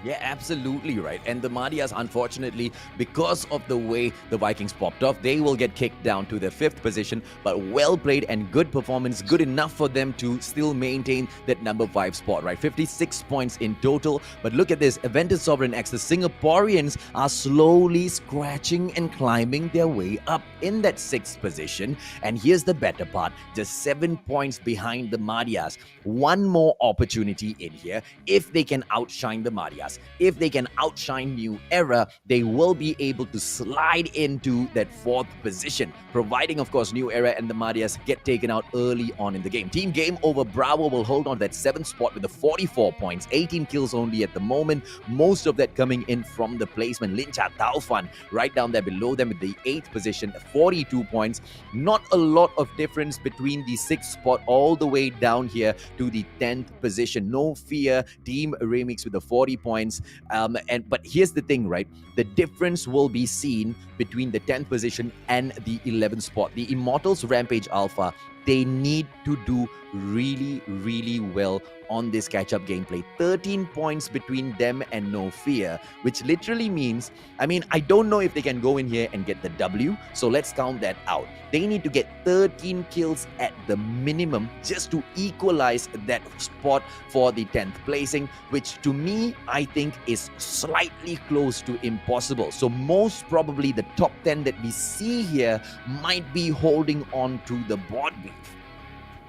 Yeah, absolutely right. And the Madhyas, unfortunately, because of the way the Vikings popped off, they will get kicked down to the 5th position. But well played and good performance, good enough for them to still maintain that number 5 spot, right? 56 points in total. But look at this, Aventus Sovereign X, the Singaporeans are slowly scratching and climbing their way up in that 6th position. And here's the better part, just 7 points behind the Madhyas. One more opportunity in here if they can outshine the Madhyas. Marias. If they can outshine New Era, they will be able to slide into that 4th position, providing, of course, New Era and the Marias get taken out early on in the game. Team Game Over Bravo will hold on to that 7th spot with the 44 points, 18 kills only at the moment, most of that coming in from the placement. Lincha Taufan right down there below them with the 8th position, 42 points. Not a lot of difference between the 6th spot all the way down here to the 10th position. No fear, Team Remix with the 40 points. But here's the thing, right? The difference will be seen between the 10th position and the 11th spot. The Immortals Rampage Alpha, they need to do really, really well on this catch-up gameplay. 13 points between them and No Fear, which literally means, I don't know if they can go in here and get the W, so let's count that out. They need to get 13 kills at the minimum just to equalize that spot for the 10th placing, which to me, I think is slightly close to impossible. So most probably the top 10 that we see here might be holding on to the board beef.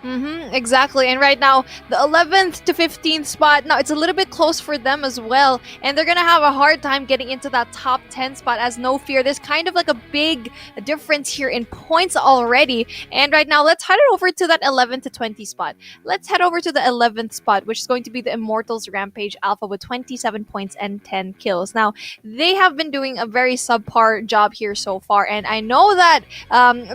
Exactly. And right now, the 11th to 15th spot, now it's a little bit close for them as well. And they're going to have a hard time getting into that top 10 spot as No Fear. There's kind of like a big difference here in points already. And right now, let's head over to that 11 to 20 spot. Let's head over to the 11th spot, which is going to be the Immortals Rampage Alpha with 27 points and 10 kills. Now, they have been doing a very subpar job here so far. And I know that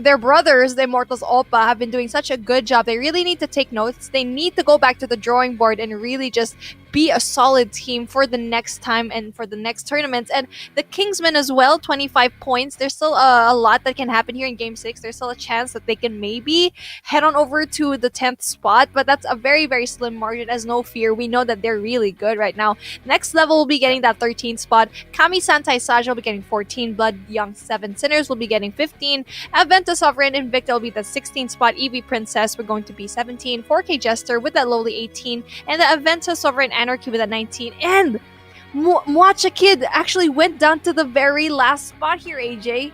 their brothers, the Immortals Oppa, have been doing such a good job. They really need to take notes. They need to go back to the drawing board and really just be a solid team for the next time and for the next tournaments. And the Kingsmen as well, 25 points. There's still a lot that can happen here in Game 6. There's still a chance that they can maybe head on over to the 10th spot, but that's a very, very slim margin as No Fear. We know that they're really good right now. Next level will be getting that 13th spot. Kami Santai Saja will be getting 14. Blood Young 7 Sinners will be getting 15. Aventa Sovereign Invicta will be the 16th spot. Eevee Princess, we're going to be 17. 4K Jester with that lowly 18. And the Aventa Sovereign Anarchy with a 19. And Mwacha Kid actually went down to the very last spot here, AJ.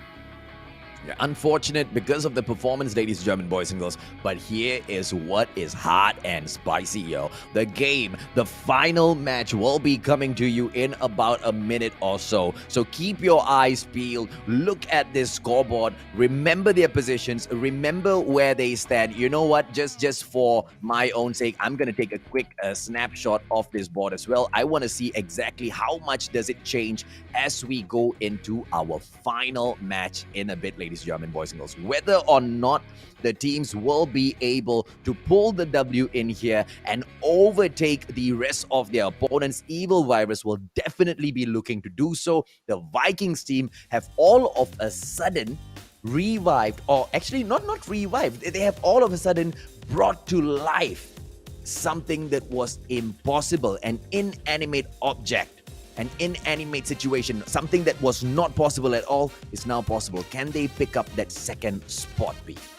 Yeah, unfortunate because of the performance, ladies and gentlemen, boys and girls. But here is what is hot and spicy, yo. The game, the final match will be coming to you in about a minute or so. So keep your eyes peeled. Look at this scoreboard. Remember their positions. Remember where they stand. You know what? Just for my own sake, I'm going to take a quick snapshot of this board as well. I want to see exactly how much does it change as we go into our final match in a bit, ladies and gentlemen, boys and girls. Whether or not the teams will be able to pull the W in here and overtake the rest of their opponents, Evil Virus will definitely be looking to do so. The Vikings team have all of a sudden revived, or actually not revived, they have all of a sudden brought to life something that was impossible, an inanimate object. An inanimate situation, something that was not possible at all, is now possible. Can they pick up that second spot, Beef?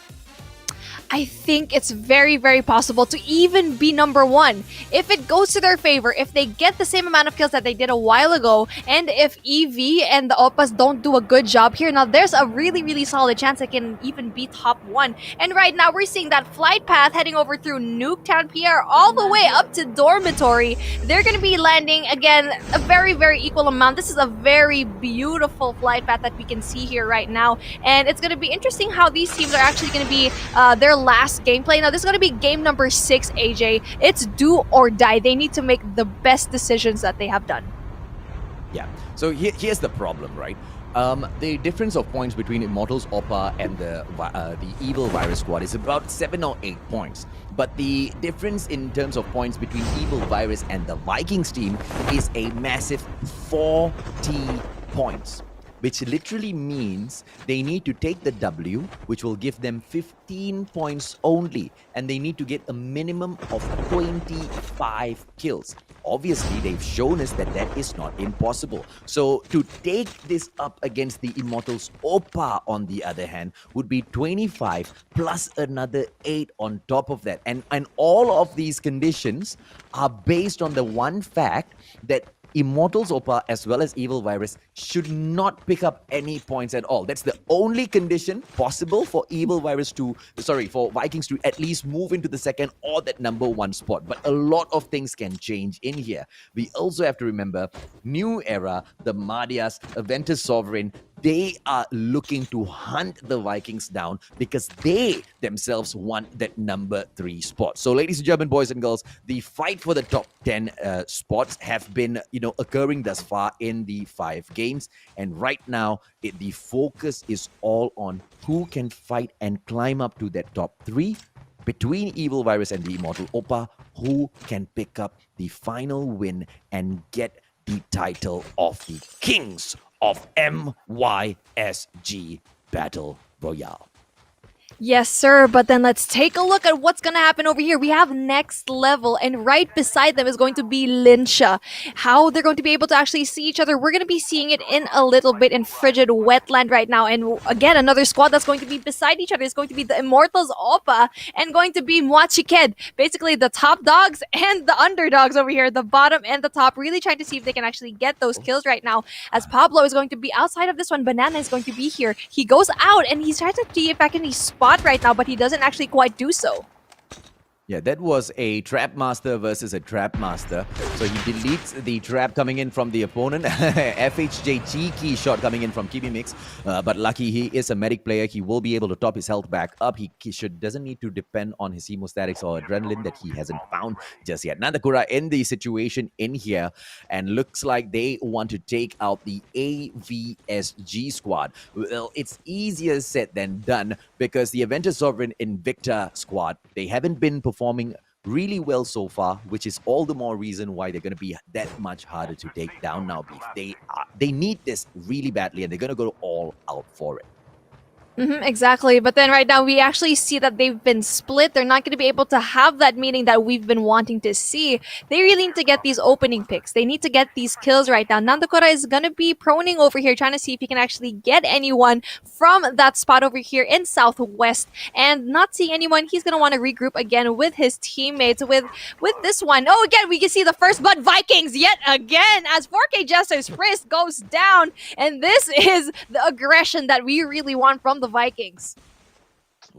I think it's very, very possible to even be number one. If it goes to their favor, if they get the same amount of kills that they did a while ago, and if EV and the Oppas don't do a good job here, now there's a really, really solid chance they can even be top one. And right now, we're seeing that flight path heading over through Nuketown PR all the way up to Dormitory. They're going to be landing, again, a very, very equal amount. This is a very beautiful flight path that we can see here right now. And it's going to be interesting how these teams are actually going to be their last gameplay. Now, this is going to be game number 6, AJ. It's do or die. They need to make the best decisions that they have done. Yeah. So here's the problem, right? The difference of points between Immortals Oppa and the Evil Virus squad is about 7 or 8 points. But the difference in terms of points between Evil Virus and the Vikings team is a massive 40 points. Which literally means they need to take the W, which will give them 15 points only. And they need to get a minimum of 25 kills. Obviously, they've shown us that that is not impossible. So to take this up against the Immortals Oppa, on the other hand, would be 25 plus another 8 on top of that. And all of these conditions are based on the one fact that Immortals Opa as well as Evil Virus should not pick up any points at all. That's the only condition possible for for Vikings to at least move into the second or that number 1 spot. But a lot of things can change in here. We also have to remember, New Era, the Madias, Aventus Sovereign, they are looking to hunt the Vikings down because they themselves want that number 3 spot. So, ladies and gentlemen, boys and girls, the fight for the top 10 spots have been, occurring thus far in the 5 games. And right now, the focus is all on who can fight and climb up to that top 3 between Evil Virus and the Immortal Opa, who can pick up the final win and get the title of the Kings of MYSG Battle Royale. Yes, sir. But then let's take a look at what's going to happen over here. We have next level, and right beside them is going to be Linsha. How they're going to be able to actually see each other, we're going to be seeing it in a little bit in Frigid Wetland right now. And again, another squad that's going to be beside each other is going to be the Immortals Opa and going to be Mwachiked. Basically, the top dogs and the underdogs over here, the bottom and the top, really trying to see if they can actually get those kills right now. As Pablo is going to be outside of this one, Banana is going to be here. He goes out and he's trying to see if I can spot right now, but he doesn't actually quite do so. Yeah, that was a Trap Master versus a Trap Master. So he deletes the trap coming in from the opponent. FHJ cheeky shot coming in from Kibi Mix. But lucky he is a medic player. He will be able to top his health back up. He doesn't need to depend on his hemostatics or adrenaline that he hasn't found just yet. Nandakura in the situation in here. And looks like they want to take out the AVSG squad. Well, it's easier said than done because the Aventus Sovereign Invicta squad, they haven't been performing really well so far, which is all the more reason why they're going to be that much harder to take down now. Beef. They need this really badly, and they're going to go all out for it. Exactly. But then right now we actually see that they've been split. They're not going to be able to have that meeting that we've been wanting to see. They really need to get these opening picks. They need to get these kills right now. Nandakura is going to be proning over here, trying to see if he can actually get anyone from that spot over here in Southwest. And not seeing anyone, he's going to want to regroup again with his teammates with this one. Oh, again, we can see the first blood Vikings yet again as 4K Jester's Frisk goes down. And this is the aggression that we really want from the Vikings.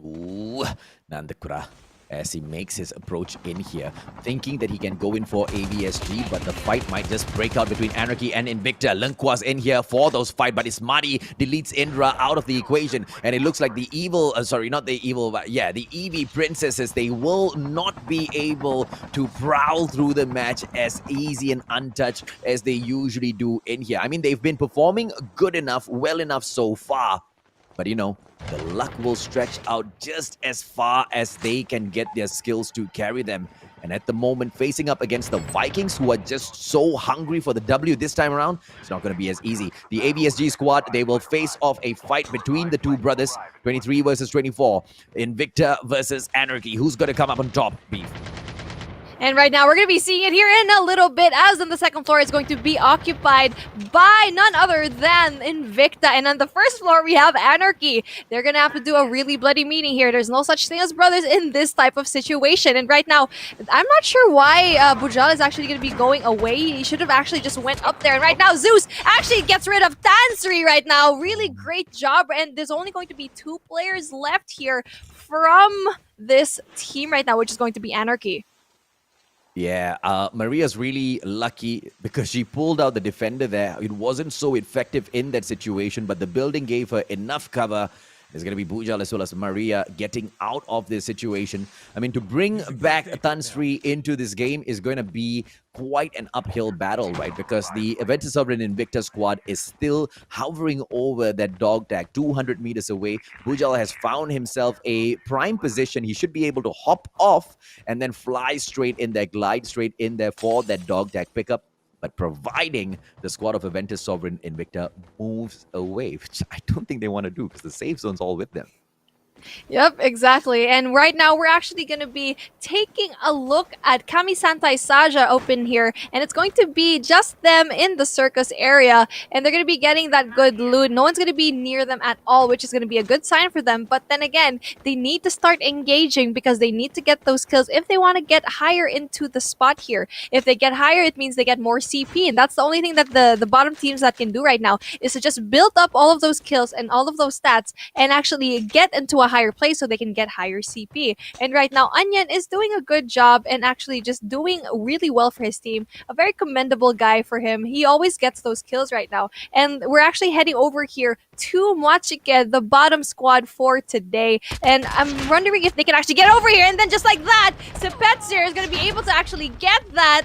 Ooh, Nandakura, as he makes his approach in here, thinking that he can go in for AVSG, but the fight might just break out between Anarchy and Invicta. Lungqua's in here for those fight, but Ismati deletes Indra out of the equation, and it looks like the evil, the EV princesses, they will not be able to prowl through the match as easy and untouched as they usually do in here. I mean, they've been performing good enough, well enough so far, but the luck will stretch out just as far as they can get their skills to carry them. And at the moment, facing up against the Vikings, who are just so hungry for the W this time around, it's not going to be as easy. The ABSG squad, they will face off a fight between the two brothers, 23 versus 24. Invicta versus Anarchy. Who's going to come up on top, Beef? And right now, we're going to be seeing it here in a little bit, as on the second floor is going to be occupied by none other than Invicta. And on the first floor, we have Anarchy. They're going to have to do a really bloody meeting here. There's no such thing as brothers in this type of situation. And right now, I'm not sure why Bujal is actually going to be going away. He should have actually just went up there. And right now, Zeus actually gets rid of Tansri right now. Really great job. And there's only going to be 2 players left here from this team right now, which is going to be Anarchy. Yeah, Maria's really lucky because she pulled out the defender there. It wasn't so effective in that situation, but the building gave her enough cover. There's going to be Bujal as well as Maria getting out of this situation. I mean, to bring back Tansri into this game is going to be quite an uphill battle, right? Because the Aventus Sovereign Invicta squad is still hovering over that dog tag 200 meters away. Bujal has found himself a prime position. He should be able to hop off and then fly straight in there, glide straight in there for that dog tag pickup. But providing the squad of Aventus Sovereign Invicta moves away, which I don't think they want to do because the safe zone's all with them. Yep, exactly. And right now, we're actually going to be taking a look at Kami-santai Saja open here. And it's going to be just them in the circus area. And they're going to be getting that good loot. No one's going to be near them at all, which is going to be a good sign for them. But then again, they need to start engaging because they need to get those kills if they want to get higher into the spot here. If they get higher, it means they get more CP. And that's the only thing that the bottom teams that can do right now is to just build up all of those kills and all of those stats and actually get into a higher place so they can get higher CP. And right now, Onion is doing a good job and actually just doing really well for his team. A very commendable guy for him. He always gets those kills right now. And we're actually heading over here to Mochike, the bottom squad for today. And I'm wondering if they can actually get over here. And then just like that, Sepetzer is going to be able to actually get that.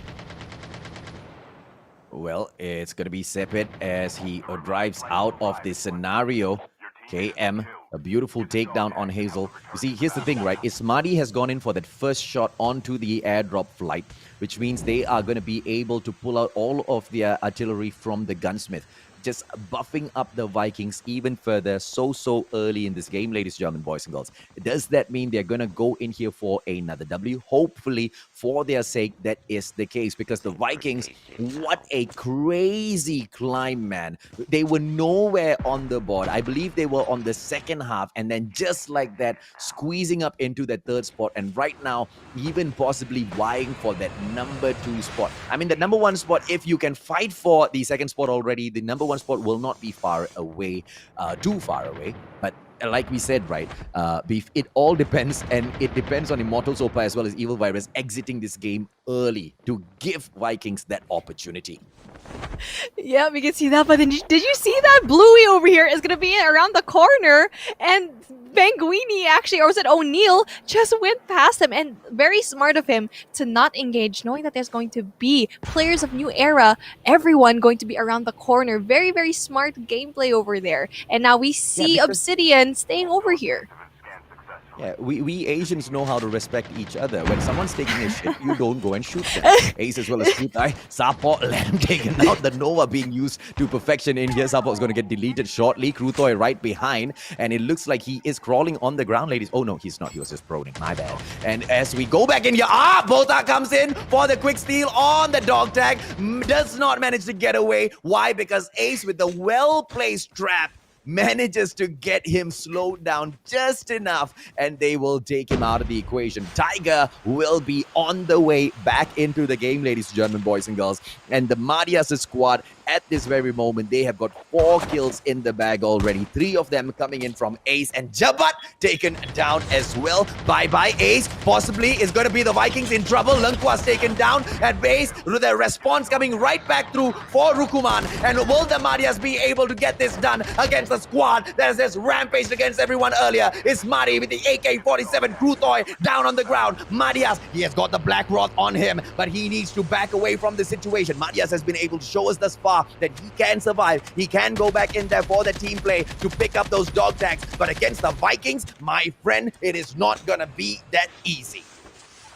Well, it's going to be Sepet as he drives out of this scenario. KM, a beautiful takedown on Hazel. You see, here's the thing, right? Ismadi has gone in for that first shot onto the airdrop flight, which means they are going to be able to pull out all of their artillery from the gunsmith. Just buffing up the Vikings even further so early in this game, ladies and gentlemen, boys and girls. Does that mean they're going to go in here for another W? Hopefully, for their sake, that is the case. Because the Vikings, what a crazy climb, man. They were nowhere on the board. I believe they were on the second half. And then just like that, squeezing up into that third spot. And right now, even possibly vying for that number 2 spot. I mean, the number 1 spot, if you can fight for the second spot already, the number 1 spot will not be far away, too far away. But like we said, right, Beef, it all depends, and it depends on Immortal Sopa as well as Evil Virus exiting this game early to give Vikings that opportunity. Yeah, we can see that. But then did you see that? Bluey over here is going to be around the corner. And Banguini actually, or was it O'Neal, just went past him. And very smart of him to not engage, knowing that there's going to be players of New Era, everyone going to be around the corner. Very, very smart gameplay over there. And now we see Obsidian staying over here. Yeah, we Asians know how to respect each other. When someone's taking a shit, you don't go and shoot them. Ace as well as Kutai. Support Lamb taken out. The Nova being used to perfection in here. Support is going to get deleted shortly. Krutoy right behind. And it looks like he is crawling on the ground, ladies. Oh, no, he's not. He was just proning. My bad. And as we go back in here, Bota comes in for the quick steal on the dog tag. Does not manage to get away. Why? Because Ace with the well-placed trap manages to get him slowed down just enough, and they will take him out of the equation. Tiger will be on the way back into the game, ladies and gentlemen, boys and girls. And the Marias squad, at this very moment, they have got 4 kills in the bag already. 3 of them coming in from Ace, and Jabat taken down as well. Bye-bye, Ace. Possibly is going to be the Vikings in trouble. Lungkwa's taken down at base. The response coming right back through for Rukuman. And will the Marias be able to get this done against the squad that has just rampaged against everyone earlier? It's Mari with the AK-47. Krutoy down on the ground. Marias, he has got the Black Rod on him, but he needs to back away from the situation. Marias has been able to show us thus far that he can survive. He can go back in there for the team play to pick up those dog tags. But against the Vikings, my friend, it is not gonna be that easy.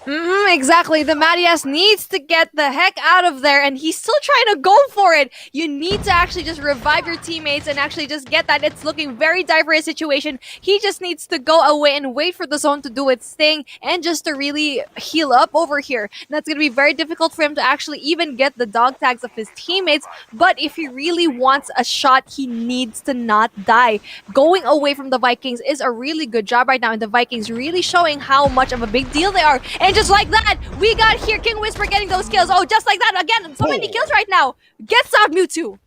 Exactly. The Marias needs to get the heck out of there, and he's still trying to go for it. You need to actually just revive your teammates and actually just get that. It's looking very dire for his situation. He just needs to go away and wait for the zone to do its thing and just to really heal up over here. And that's going to be very difficult for him to actually even get the dog tags of his teammates. But if he really wants a shot, he needs to not die. Going away from the Vikings is a really good job right now, and the Vikings really showing how much of a big deal they are. And just like that, we got here King Whisper getting those kills. Oh, just like that. Again, so many kills right now. Gets out Mewtwo.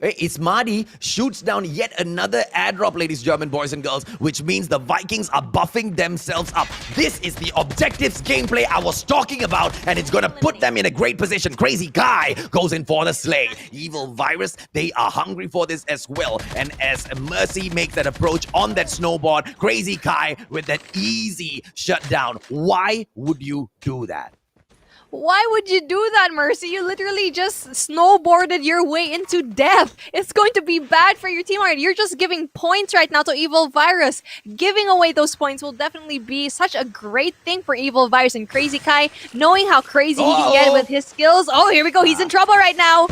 Hey, Ismadi shoots down yet another airdrop, ladies and gentlemen, boys and girls, which means the Vikings are buffing themselves up. This is the objectives gameplay I was talking about, and it's going to put them in a great position. Crazy Kai goes in for the slay. Evil Virus, they are hungry for this as well. And as Mercy makes that approach on that snowboard, Crazy Kai with that easy shutdown. Why would you do that? Why would you do that, Mercy? You literally just snowboarded your way into death. It's going to be bad for your team. Right? You're just giving points right now to Evil Virus. Giving away those points will definitely be such a great thing for Evil Virus and Crazy Kai, knowing how crazy he can get with his skills. Oh, here we go. He's in trouble right now.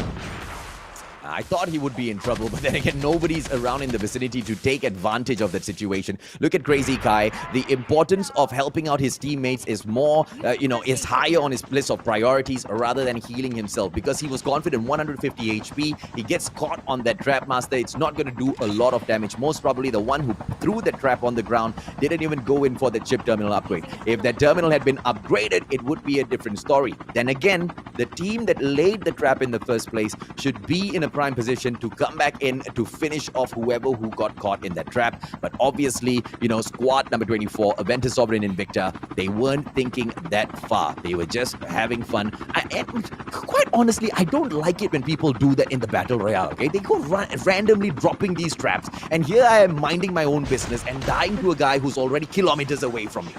I thought he would be in trouble, but then again, nobody's around in the vicinity to take advantage of that situation. Look at Crazy Kai. The importance of helping out his teammates is more, is higher on his list of priorities rather than healing himself, because he was confident 150 HP. He gets caught on that Trap Master. It's not going to do a lot of damage. Most probably the one who threw the trap on the ground didn't even go in for the chip terminal upgrade. If that terminal had been upgraded, it would be a different story. Then again, the team that laid the trap in the first place should be in a prime position to come back in to finish off whoever who got caught in that trap. But obviously, squad number 24, Aventus Sovereign Invicta, they weren't thinking that far. They were just having fun. And quite honestly, I don't like it when people do that in the Battle Royale, okay? They go randomly dropping these traps, and here I am minding my own business and dying to a guy who's already kilometers away from me.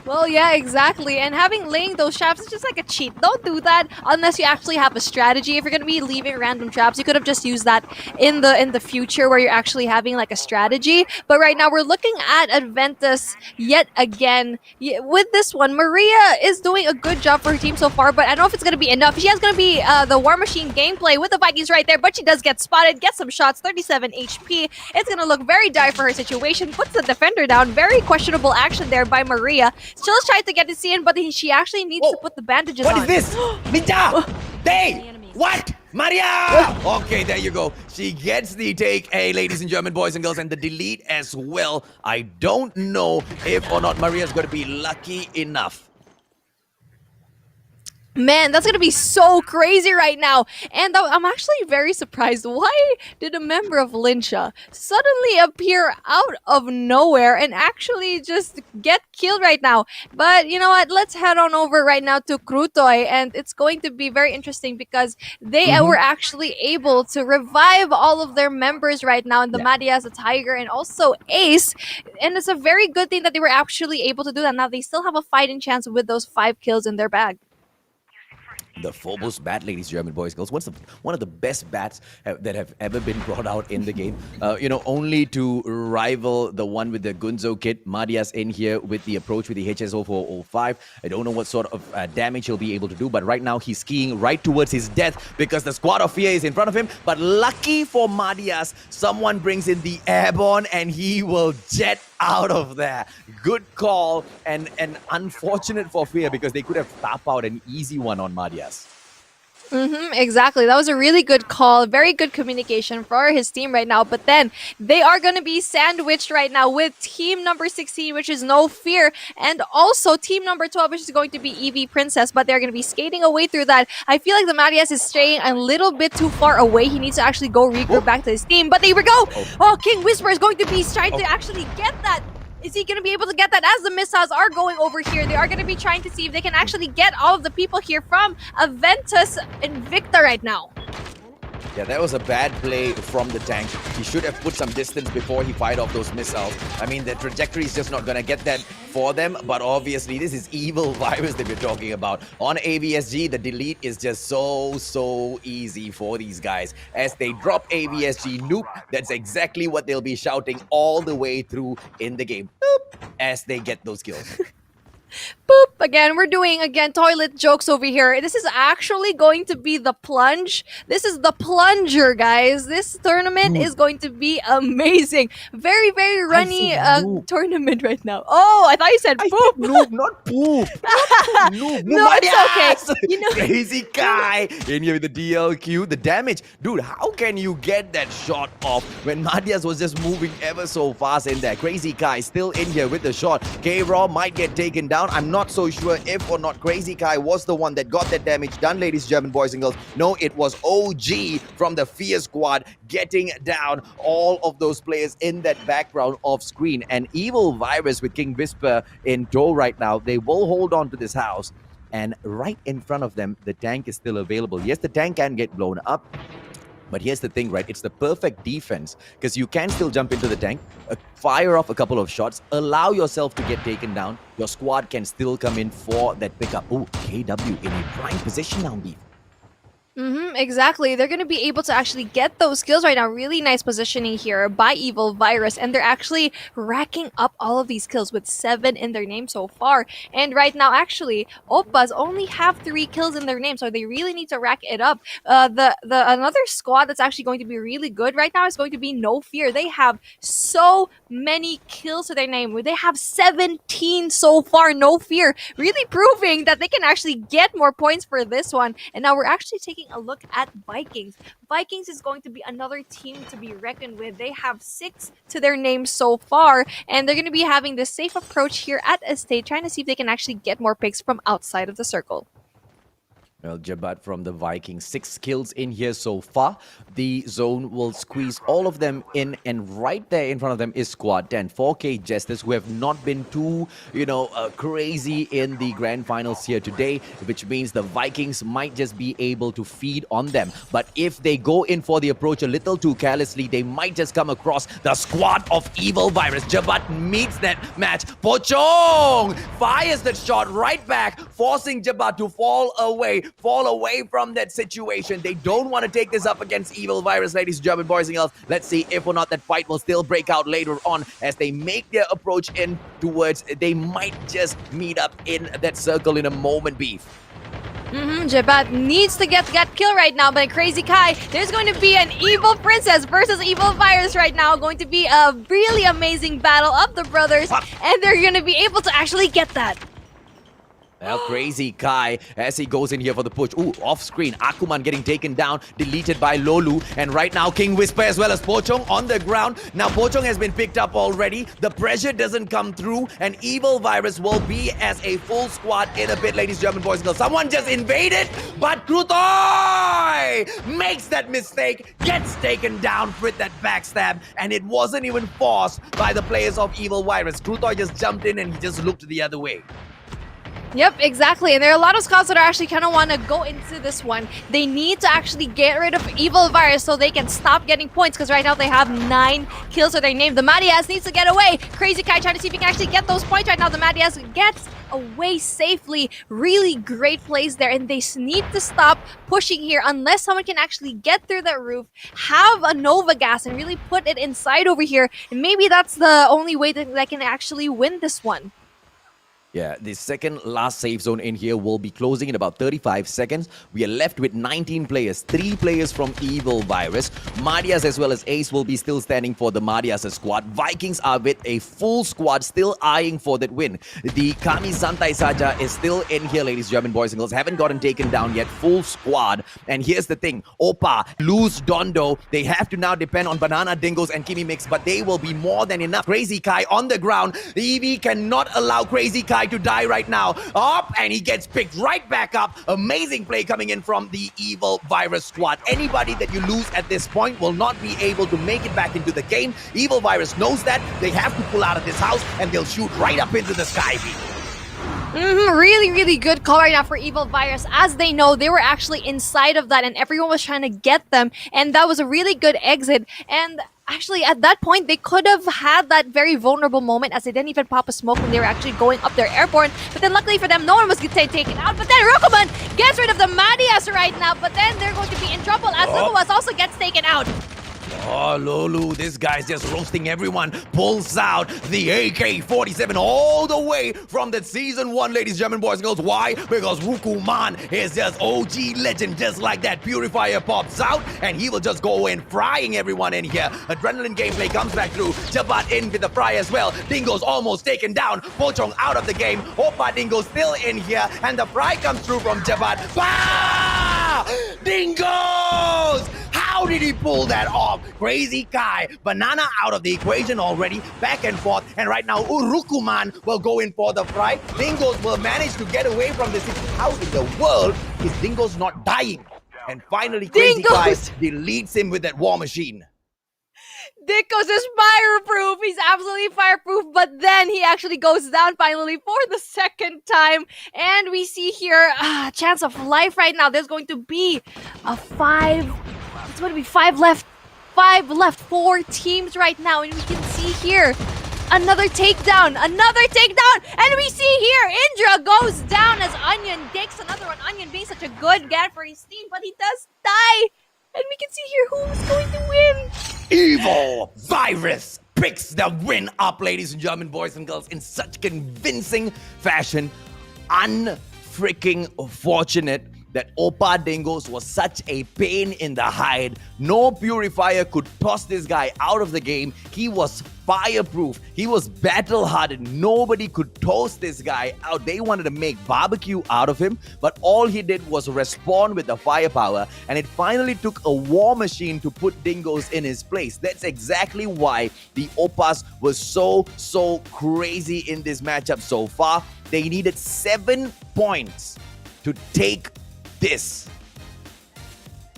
Well, yeah, exactly. And laying those traps is just like a cheat. Don't do that unless you actually have a strategy. If you're gonna be leaving random traps, you could have just used that in the future where you're actually having like a strategy. But right now we're looking at Aventus yet again. With this one, Maria is doing a good job for her team so far, but I don't know if it's gonna be enough. She has gonna be the War Machine gameplay with the Vikings right there, but she does get spotted, gets some shots, 37 HP. It's gonna look very dire for her situation. Puts the defender down. Very questionable action there by Maria. Still trying to get to see in, but she actually needs to put the bandages on. What is this? Ninja! Hey! What? Maria! Okay, there you go. She gets the take. Hey, ladies and gentlemen, boys and girls, and the delete as well. I don't know if or not Maria's going to be lucky enough. Man, that's gonna be so crazy right now. And I'm actually very surprised. Why did a member of Linsha suddenly appear out of nowhere and actually just get killed right now? But you know what? Let's head on over right now to Krutoy, and it's going to be very interesting because they were actually able to revive all of their members right now in the Madias, the Tiger, and also Ace. And it's a very good thing that they were actually able to do that. Now they still have a fighting chance with those 5 kills in their bag. The Phobos bat, ladies and gentlemen, boys and girls. One of the best bats that have ever been brought out in the game. Only to rival the one with the Gunzo kit. Madias in here with the approach with the HSO405. I don't know what sort of damage he'll be able to do, but right now he's skiing right towards his death because the Squad of Fear is in front of him. But lucky for Madias, someone brings in the airborne and he will jet out of there. Good call, and unfortunate for Fear because they could have tapped out an easy one on Madias. Exactly. That was a really good call. Very good communication for his team right now. But then they are going to be sandwiched right now with team number 16, which is No Fear, and also team number 12, which is going to be Eevee Princess. But they're going to be skating away through that. I feel like the Madias is straying a little bit too far away. He needs to actually go regroup back to his team. But there we go. Oh, King Whisper is going to be trying to actually get that. Is he going to be able to get that as the missiles are going over here? They are going to be trying to see if they can actually get all of the people here from Aventus Invicta right now. Yeah, that was a bad play from the tank. He should have put some distance before he fired off those missiles. I mean, the trajectory is just not going to get that for them, but obviously this is evil virus that we're talking about. On AVSG, the delete is just so easy for these guys. As they drop AVSG noob, that's exactly what they'll be shouting all the way through in the game. Boop, as they get those kills. Boop! Again, we're doing, toilet jokes over here. This is actually going to be the plunge. This is the plunger, guys. This tournament is going to be amazing. Very runny tournament right now. Oh, I thought you said poop. Noob, not poop. Noob. No, it's okay. You know, Crazy guy in here with the DLQ. The damage. Dude, how can you get that shot off when Madias was just moving ever so fast in there? Crazy guy still in here with the shot. K-Raw might get taken down. I'm not so sure if or not Crazy Kai was the one that got that damage done, ladies and gentlemen, boys and girls. No, it was OG from the Fear Squad getting down all of those players in that background off screen. And Evil Virus with King Whisper in tow right now. They will hold on to this house. And right in front of them, the tank is still available. Yes, the tank can get blown up. But here's the thing, right? It's the perfect defense because you can still jump into the tank, fire off a couple of shots, allow yourself to get taken down. Your squad can still come in for that pickup. Oh, KW in a prime position now, Beef. Exactly. They're going to be able to actually get those kills right now. Really nice positioning here by Evil Virus. And they're actually racking up all of these kills with 7 in their name so far. And right now, actually, Oppas only have 3 kills in their name. So they really need to rack it up. The another squad that's actually going to be really good right now is going to be No Fear. They have so many kills to their name. They have 17 so far, No Fear. Really proving that they can actually get more points for this one. And now we're actually taking a look at Vikings. Vikings is going to be another team to be reckoned with. They have 6 to their name so far, and they're going to be having the safe approach here at Estate, trying to see if they can actually get more picks from outside of the circle. Well, Jabat from the Vikings, 6 kills in here so far. The zone will squeeze all of them in, and right there in front of them is Squad 10. 4K Jesters, who have not been too, crazy in the grand finals here today, which means the Vikings might just be able to feed on them. But if they go in for the approach a little too carelessly, they might just come across the squad of Evil Virus. Jabat meets that match. Pochong fires that shot right back, forcing Jabat to fall away from that situation. They don't want to take this up against Evil Virus, ladies and gentlemen, boys and girls. Let's see if or not that fight will still break out later on as they make their approach in towards, they might just meet up in that circle in a moment, Beef. Jabat needs to get that kill right now, but Crazy Kai, there's going to be an Evil Princess versus Evil Virus right now. Going to be a really amazing battle of the brothers, and they're going to be able to actually get that. Well, Crazy Kai, as he goes in here for the push. Ooh, off screen. Akuman getting taken down, deleted by Lolu. And right now, King Whisper as well as Pochong on the ground. Now, Pochong has been picked up already. The pressure doesn't come through. And Evil Virus will be as a full squad in a bit, ladies and gentlemen, boys and girls. Someone just invaded, but Krutoy makes that mistake, gets taken down with that backstab. And it wasn't even forced by the players of Evil Virus. Krutoy just jumped in and he just looked the other way. Yep, exactly. And there are a lot of scouts that are actually kind of want to go into this one. They need to actually get rid of Evil Virus so they can stop getting points, because right now they have 9 kills to their name. The Marias needs to get away. Crazy Kai trying to see if he can actually get those points right now. The Marias gets away safely. Really great plays there, and they need to stop pushing here unless someone can actually get through that roof, have a Nova Gas, and really put it inside over here. And maybe that's the only way that they can actually win this one. Yeah, the second last safe zone in here will be closing in about 35 seconds. We are left with 19 players, 3 players from Evil Virus. Marias as well as Ace will be still standing for the Marias squad. Vikings are with a full squad still eyeing for that win. The Kami Santai Saja is still in here, ladies and gentlemen, boys and girls. Haven't gotten taken down yet, full squad. And here's the thing, Oppa lose Dondo. They have to now depend on Banana Dingoes and Kimi Mix, but they will be more than enough. Crazy Kai on the ground. Evie cannot allow Crazy Kai to die right now. Up, and he gets picked right back up. Amazing play coming in from the Evil Virus squad. Anybody that you lose at this point will not be able to make it back into the game. Evil Virus knows that. They have to pull out of this house, and they'll shoot right up into the sky. Really, really good call right now for Evil Virus. As they know, they were actually inside of that, and everyone was trying to get them, and that was a really good exit. And actually, at that point, they could have had that very vulnerable moment as they didn't even pop a smoke when they were actually going up their airborne. But then luckily for them, no one was taken out. But then Rokuman gets rid of the Marias right now, but then they're going to be in trouble as Lumawas also gets taken out. Oh, Lolu, this guy's just roasting everyone. Pulls out the AK-47 all the way from that Season 1, ladies and gentlemen, boys and girls. Why? Because Rukuman is just OG legend, just like that. Purifier pops out, and he will just go in, frying everyone in here. Adrenaline gameplay comes back through. Jabat in with the fry as well. Dingo's almost taken down. Pochong out of the game. Oppa Dingo still in here, and the fry comes through from Jabat. Bah! Dingoes! How did he pull that off? Crazy Kai. Banana out of the equation already. Back and forth. And right now, Urukuman will go in for the fry. Dingoes will manage to get away from this. How in the world is Dingoes not dying? And finally, Crazy Kai deletes him with that war machine. Dingoes is fireproof. He's absolutely fireproof, but then he actually goes down finally for the second time. And we see here a chance of life right now. There's going to be a 5. It's going to be 5 left. 4 teams right now, and we can see here another takedown, and we see here Indra goes down as Onion takes another one. Onion being such a good get for his team, but he does die. And we can see here who's going to win. Evil Virus picks the win up, ladies and gentlemen, boys and girls, in such convincing fashion. Unfreaking fortunate that Opa Dingoes was such a pain in the hide. No purifier could toss this guy out of the game. He was fireproof. He was battle-hardened. Nobody could toast this guy out. They wanted to make barbecue out of him, but all he did was respond with the firepower, and it finally took a war machine to put Dingoes in his place. That's exactly why the Opas were so crazy in this matchup so far. They needed 7 points to take this.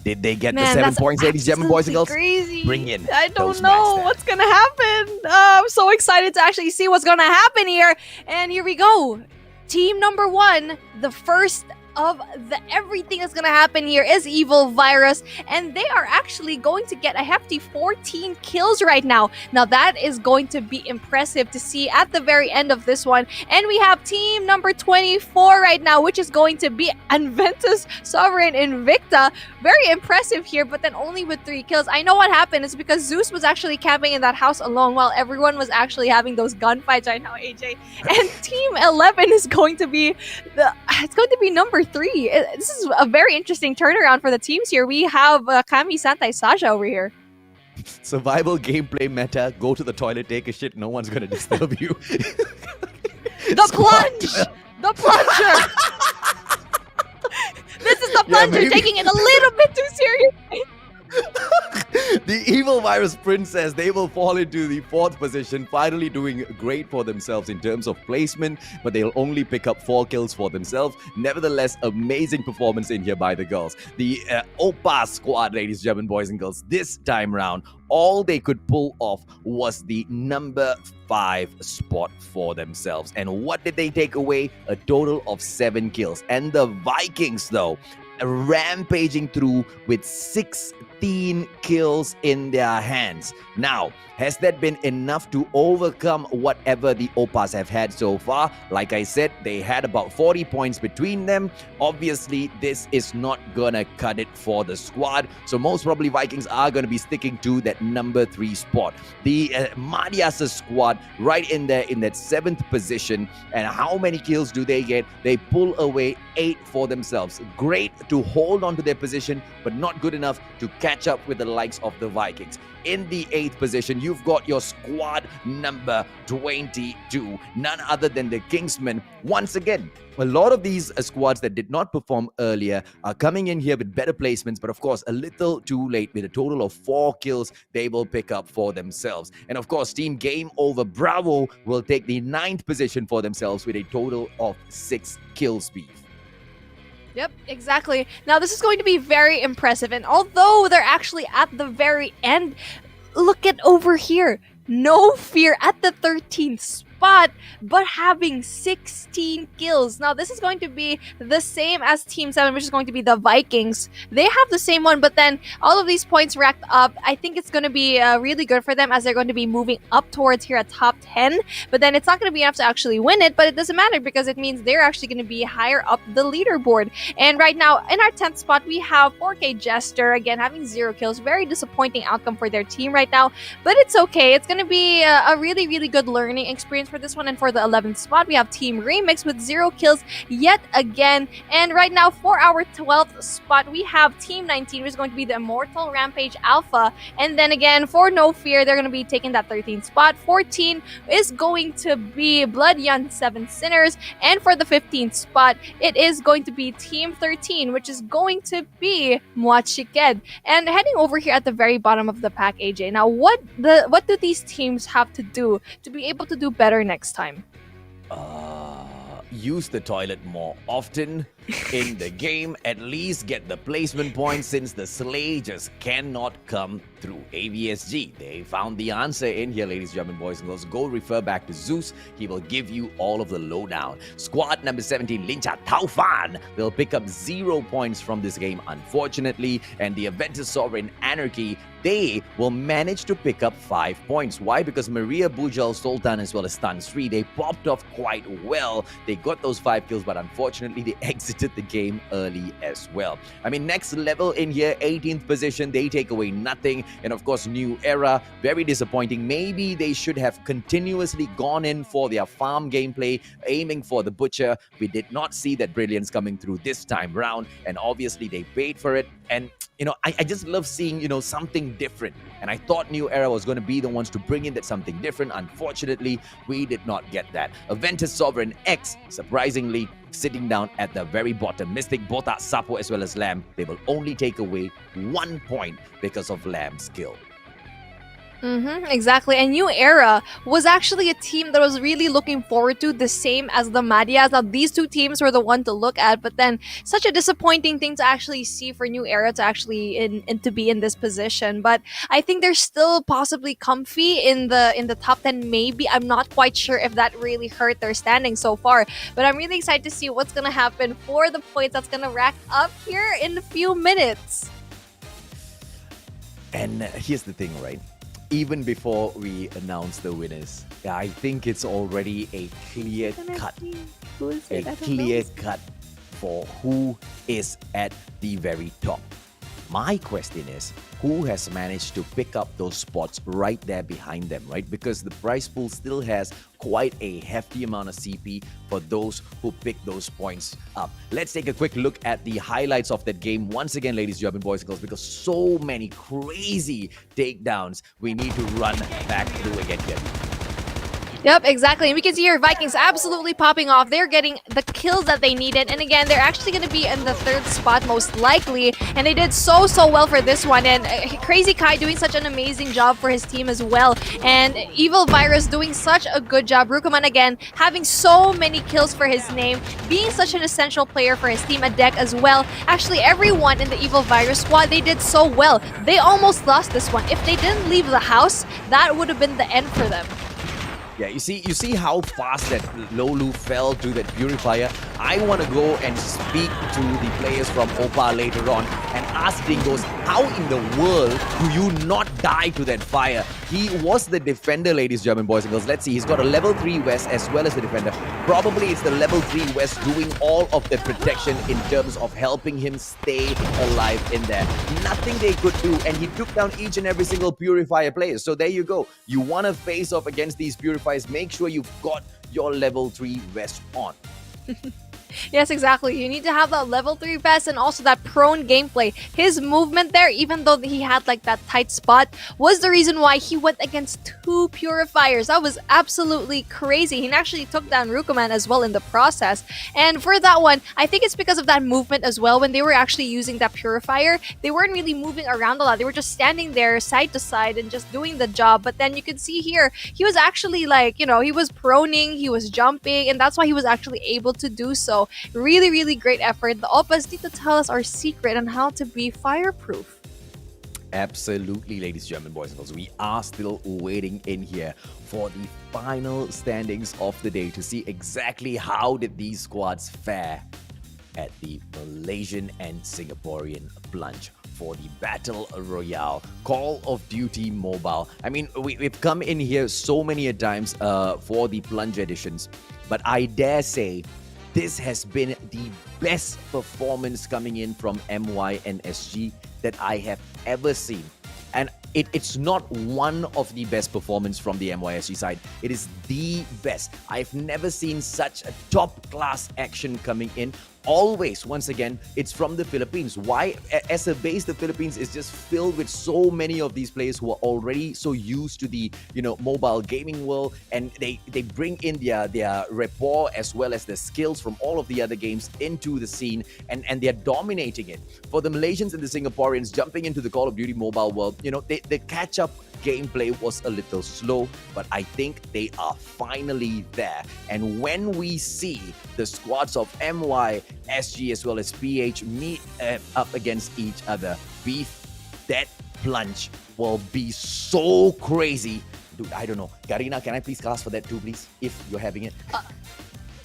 Did they get the 7 points, ladies and gentlemen, boys and girls? Crazy. Bring in I don't those know match what's gonna happen. I'm so excited to actually see what's gonna happen here. And here we go. Team number 1, the first of the everything that's gonna happen here is Evil Virus, and they are actually going to get a hefty 14 kills right now. Now that is going to be impressive to see at the very end of this one. And we have team number 24 right now, which is going to be Adventus Sovereign Invicta. Very impressive here, but then only with 3 kills. I know what happened is because Zeus was actually camping in that house alone while everyone was actually having those gunfights right now, AJ. And team 11 is going to be number 3. This is a very interesting turnaround for the teams here. We have Kami, Santa, and Sasha over here. Survival gameplay meta. Go to the toilet, take a shit. No one's gonna disturb you. The plunge! The plunger! This is the plunger taking it a little bit too seriously. The Evil Virus Princess, they will fall into the 4th position, finally doing great for themselves in terms of placement, but they'll only pick up 4 kills for themselves. Nevertheless, amazing performance in here by the girls. The Opa squad, ladies and gentlemen, boys and girls, this time round, all they could pull off was the number 5 spot for themselves. And what did they take away? A total of 7 kills. And the Vikings, though, rampaging through with 16 kills in their hands. Now, has that been enough to overcome whatever the Opas have had so far? Like I said, they had about 40 points between them. Obviously, this is not gonna cut it for the squad. So most probably Vikings are gonna be sticking to that number 3 spot. The Madiasa squad right in there in that 7th position. And how many kills do they get? They pull away 8 for themselves. Great to hold on to their position, but not good enough to catch up with the likes of the Vikings. In the 8th position, you've got your squad number 22, none other than the Kingsmen. Once again, a lot of these squads that did not perform earlier are coming in here with better placements, but of course, a little too late. With a total of 4 kills, they will pick up for themselves. And of course, Team Game Over Bravo will take the 9th position for themselves with a total of 6 kills, Beef. Yep, exactly. Now, this is going to be very impressive. And although they're actually at the very end, look at over here. No Fear at the 13th spot, but having 16 kills. Now, this is going to be the same as Team 7, which is going to be the Vikings. They have the same one, but then all of these points racked up, I think it's going to be really good for them as they're going to be moving up towards here at top 10. But then it's not going to be enough to actually win it, but it doesn't matter because it means they're actually going to be higher up the leaderboard. And right now, in our 10th spot, we have 4K Jester, again, having 0 kills. Very disappointing outcome for their team right now, but it's okay. It's going to be a really, really good learning experience for this one. And for the 11th spot, we have Team Remix with 0 kills yet again. And right now, for our 12th spot, we have Team 19, which is going to be the Immortal Rampage Alpha. And then again, for No Fear, they're going to be taking that 13th spot. 14 is going to be Blood Yan 7 Sinners. And for the 15th spot, it is going to be Team 13, which is going to be Mwachiked. And heading over here at the very bottom of the pack, AJ. Now, what do these teams have to do to be able to do better next time? Use the toilet more often in the game. At least get the placement points, since the Slay just cannot come through. AVSG, they found the answer in here, ladies and gentlemen, boys and girls. Go refer back to Zeus. He will give you all of the lowdown. Squad number 17, Lincha Taufan, will pick up 0 points from this game, unfortunately. And the Adventus Sovereign Anarchy they will manage to pick up 5 points. Why? Because Maria, Bujal, Sultan, as well as Tan Sri, they popped off quite well. They got those 5 kills, but unfortunately, they exited the game early as well. I mean, next level in here, 18th position, they take away nothing. And of course, New Era, very disappointing. Maybe they should have continuously gone in for their farm gameplay, aiming for the Butcher. We did not see that brilliance coming through this time round, and obviously they paid for it. And I just love seeing, something different. And I thought New Era was going to be the ones to bring in that something different. Unfortunately, we did not get that. Aventus Sovereign X, surprisingly, sitting down at the very bottom. Mystic, Botak, Sapo, as well as Lamb, they will only take away 1 point because of Lamb's skill. Exactly. And New Era was actually a team that I was really looking forward to, the same as the Madias. Now, these two teams were the one to look at, but then such a disappointing thing to actually see for New Era to actually to be in this position. But I think they're still possibly comfy in the top 10. Maybe I'm not quite sure if that really hurt their standing so far. But I'm really excited to see what's gonna happen for the points that's gonna rack up here in a few minutes. And here's the thing, right? Even before we announce the winners, I think it's already a clear cut. For who is at the very top. My question is, who has managed to pick up those spots right there behind them, right? Because the prize pool still has quite a hefty amount of CP for those who pick those points up. Let's take a quick look at the highlights of that game once again, ladies and gentlemen, boys and girls, because so many crazy takedowns we need to run back through again here. Yep, exactly. And we can see here Vikings absolutely popping off. They're getting the kills that they needed. And again, they're actually going to be in the 3rd spot most likely. And they did so well for this one. And Crazy Kai doing such an amazing job for his team as well. And Evil Virus doing such a good job. Rukuman again having so many kills for his name. Being such an essential player for his team. A deck as well. Actually, everyone in the Evil Virus squad, they did so well. They almost lost this one. If they didn't leave the house, that would have been the end for them. Yeah, you see how fast that Lolu fell to that purifier. I want to go and speak to the players from Opa later on and ask Dingos, how in the world do you not die to that fire? He was the defender, ladies and gentlemen, boys and girls. Let's see, he's got a level 3 West as well as the defender. Probably it's the level 3 West doing all of the protection in terms of helping him stay alive in there. Nothing they could do, and he took down each and every single purifier player. So there you go. You want to face off against these purifiers, make sure you've got your level 3 West on. Yes, exactly. You need to have that level 3 vest and also that prone gameplay. His movement there, even though he had like that tight spot, was the reason why he went against 2 purifiers. That was absolutely crazy. He actually took down Rukuman as well in the process. And for that one, I think it's because of that movement as well. When they were actually using that purifier, they weren't really moving around a lot. They were just standing there side to side and just doing the job. But then you could see here, he was actually like, he was proning, he was jumping, and that's why he was actually able to do so. Really great effort. The Opas need to tell us our secret on how to be fireproof. Absolutely, ladies and gentlemen, boys and girls. We are still waiting in here for the final standings of the day to see exactly how did these squads fare at the Malaysian and Singaporean Plunge for the Battle Royale Call of Duty Mobile. I mean, we've come in here so many a times for the Plunge editions, but I dare say this has been the best performance coming in from MYSG that I have ever seen. And it's not one of the best performance from the MYSG side. It is the best. I've never seen such a top-class action coming in. Always, once again, it's from the Philippines. Why? As a base, the Philippines is just filled with so many of these players who are already so used to the, mobile gaming world, and they bring in their rapport as well as the skills from all of the other games into the scene, and they're dominating it. For the Malaysians and the Singaporeans jumping into the Call of Duty mobile world, the catch-up gameplay was a little slow, but I think they are finally there. And when we see the squads of MYSG as well as PH meet up against each other, that Plunge will be so crazy. Dude, I don't know. Garina, can I please cast for that too, please? If you're having it.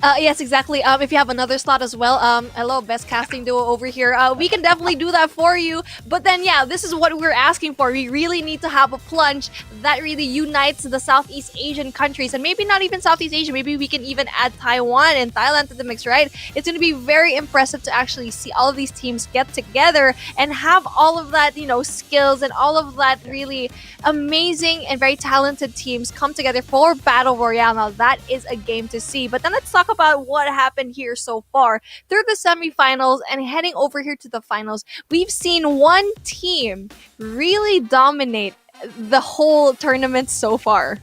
Yes, exactly. If you have another slot as well, hello, best casting duo over here. We can definitely do that for you. But then, yeah, this is what we're asking for. We really need to have a plunge that really unites the Southeast Asian countries, and maybe not even Southeast Asia. Maybe we can even add Taiwan and Thailand to the mix, right? It's going to be very impressive to actually see all of these teams get together and have all of that, skills and all of that really amazing and very talented teams come together for Battle Royale. Now, that is a game to see. But then let's talk about what happened here so far through the semifinals and heading over here to the finals. We've seen one team really dominate the whole tournament so far.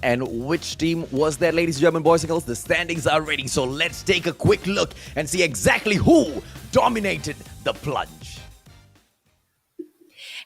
And which team was that, ladies and gentlemen, boys and girls? The standings are ready, so let's take a quick look and see exactly who dominated the plunge.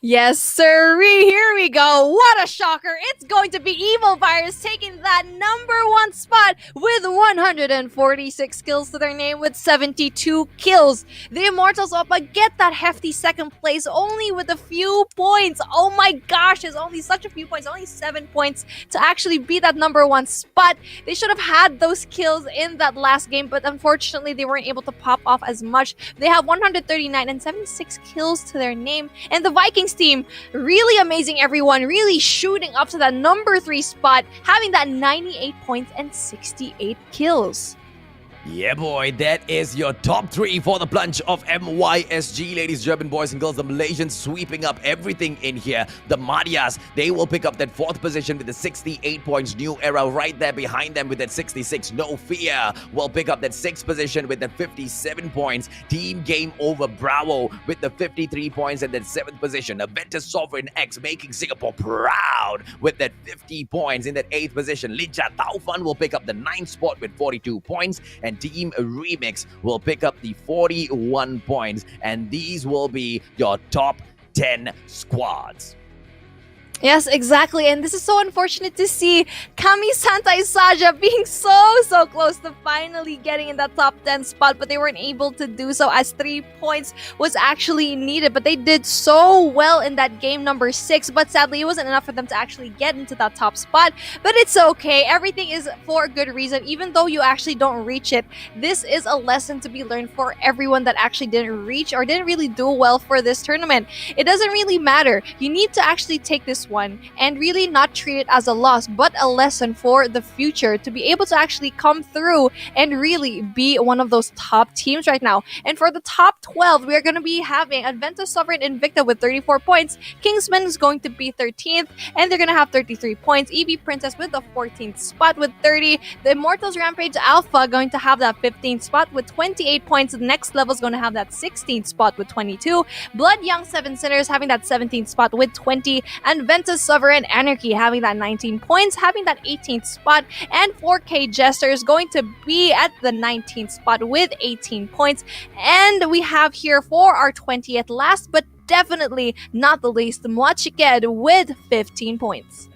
Yes, sir. Here we go. What a shocker. It's going to be Evil Virus taking that #1 spot with 146 kills to their name with 72 kills. The Immortals Oppa get that hefty second place only with a few points. Oh my gosh, it's only such a few points, only 7 points to actually be that #1 spot. They should have had those kills in that last game, but unfortunately they weren't able to pop off as much. They have 139 and 76 kills to their name. And the Vikings team, really amazing, everyone, really shooting up to that #3 spot, having that 98 points and 68 kills. Yeah, boy, that is your top 3 for the plunge of MYSG, ladies and gentlemen, boys and girls. The Malaysians sweeping up everything in here. The Madhyas, they will pick up that 4th position with the 68 points. New Era right there behind them with that 66. No Fear will pick up that 6th position with that 57 points. Team Game Over Bravo with the 53 points and that 7th position. Aventus Sovereign X making Singapore proud with that 50 points in that 8th position. Lincha Taufan will pick up the 9th spot with 42 points. And Team Remix will pick up the 41 points. And these will be your top 10 squads. Yes, exactly. And this is so unfortunate to see Kami Santa Isaja being so close to finally getting in that top 10 spot, but they weren't able to do so as 3 points was actually needed. But they did so well in that game #6, but sadly it wasn't enough for them to actually get into that top spot. But it's okay. Everything is for a good reason. Even though you actually don't reach it, this is a lesson to be learned for everyone that actually didn't reach or didn't really do well for this tournament. It doesn't really matter. You need to actually take this one and really not treat it as a loss, but a lesson for the future to be able to actually come through and really be one of those top teams right now. And for the top 12, we are going to be having Aventus Sovereign Invicta with 34 points. Kingsman is going to be 13th, and they're going to have 33 points. EV Princess with the 14th spot with 30. The Immortals Rampage Alpha going to have that 15th spot with 28 points. The next level is going to have that 16th spot with 22. Blood Young 7 Sinners having that 17th spot with 20. And Ventus Sovereign Anarchy having that 19 points, having that 18th spot. And 4K Jester is going to be at the 19th spot with 18 points. And we have here for our 20th, last but definitely not the least, Mwachiked with 15 points.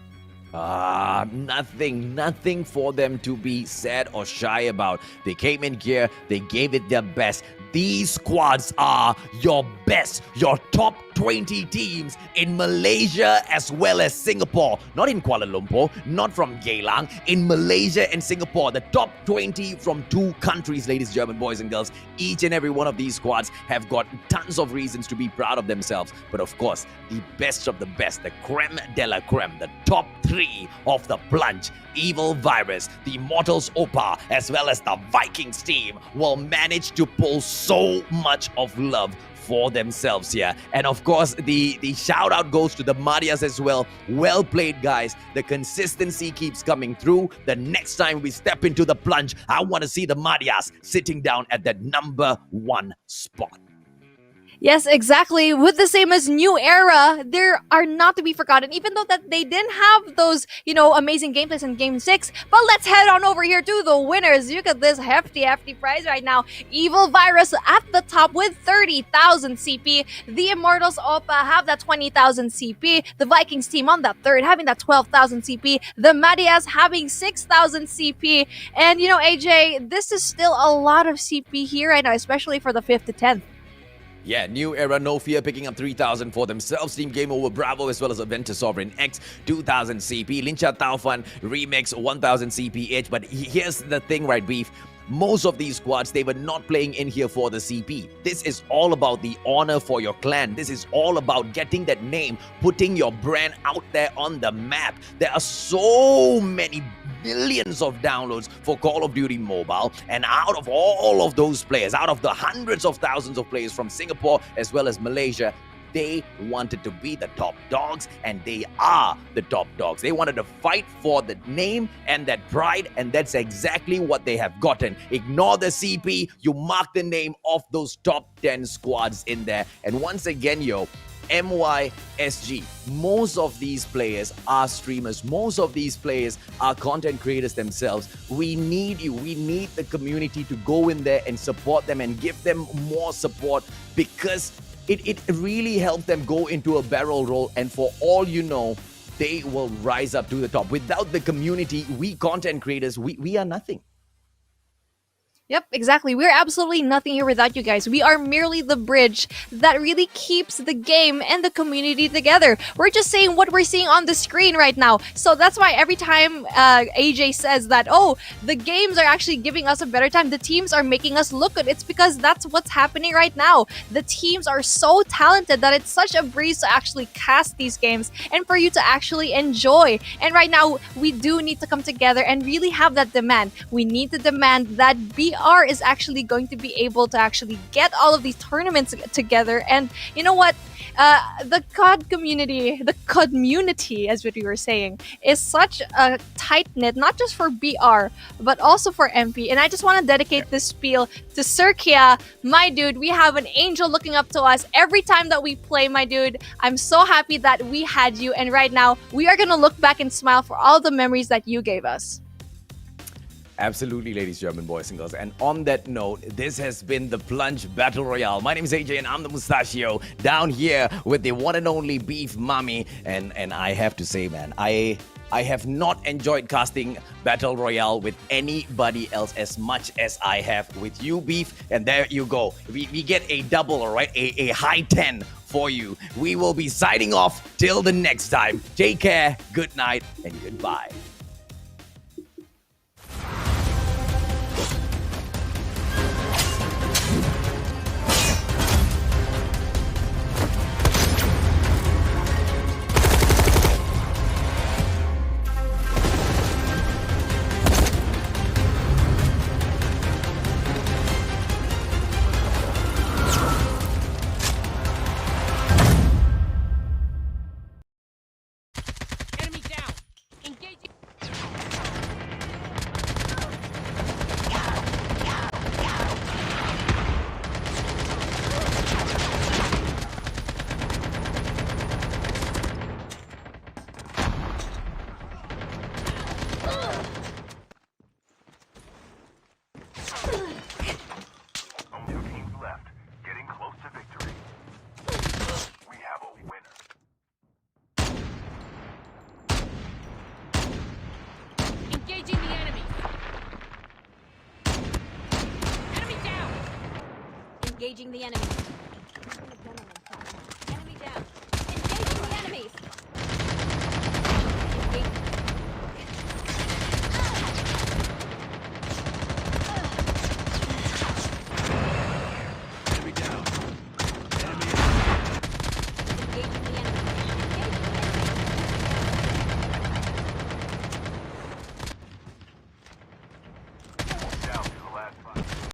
Nothing for them to be sad or shy about. They came in here, they gave it their best. These squads are your best, your top 20 teams in Malaysia as well as Singapore. Not in Kuala Lumpur, not from Geylang, in Malaysia and Singapore. The top 20 from 2 countries, ladies and gentlemen, boys and girls. Each and every one of these squads have got tons of reasons to be proud of themselves. But of course, the best of the best, the creme de la creme, the top 3 of the plunge, Evil Virus, the Immortals Oppa, as well as the Vikings team will manage to pull so much of love for themselves here. And of course, the shout out goes to the Madhyas as well. Well played, guys. The consistency keeps coming through. The next time we step into the plunge, I want to see the Madhyas sitting down at that #1 spot. Yes, exactly. With the same as New Era, they are not to be forgotten, even though that they didn't have those, amazing gameplays in Game 6. But let's head on over here to the winners. Look at this hefty prize right now. Evil Virus at the top with 30,000 CP. The Immortals Oppa have that 20,000 CP. The Vikings team on that third, having that 12,000 CP. The Madhyas having 6,000 CP. And, AJ, this is still a lot of CP here right now, especially for the 5th to 10th. Yeah, new era, no fear, picking up 3,000 for themselves. Team Game Over Bravo as well as Aventus Sovereign X, 2,000 CP. Lincha Taofan Remix, 1,000 CP each. But here's the thing, right, Beef? Most of these squads, they were not playing in here for the CP. This is all about the honor for your clan. This is all about getting that name, putting your brand out there on the map. There are so many millions of downloads for Call of Duty Mobile, and out of all of those players, out of the hundreds of thousands of players from Singapore as well as Malaysia, they wanted to be the top dogs, and they are the top dogs. They wanted to fight for the name and that pride, and that's exactly what they have gotten. Ignore the CP, you mark the name of those top 10 squads in there. And once again, MYSG. Most of these players are streamers. Most of these players are content creators themselves. We need you. We need the community to go in there and support them and give them more support, because it really helped them go into a barrel roll, and for all you know, they will rise up to the top. Without the community, we content creators, we are nothing. Yep, exactly. We're absolutely nothing here without you guys. We are merely the bridge that really keeps the game and the community together. We're just saying what we're seeing on the screen right now. So that's why every time AJ says that, oh, the games are actually giving us a better time, the teams are making us look good, it's because that's what's happening right now. The teams are so talented that it's such a breeze to actually cast these games and for you to actually enjoy. And right now, we do need to come together and really have that demand. We need to demand that BR is actually going to be able to actually get all of these tournaments together. And you know what? The COD community, as what we were saying, is such a tight-knit, not just for BR, but also for MP. And I just want to dedicate this spiel to Sirkia, my dude. We have an angel looking up to us every time that we play, my dude. I'm so happy that we had you. And right now, we are going to look back and smile for all the memories that you gave us. Absolutely, ladies, German boys and girls. And on that note, this has been the Plunge Battle Royale. My name is AJ and I'm the Mustachio, down here with the one and only Beef Mommy. And I have to say, man, I have not enjoyed casting Battle Royale with anybody else as much as I have with you, Beef. And there you go. We get a double, all right? A high 10 for you. We will be signing off till the next time. Take care, good night, and goodbye. Engaging the enemy. Enemy down. Engaging the enemy.